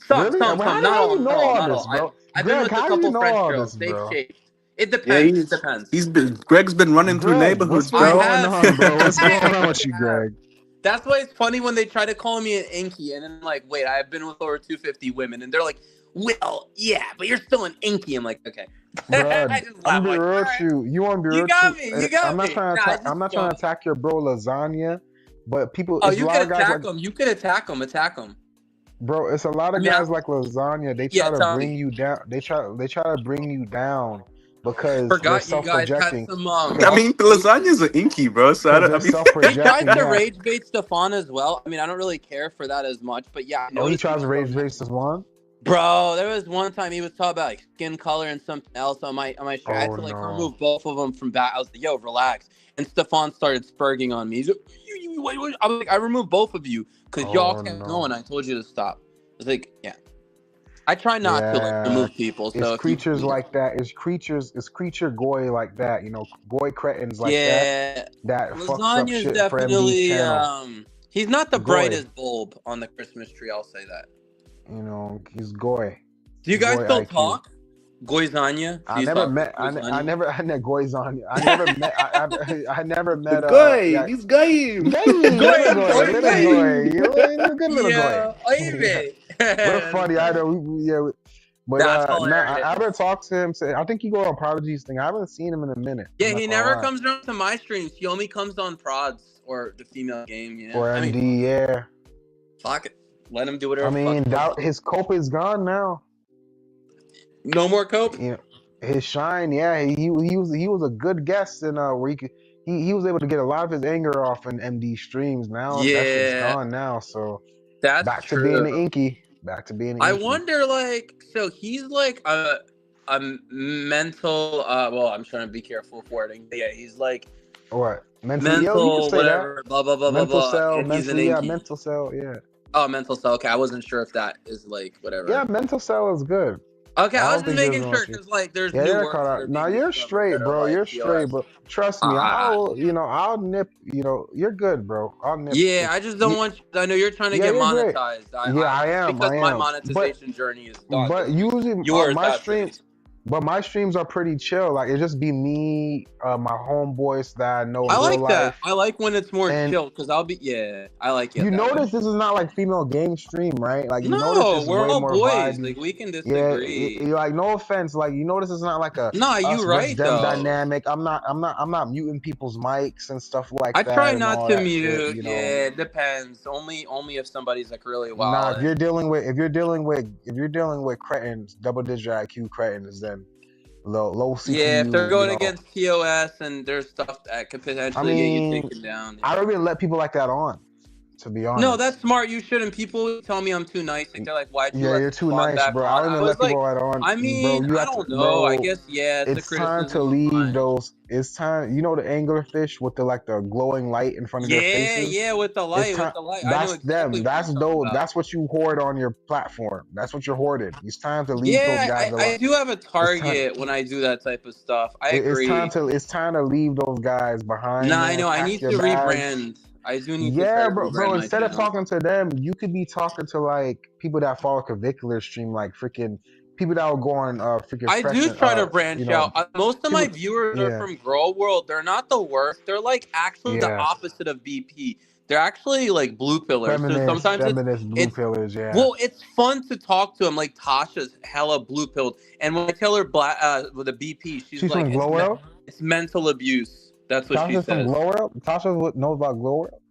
Really? Well, Some, how the not hell all, you know not all, all not this, all. bro? I've been Greg, with a how do you couple know French all girls. this, They've bro? shaved. It Yeah, depends. Depends. Greg's been running through Greg, what's neighborhoods, been I bro. going have. on, bro? What's I going on with you, have. Greg? That's why it's funny when they try to call me an inky, and then I'm like, wait, I've been with over 250 women, and they're like, well, yeah, but you're still an inky. I'm like, okay. Bro, I just I'm laugh. be I'm like, all real right, with you. You want to be real you with got you? me. You I'm got not me. trying to Nah, attack. it's I'm just not trying to funny. attack your bro lasagna, but people. Oh, It's a you lot could of guys like, attack them. You could attack them. Attack them. bro. It's a lot I of mean, guys like lasagna. They yeah, try to tell bring me. you down. They try to bring you down because they're Forgot you guys had self-projecting. some I alt mean, spaces. lasagna's an inky, bro. So Because they're I mean, He tried self-projecting. to Yeah. rage bait Stefan as well. I mean, I don't really care for that as much, but yeah, I Oh, he noticed he tries was to so raise nice. races one. Bro, there was one time he was talking about like skin color and something else on my shirt. I had Oh to like no. remove both of them from back. I was like, yo, relax. And Stefan started spurging on me. He's like, wait. I was like, I removed both of you because y'all Oh kept no. going. I told you to stop. I was like, yeah. I try not to like Yeah. remove people. It's So if you, creatures like that. It's creature goy like that. You know, goy cretins like that. yeah, That fucks up lasagna's shit for MD's definitely channel. he's not the Goy. brightest bulb on the Christmas tree, I'll say that. You know, he's goy. Do you guys Goy still IQ. talk? Goizanya? Do I you never talk met. Goizanya? I never goys on you. I never met. I never the met. guy, Yeah. this guy. Little Goy, goy, goy, little goy. goy. You're a good little goy. Yeah, oye. We're That's funny. I funny. know. Yeah. But That's nah, I hilarious. haven't talked to him. I think he go on Prodigy's thing. I haven't seen him in a minute. Yeah, I'm not he gonna never lie. comes around to my streams. He only comes on prods or the female game, you know? Or I mean, MD, yeah. fuck it. Let him do whatever I mean, the fuck. his cope is gone now. No more cope? You know, his shine, yeah. He was a good guest in where he was able to get a lot of his anger off in MD streams. Now that shit's Yeah, gone now. So that's back to being true. the inky. Back to being the I inky. wonder, like, so he's like a mental. Well, I'm trying to be careful with wording. But yeah, he's like What? Mentally ill? You can mental, say that. whatever, blah blah blah blah Mental blah. cell, And he's an mentally, yeah, inky. mental cell, yeah. Oh, mental cell. Okay, I wasn't sure if that is like whatever. Yeah, mental cell is good. Okay, I I was don't just think there's making no sure issue. because like there's Yeah, new they're words caught that out. are No, being you're discovered straight, that are bro. like You're straight, POS. bro. Trust me, I'll nip. You're good, bro. I'll nip. Yeah, I just don't want. I know you're trying to Yeah, get you're great. monetized. Yeah, I Just am. because I my am. monetization journey is done But doesn't mean usually yours my has to be. streams, but my streams are pretty chill. Like it just be me, my homeboys that I know in I real like that. life. I like when it's more And chill because I'll be. Yeah, I like it you that way. notice this is not like female game stream, right? Like you notice No, it's we're way all more boys. vibey. Like we can Yeah, disagree. like no offense, like you notice it's not like a Nah, us you versus right them though. dynamic. I'm not muting people's mics and stuff like I try that and not all to that shit. mute. Yeah, it depends. Only if somebody's like really Nah, wild. if you're dealing with cretins, double digit IQ cretins, then low Yeah, if they're CPU. You going know, against TOS and there's stuff that could I potentially get you mean, taken down. I don't even let people like that on. To be No, honest. that's smart. You shouldn't. People tell me I'm too nice. Like they're like, "Why'd you Yeah, let you're too Spawn nice, back bro. I on?" don't I even was let people like, right on, I bro. mean, You I have to, don't know. I bro. guess yeah, it's a It's time to criticism of leave mine. those. It's time. You know the anglerfish with the like the glowing light in front of their Yeah, faces. yeah, with the It's light, with time. the light. I know That's exactly them. what you're That's talking those. about. That's what you hoard on your platform. That's what you're hoarding. It's time to leave those Yeah, guys alone. I do have a It's time. target when I do that type of stuff. I It's time agree. to. It's time to leave those guys behind, Nah, I man. know. I Pack need your to bags. rebrand. I do need to try Yeah, to bro, rebrand my Instead of channel. talking to them, you could be talking to like people that follow Clavicular stream, like freaking people that will go on freaking I fresh do and try to you branch know, out. Most of my people. viewers are Yeah, from Girl World. They're not the worst. They're like actually the yeah. opposite of BP. They're actually like blue pillars. So Feminist, sometimes feminist blue it's pillars. Yeah, well, it's fun to talk to them. Like Tasha's hella blue pilled, and when I tell her black with a BP, she's she's like, from Glow World. it's mental abuse. That's what she Tasha's from says. Glow World. Tasha knows about Glow World.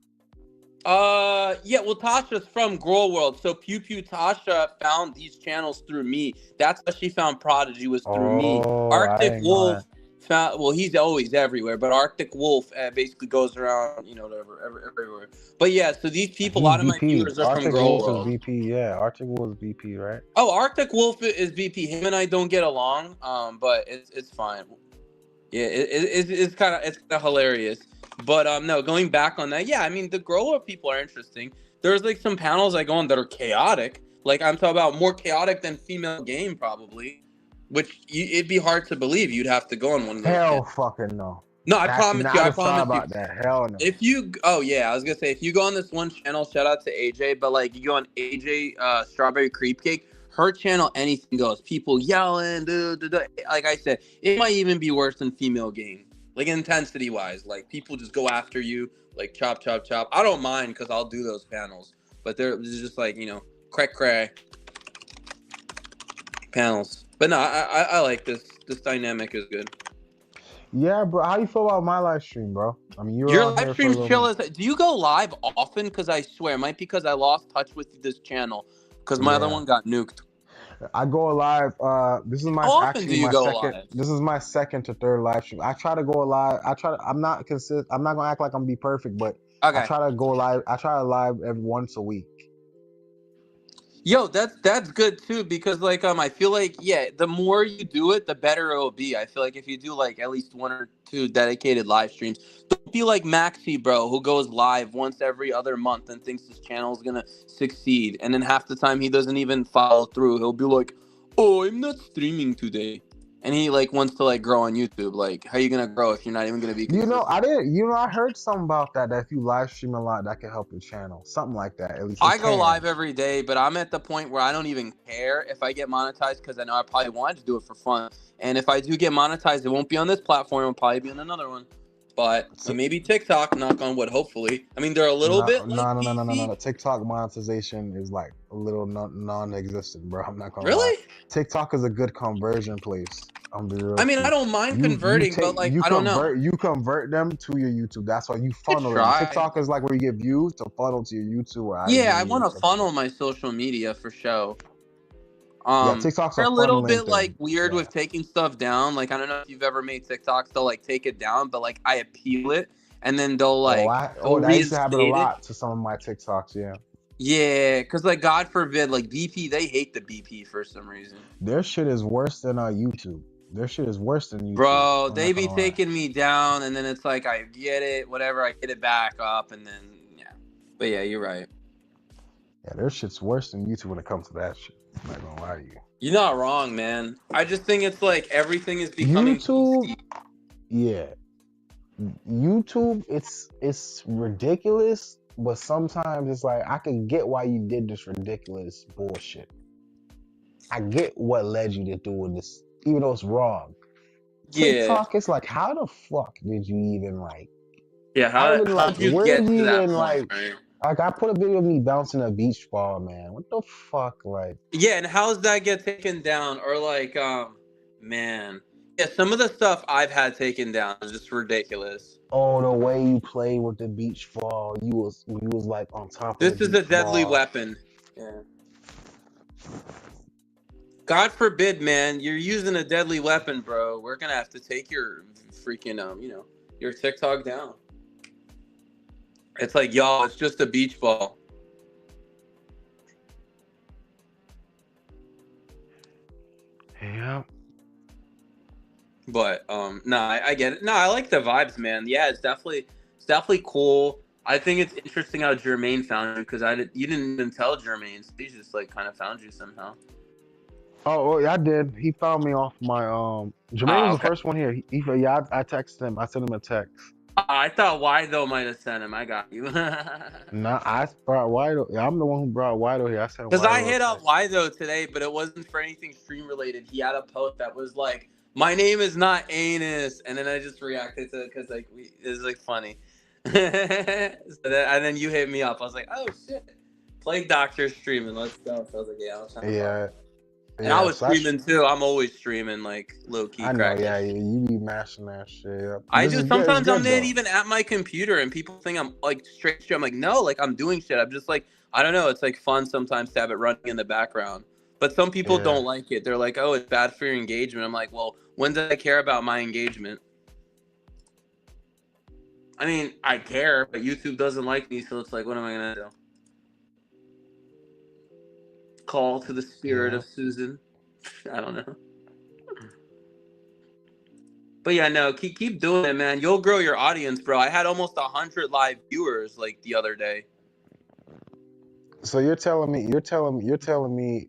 Yeah, well, Tasha's from Girl World, so Pew Pew Tasha found these channels through me. That's how she found Prodigy was through me. Oh, I Arctic didn't know Wolf that. found, well, he's always everywhere, but Arctic Wolf basically goes around, whatever, everywhere. But yeah, so these people, a He's lot of my BP. viewers are from Arctic Girl Wolf is World. BP. Yeah, Arctic Wolf is BP, right? Oh, Arctic Wolf is BP. Him and I don't get along, but it's fine. Yeah, it's kind of hilarious. But no, going back on that, yeah, I mean the grow up people are interesting. There's like some panels I go on that are chaotic. Like I'm talking about more chaotic than female game probably, which it'd be hard to believe you'd have to go on one of those Hell, channels. fucking no. No, I Actually, promise now you, I I just thought promise you. about that. Hell no. If you, oh yeah, I was gonna say if you go on this one channel, shout out to AJ, but like you go on AJ Strawberry Creep Cake, her channel, anything goes. People yelling, duh, duh, duh. Like I said, it might even be worse than female game, like intensity wise. Like people just go after you, like chop, chop, chop. I don't mind because I'll do those panels, but they're just like crack, crack panels. But no, I like this. This dynamic is good. Yeah, bro. How you feel about my live stream, bro? I mean, you were Your on live here for a streams little chill minute. as do you go live often? Because I swear, it might be because I lost touch with this channel because my other Yeah, one got nuked. I go live. This is How my often do actually you my go second. live? This is my second to third live stream. I try to go live. I try to. I'm not consist. I'm not gonna act like I'm gonna be perfect, but I Okay. try to go live. I try to live every once a week. Yo, that's good too because like I feel like the more you do it, the better it will be. I feel like if you do like at least one or two dedicated live streams, don't be like Maxi bro who goes live once every other month and thinks his channel is gonna succeed, and then half the time he doesn't even follow through. He'll be like, "Oh, I'm not streaming today," and he like wants to like grow on YouTube. Like, how are you gonna grow if you're not even gonna be You know, consistent? I didn't. You know, I heard something about that. That if you live stream a lot, that can help your channel. Something like that. At least it I go can. live every day, but I'm at the point where I don't even care if I get monetized because I know I probably wanted to do it for fun. And if I do get monetized, it won't be on this platform. It'll probably be on another one. But So, maybe TikTok, knock on wood, hopefully. I mean, they're a little no, bit like no, no, no, no, no, no. PC. TikTok monetization is like a little non-existent, bro. I'm not gonna lie. Really? TikTok is a good conversion place. I'm be real I with mean, I you. don't mind You converting, but take like, I don't know. you convert them to your YouTube. That's why you I could funnel them. try. TikTok is like where you get views to funnel to your YouTube or Yeah, I IG want and to stuff like funnel that. my social media for show. Yeah, TikTok's a They're a little funneling bit like thing. weird Yeah. with taking stuff down. Like I don't know if you've ever made TikToks. They'll like take it down, but like I appeal it, and then they'll That used to happen a reinstate it. lot to some of my TikToks. Yeah. Yeah, because like God forbid, like BP, they hate the BP for some reason. Their shit is worse than YouTube. Their shit is worse than YouTube. Bro, I'm they not be gonna lie. taking me down, and then it's like I get it, whatever, I get it back up, and then yeah. But yeah, you're right. Yeah, their shit's worse than YouTube when it comes to that shit. I'm not gonna lie to you. You're not wrong, man. I just think it's like everything is becoming YouTube, PC. yeah. YouTube, it's ridiculous, but sometimes it's like I can get why you did this ridiculous bullshit. I get what led you to doing this, even though it's wrong. Yeah. TikTok, it's like, how the fuck did you even like? Yeah, I don't even how like. did you Where get did you to that even point, like? right? Like I put a video of me bouncing a beach ball, man. What the fuck, like? Yeah, and how's that get taken down? Or like, man. Yeah, some of the stuff I've had taken down is just ridiculous. Oh, the way you play with the beach ball, you was like on top of This the is a beach deadly ball. weapon. Yeah. God forbid, man, you're using a deadly weapon, bro. We're gonna have to take your freaking your TikTok down. It's like, y'all, it's just a beach ball. Yeah. But I get it. No, I like the vibes, man. Yeah, it's definitely cool. I think it's interesting how Jermaine found you because you didn't even tell Jermaine. So he just like kind of found you somehow. Oh, yeah, I did. He found me off my Jermaine was Oh, the okay. first one here. Yeah, I texted him. I sent him a text. I thought Wido might have sent him. I got you. Nah, I brought Wido. Yeah, I'm the one who brought Wido here. I sent Because I Wido a hit up text. Wido today, but it wasn't for anything stream related. He had a post that was like, "My name is not Anus," and then I just reacted to it because like it was like funny. And then you hit me up. I was like, "Oh shit, Plague Doctor streaming. Let's go." So I was like, "Yeah, I was trying to follow." Yeah, And I yeah. was So streaming too. I'm always streaming like low key I know. crack Yeah, that yeah. shit. You be mashing that shit up. I This do. is good. It's Sometimes I'm good not though. even at my computer, and people think I'm like straight shit. I'm like, no, like I'm doing shit. I'm just like, I don't know. It's like fun sometimes to have it running in the background. But some people Yeah. don't like it. They're like, oh, it's bad for your engagement. I'm like, well, when did I care about my engagement? I mean, I care, but YouTube doesn't like me, so it's like, what am I gonna do? Call to the spirit Yeah. of Susan. I don't know. But yeah, no, keep doing it, man. You'll grow your audience, bro. I had almost 100 live viewers like the other day. So you're telling me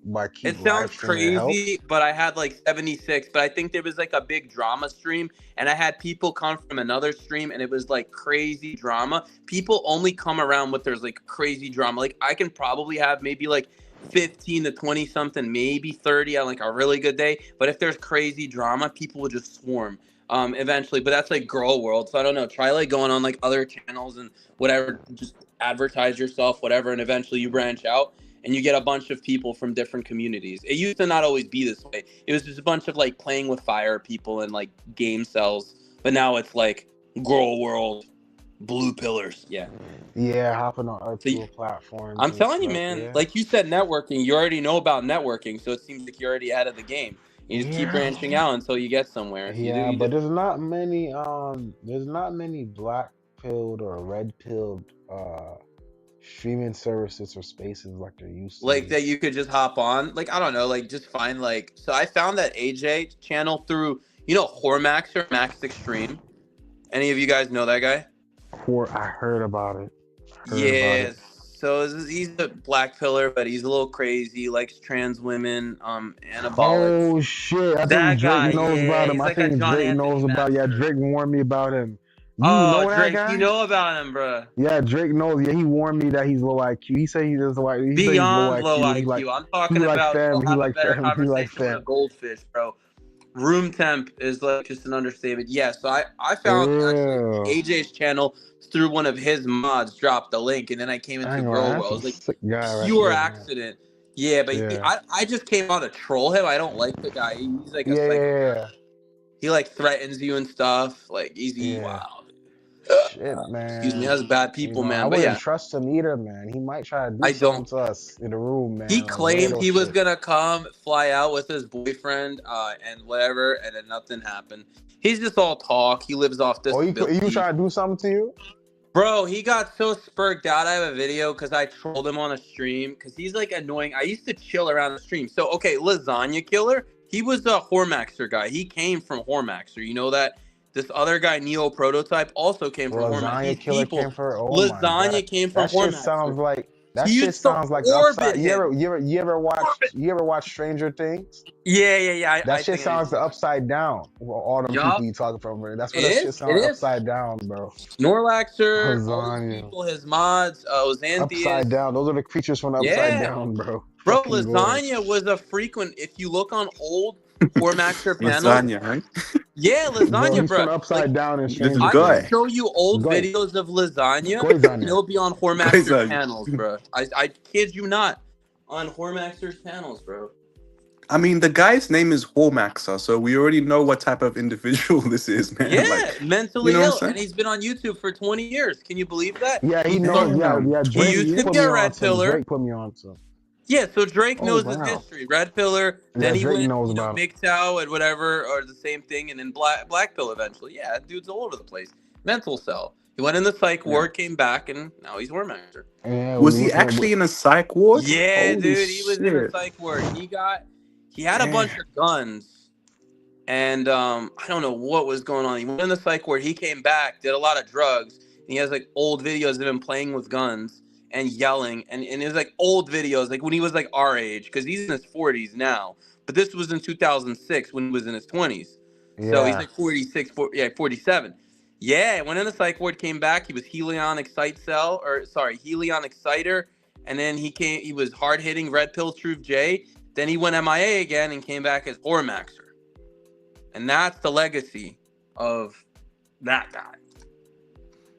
by It keep live sounds streaming it helps? crazy, but I had like 76. But I think there was like a big drama stream, and I had people come from another stream, and it was like crazy drama. People only come around with there's like crazy drama. Like I can probably have maybe like 15 to 20 something, maybe 30 on like a really good day. But if there's crazy drama, people will just swarm eventually. But that's like girl world. So I don't know. Try like going on like other channels and whatever, just advertise yourself, whatever, and eventually you branch out and you get a bunch of people from different communities. It used to not always be this way. It was just a bunch of like playing with fire people and like game cells. But now it's like girl world, blue pillars. Yeah. Yeah, hopping on So other platforms I'm and telling you, stuff. man, Yeah. like you said, networking, you already know about networking. So it seems like you're already ahead of the game. You just keep Yeah. branching out until you get somewhere. You do, Yeah, you but do. there's not many black pilled or red pilled streaming services or spaces like there used to Like be. that you could just hop on. Like, I don't know, like just find like, so I found that AJ channel through, Hormaxer, Max Extreme. Any of you guys know that guy? I heard about it. Yeah, so he's a black pillar, but he's a little crazy. He likes trans women, anabolics. Oh shit! I think That Drake guy, knows yeah, about him. he's I like a think John Drake Anthony knows about. Yeah, master. Drake warned me about him. You Oh, know that Drake, you guy? know about him, bro. Yeah, Drake knows. Yeah, he warned me that he's low IQ. He said he does like. He said he's low Beyond low IQ. IQ. I'm He talking like about fam. he'll He have a like better fam. He like conversation with a fam. goldfish, bro. Room temp is like just an understatement. Yeah, so I found actually Ew. AJ's channel through one of his mods, dropped the link, and then I came I into ain't gonna lie, Girl that's World. It a was like sick guy right pure there, man. accident. Yeah, but Yeah. I just came on to troll him. I don't like the guy. He's like a Yeah. psychopath. He like threatens you and stuff. Like easy, Yeah. wow. Shit, Excuse me, man. that's bad people, I man. But wouldn't yeah, trust him either, man. He might try to do I something don't. to us in the room, He man. Like claimed weirdo he was shit. gonna come fly out with his boyfriend and whatever, and then nothing happened. He's just all talk. He lives off Oh, he disability. trying to do something to you? Bro, he got so spurged out. I have a video because I trolled him on a stream because he's like annoying. I used to chill around the stream. So, okay, Lasagna Killer, he was a Hormaxer guy. He came from Hormaxer. You know that? This other guy, Neo Prototype, also came from Hormaxer. Lasagna These Killer people, came for. Oh my god, Lasagna came from that shit Hormaxer. sounds like. That He shit used to sounds like the orbit upside. him. You ever watch Stranger Things? Yeah. That I shit think I sounds the upside down. All them Yup. people you talking from, bro. That's what It that shit is. It sounds is. upside down, bro. Snorlaxer, all these Lasagna. people, his mods, Upside Ozanthius. down. Those are the creatures from the upside Yeah. down, bro. Bro, Fucking gourd. Lasagna was a frequent, if you look on old Hormaxer panels. Lasagna, right? Yeah, Bro, Lasagna, he's from bro. the Like, upside down in This Stranger I can Things. guy. show you old Goy. videos of Lasagna, and Goizanya. they'll be on Hormaxer Lasagna. panels, bro. I kid you not. On Hormaxer's panels, bro. I mean, the guy's name is Hormaxer, so we already know what type of individual this is, man. Yeah, Like, mentally you know what I'm ill. saying? And he's been on YouTube for 20 years. Can you believe that? Yeah, he He knows. started, Yeah. he Drake, used you to put be me a on red some. pillar. Drake put me on some. Yeah, so Drake Oh knows his wow. history. Red Pillar, Yeah, then he Drake went, knows about it. MGTOW and whatever, or the same thing, and then Black Pill eventually. Yeah, that dude's all over the place. Mental cell. He went in the psych Yeah. ward, came back, and now he's War Master. Yeah, Was we he looking at actually in a psych ward? Yeah, Holy dude, he was in a shit. psych ward. He had a bunch damn. of guns, and I don't know what was going on. He went in the psych ward. He came back, did a lot of drugs, and he has like old videos of him playing with guns and yelling, and it's like old videos, like when he was like our age, because he's in his 40s now. But this was in 2006 when he was in his 20s, so he's Yeah. like 47. Yeah, went in the psych ward, came back. He was Helion Exciter, and then he was hard hitting Red Pill Truth J. Then he went MIA again and came back as Ormaxer. And that's the legacy of that guy.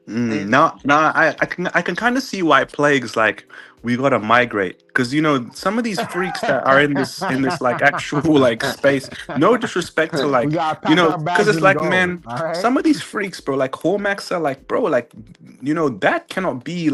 Now, I can kind of see why Plague's like we gotta migrate, because some of these freaks that are in this like actual like space. No disrespect to We like gotta pack our because bags it's and like, go. man, All right. some of these freaks, bro, like Hormax are like, bro, like that cannot be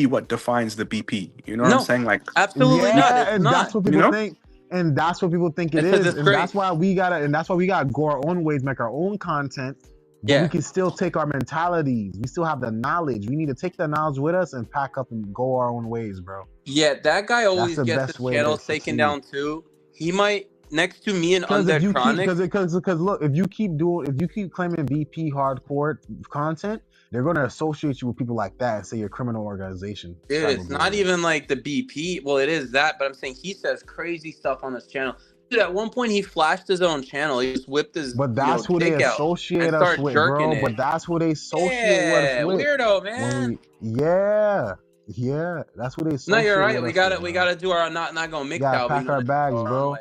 what defines the BP. You know what I'm No, saying? Like, absolutely not. Yeah, It's and that's not. what you people know. think. And that's what people think it It's a is. And disgrace. that's why we gotta go our own ways, make our own content. But Yeah. we can still take our mentalities. We still have the knowledge. We need to take the knowledge with us and pack up and go our own ways, bro. Yeah, that guy always the gets best his way to channels taken succeed. down too. He might, next to me and Because if Undead you keep, Chronic. because look, if you keep claiming BP hardcore content, they're gonna associate you with people like that and say you're a criminal organization. Dude, it's not even like the BP. Well, it is that, but I'm saying he says crazy stuff on his channel. Dude, at one point he flashed his own channel. He just whipped his But that's who they dick out associate and us started with, jerking bro. it. But that's who they associate us Yeah, with. weirdo, man. Yeah, that's who they associate. No, you're right. with We us got with, we bro. got to do our not going mix Gotta out. pack our bags, bro.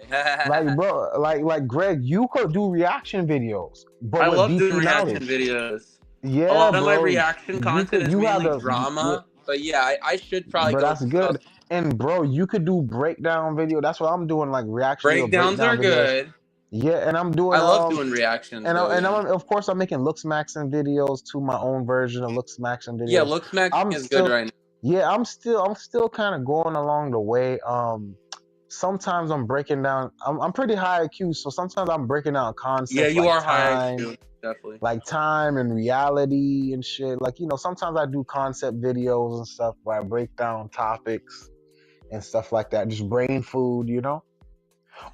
Like, bro, like Greg, you could do reaction videos, but I with love BP doing reaction knowledge. videos. Yeah, A lot of my bro. reaction content is You have mainly the drama, but yeah, I should probably but go that's to stuff. good. And bro, you could do breakdown video. That's what I'm doing, like reaction video, Breakdowns are breakdown videos. good. Yeah, and I'm doing I love doing reactions. and though, I'm yeah. of course I'm making Looks Maxing videos to my own version of Looks Maxing videos. Yeah, Looks Maxing is good right now. Yeah, I'm still kind of going along the way. Sometimes I'm breaking down. I'm pretty high IQ, so sometimes I'm breaking down concepts. Yeah, you like are high time, IQ, definitely. like time and reality and shit. Like, sometimes I do concept videos and stuff where I break down topics and stuff like that. Just brain food, No,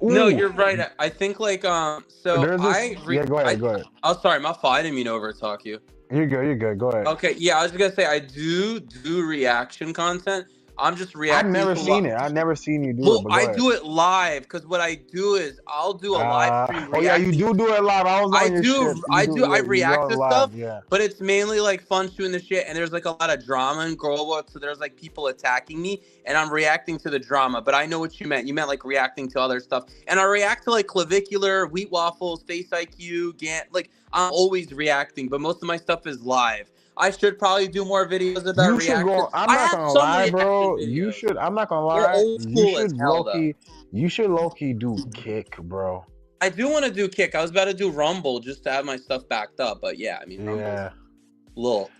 Ooh, you're right. I think like so there's this. yeah, Go ahead. Oh, sorry, my fault. I didn't mean to overtalk you. You're good. Go ahead. Okay, yeah, I was gonna say I do reaction content. I'm just reacting. I've never seen it. I've never seen you do well, it. But go I ahead. do it live because what I do is I'll do a live stream. Oh yeah, you do it live. I was on your shit. I react to live, stuff, yeah. but it's mainly like fun shooting the shit, and there's like a lot of drama and girl work, so there's like people attacking me, and I'm reacting to the drama. But I know what you meant. You meant like reacting to other stuff, and I react to like clavicular, wheat waffles, face IQ, Gant. Like I'm always reacting, but most of my stuff is live. I should probably do more videos about You should reactions. go. I'm not gonna lie, bro. You should. I'm not gonna lie. They're old school You as should hell, low-key. You should low-key do Kick, bro. I do want to do Kick. I was about to do Rumble just to have my stuff backed up, but yeah, I mean, Rumble's little.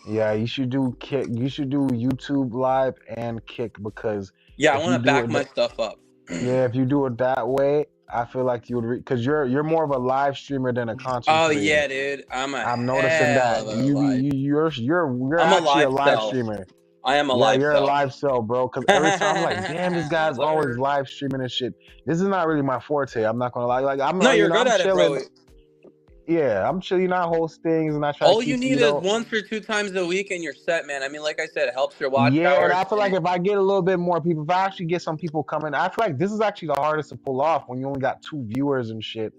Yeah, you should do Kick. You should do YouTube Live and Kick because I want to back my stuff up. Yeah, if you do it that way, I feel like you would because you're more of a live streamer than a content Oh creator. yeah, dude. I'm noticing that you're actually a live streamer. I am a live you're cell. a live cell, bro. Because every time I'm like, damn, this guy's always live streaming and shit. This is not really my forte. I'm not gonna lie. Like I'm no, you're good at it, bro. Yeah, I'm chilling. I host things and I try. All you need is 1 or 2 times a week and you're set, man. I mean, like I said, it helps your watch Yeah, hours. and I feel like if I get a little bit more people, if I actually get some people coming, I feel like this is actually the hardest to pull off when you only got 2 viewers and shit.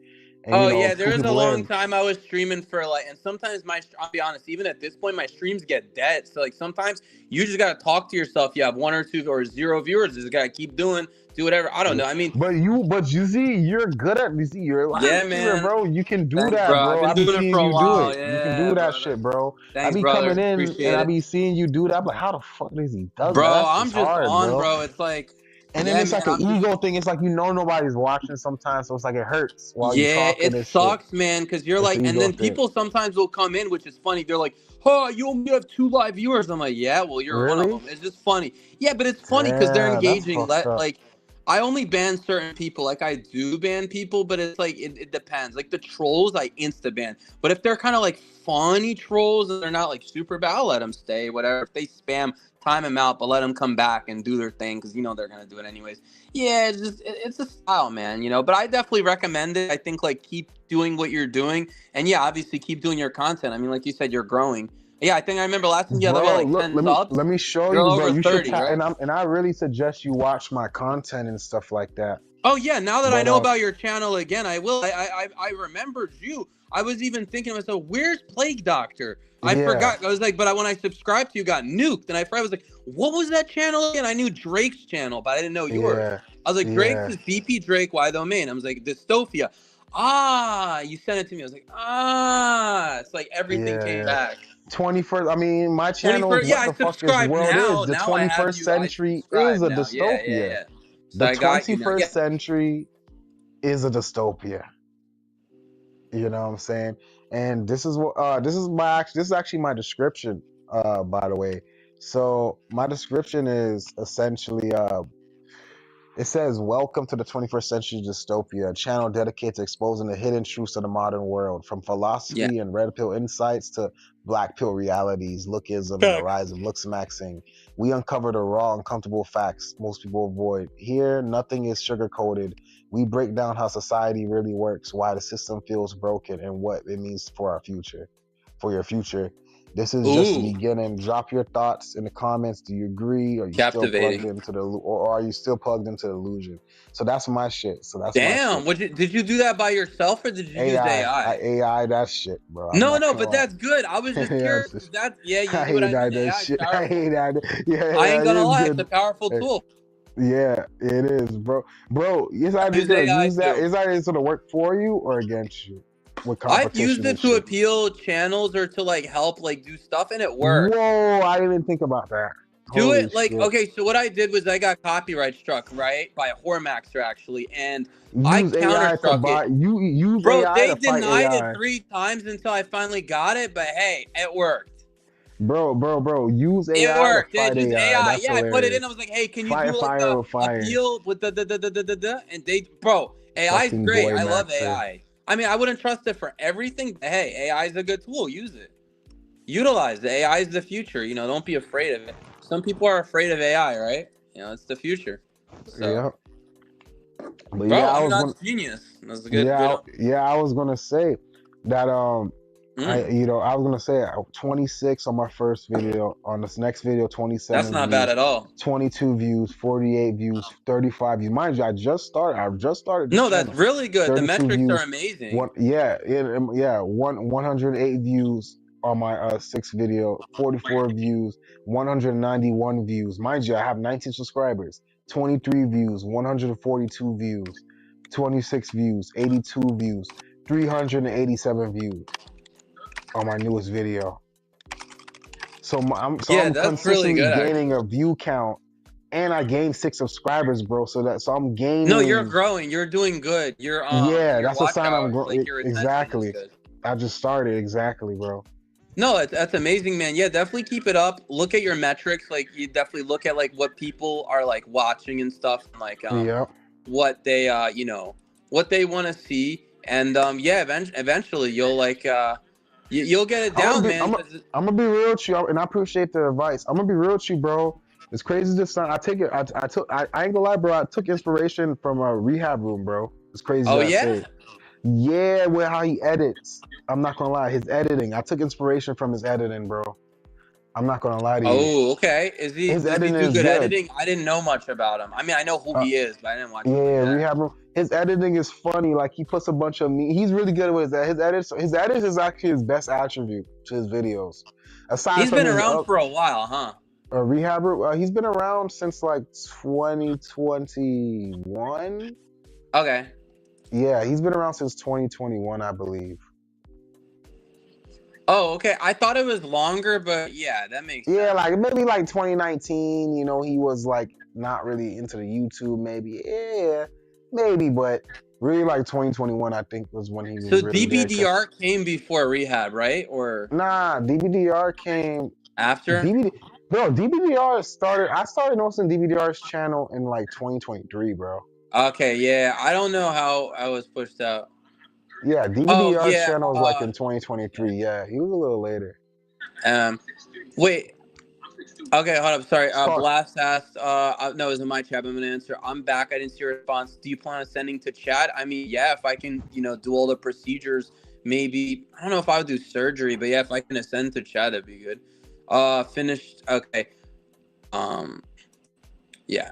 And, there was a long time I was streaming for and sometimes I'll be honest, even at this point, my streams get dead. So like sometimes you just gotta talk to yourself. You have 1 or 2 or 0 viewers. You just gotta keep do whatever. I don't know. I mean, but you see, you're good at you're a live streamer, bro. You can do that, bro. I've been doing it for a while. Yeah, you can do that shit, bro. Thanks, I be brother. coming in Appreciate and it. I be seeing you do that. I'm like, how the fuck does he do that? Bro, I'm just hard, on, bro. It's like And then Yeah, it's man. like an ego thing. It's like nobody's watching sometimes, so it's like it hurts while you're Yeah, talking it and shit. sucks, man, because you're It's like, an and ego then thing. people sometimes will come in, which is funny. They're like, "Oh, you only have 2 live viewers." I'm like, "Yeah, well, you're one of Really? them." It's just funny. Yeah, but it's funny because they're Yeah, that's engaging. fucked up. Like, I only ban certain people. Like, I do ban people, but it's like it depends. Like the trolls, I insta ban. But if they're kind of like funny trolls and they're not like super bad, I'll let them stay. Whatever. If they spam, time them out, but let them come back and do their thing because they're gonna do it anyways. Yeah, it's just it's a style, man. But I definitely recommend it. I think like keep doing what you're doing, and yeah, obviously keep doing your content. I mean, like you said, you're growing. Yeah, I think I remember last time you had about Bro, like look, 10 let subs. me show You're you, bro. over You should 30, tap, right? and I really suggest you watch my content and stuff like that. Oh yeah, now that I But know about your channel again, I will. I remembered you. I was even thinking to myself, where's Plague Doctor? I yeah, forgot. I was like, but when I subscribed to you, got nuked, and I was like, what was that channel again? I knew Drake's channel, but I didn't know yours. yeah, I was like, Drake's yeah, is BP Drake, why though main? I was like, Dystopia. Ah, you sent it to me. I was like, it's like everything came yeah. back. 21st. I mean, my channel is 21st. Yeah, what I the fuck this subscribed world is. now. The Now I have 21st you. I century is subscribe a now. Yeah, yeah, dystopia. yeah. So The I got you now. Yeah. 21st century is a dystopia. You know what I'm saying? And this is what this is actually my description, by the way. So my description is essentially it says, "Welcome to the 21st century dystopia, a channel dedicated to exposing the hidden truths of the modern world, from Yeah. philosophy and red pill insights to black pill realities, lookism, and the Facts. rise of looksmaxing. We uncover the raw, uncomfortable facts most people avoid. Here, nothing is sugar-coated. We break down how society really works, why the system feels broken, and what it means for our future, for your future. This is just the Ooh, beginning. Drop your thoughts in the comments. Do you agree? Are you still plugged captivating. into or are you still plugged into the illusion?" So that's my shit. So that's my Damn. shit. Did you do that by yourself or did you use AI, I AI? AI that shit, bro. I'm No, not no, gonna but lie. that's good. I was just Yeah, curious because yeah, you I knew what hate I meant. that AI is shit. I powerful. hate that. Yeah, I ain't yeah, it gonna is lie, it's a good. powerful Eh, tool. Yeah, it is, bro. Bro, is I that just use gonna AI use that? too. Is that just gonna work for you or against you with I've used competition and it to shit? appeal channels or to like help like do stuff and it works. Whoa, I didn't even think about that. Do Holy it like shit. okay, so what I did was I got copyright struck, right? By a Hormaxer actually, and I Use counter AI to struck it. buy you use Bro, AI they to fight denied it AI. 3 times until I finally got it, but hey, it worked. Bro, use It AI to worked. It's fight just AI. AI. That's Yeah, I put it in. I hilarious. was like, hey, can you Fight do like fire a with fire. appeal with the and bro, AI is Fucking great. boy I love Maxer. AI. I mean, I wouldn't trust it for everything, but hey, AI is a good tool. Use it. Utilize it. AI is the future. Don't be afraid of it. Some people are afraid of AI, right? It's the future. So, Yeah. But bro, yeah, I I mean was that's gonna genius. That's a good, yeah, good. yeah, I was gonna say that Mm, I was gonna say 26 on my first video. On this next video, that's 27 not bad views, at all. 22 views, 48 views, 35 views. Mind you, I just started this No, that's channel. really good. The 32 metrics are views. amazing. Yeah, 108 views on my sixth video, 44 views, 191 views. Mind you, I have 19 subscribers, 23 views, 142 views, 26 views, 82 views, 387 views on my newest video. So Yeah, I'm that's really consistently good, gaining actually. a view count, and I gained 6 subscribers, bro. So I'm No, you're gaining. growing. You're doing good. Yeah, Your that's a watch sign I'm hours, like growing. your retention is Exactly. good. I just started. Exactly, bro. No, that's amazing, man. Yeah, definitely keep it up. Look at your metrics. Like you definitely look at like what people are like watching and stuff, and like Yeah. what they what they want to see, and yeah, eventually you'll like you'll get it down, man. 'Cause I'm gonna be real with you, and I appreciate the advice. I'm gonna be real with you, bro. It's crazy this time. I take it. I ain't gonna lie, bro. I took inspiration from a rehab room, bro. It's crazy oh that I yeah, say it. Yeah, with how he edits. I'm not gonna lie, his editing. I took inspiration from his editing, bro. I'm not gonna lie to you. oh okay. His Does he editing do is good good. editing? I didn't know much about him. I mean, I know who Uh, he is, but I didn't watch him like yeah, that. rehab room. His editing is funny. Like he puts a bunch of me. He's really good with his edits. His edits is actually his best attribute to his videos. Aside He's from been his around for a while, huh? rehab room, he's been around since like 2021. Okay. Yeah, he's been around since 2021, I believe. Oh, okay. I thought it was longer, but yeah, that makes Yeah, sense. like maybe like 2019. You know, he was like not really into the YouTube. Maybe, yeah, maybe, but really like 2021. I think was when he was So really there. Cause DBDR came before Rehab, right? Or nah, DBDR came. after? DVD, bro, DBDR started. I started noticing DBDR's channel in like 2023, bro. Okay, yeah. I don't know how I was pushed out. Yeah, Oh DBDR's yeah. channel was like in 2023. Yeah, he was a little later. Um. Wait. Okay, hold up. Sorry. It's called. Blast asked. No, it was in my chat. I'm gonna answer. I'm back. I didn't see your response. Do you plan on sending to chat? I mean, yeah. If I can, do all the procedures, maybe. I don't know if I would do surgery, but yeah, if I can ascend to chat, that'd be good. Finished. Okay. Um. Yeah.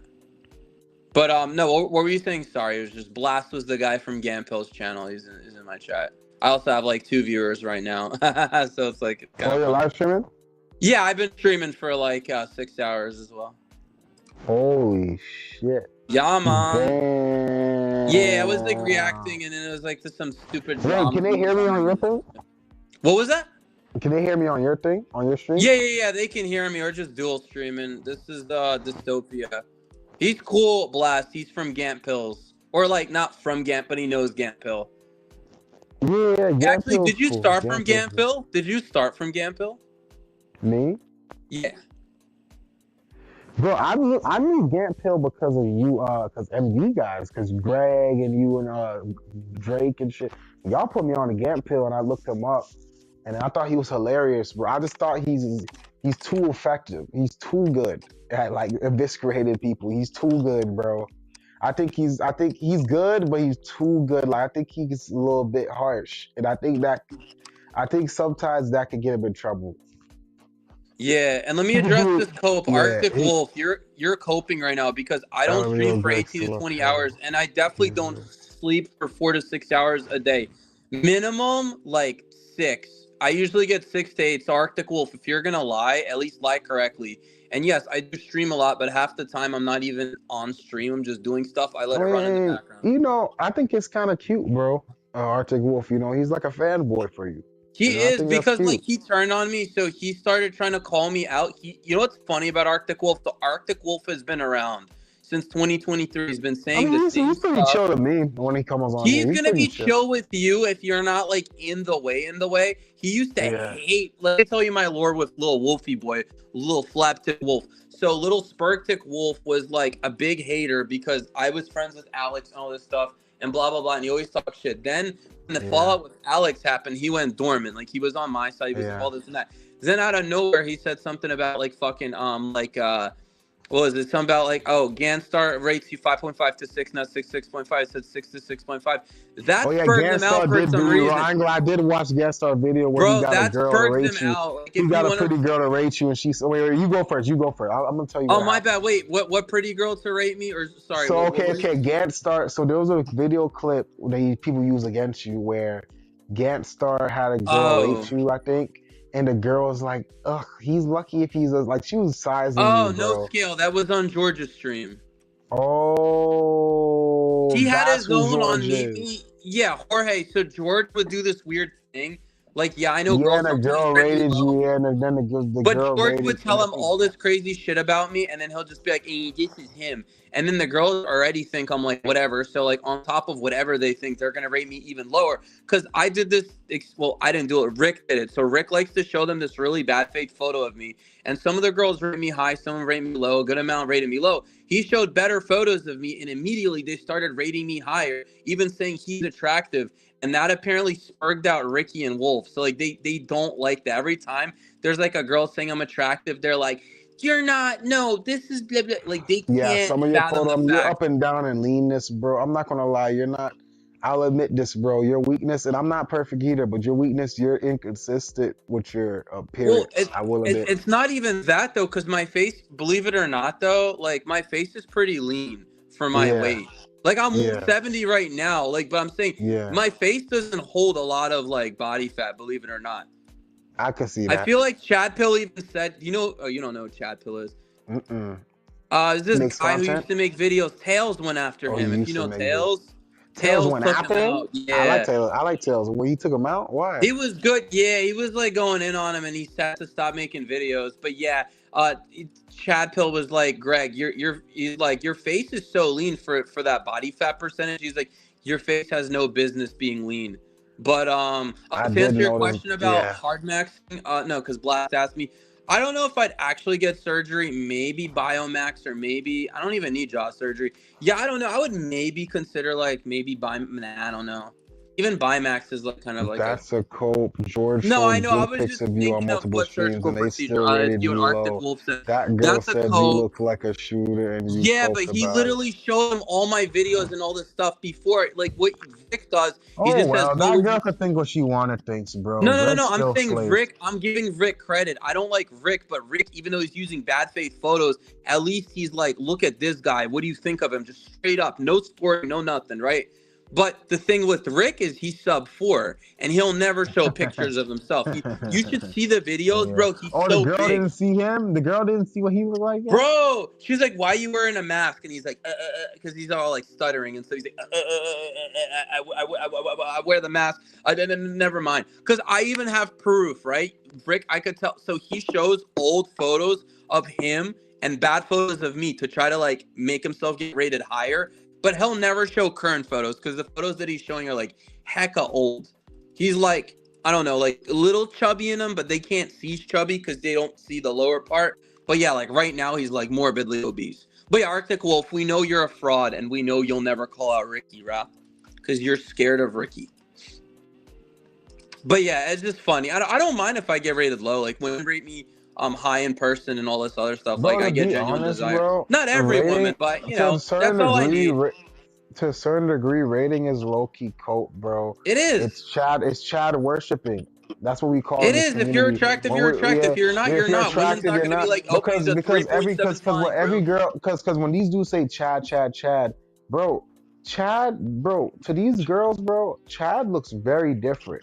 But no. What were you saying? Sorry, it was just Blast was the guy from Gampill's channel. He's in my chat. I also have like 2 viewers right now, so it's like kind Oh, of you're fun. live streaming? Yeah, I've been streaming for like 6 hours as well. Holy shit! Yeah, man. Yeah, I was like Damn. reacting, and then it was like to some stupid Wait, drama can they hear me on on the your thing? internet. What was that? Can they hear me on your thing? On your stream? Yeah. They can hear me or just dual streaming. This is the Dystopia. He's cool, Blast. He's from Gant Pills, or like not from Gant, but he knows Gant Pill. Yeah, Actually, Gampill's did you cool. start from Gampill's Gant cool. Pill? Did you start from Gant Pill? Me? Yeah. Bro, I knew Gant Pill because of you, because MD guys, because Greg and you and Drake and shit. Y'all put me on the Gant Pill and I looked him up and I thought he was hilarious, bro. I just thought he's too effective. He's too good at like eviscerating people. He's too good, bro. I think he's good, but he's too good. Like I think he's a little bit harsh, and I think sometimes that could get him in trouble. Yeah, and let me address this cope. Yeah, Arctic Wolf, you're coping right now because I don't stream real for Greg 18 to still up 20 there. hours, and I definitely don't sleep for 4 to 6 hours a day. Minimum, like 6. I usually get 6 to 8. So Arctic Wolf, if you're gonna lie, at least lie correctly. And yes, I do stream a lot, but half the time I'm not even on stream. I'm just doing stuff. I let it run in the background. You know, I think it's kind of cute, bro. Arctic Wolf, you know, he's like a fanboy for you. He I is, think that's because cute. like he turned on me, so he started trying to call me out. You know what's funny about Arctic Wolf? The Arctic Wolf has been around since 2023. He's been saying the same he's pretty stuff. chill to me when he comes on He's here. gonna be chill with you if you're not like in the way. He used to hate. Let me tell you my lore with little Wolfie boy, little Flaptick Wolf. So little Spurgtick Wolf was like a big hater because I was friends with Alex and all this stuff and blah blah blah, and he always talked shit. Then when the fallout with Alex happened, he went dormant. Like he was on my side, he was all this and that. Then out of nowhere, he said something about like fucking what was it? Something about like, oh, Ganstar rates you 5.5 to 6, not 6.5. It said 6 to 6.5. That spurred him out for some reason. I did watch Ganstar video where he got a girl to rate you. Like, he got a pretty girl to rate you, and she said, "Wait, you go first. I'm gonna tell you." Oh, my bad. Wait, what pretty girl to rate me? Or sorry. So okay, Ganstar. So there was a video clip people use against you where Ganstar had a girl rate you, I think. And the girl was like, ugh, he's lucky if he's like, she was sizing you, bro. No scale. That was on George's stream. Oh. He had his own on me. Yeah, Jorge. So George would do this weird thing. Like, yeah, I know girls. Yeah, and the girl rated you, and then the girl But George would tell him all this crazy shit about me, and then he'll just be like, hey, this is him. And then the girls already think I'm like, whatever. So, like, on top of whatever they think, they're going to rate me even lower. Because I did this, well, I didn't do it. Rick did it. So Rick likes to show them this really bad fake photo of me. And some of the girls rate me high, some rate me low, a good amount rated me low. He showed better photos of me, and immediately they started rating me higher, even saying he's attractive. And that apparently spurred out Ricky and Wolf. So, like, they don't like that. Every time there's, like, a girl saying I'm attractive, they're like, you're not. No, this is blah, blah. Like, they can't. Yeah, some of your photos, you're up and down in leanness, bro. I'm not going to lie. You're not. I'll admit this, bro. Your weakness, and I'm not perfect either, but your weakness, you're inconsistent with your appearance. Well, I will admit. It's not even that, though, because my face, believe it or not, though, like, my face is pretty lean for my weight. Like, I'm 170 right now, like, but I'm saying my face doesn't hold a lot of, like, body fat, believe it or not. I could see that. I feel like Chad Pill even said, you don't know what Chad Pill is. This guy who used to make videos. Tails went after him. If you know Tails. Tails Tails went took him after him. out. Yeah. I like Tails. When he took him out, why? He was good. Yeah, he was like going in on him, and he had to stop making videos. But yeah, Chad Pill was like, Greg, he's like, your face is so lean for that body fat percentage. He's like, your face has no business being lean. But I to did answer your notice. question about Yeah, hard maxing, no, because Blast asked me. I don't know if I'd actually get surgery, maybe Biomax, or maybe I don't even need jaw surgery. Yeah, I don't know. I would maybe consider like maybe nah, I don't know. Even Bimax is like kind of like a. that's a cope. George No, I showed know. I dick was pics just of you on thinking of multiple what streams, surgical and they procedure. still Let's rated see what you Arctic low. Wolf said. That girl That's a said you cope. look like a shooter, and you Yeah, but coped he about it. literally showed him all my videos and all this stuff before. Like what Vic does, he Oh just says, well, "What that would girl you?" could think what she wanted, thinks, bro. No, no, no, Greg no. I'm still saying slays. Rick. I'm giving Rick credit. I don't like Rick, but Rick, even though he's using bad faith photos, at least he's like, look at this guy. What do you think of him? Just straight up, no scoring, no nothing, right? But the thing with Rick is he's sub 4, and he'll never show pictures of himself. You should see the videos, Yeah. bro. He's Oh, the so girl big. didn't see him. The girl didn't see what he looked like yet. Bro, she's like, "Why are you wearing a mask?" And he's like, because he's all like stuttering, and so he's like, I wear the mask. Never mind, because I even have proof, right? Rick, I could tell. So he shows old photos of him and bad photos of me to try to like make himself get rated higher, but he'll never show current photos because the photos that he's showing are like hecka old. He's like, I don't know, like a little chubby in them, but they can't see he's chubby because they don't see the lower part. But yeah, like right now he's like morbidly obese. But yeah, Arctic Wolf, we know you're a fraud, and we know you'll never call out Ricky, Rap, because you're scared of Ricky. But yeah, it's just funny. I don't mind if I get rated low. Like women rate me high in person and all this other stuff. Bro, Like to I get be genuine honest, desire. bro, Not every rating woman, but you to a know, certain that's all I degree, need. to a certain degree, rating is low key cope, bro. It is. It's Chad worshiping. That's what we call it It in this is. If you're community. attractive, When you're we, attractive. yeah, If you're not, yeah, you're if you're not. Women's attractive, not you're gonna be not, like, oh, but he's a because 3.75 bro. when these dudes say Chad, bro, to these girls, bro, Chad looks very different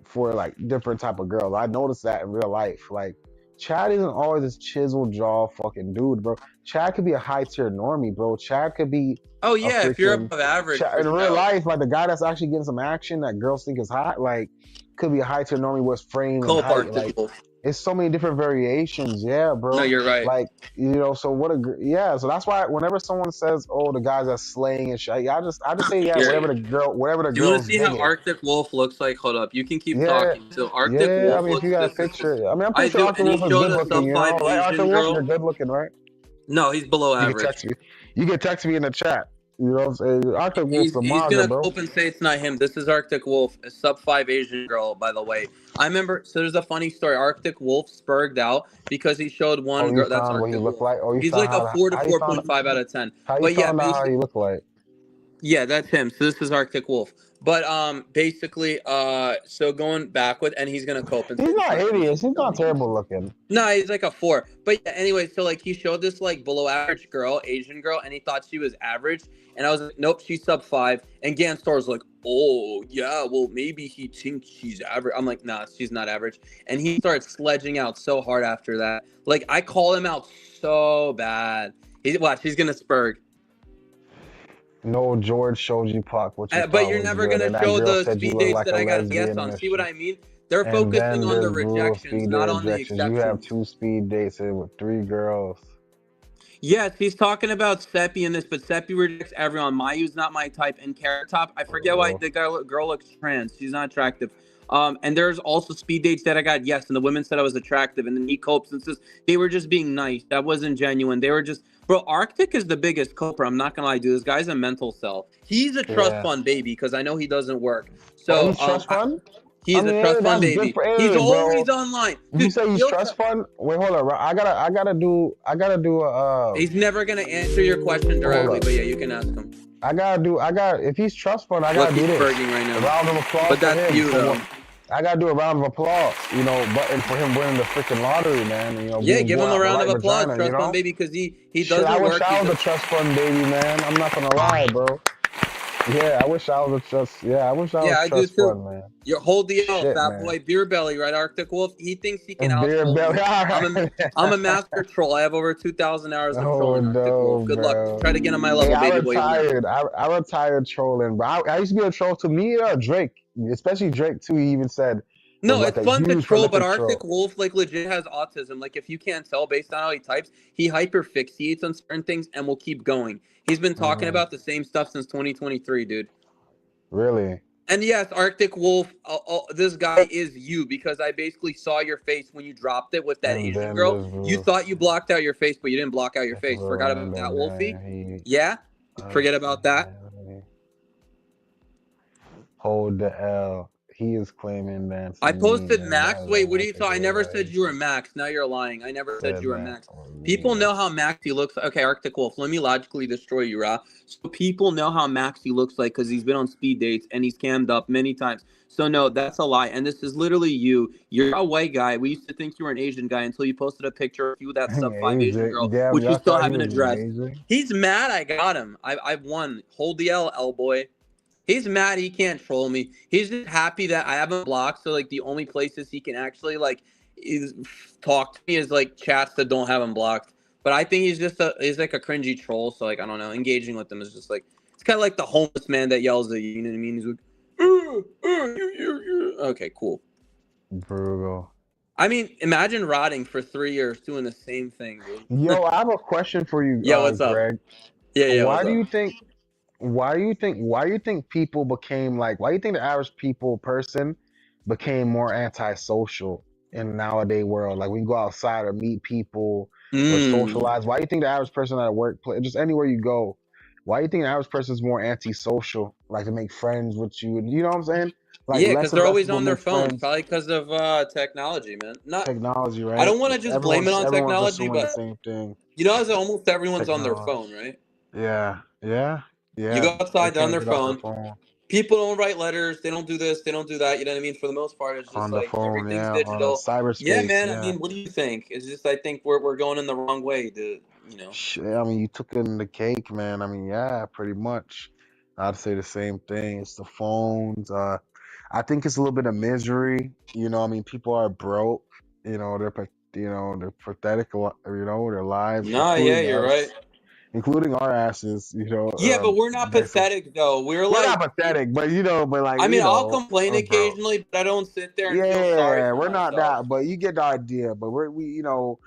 for like different type of girls. I noticed that in real life. Like Chad isn't always this chiseled jaw fucking dude, bro. Chad could be a high tier normie, bro. Chad could be Oh a yeah, if you're freaking above average for in real show. life, like the guy that's actually getting some action that girls think is hot, like could be a high tier normie with frame and Cope height. Arctic Like Wolf. it's so many different variations, yeah, No, bro. you're right. Like so what yeah. So that's why whenever someone says, "Oh, the guys are slaying and shit," I just say, yeah, Here. whatever the Do you want girl's to see how digging. Arctic Wolf looks like? Hold up. You can keep Yeah, talking. So Arctic yeah. I Wolf mean, if looks you got a this. picture, I mean, I'm I pretty sure do, Arthur and he Wolf is showed good a looking, sub you 5 know, right? Arthur Asian Wolf, you're girl. good looking, right? No, he's below You can average. text me. You can text me in the chat. You know what I'm saying? Arctic Wolf's a He's monster, gonna bro. cope and say it's not him. This is Arctic Wolf, a sub 5 Asian girl, by the way. I remember. So there's a funny story. Arctic Wolf spurged out because he showed Oh, one you girl. That's found what he Arctic looked Wolf. like? Oh, you He's found like a 4 to how you found 4.5 out of 10. how you But yeah, found out how basically. he looked like? Yeah, that's him. So this is Arctic Wolf. But basically, so going back with, and he's gonna cope and say He's it's not not him. hideous. He's not terrible looking. No, he's like a 4. But yeah, anyway, so like he showed this like below average girl, Asian girl, and he thought she was average. And I was like, nope, she's sub 5. And Ganstor's like, oh yeah, well maybe he thinks she's average. I'm like, nah, she's not average. And he started sledging out so hard after that. Like I call him out so bad. Watch, he's gonna spurg. No, George showed you Puck, which you But thought you're was never good, gonna and that show girl the said you speed look dates like that a I got a yes lesbian on. and See what shit. I mean? They're And focusing then on the there's brutal rejections, speed not on the rejections. You have acceptance. 2 speed dates with 3 girls. Yes, he's talking about Seppi in this, but Seppi rejects everyone. Mayu's not my type, and Carrot Top, I forget why the girl looks trans. She's not attractive. And there's also speed dates that I got yes, and the women said I was attractive, and then he copes and says they were just being nice. That wasn't genuine. They were just, bro. Arctic is the biggest coper. I'm not gonna lie, dude. This guy's a mental cell. He's a trust fund baby because I know he doesn't work. So he's trust fund. he's a trust fund That's baby. good for He's bro. always online. You Dude, say he's trust fund? Wait, hold up. I gotta do a. He's never gonna answer your question directly, but yeah, you can ask him. If he's trust fund, I gotta do this. Right now. A round of applause But for that's him. you, though. I gotta do a round of applause, you know, and for him winning the freaking lottery, man. You know, yeah, give him a round of applause, vagina, trust you know? fund baby, because he Shit, doesn't I wish work. I was a trust fund baby, man. I'm not gonna lie, bro. Yeah, I wish I was a trust. Yeah, I wish I Yeah, was I do trust too. fund, man. You hold the L, Shit, fat man. boy. Beer belly, right? Arctic Wolf. He thinks he can And out beer troll belly. me. All I'm right. a master troll. I have over 2,000 hours of Oh trolling, Arctic Wolf. no, Good luck. bro. Try to get on my Hey, level, I baby boy. You win. retired. I retired trolling, bro. I used to be a troll to me or Drake, especially Drake too. He even said was No, like it's a fun to huge troll, but prolific Arctic troll. Wolf like legit has autism. Like if you can't tell based on how he types, he hyperfixates on certain things and will keep going. He's been talking Mm, about the same stuff since 2023, dude. really? And yes, Arctic Wolf, this guy is you because I basically saw your face when you dropped it with that And Asian then girl. this You bro, thought you blocked out your face, but you didn't block out your it's a face. Forgot about random that, Wolfie? man. Yeah? Forget Okay, about that? man. Hold the L. He is claiming that's I me, posted and that Max. is Wait, a what do you wicked saw? I never said you were revelation. Max. Now you're lying. I never said Said you were that Max. was People me. know how Maxie looks. Okay, Arctic Wolf. Let me logically destroy you, Ra. So people know how Maxie looks like because he's been on speed dates and he's cammed up many times. So no, that's a lie. And this is literally you. You're a white guy. We used to think you were an Asian guy until you posted a picture of you with that sub five Asian Asian. girl, Damn, which you y'all still thought he haven't was an addressed. Asian? He's mad. I got him. I've won. Hold the L boy. He's mad he can't troll me. He's just happy that I haven't blocked. So like the only places he can actually like is talk to me is like chats that don't have him blocked. But I think he's like a cringy troll. So like I don't know, engaging with them is just like it's kind of like the homeless man that yells at you. You know what I mean? He's like, okay, cool. Brutal. I mean, imagine rotting for 3 years doing the same thing, dude. Yo, I have a question for you, Yeah, what's up? Greg. Yeah, Why what's do up? you think? Why do you think people became like? Why do you think the average person became more antisocial in nowadays world? Like when you go outside or meet people or Mm. socialize. Why do you think the average person at a workplace, just anywhere you go, why do you think the average person is more antisocial? Like to make friends with you, you know what I'm saying? Like Yeah, because less and they're less always people on their make phones, friends. probably because of technology, man. Not, Technology, I right? don't want to just blame it Everyone's on everyone's technology, assuming the but same thing. you know, as almost everyone's on their Technology. phone, right? Yeah, yeah, You yeah. go They outside, they're on can't their get off their phone. phone. People don't write letters. They don't do this. They don't do that. You know what I mean? For the most part, it's just On the like phone, everything's yeah, on a digital. Yeah, cyberspace, man. I yeah. mean, what do you think? It's just I think we're going in the wrong way. You know. I mean, you took in the cake, man. I mean, yeah, pretty much. I'd say the same thing. It's the phones. I think it's a little bit of misery. You know, I mean, people are broke. You know, they're pathetic. You know, their lives, Nah, yeah, you're right. including our asses. You know, Yeah, but we're not based on, pathetic though. We're we're not like, pathetic, but you know, but like I mean, you I'll know, complain we're broke. occasionally, but I don't sit there and feel sorry Yeah, for we're not myself. that, but you get the idea. But we you know,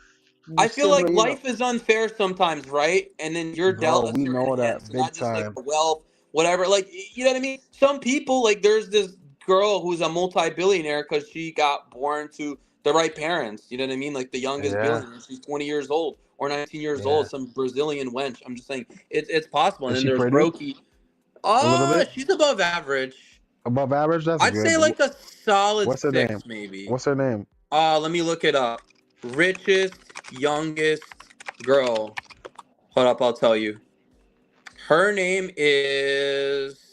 I feel like simply, you know, life is unfair sometimes, right? And then you're bro, dealt a we certain know hand, that so big not just like time. the wealth, whatever. Like, you know what I mean? Some people, like, there's this girl who's a multi-billionaire because she got born to the right parents. You know what I mean? Like the youngest Yeah, billionaire. She's 20 years old or 19 years yeah. old. Some Brazilian wench. I'm just saying, it's possible. And Is then she there's pretty? Brokey. A little bit She's above average. above average. That's I'd say good. like a solid What's her name? 6, maybe. What's her name? Let me look it up. Richest, youngest girl. Hold up, I'll tell you. Her name is.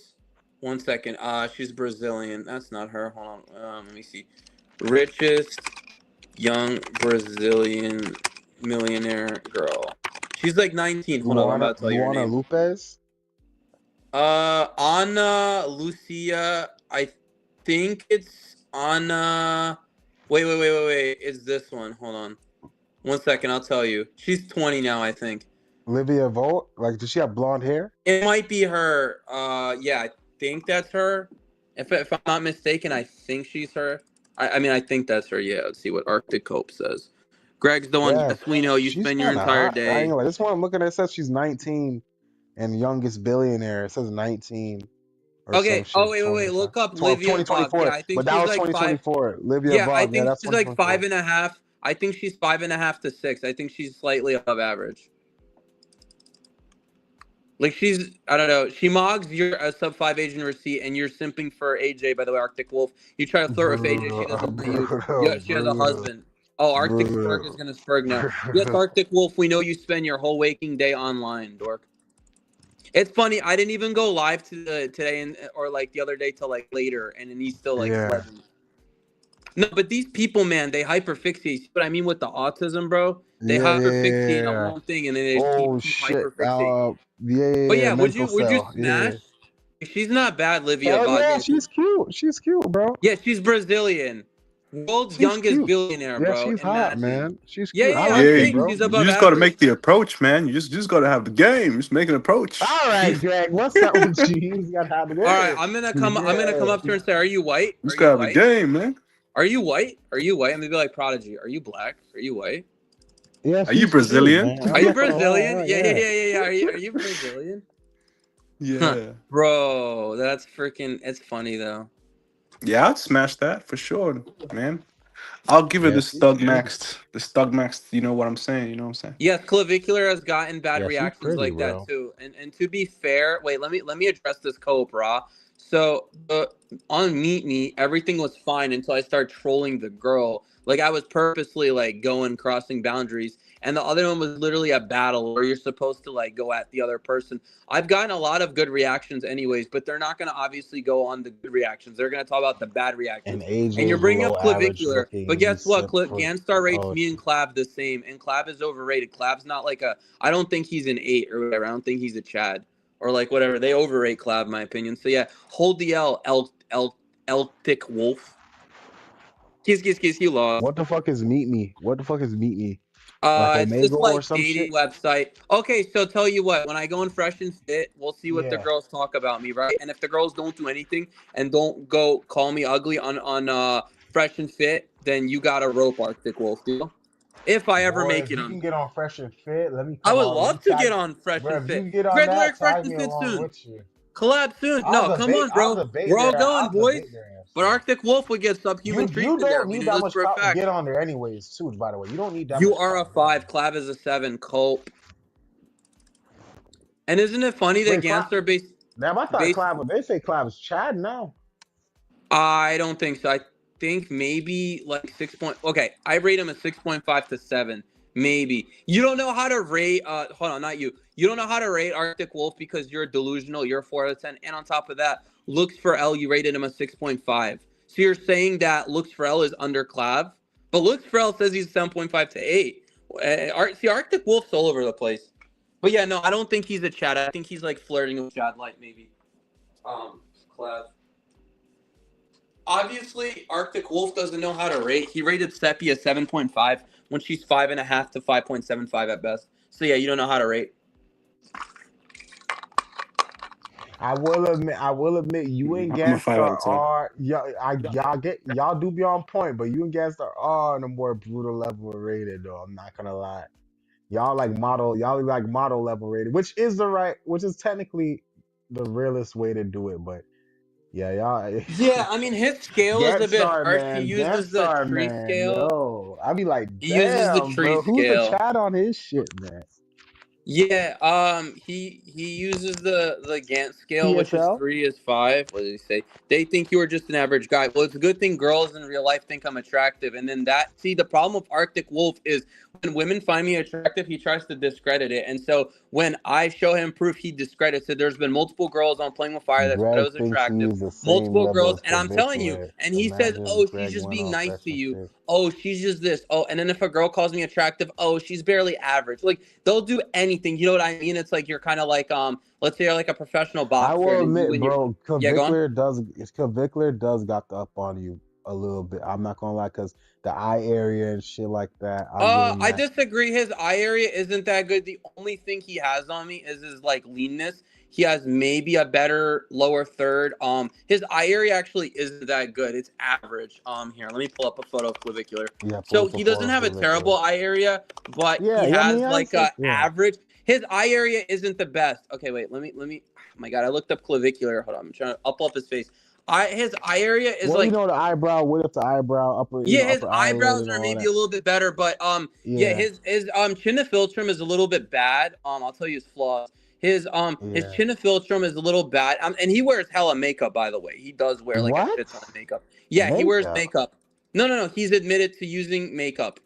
One second. She's Brazilian. That's not her. Hold on. Let me see. Richest young Brazilian millionaire girl. She's like 19. Hold up, I'm about to tell you her Luana name. Lopez. Anna Lucia. I think it's Anna. Wait. It's this one. Hold on. One second, I'll tell you. She's 20 now, I think. Olivia Volt. Like, does she have blonde hair? It might be her. Yeah, I think that's her. If I'm not mistaken, I think she's her. I mean, I think that's her. Yeah, let's see what Arctic Cope says. Greg's the one. Yeah, Yes, we know you she's spend your kind of entire hot. I ain't day. like this one. I'm looking at it says she's 19 and youngest billionaire. It says 19 or some Okay. Oh, shit. wait. 25, Look up 12, Livia Vogue. Yeah, 2024. I think But that she's was like five. 2024. Olivia Yeah, I Vogue. Yeah, think that's she's like 2024. 5.5. I think she's 5.5 to 6. I think she's slightly above average. Like she's, I don't know. She mogs your sub 5 Asian receipt, and you're simping for AJ. By the way, Arctic Wolf. You try to flirt with AJ, she Brutal, doesn't want you. Yeah, brutal, she has a husband. Oh, Arctic Spurg is brutal, gonna spurg now. Yes, brutal. Arctic Wolf. We know you spend your whole waking day online, dork. It's funny. I didn't even go live today and or like the other day till like later, and then he's still like Yeah, sledging. No, but these people, man, they hyperfixate. See what I mean with the autism, bro? They hyperfixate on yeah. one thing, and then they just Oh keep shit. hyperfixating. But Yeah. yeah, would Mental you cell. Yeah. smash She's not bad, Livia Hell yeah, Wagner. she's cute. She's cute, bro. Yeah, she's Brazilian. World's She's youngest cute. billionaire, Yeah, bro. she's hot, Imagine. man. She's Yeah, cute. yeah, I yeah. I'm like Yeah, her, saying bro. she's you above just got to average. make the approach, man. You just got to have the game. Just make an approach. All right, She's Greg. What's up with you? You just gotta have the all right. game. I'm gonna come Yeah. up to her and say, "Are you white? You Are just got you to have the white? game, man. Are you white? Are you white?" I'm gonna be like Prodigy. Are you black? Are you white? Yeah, Are you she's cute, Brazilian? man. Are I'm you not gonna lie. Brazilian? Yeah, yeah, Yeah. yeah, yeah, yeah. Are you Brazilian? Huh. Yeah. Bro, that's freaking. It's funny though. Yeah, I'd smash that for sure, man. I'll give her Yeah, the she's stug pretty. maxed. The stug maxed. You know what I'm saying? You know what I'm saying? Yes, clavicular has gotten bad Yeah, she's reactions pretty, like that bro. too. And to be fair, wait, let me address this co-op raw. So on Meet Me, everything was fine until I started trolling the girl. Like I was purposely like going crossing boundaries, and the other one was literally a battle where you're supposed to like go at the other person. I've gotten a lot of good reactions anyways, but they're not going to obviously go on the good reactions. They're going to talk about the bad And reactions. And AJ you're is bringing up below average clavicular, looking, but and you guess what? simp for. Ganstar rates Oh me and shit. Clav the same, and Clav is overrated. Clav's not like a. I don't think he's an 8 or whatever. I don't think he's a Chad or like whatever. They overrate Clav, in my opinion. So yeah, hold the Eltic Wolf. Kiss, you lost. What the fuck is Meet Me? What the fuck is Meet Me? Like It's Omegle just or like some dating shit? website. Okay, so tell you what, when I go in Fresh and Fit, we'll see what the Yeah. girls talk about me, right? And if the girls don't do anything and don't go call me ugly on Fresh and Fit, then you got a rope Arctic Wolf deal. If I ever Boy, make if it you on, can get on Fresh and Fit, let me I come would on. Let me love to get tag, on Fresh bro. and If you Fit. can get on Greg Lyric that, Fresh tag and me Fit along soon. with you. Collab soon. No, come on, I'll bro. debate We're all there. going, I'll boys. debate their ass. But Arctic Wolf would get subhuman You treatment there. don't We need know that this much for a clout to fact. get on there, anyways. Too, by the way, you don't need that You much are a clout to get on 5. there. Clav is a 7. Cope. And isn't it funny that Wait, Cloud. Gangster Damn, I thought base Cloud. They say Cloud is Chad now. I don't think so. I think maybe like 6 point. Okay, I rate him a 6.5 to 7. Maybe. You don't know how to rate hold on, not you. You don't know how to rate Arctic Wolf because you're delusional. You're a 4 out of 10. And on top of that, looks for L, you rated him a 6.5. So you're saying that looks for L is under Clav, but looks for L says he's 7.5 to 8. See, Arctic Wolf's all over the place. But yeah, no, I don't think he's a Chad. I think he's like flirting with Chad Light, maybe. Clav. Obviously, Arctic Wolf doesn't know how to rate. He rated Seppi a 7.5 when she's 5.5 to 5.75 at best. So yeah, you don't know how to rate. I will admit, you and I'm a 5 out Gangstar of 10. are y'all do be on point, but you and Gangstar are on a more brutal level rated though. I'm not gonna lie. Y'all like model level rated, which is technically the realest way to do it, but yeah, y'all Yeah, I mean his scale is a bit harsh. He uses the Gangstar tree man, scale. yo. I be like, He uses the damn, tree bro, who's the scale. chat on his shit, man? Yeah, he uses the Gantt scale, which is PSL? 3 is 5. What did he say? They think you are just an average guy. Well, it's a good thing girls in real life think I'm attractive. And then the problem with Arctic Wolf is when women find me attractive, he tries to discredit it. And so when I show him proof, he discredits it. There's been multiple girls on Playing with Fire that said I Greg was thinks he attractive. is the same Multiple level girls, as and I'm telling you, Clavicular. and he says, Imagine "Oh, if she's Greg just went being on nice Fresh to and you. Fit. Oh, she's just this. Oh," and then if a girl calls me attractive, "Oh, she's barely average." Like they'll do anything. You know what I mean? It's like you're kind of like let's say you're like a professional I boxer, will and then you admit, and your bro, yeah, go on. Clavicular does got the up on you a little bit. I'm not gonna lie, cause the eye area and shit like that. I'll give him I that. disagree. His eye area isn't that good. The only thing he has on me is his like leanness. He has maybe a better lower third. His eye area actually isn't that good. It's average. Here, let me pull up a photo of clavicular. Yeah, pull So up a he doesn't photo of have a Clavicular. terrible eye area, but Yeah, he yeah, I mean, has I like see. a Yeah. average. His eye area isn't the best. Okay, wait. Let me. Oh my God, I looked up clavicular. Hold on, I'm trying to up his face. His eye area is Well, like the eyebrow, width, the eyebrow, yeah, his upper eyelid eyebrows and are all maybe that. a little bit better, but yeah, Yeah, his chin to philtrum is a little bit bad. I'll tell you his flaws. His yeah. chin to philtrum is a little bad. And he wears hella makeup, by the way. He does wear like a What? shit ton of makeup. Yeah, he wears Makeup. makeup. No. He's admitted to using makeup.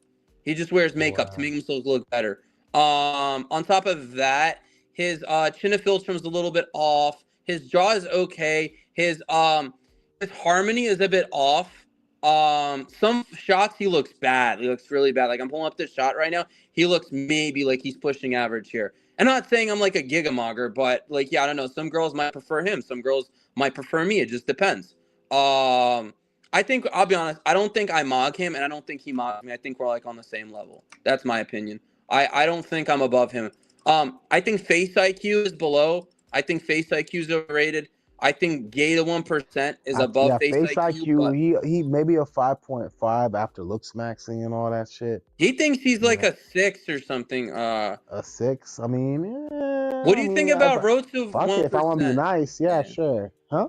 He just wears makeup to Wow. make himself look better. On top of that, his chin to philtrum is a little bit off. His jaw is okay. His harmony is a bit off. Some shots he looks bad. He looks really bad. Like I'm pulling up this shot right now. He looks maybe like he's pushing average here. I'm not saying I'm like a gigamogger, but like, yeah, I don't know. Some girls might prefer him. Some girls might prefer me. It just depends. I think I'll be honest. I don't think I mog him, and I don't think he mogs me. I think we're like on the same level. That's my opinion. I don't think I'm above him. I think face IQ is below. I think face IQ is overrated. I think gay to 1% is above Yeah, face face IQ, IQ. but He maybe a 5.5 after looks maxing and all that shit. he thinks he's You like know, a 6 or something. a 6. I mean, What yeah. do I you think mean, about Road to fuck it. If I want to be 1%? nice, yeah, Man. sure. Huh?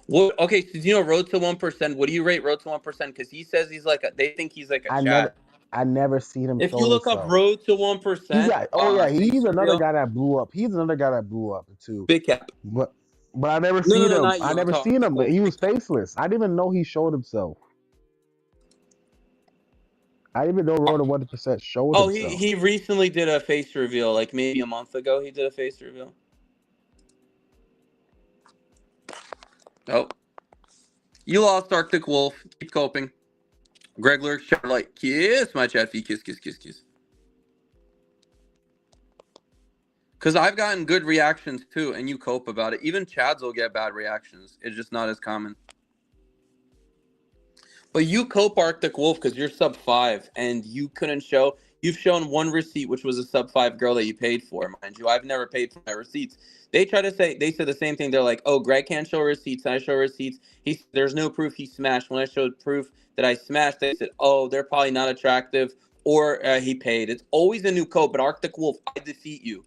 What? Okay, so you know Road to 1%. What do you rate Road to 1%? Because he says he's like they think he's like a I never, Chad. I never seen him If you show look up himself. Road to He 1%, got. Oh yeah, face he's another reveal, guy that blew up. He's another guy that blew up too. big cap. But I never No, no, seen no, him. not I you. I'm never talking seen to him. But Wolf. he Big was cap. faceless. I didn't even know he showed himself. I didn't even know Road to 1% showed Oh, himself. he recently did a face reveal, like maybe a month ago. He did a face reveal. Oh, you lost Arctic Wolf. Keep coping. Greg Lurk's chat like kiss my chat feed, kiss, kiss, kiss, kiss. Because I've gotten good reactions too, and you cope about it. Even Chads will get bad reactions. It's just not as common. But you cope Arctic Wolf because you're sub 5 and you couldn't show. You've shown one receipt, which was a sub 5 girl that you paid for, mind you. I've never paid for my receipts. They try to say, they said the same thing. They're like, oh, Greg can't show receipts. I show receipts. There's no proof he smashed. When I showed proof that I smashed, they said, oh, they're probably not attractive or he paid. It's always a new cope. But Arctic Wolf, I defeat you.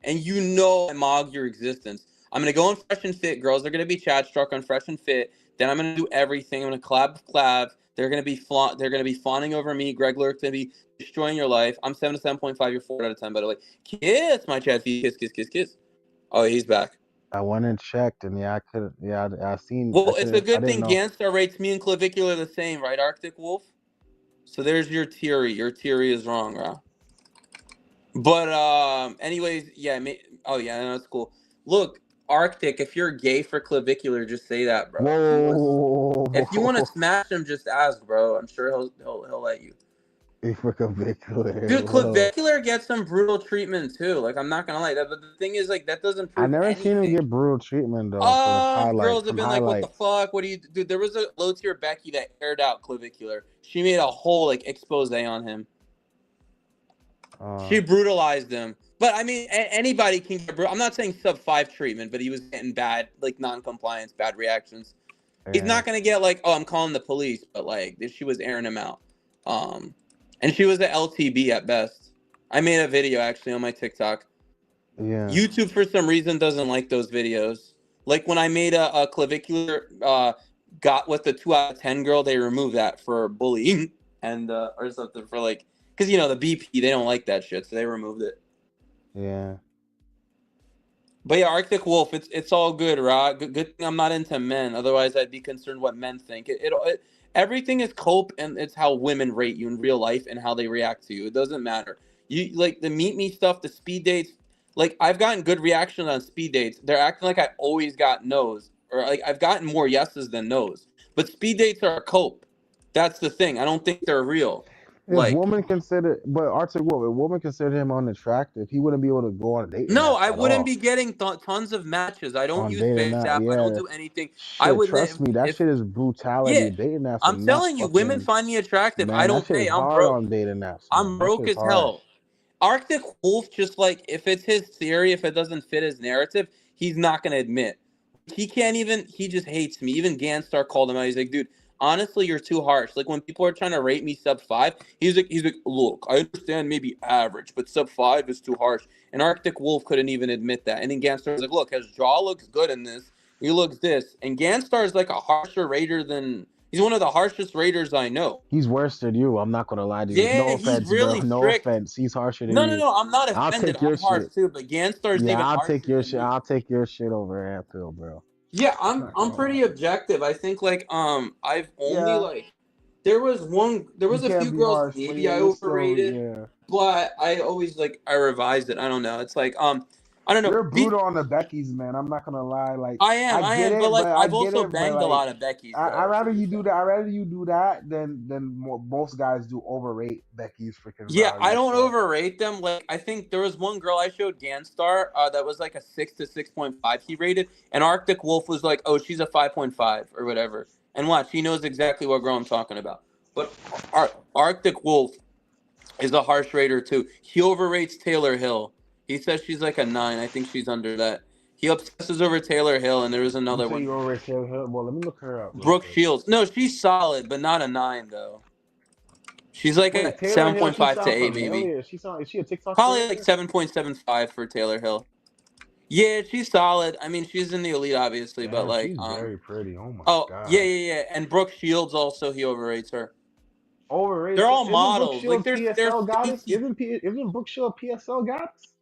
And you know I mog your existence. I'm going to go on Fresh and Fit. Girls are going to be Chad struck on Fresh and Fit. Then I'm gonna do everything. I'm gonna collab with collab. They're gonna be fawning over me. Greg Lurk's gonna be destroying your life. I'm 7 to 7.5. You're 4 out of 10. By the way, kiss my chat feed. Kiss, kiss, kiss, kiss. Oh, he's back. I went and checked, and yeah, I could. Yeah, I seen. I Well, it's a couldn't. I good didn't thing know. Ganstar rates me and Clavicular the same, right, Arctic Wolf? So there's your theory. Your theory is wrong, right? But anyways, yeah. Oh yeah, that's cool. Look, Arctic, if you're gay for Clavicular, just say that, bro. If you want to Whoa! smash him, just ask, bro. I'm sure he'll let you. For Clavicular. Dude, Whoa! Clavicular gets some brutal treatment too. Like I'm not gonna lie, but the thing is, like that doesn't I prove never seen him anything. get brutal treatment though. For like Girls have from been like, "What the highlights. fuck? What do you?" Dude, there was a low tier Becky that aired out Clavicular. She made a whole like expose on him. She brutalized him. But I mean, anybody can get brutal. I'm not saying sub 5 treatment, but he was getting bad, like non-compliance, bad reactions. Yeah. He's not gonna get like, oh, I'm calling the police, but like she was airing him out. And she was a LTB at best. I made a video actually on my TikTok. Yeah. YouTube for some reason doesn't like those videos. Like when I made a Clavicular got with the 2 out of 10 girl, they removed that for bullying and or something for like, because you know the BP they don't like that shit, so they removed it. Yeah. But yeah, Arctic Wolf, it's all good, right? Good thing I'm not into men. Otherwise, I'd be concerned what men think. Everything is cope, and it's how women rate you in real life and how they react to you. It doesn't matter. You like the meet me stuff, the speed dates. Like I've gotten good reactions on speed dates. They're acting like I always got no's, or like I've gotten more yeses than no's. But speed dates are a cope. That's the thing. I don't think they're real. If Like woman considered, but Arctic Wolf, if woman considered him unattractive, he wouldn't be able to go on dating no, apps I at wouldn't all. be getting tons of matches. I don't On use dating Face app, App. I don't yeah. do anything. I Shit, would trust me, that if shit is brutality. yeah. Dating apps are I'm not telling you, women fucking. find me attractive. I Man, that don't shit pay. is I'm hard broke. on dating apps, man. I'm That broke shit's as harsh. hell. Arctic Wolf, just like if it's his theory, if it doesn't fit his narrative, he's not gonna admit. He can't even. He just hates me. Even Ganstar called him out. He's like, dude, honestly, you're too harsh. Like when people are trying to rate me sub 5, he's like, look, I understand maybe average, but sub 5 is too harsh. And Arctic Wolf couldn't even admit that. And then Ganstar was like, look, his jaw looks good in this. He looks this. And Ganstar is like a harsher rater than. He's one of the harshest raters I know. He's worse than you. I'm not gonna lie to you. Yeah, No he's offense, bro. really No strict. offense. He's harsher than No, no, you. no. I'm not I'll offended. take your I'm harsh shit. too, but Ganstar's Yeah, even I'll harsher take your than shit. me. I'll take your shit over Anfield, bro. Yeah, I'm Not I'm gonna lie. pretty objective. I think like I've only Yeah, like there you was a can't few be girls harsh, but maybe yeah, I you're still overrated, but I always like I revised it. I don't know. It's like I don't know. You're brutal on the Beckies, man. I'm not gonna lie. Like I am, but like I I've get also it, but banged a like lot of Becky's I though. So rather you just do saying. that. I rather you do that than most guys do overrate Becky's freaking Yeah, I value. don't So overrate them. Like I think there was one girl I showed Ganstar that was like a 6 to 6.5 he rated, and Arctic Wolf was like, oh, she's a 5.5 or whatever. And watch, he knows exactly what girl I'm talking about. But Arctic Wolf is a harsh rater too. He overrates Taylor Hill. He says she's like a 9. I think she's under that. He obsesses over Taylor Hill, and there was you another say one, you overrate Taylor Hill. Well, let me look her up real Brooke quick. Shields. No, she's solid, but not a 9 though. She's like Wait, a Taylor Hill. She 7.5 to sounds 8 maybe. familiar. Is she a TikTok Probably like creator? 7.75 for Taylor Hill. Yeah, she's solid. I mean, she's in the elite, obviously, but Damn, like, she's very pretty. Oh my oh yeah, god. yeah, yeah. And Brooke Shields also he overrates her. Overrated. They're So all isn't Brooke models. Like, Shields they're PSL goddess? fakey. Isn't Brooke Shields PSL goddess?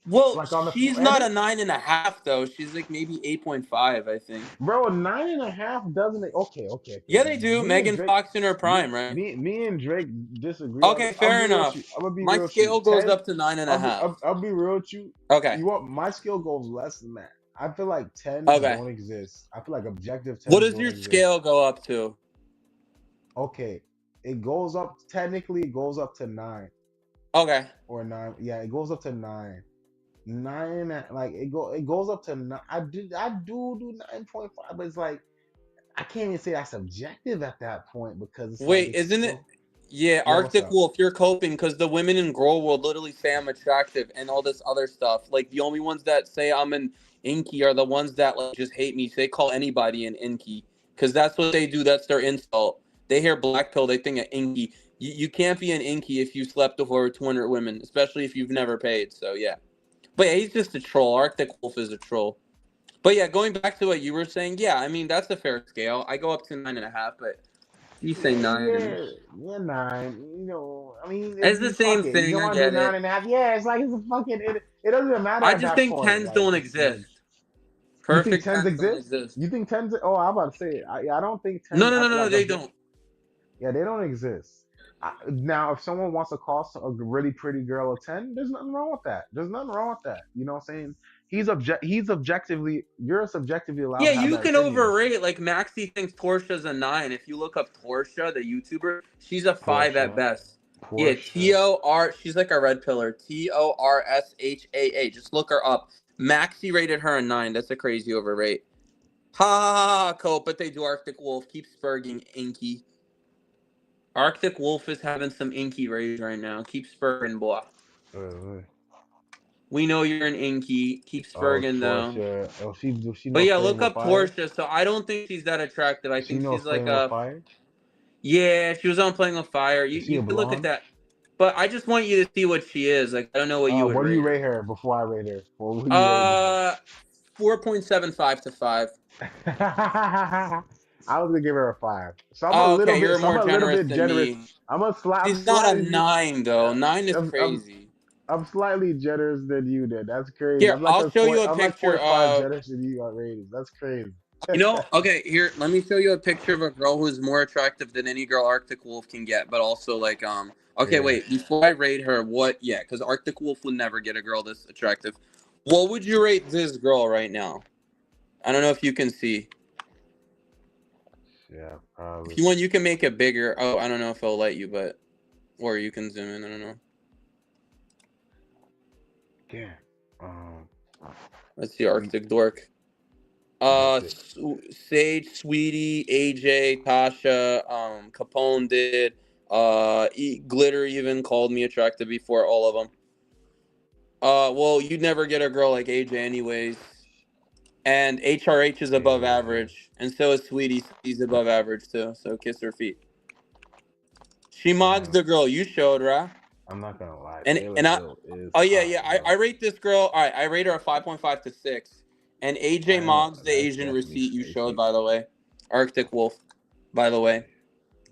Well, Like on the she's not a planet? 9.5 though. She's like maybe 8.5, I think. Bro, 9.5 doesn't it? Okay, okay, okay. Yeah, they do. Me and Megan Drake, Fox in her prime, right? me and Drake disagree on Okay, this. I'm fair be real with enough. you. I'm gonna be My real with you. scale goes 10. up to 9.5. I'll be real with you. Okay, You want my skill goes less than that. I feel like tens okay. don't exist. I feel like objective What tens does don't your exist. scale go up to? Okay, it goes up. Technically, it goes up to Okay. nine. Yeah, it goes up to 9. Like it goes up to 9. I do 9.5, but it's like I can't even say that's objective at that point because it's like Wait, it's isn't it? still. Yeah, Yeah, what's Arctic up? Wolf, you're coping because the women in Girl World literally say I'm attractive and all this other stuff. Like the only ones that say I'm an inky are the ones that like just hate me. So they call anybody an inky because that's what they do. That's their insult. They hear black pill, they think an inky. You can't be an inky if you slept with over 200 women, especially if you've never paid. So yeah, but yeah, he's just a troll. Arctic Wolf is a troll. But yeah, going back to what you were saying, yeah, I mean that's a fair scale. I go up to 9.5, but you say Yeah, 9 and yeah, 9. I mean, if it's the you fuck same it, you thing. don't I want to do get nine it. and a half. Yeah, it's like it's a fucking. It doesn't matter I at just that think point. tens Like don't it's like exist. you think Perfect tens tens don't exist? exist. You think tens? Oh, I'm about to say. I don't think No, tens. no, I no, feel no, like they don't. yeah, they don't exist. Now, if someone wants to call a really pretty girl a 10, there's nothing wrong with that. There's nothing wrong with that. You know what I'm saying? He's objectively. You're subjectively allowed Yeah, to have you that can opinion. overrate. Like Maxi thinks Portia's a 9. If you look up Portia, the YouTuber, she's a 5 at Portia, best. Yeah, Portia. TOR. She's like a red pillar. TORSHAA. Just look her up. Maxi rated her a 9. That's a crazy overrate. Ha ha ha ha, Cope, but they do Arctic Wolf. Keep spurging Inky. Arctic Wolf is having some Inky rage right now. Keep spurging, boy. Uh, We know you're an Inky. Keep oh, spurging though. Portia. Oh, she But knows yeah, playing look with up fire. Portia. So I don't think she's that attractive. I She think knows she's like playing with a fire. yeah. She was on Playing with Fire. Is she You a can look at blonde? that. But I just want you to see what she is. Like I don't know what you would What do you rate rate her. her before I rate her? What do you rate before? 4.75 to 5. I was gonna give her a 5. So I'm a Oh, little okay, bit. you're So I'm more a little generous bit than generous. me. I'm She's not a slightly. 9 though. 9 is I'm, I'm crazy. I'm slightly generous than you. Then that's crazy. Here, I'll show you a I'm like picture 0.5 of. generous than you on ratings. That's crazy. Okay, here, let me show you a picture of a girl who's more attractive than any girl Arctic Wolf can get, but also like okay, Yeah. wait, before I rate her, because Arctic Wolf would never get a girl this attractive. What would you rate this girl right now? I don't know if you can see. Yeah, If probably. you want, you can make it bigger. Oh, I don't know if it'll let you, but or you can zoom in, I don't know. Yeah. Um. Let's see Arctic Dork. Let me see. Sage, Sweetie, AJ, Tasha, Capone did. Glitter even called me attractive before all of them. Well, you'd never get a girl like AJ anyways. And HRH is above Yeah. average, and so is Sweetie. He's above average too. So kiss her feet. She mogs Damn. the girl you showed, right? I'm not gonna lie. And Taylor and I, Hill is oh yeah, hot, yeah. I bro. rate this girl. All right, I rate her a 5.5 to 6. And AJ Moggs, the That's Asian definitely receipt you showed, spicy. by the way. Arctic Wolf, by the way.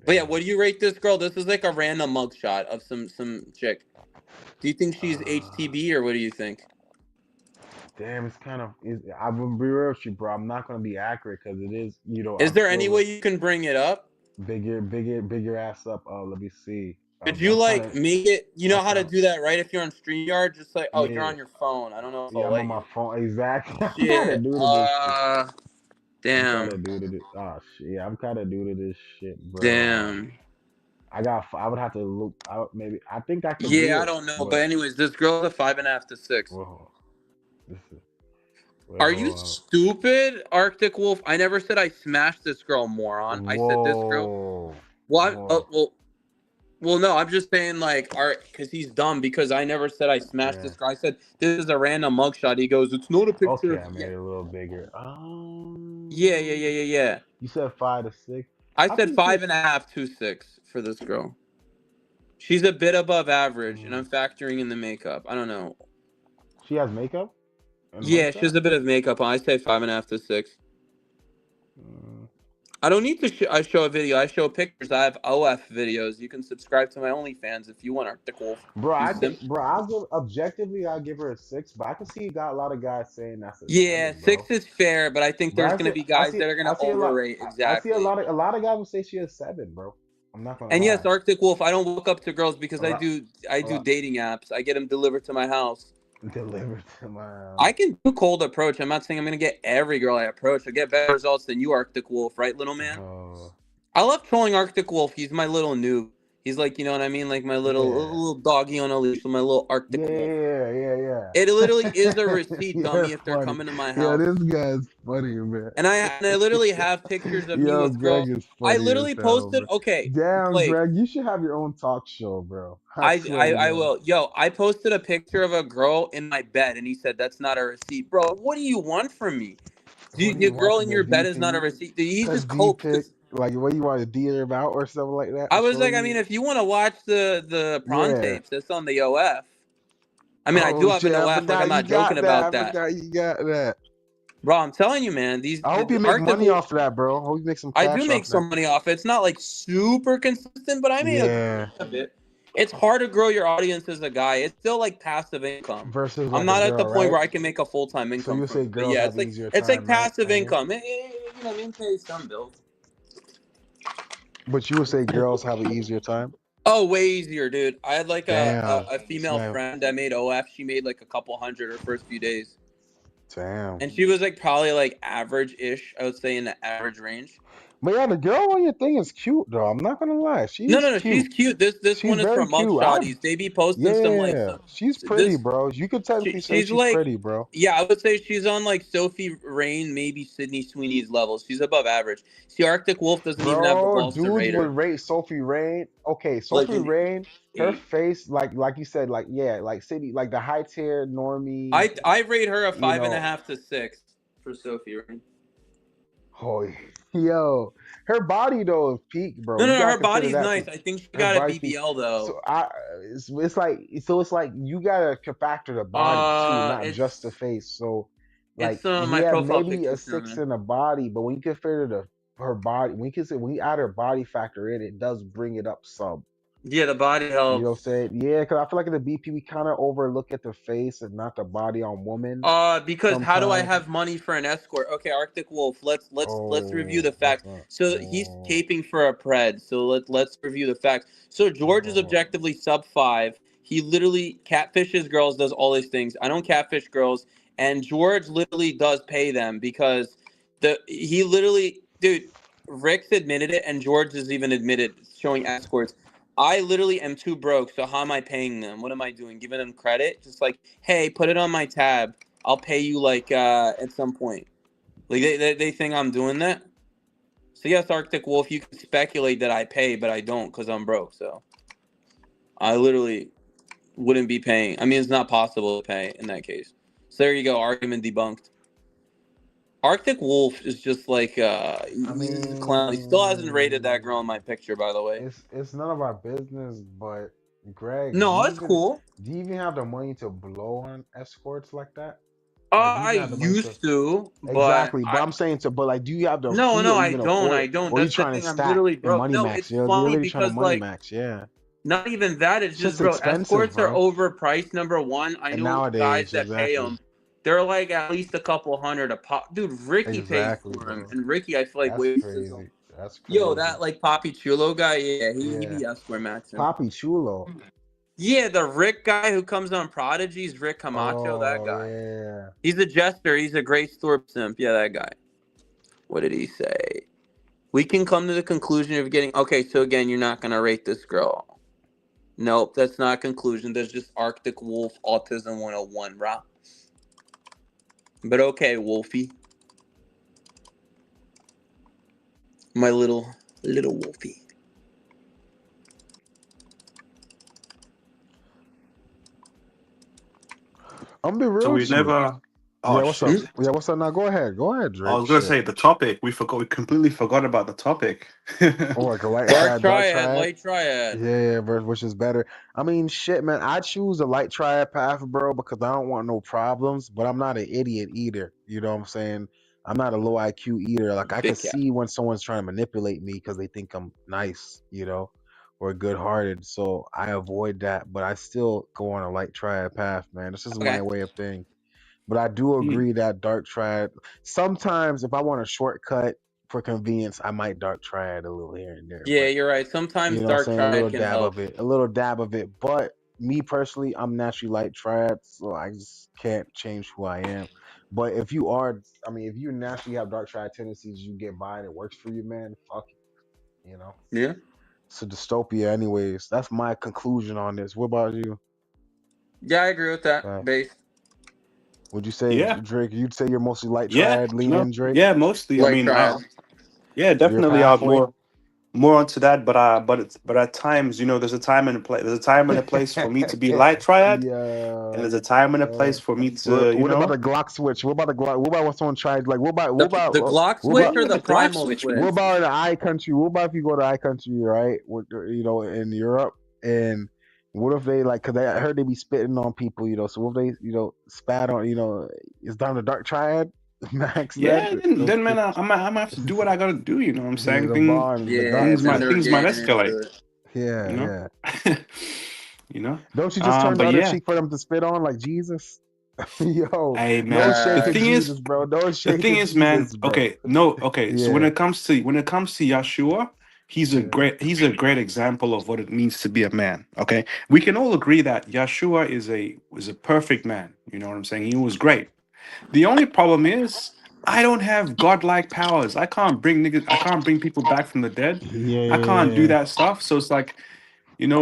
But yeah, Damn. what do you rate this girl? This is like a random mugshot of some chick. Do you think she's Uh, HTB or what do you think? damn. It's kind of. I will be real with you, bro. I'm not gonna be accurate because it is. Is I'm there still any way you can bring it up? bigger ass up. Let me see. Could you I'm trying like to. make it? You know I'm how to trying. do that, right? If you're on StreamYard, just like, oh, you're Yeah, on your phone. I don't know if yeah. I'll I'm let on my you. phone. Exactly. I'm kind of Shit. new to this shit. I'm kind Damn. of new to this. Oh shit. Yeah, I'm kind of new to this shit, bro. Damn. I got. I would have to look. Maybe. I think I could do Yeah, I it, don't know. But but anyways, this girl's a 5.5 to 6. whoa. This is. Wait, Are you hold on. stupid, Arctic Wolf? I never said I smashed this girl, moron. I said this girl. Whoa. Well, Whoa. well, no. I'm just saying, like, art, because he's dumb. Because I never said I smashed Yeah. this girl. I said this is a random mugshot. He goes, it's not a picture Okay, of. I Yeah, made it a little bigger. yeah. You said 5 to 6. I I said think she. 5.5 to 6 for this girl. She's a bit above average, and Mm, I'm factoring in the makeup. I don't know. she has makeup and Yeah, she mugshot. has a bit of makeup on. I say 5.5 to 6. Mm. I don't need to I show a video. I show pictures. I have OF videos. You can subscribe to my OnlyFans if you want, Arctic Wolf. Bro, You I get, simp. bro. I'll give objectively. I'll give her a 6, but I can see you got a lot of guys saying that's a Yeah, 7, bro. 6 is fair, but I think But there's gonna be guys that are I gonna see a lot. overrate I see exactly. a lot of guys will say she a 7, bro. I'm not gonna And yes, lie. Arctic Wolf. I don't walk up to girls because A lot, I a do lot dating apps. I get them delivered to my house. delivered to my I can do cold approach. I'm not saying I'm gonna get every girl I approach. I get better results than you, Arctic Wolf, right, little man? Oh, I love trolling Arctic Wolf. He's my little noob. He's like, you know what I mean? Like my yeah, little doggy on a leash, my little Arctic Wolf. yeah. It literally is a receipt, You're dummy, if they're funny. coming to my Yo, house. this guy's funny, man. And I literally have pictures of me Yo, with Greg girls. is I funny as literally hell, posted, bro. okay, Damn, Blake, Greg, you should have your own talk show, bro. I swear to I God. will. Yo, I posted a picture of a girl in my bed, and he said that's not a receipt, bro. What do you want from me? What do Your you want girl from in the your bed is not a DP? receipt. He A just coped D-pick? because Like, what do you want to D her about or something like that I to was show like, I you? mean, if you want to watch the prawn Yeah. tapes, that's on the OF. I mean, I do Oh, have shit, an I OF. Like, I'm forgot you not joking got that. I about that, forgot you got that. bro. I'm telling you, man. I hope you The make Arctic money Wolf. off of that, bro. I hope you make some I do cash make off of that. some money off it. It's not like super consistent, but I made Yeah. a bit. It's hard to grow your audience as a guy. It's still like passive income. Versus I'm like a not at the girl, point right? where I can make a full time So income you from say it. But girls yeah, have an easier it's like time, right? passive I hear. income. You know, what I mean, pay some bills. But you would say girls have an easier time? Oh, way easier, dude. I had like Damn. a female Snap. friend that made OF. She made like a couple hundred her first few days. Damn. And she was like probably like average-ish, I would say, in the average range. But yeah, the girl on your thing is cute though. I'm not gonna lie. No, She's she's cute. cute. This She's one is very from cute. I Mugshotties. They be posting some like yeah. some She's pretty, this. bro. You could technically say She's she's like, pretty, bro. yeah, I would say she's on like Sophie Rain, maybe Sydney Sweeney's level. She's above average. See, Arctic Wolf doesn't even have the Bro, balls to dudes rate would her. rate Sophie Rain. Okay, Like, Sophie Rain, her in, face, like you said, like yeah, like city, like the high tier normie, I rate her a you five and a know. half to 6 for Sophie Rain. Oh, yo, her body though is peak, bro. No, You her gotta consider body's that nice. too. I think she Her got a body peak. BBL though. So it's like you gotta factor the body too, not just the face. So like My yeah, profile maybe picture a shown 6 her. in the body, but when you consider her body, when you add her body factor in, it does bring it up some. Yeah, the body You know what I'm helps. saying? Yeah, because I feel like in the BP we kind of overlook at the face and not the body on woman Because how do I sometimes. have money for an escort? Okay, Arctic Wolf. Let's review the Oh, that's facts. not. So he's Oh, taping for a pred. So let's review the facts. So George is oh. objectively sub 5. He literally catfishes girls, does all these things. I don't catfish girls, and George literally does pay them because he literally, dude. Rick's admitted it, and George has even admitted showing escorts. I literally am too broke, so how am I paying them? What am I doing? Giving them credit? Just like, hey, put it on my tab. I'll pay you like at some point. Like they think I'm doing that. So yes, Arctic Wolf, you can speculate that I pay, but I don't because I'm broke. So I literally wouldn't be paying. I mean, it's not possible to pay in that case. So there you go, argument debunked. Arctic Wolf is just like I he's a clown. He still hasn't rated that girl in mean, my picture, by the way. it's none of our business, but Greg, No, it's cool. do you even have the money to blow on escorts like that? Like, do you I even have the money to used to, but exactly? But I'm saying to, but like, do you have the no, fee or I even don't. afford I it, don't. or are you That's the trying to thing. I'm stack literally and broke. money No, max? it's You're funny literally trying to because money like max, yeah. not even that. It's It's just just bro. expensive, Escorts are bro. overpriced. Number one, I And know guys nowadays, that pay exactly. them. They're like at least a couple hundred a pop. Dude, Ricky pays Exactly, for him, bro. and Ricky I feel like That's wastes them. crazy. That's Yo, crazy. that like Poppy Chulo guy, yeah, he Yeah. be Esquire maxing. Poppy Chulo. Yeah, the Rick guy who comes on Prodigy's Rick Camacho, that Oh guy. yeah. He's a jester. He's a Great Thorpe simp. Yeah, that guy. What did he say? We can come to the conclusion of getting. Okay, so again, you're not gonna rate this girl. Nope, that's not a conclusion. There's just Arctic Wolf Autism 101, bro. But okay, Wolfie, my little Wolfie. I'm gonna be So real we with you. never. Yeah, Oh what's up? shit! Hmm? Yeah, what's up now? Go ahead. Go ahead, I Drake. was gonna Shit. say the topic. We forgot. We completely forgot about the topic. Oh, like a light Dark triad, dark Triad, triad. Light Triad. Yeah, yeah, which is better. I mean, shit, man. I choose a light triad path, bro, because I don't want no problems. But I'm not an idiot either. You know what I'm saying? I'm not a low IQ either. Like I could Big cat. see when someone's trying to manipulate me because they think I'm nice, or good-hearted. So I avoid that. But I still go on a light triad path, man. This is my Okay. way of thing. But I do Hmm. agree that dark triad. Sometimes, if I want a shortcut for convenience, I might dark triad a little here and there. Yeah, But you're right. you Sometimes know what I'm Dark saying? A Triad little can dab help. of it. A little dab of it. But me personally, I'm naturally light triad, so I just can't change who I am. But if you are, I mean, if you naturally have dark triad tendencies, you get by and it works for you, man, fuck it. Yeah. It's a dystopia, anyways. That's my conclusion on this. What about you? Yeah, I agree with that. Facts. Base Would you say, Yeah. Drake, you'd say you're mostly light Yeah. triad lean No. in, Drake? Yeah. Mostly. I Light mean, Triad. yeah, You're definitely. I'd halfway? more onto that, but at times, there's a time and a place. There's a time and a place for me to be light triad, and Yeah. there's a time and a place for me to, What about the Glock switch? What about the Glock? What about when someone tried like The Glock what about switch or yeah, the the Glock Primal switch, what switch? man. about the I country? What about if you go to I country, right? In Europe, and what if they like? Cause I heard they be spitting on people, so what if they, spat on, it's down the dark triad, Max. Then Yeah, then man, I'm gonna have to do what I gotta do. You know what I'm yeah, saying? the bond, the Yeah, dark, Things then might they're things might getting escalate. into it. yeah, You know, yeah. you know. Don't you just turn the But other yeah, cheek for them to spit on like Jesus? Yo, hey no man, shade to Facts. Jesus, bro. No the shade thing to is, man. Jesus, bro. Okay, no, okay. So Yeah, when it comes to Yeshua, yeah. he's a great example of what it means to be a man. Okay, we can all agree that Yeshua is a perfect man. You know what I'm saying? He was great. The only problem is I don't have godlike powers. I can't bring people back from the dead. Yeah, I can't do yeah, that stuff. So it's like,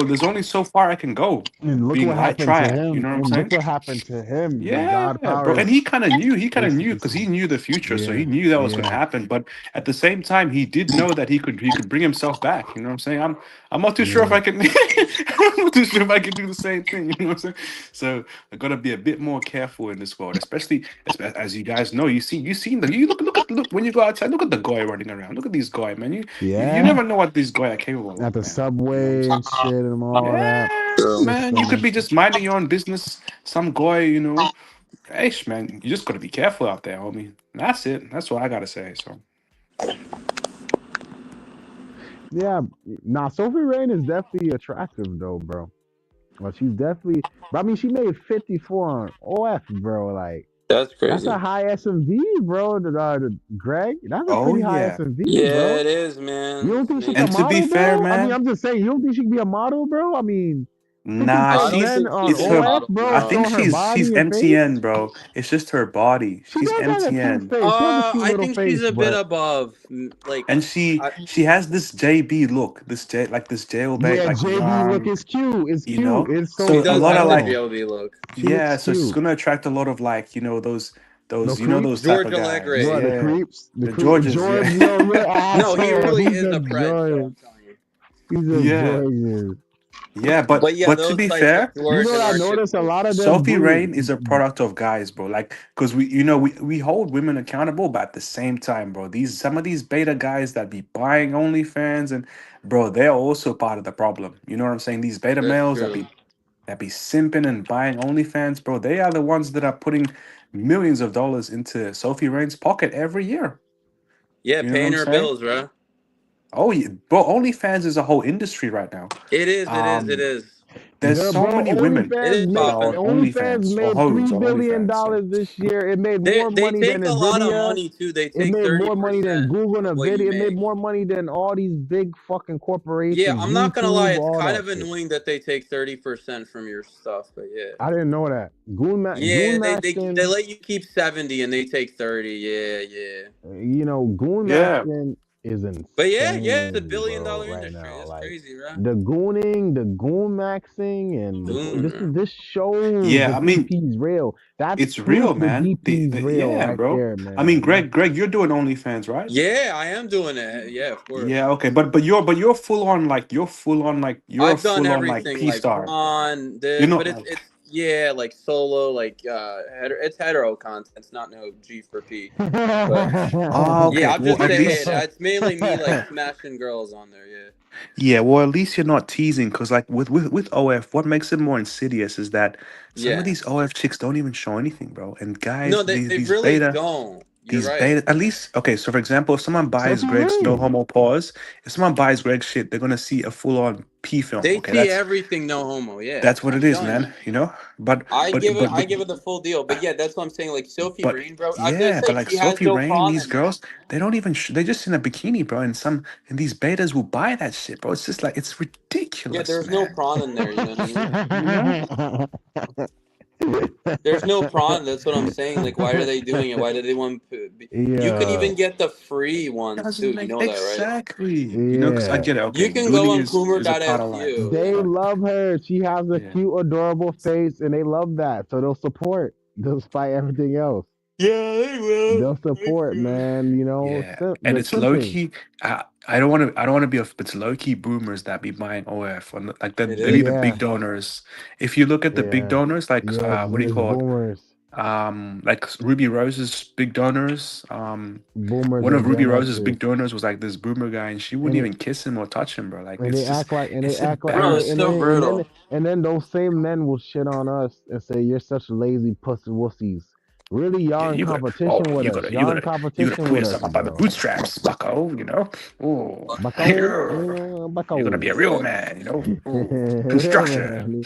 there's only so far I can go and look being what light happened to triad. You him. know what I'm And look saying? what happened to him. The God Yeah, bro. And powers he kind of knew because basically. he knew the future. So Yeah, he knew that was going to yeah, happen. But at the same time, he did know that he could bring himself back. You know what I'm saying? I'm not too sure if yeah, I can I'm not too sure if I can do the same thing. You know what I'm saying? So I got to be a bit more careful in this world, especially as you guys know. Look when you go outside. Look at the guy running around. Look at these guy, man. You yeah. never know what these guy are capable At of, the man. You know what I'm subway saying? and shit and all that. Yeah, True. Just man. You could be just minding your own business. Some guy, hey, man, you just gotta be careful out there, homie. That's it. That's what I gotta say. So, yeah. Nah, Sophie Rain is definitely attractive though, bro. Well, she's definitely. But I mean, she made 54 on OF, bro. Like. That's That's a crazy. high SMV, bro. Greg, that's a oh pretty high yeah. SMV, Yeah, bro. it is, You man. don't It's think she can And making. to be model, fair, bro? I mean, man, I'm just saying, you don't think she can be a model, bro? I mean, nah, I 54 don't she's Zen think she on it's can her. OF, model. bro, I No. think showing her body she's and face. MTN, bro. It's just her body. She She's does have a cute MTN, face. She has a cute I little think she's face, a bit but above. Like, and I, she has this JB look, this jailbait, yeah, like JB look young, is cute. It's you cute. know. It's she so So a cute. does lot I of have the know. like, JLB look. She yeah. looks So she's cute. gonna attract a lot of like, No those creeps. type George of guys. What, Allegre. the Yeah, creeps? The the creep. Georges. George, Yeah, yo, you're an No, he asshole. really He is a said pred, Joe. George. I'm telling you. He said yeah. George. Yeah, But yeah, but to those be types like fair, You George know and what I Arctic noticed? A Wolf. lot of them Sophie do. Rain is a product of guys, bro. Like, cause we hold women accountable, but at the same time, bro, some of these beta guys that be buying OnlyFans and bro, they're also part of the problem. You know what I'm saying? These beta That's males true. that be simping and buying OnlyFans, bro, they are the ones that are putting millions of dollars into Sophie Rain's pocket every year. Yeah, You know what paying I'm her saying? bills, bro. Oh yeah, bro, OnlyFans is a whole industry right now. It is. It is. It Um, is. There's so Bro, many women It is that are popping on though. OnlyFans OnlyFans or made hoes on $3 billion OnlyFans. So this year. It made They more they money than take a lot of Nvidia. money too. They It take made more money 30% than Google and of what you Nvidia. It made make. more money than all these big fucking Yeah, corporations, I'm not gonna lie, YouTube, it's all kind that of shit. annoying that they take 30% from your stuff, but yeah. I didn't know that. Yeah, Goon they Maxing, let you keep 70 and they take 30. Yeah, yeah. Goon yeah, Maxing is But yeah, it's a insane, billion bro, dollar right industry. now. That's Like crazy, bro. the gooning, the goon maxing, and Gooner. this shows the yeah. I mean, DP's real. That's it's proof real, the man. DP's real Yeah, right bro. there, I mean, man. Greg, you're doing OnlyFans, right? Yeah, I am doing it. Yeah, of course. Yeah, okay, but you're full on like you're a I've done full on like everything P like star. prawn, You're this, but not it's like it's yeah, like solo, like it's hetero content. It's not no G for P. But yeah, okay. I'm Well, just at saying least it's mainly me like smashing girls on there. Yeah. yeah. Well, at least you're not teasing because like with OF, what makes it more insidious is that some of Yeah. these OF chicks don't even show anything, bro. And No, guys, they these really beta. don't. You're These right. beta, at least, okay. So, for example, if someone buys Sophie Greg's no Rain. homo pause, if someone buys Greg's shit, they're gonna see a full on P film. They Okay, see everything no homo. Yeah, that's what I'm it is, telling man. you. You know, but I but give it but I but give it the full deal. But yeah, that's what I'm saying. Like Sophie but Rain, bro. I was gonna yeah, but say like she has Sophie no Rain, prawn these in there. girls, they don't even they just in a bikini, bro. And these betas will buy that shit, bro. It's just like it's Yeah, ridiculous, there's no man. prawn in there. You know what I mean? You know, There's no prawn. That's what I'm saying. Like, why are they doing it? Why do they want? You can Yeah, even get the free ones too. doesn't You make know that, right? exactly. You know, because I yeah. get it. You Okay, can go Dooney on is a part of life, Coomer.su. They Yeah. but love her. She has a yeah. cute, adorable face, and they love that. So they'll support despite everything else. Yeah, they will. They'll I support, feel it. man. Yeah, and The it's low simping. key. I don't want to. I don't want to be. It's low key boomers that be buying OF. Like It they be is. the big Yeah, donors. If you look at the big yeah, donors, like yeah. what do you It's call it? boomers, Like Ruby Rose's big donors. boomers One of and Ruby Gen Rose's Xers, big donors was like this boomer guy, and she wouldn't and even kiss him or touch him, bro. Like and it's they just, act like it's Bro, that's embarrassing. so brutal. and then those same men will shit on us and say you're such lazy pussy wussies. Really, Yeah, y'all in you gotta. Oh, competition with us. Y'all in you gotta competition pull with yourself us, up by the bro. bootstraps, Bucko. You know. Oh, Bucko, you're gonna be bucko. a real man. You know. Oh, Real construction. man.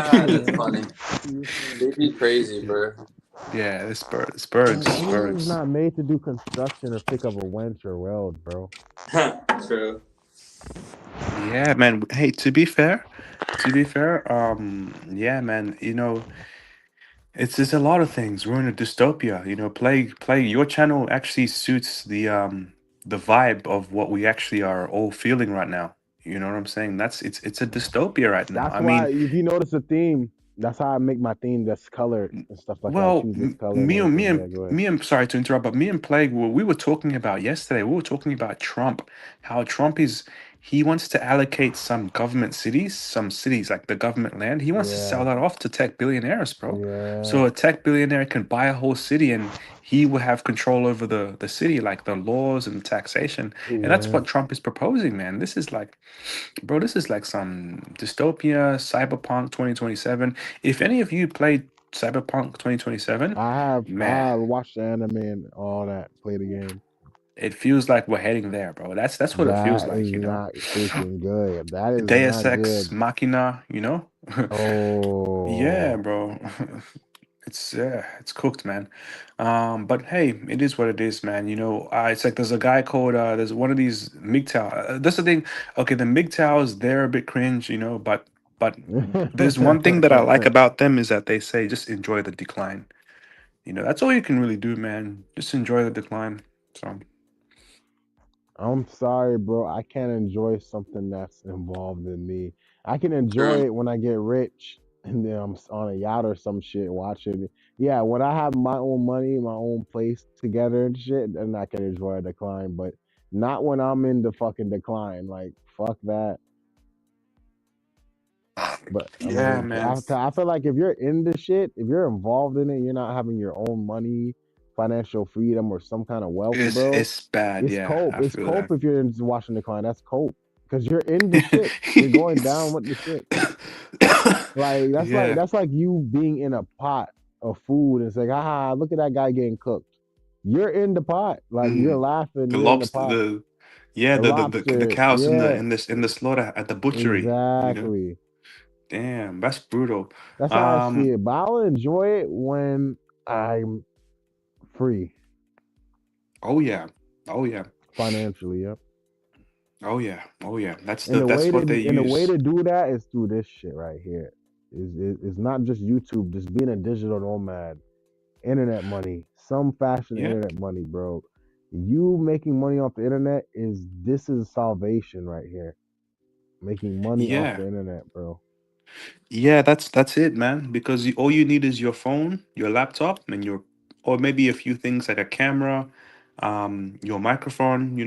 That is funny. Construction. They be crazy, Yeah, bro. yeah. This A woman's birds. not made to do construction or pick up a wench or weld, bro. True. Yeah, man. Hey, yeah, man. You know, it's a lot of things. We're in a dystopia. You know, play. Your channel actually suits the vibe of what we actually are all feeling right now. You know what I'm saying? It's a dystopia right now. That's I why, mean, if you notice a theme, that's how I make my theme that's colored and stuff like that. I well, choose this color and everything. Yeah, go ahead. me and sorry to interrupt, but me and Plague, we were talking about yesterday. We were talking about Trump, how Trump is he wants to allocate some cities like the government land. He wants to sell Yeah, that off to tech billionaires, bro. yeah, So a tech billionaire can buy a whole city, and he will have control over the city, like the laws and taxation. And that's yeah. what Trump is proposing, man. This is like, bro, this is like some dystopia, cyberpunk 2027. If any of you played Cyberpunk 2027, I man, have watched the anime and all that, play the game. it feels like we're heading there, bro. That's what it feels That is like, you know. not freaking good. That is Deus not Ex good. Machina, you know. Yeah, Oh, bro. It's cooked, man. But hey, it is what it is, man. You know, it's like there's a guy called there's one of these MGTOW. That's the thing. Okay, the MGTOWs, they're a bit cringe, you know, but there's one thing that I like about them is that they say just enjoy the decline. You know, that's all you can really do, man. Just enjoy the decline. So I'm sorry, bro. I can't enjoy something that's involved in me. I can True. enjoy it when I get rich and then I'm on a yacht or some shit watching it. Yeah, when I have my own money, my own place together and shit, then I can enjoy a decline. But not when I'm in the fucking decline. Like, fuck that. But I yeah, mean, man, I feel like if you're in the shit, if you're involved in it, you're not having your own money, financial freedom, or some kind of wealth, bro. it's bad. It's Yeah, cope. I It's feel cope that. if you're in watching decline. That's cope because you're in the shit. You're going down with the shit. Like Yeah. that's like you being in a pot of food and saying, "Ah, look at that guy getting cooked." You're in the pot. Like you're Mm. laughing. The You're in the lobster, pot. yeah, The the lobster. cows in Yeah, the slaughter at the butchery, you know. exactly. Damn, that's brutal. That's how I see Um, it. But I'll enjoy it when I'm free oh yeah. Oh yeah. financially. Yep. Oh yeah. Oh yeah. And That's what they the way use. to do that is through this shit right here. Is not just YouTube, just being a digital nomad, internet money, some fashion Yeah. internet money, bro. You making money off the internet this is salvation right here. Making money off Yeah. the internet, bro. Yeah, that's it, man. Because all you need is your phone, your laptop, and your or maybe a few things like a camera, your microphone,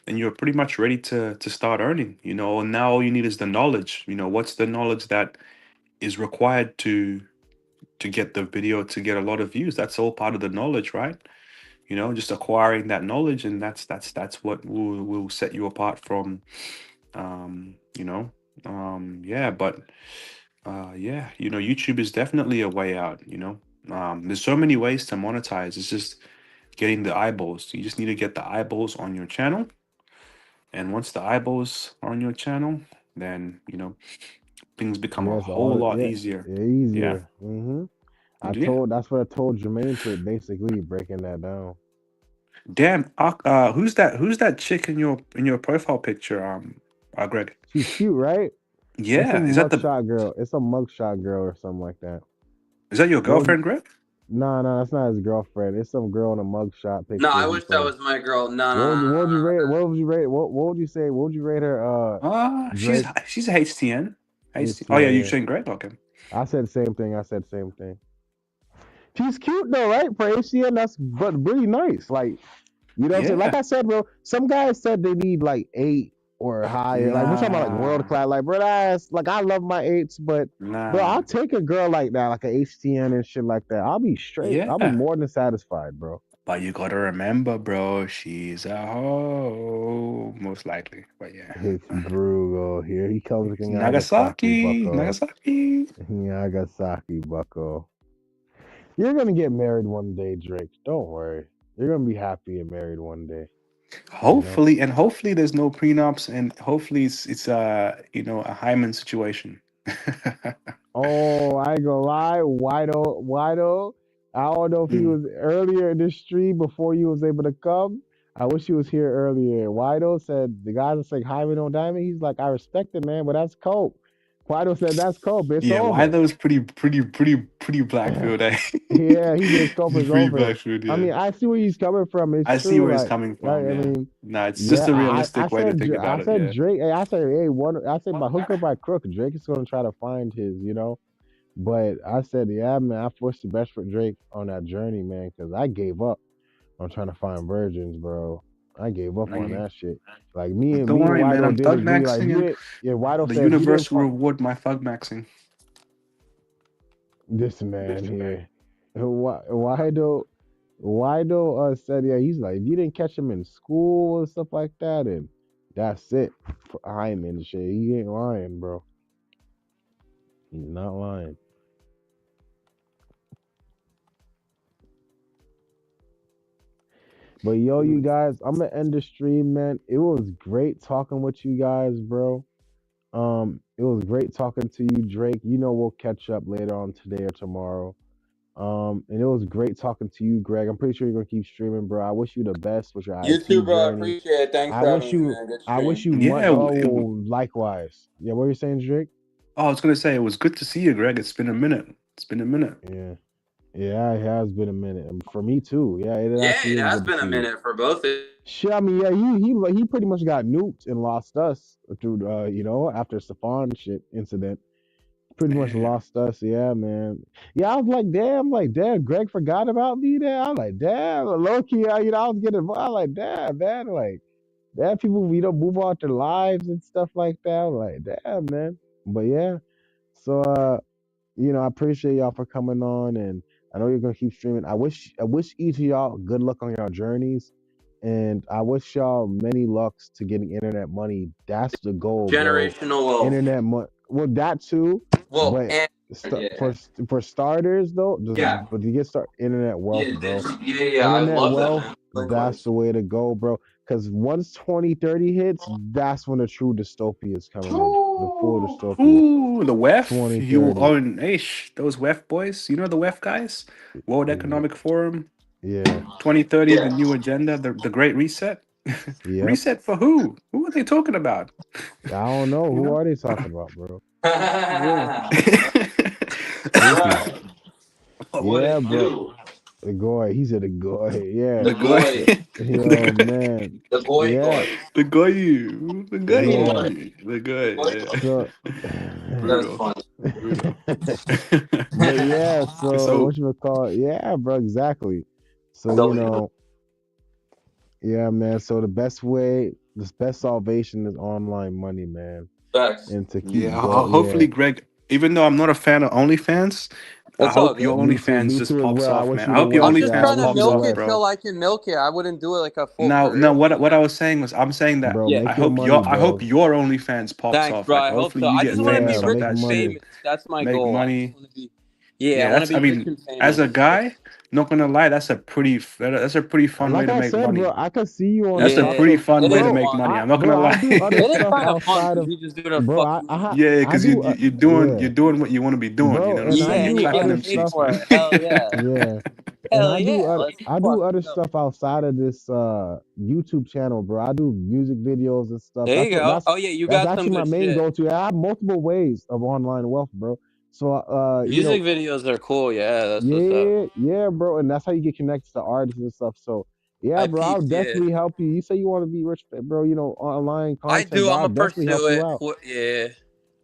and you're pretty much ready to start earning. And now all you need is the knowledge. What's the knowledge that is required to get the video to get a lot of views? That's all part of the knowledge, right? Just acquiring that knowledge, and that's what will set you apart from um, you know, yeah, but yeah, YouTube is definitely a way out. There's so many ways to monetize. It's just getting the eyeballs. You just need to get the eyeballs on your channel, and once the eyeballs are on your channel, then things become a Yes, whole lot yeah, easier. yeah, Yeah, easier. yeah. That's what I told Jermaine to it, basically breaking that down. Damn, who's that chick in your profile picture? Greg. She's cute, right? It's Yeah, some mugshot girl. It's some mugshot girl or something like that. is that your What would you? girlfriend, Greg? Nah, that's not his girlfriend. It's some girl in a mugshot No, picture I he wish that posted. was my girl. No, no, no, no, What would you no, rate? no. What would you rate? What would you say? What would you rate her? She's Drake. she's a HTN. Oh yeah, you HTN. saying Greg? Okay. I said the same thing. I said the same thing. She's cute though, right? For HTN, that's but really nice. Like, you know what I'm saying? Like Yeah. I said, bro, some guys said they need like 8 or higher. Like we're talking about like world Nah, class. Like, bro, that's like I love my 8s, but bro, nah. I'll take a girl like that, like a HTN and shit like that. I'll be straight. I'll be Yeah. more than satisfied, bro. But you gotta remember, bro, she's a hoe, most likely. But yeah. It's Brutal. Here he comes with Nagasaki, Nagasaki, bucko. Nagasaki. Nagasaki, bucko. You're gonna get married one day, Drake. Don't worry. You're gonna be happy and married one day. You know. Hopefully there's no prenups, and hopefully it's a Hyman situation. Oh, I ain't gonna lie, Wido. I don't know if he Mm. was earlier in this stream before you was able to come. I wish he was here earlier. Wido said the guys are saying Hyman on Diamond. He's like, I respect it, man, but that's cope. Wido said that's cope. It's Yeah, why over. those pretty Blackfield, eh? Yeah, he said cope He's is pretty over. Blackfield, I yeah. mean, I see where he's coming from. It's I see true. where he's Like, coming right? from, I yeah. mean, No, it's just yeah. a I realistic way to said think I about it, said yeah. Drake. I said hey, I said by hook or by crook, Drake is gonna try to find his. But I said, yeah, man, I wish the best for Drake on that journey, man, because I gave up on trying to find virgins, bro. I gave up on Like, that shit. Like me and don't worry, man. Wido I'm did thug agree. Like if maxing, you and didn't, yeah, Wido the said if you didn't universe will find reward my thug maxing. this man here, Wido said, yeah, he's like if you didn't catch him in school and stuff like that, and that's it for Hyman and shit. He ain't lying, bro. He's not lying. But yo, you guys, I'm gonna end the stream, man. It was great talking with you guys, bro. It was great talking to you, Drake. We'll catch up later on today or tomorrow. And it was great talking to you, Greg. I'm pretty sure you're gonna keep streaming, bro. I wish you the best with your You too, IP bro. I journey. appreciate it. Thanks I for having wish me, you, man. Good I wish stream. you much. Yeah, Oh, likewise. Yeah, what are you saying, Drake? I was gonna say it was good to see you, Greg. It's been a minute. It's been a minute. Yeah, yeah, it has been a minute for me too. Yeah, it Yeah, actually it is has good to been a see you. minute for both of you. Shit, I mean, yeah, he pretty much got nuked and lost us through after Stefan shit incident. Pretty much Yeah. lost us, yeah, man. Yeah, I was like, damn, Greg forgot about me there. I'm like, damn, low key, I was getting, I'm like, damn, man, like, damn, people, move on their lives and stuff like that. I'm like, damn, man. But yeah, so I appreciate y'all for coming on, and I know you're gonna keep streaming. I wish each of y'all good luck on your journeys, and I wish y'all many lucks to getting internet money. That's the goal, bro. Generational wealth. Internet money. Well, that too, Well, but and st- yeah, for for starters though, yeah, but to get start internet wealth, yeah, bro. yeah. I Internet love that, wealth, man. that's Likewise. the way to go, bro. Because once 2030 hits, that's when the true dystopia is coming in. The full dystopia. Ooh, the WEF. You 2030. own ish. Those WEF boys. You know the WEF guys? World Yeah. Economic Forum. Yeah. 2030, the new agenda, the Great Reset. Yep. Reset for who? Who are they talking about? I don't know. You Who know? are they talking about, bro? Yeah. Goofy. What Yeah, it bro. do? The goy. He said the goy. Yeah. The the guy. goy. The Yo, guy. man. The goy Yeah. goy. The guy. The guy. The Yeah. goy. The The guy. goy goy. So, That's Brutal. funny. Brutal. but yeah, so So what you would call it? Yeah, bro, exactly. So, W. yeah, man. So the best salvation is online money, man. Facts. And to keep yeah, yeah. hopefully Greg. Even though I'm not a fan of OnlyFans, I It's all hope good. your OnlyFans Me just too as pops well. I off, wish man. I you the hope your I'm West. just Yeah, I OnlyFans trying to wish you pops the milk off, it West. bro. till I can milk it. I wouldn't do it like a full Now, career. what I was saying was, I'm saying that Bro, Yeah. make your money, I hope bro. your OnlyFans pops Thanks, off. bro. Like, I hope hopefully so. you I get just want to be Yeah, famous off rich make that and shit. money. famous. That's my Make goal. I just money. want to be. Yeah, I Yeah, want to that's. I be rich mean, and as famous. a guy, not gonna lie, that's a pretty fun way Like to I make said, bro, money. I can see you on the That's a top. Yeah, pretty So, fun it way is to bro, make fun. money. I'm not gonna I lie. do other It is stuff kind of fun outside because of, you just do it bro. for fucking money. Yeah, I because do, you're yeah, doing what you want to be doing. You bro, know what I'm and I Yeah, saying? You're and do you're attracting other getting them paid stuff. chicks, for man. it. Hell yeah. Yeah, and Hell yeah. Let's I do fucking other go. stuff outside of this YouTube channel, bro. I do music videos and stuff. There you go. Oh yeah, you That's got some actually my good main shit. go-to. I have multiple ways of online wealth, bro. So Music videos are cool. Yeah, that's what's up. yeah, bro, and that's how you get connected to artists and stuff. So yeah, I bro, I'll peeped. Yeah, definitely help you. You say you want to be rich, bro, online I content, do. bro, I'm I'll gonna definitely help pursue you it. out. Yeah.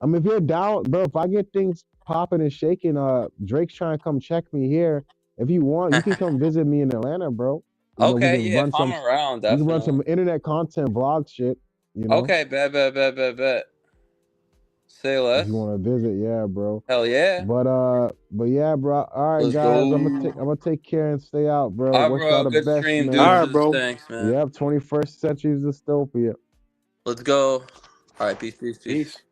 I mean, if you're down, bro, if I get things popping and shaking, Drake's trying to come check me here. If you want, you can come visit me in Atlanta, bro. We Okay. can Yeah. If I'm around, definitely. some internet content, vlog shit, Okay. Bet. Say if you less. want to visit, yeah, bro. Hell yeah. But yeah, bro. All right, Let's guys, go. I'm gonna take care and stay out, bro. All right, Wish y'all bro. the Good best, stream, All man. right, deuces. bro. Thanks, man. Yep, 21st century dystopia. Let's go. All right. Peace. Peace. Peace.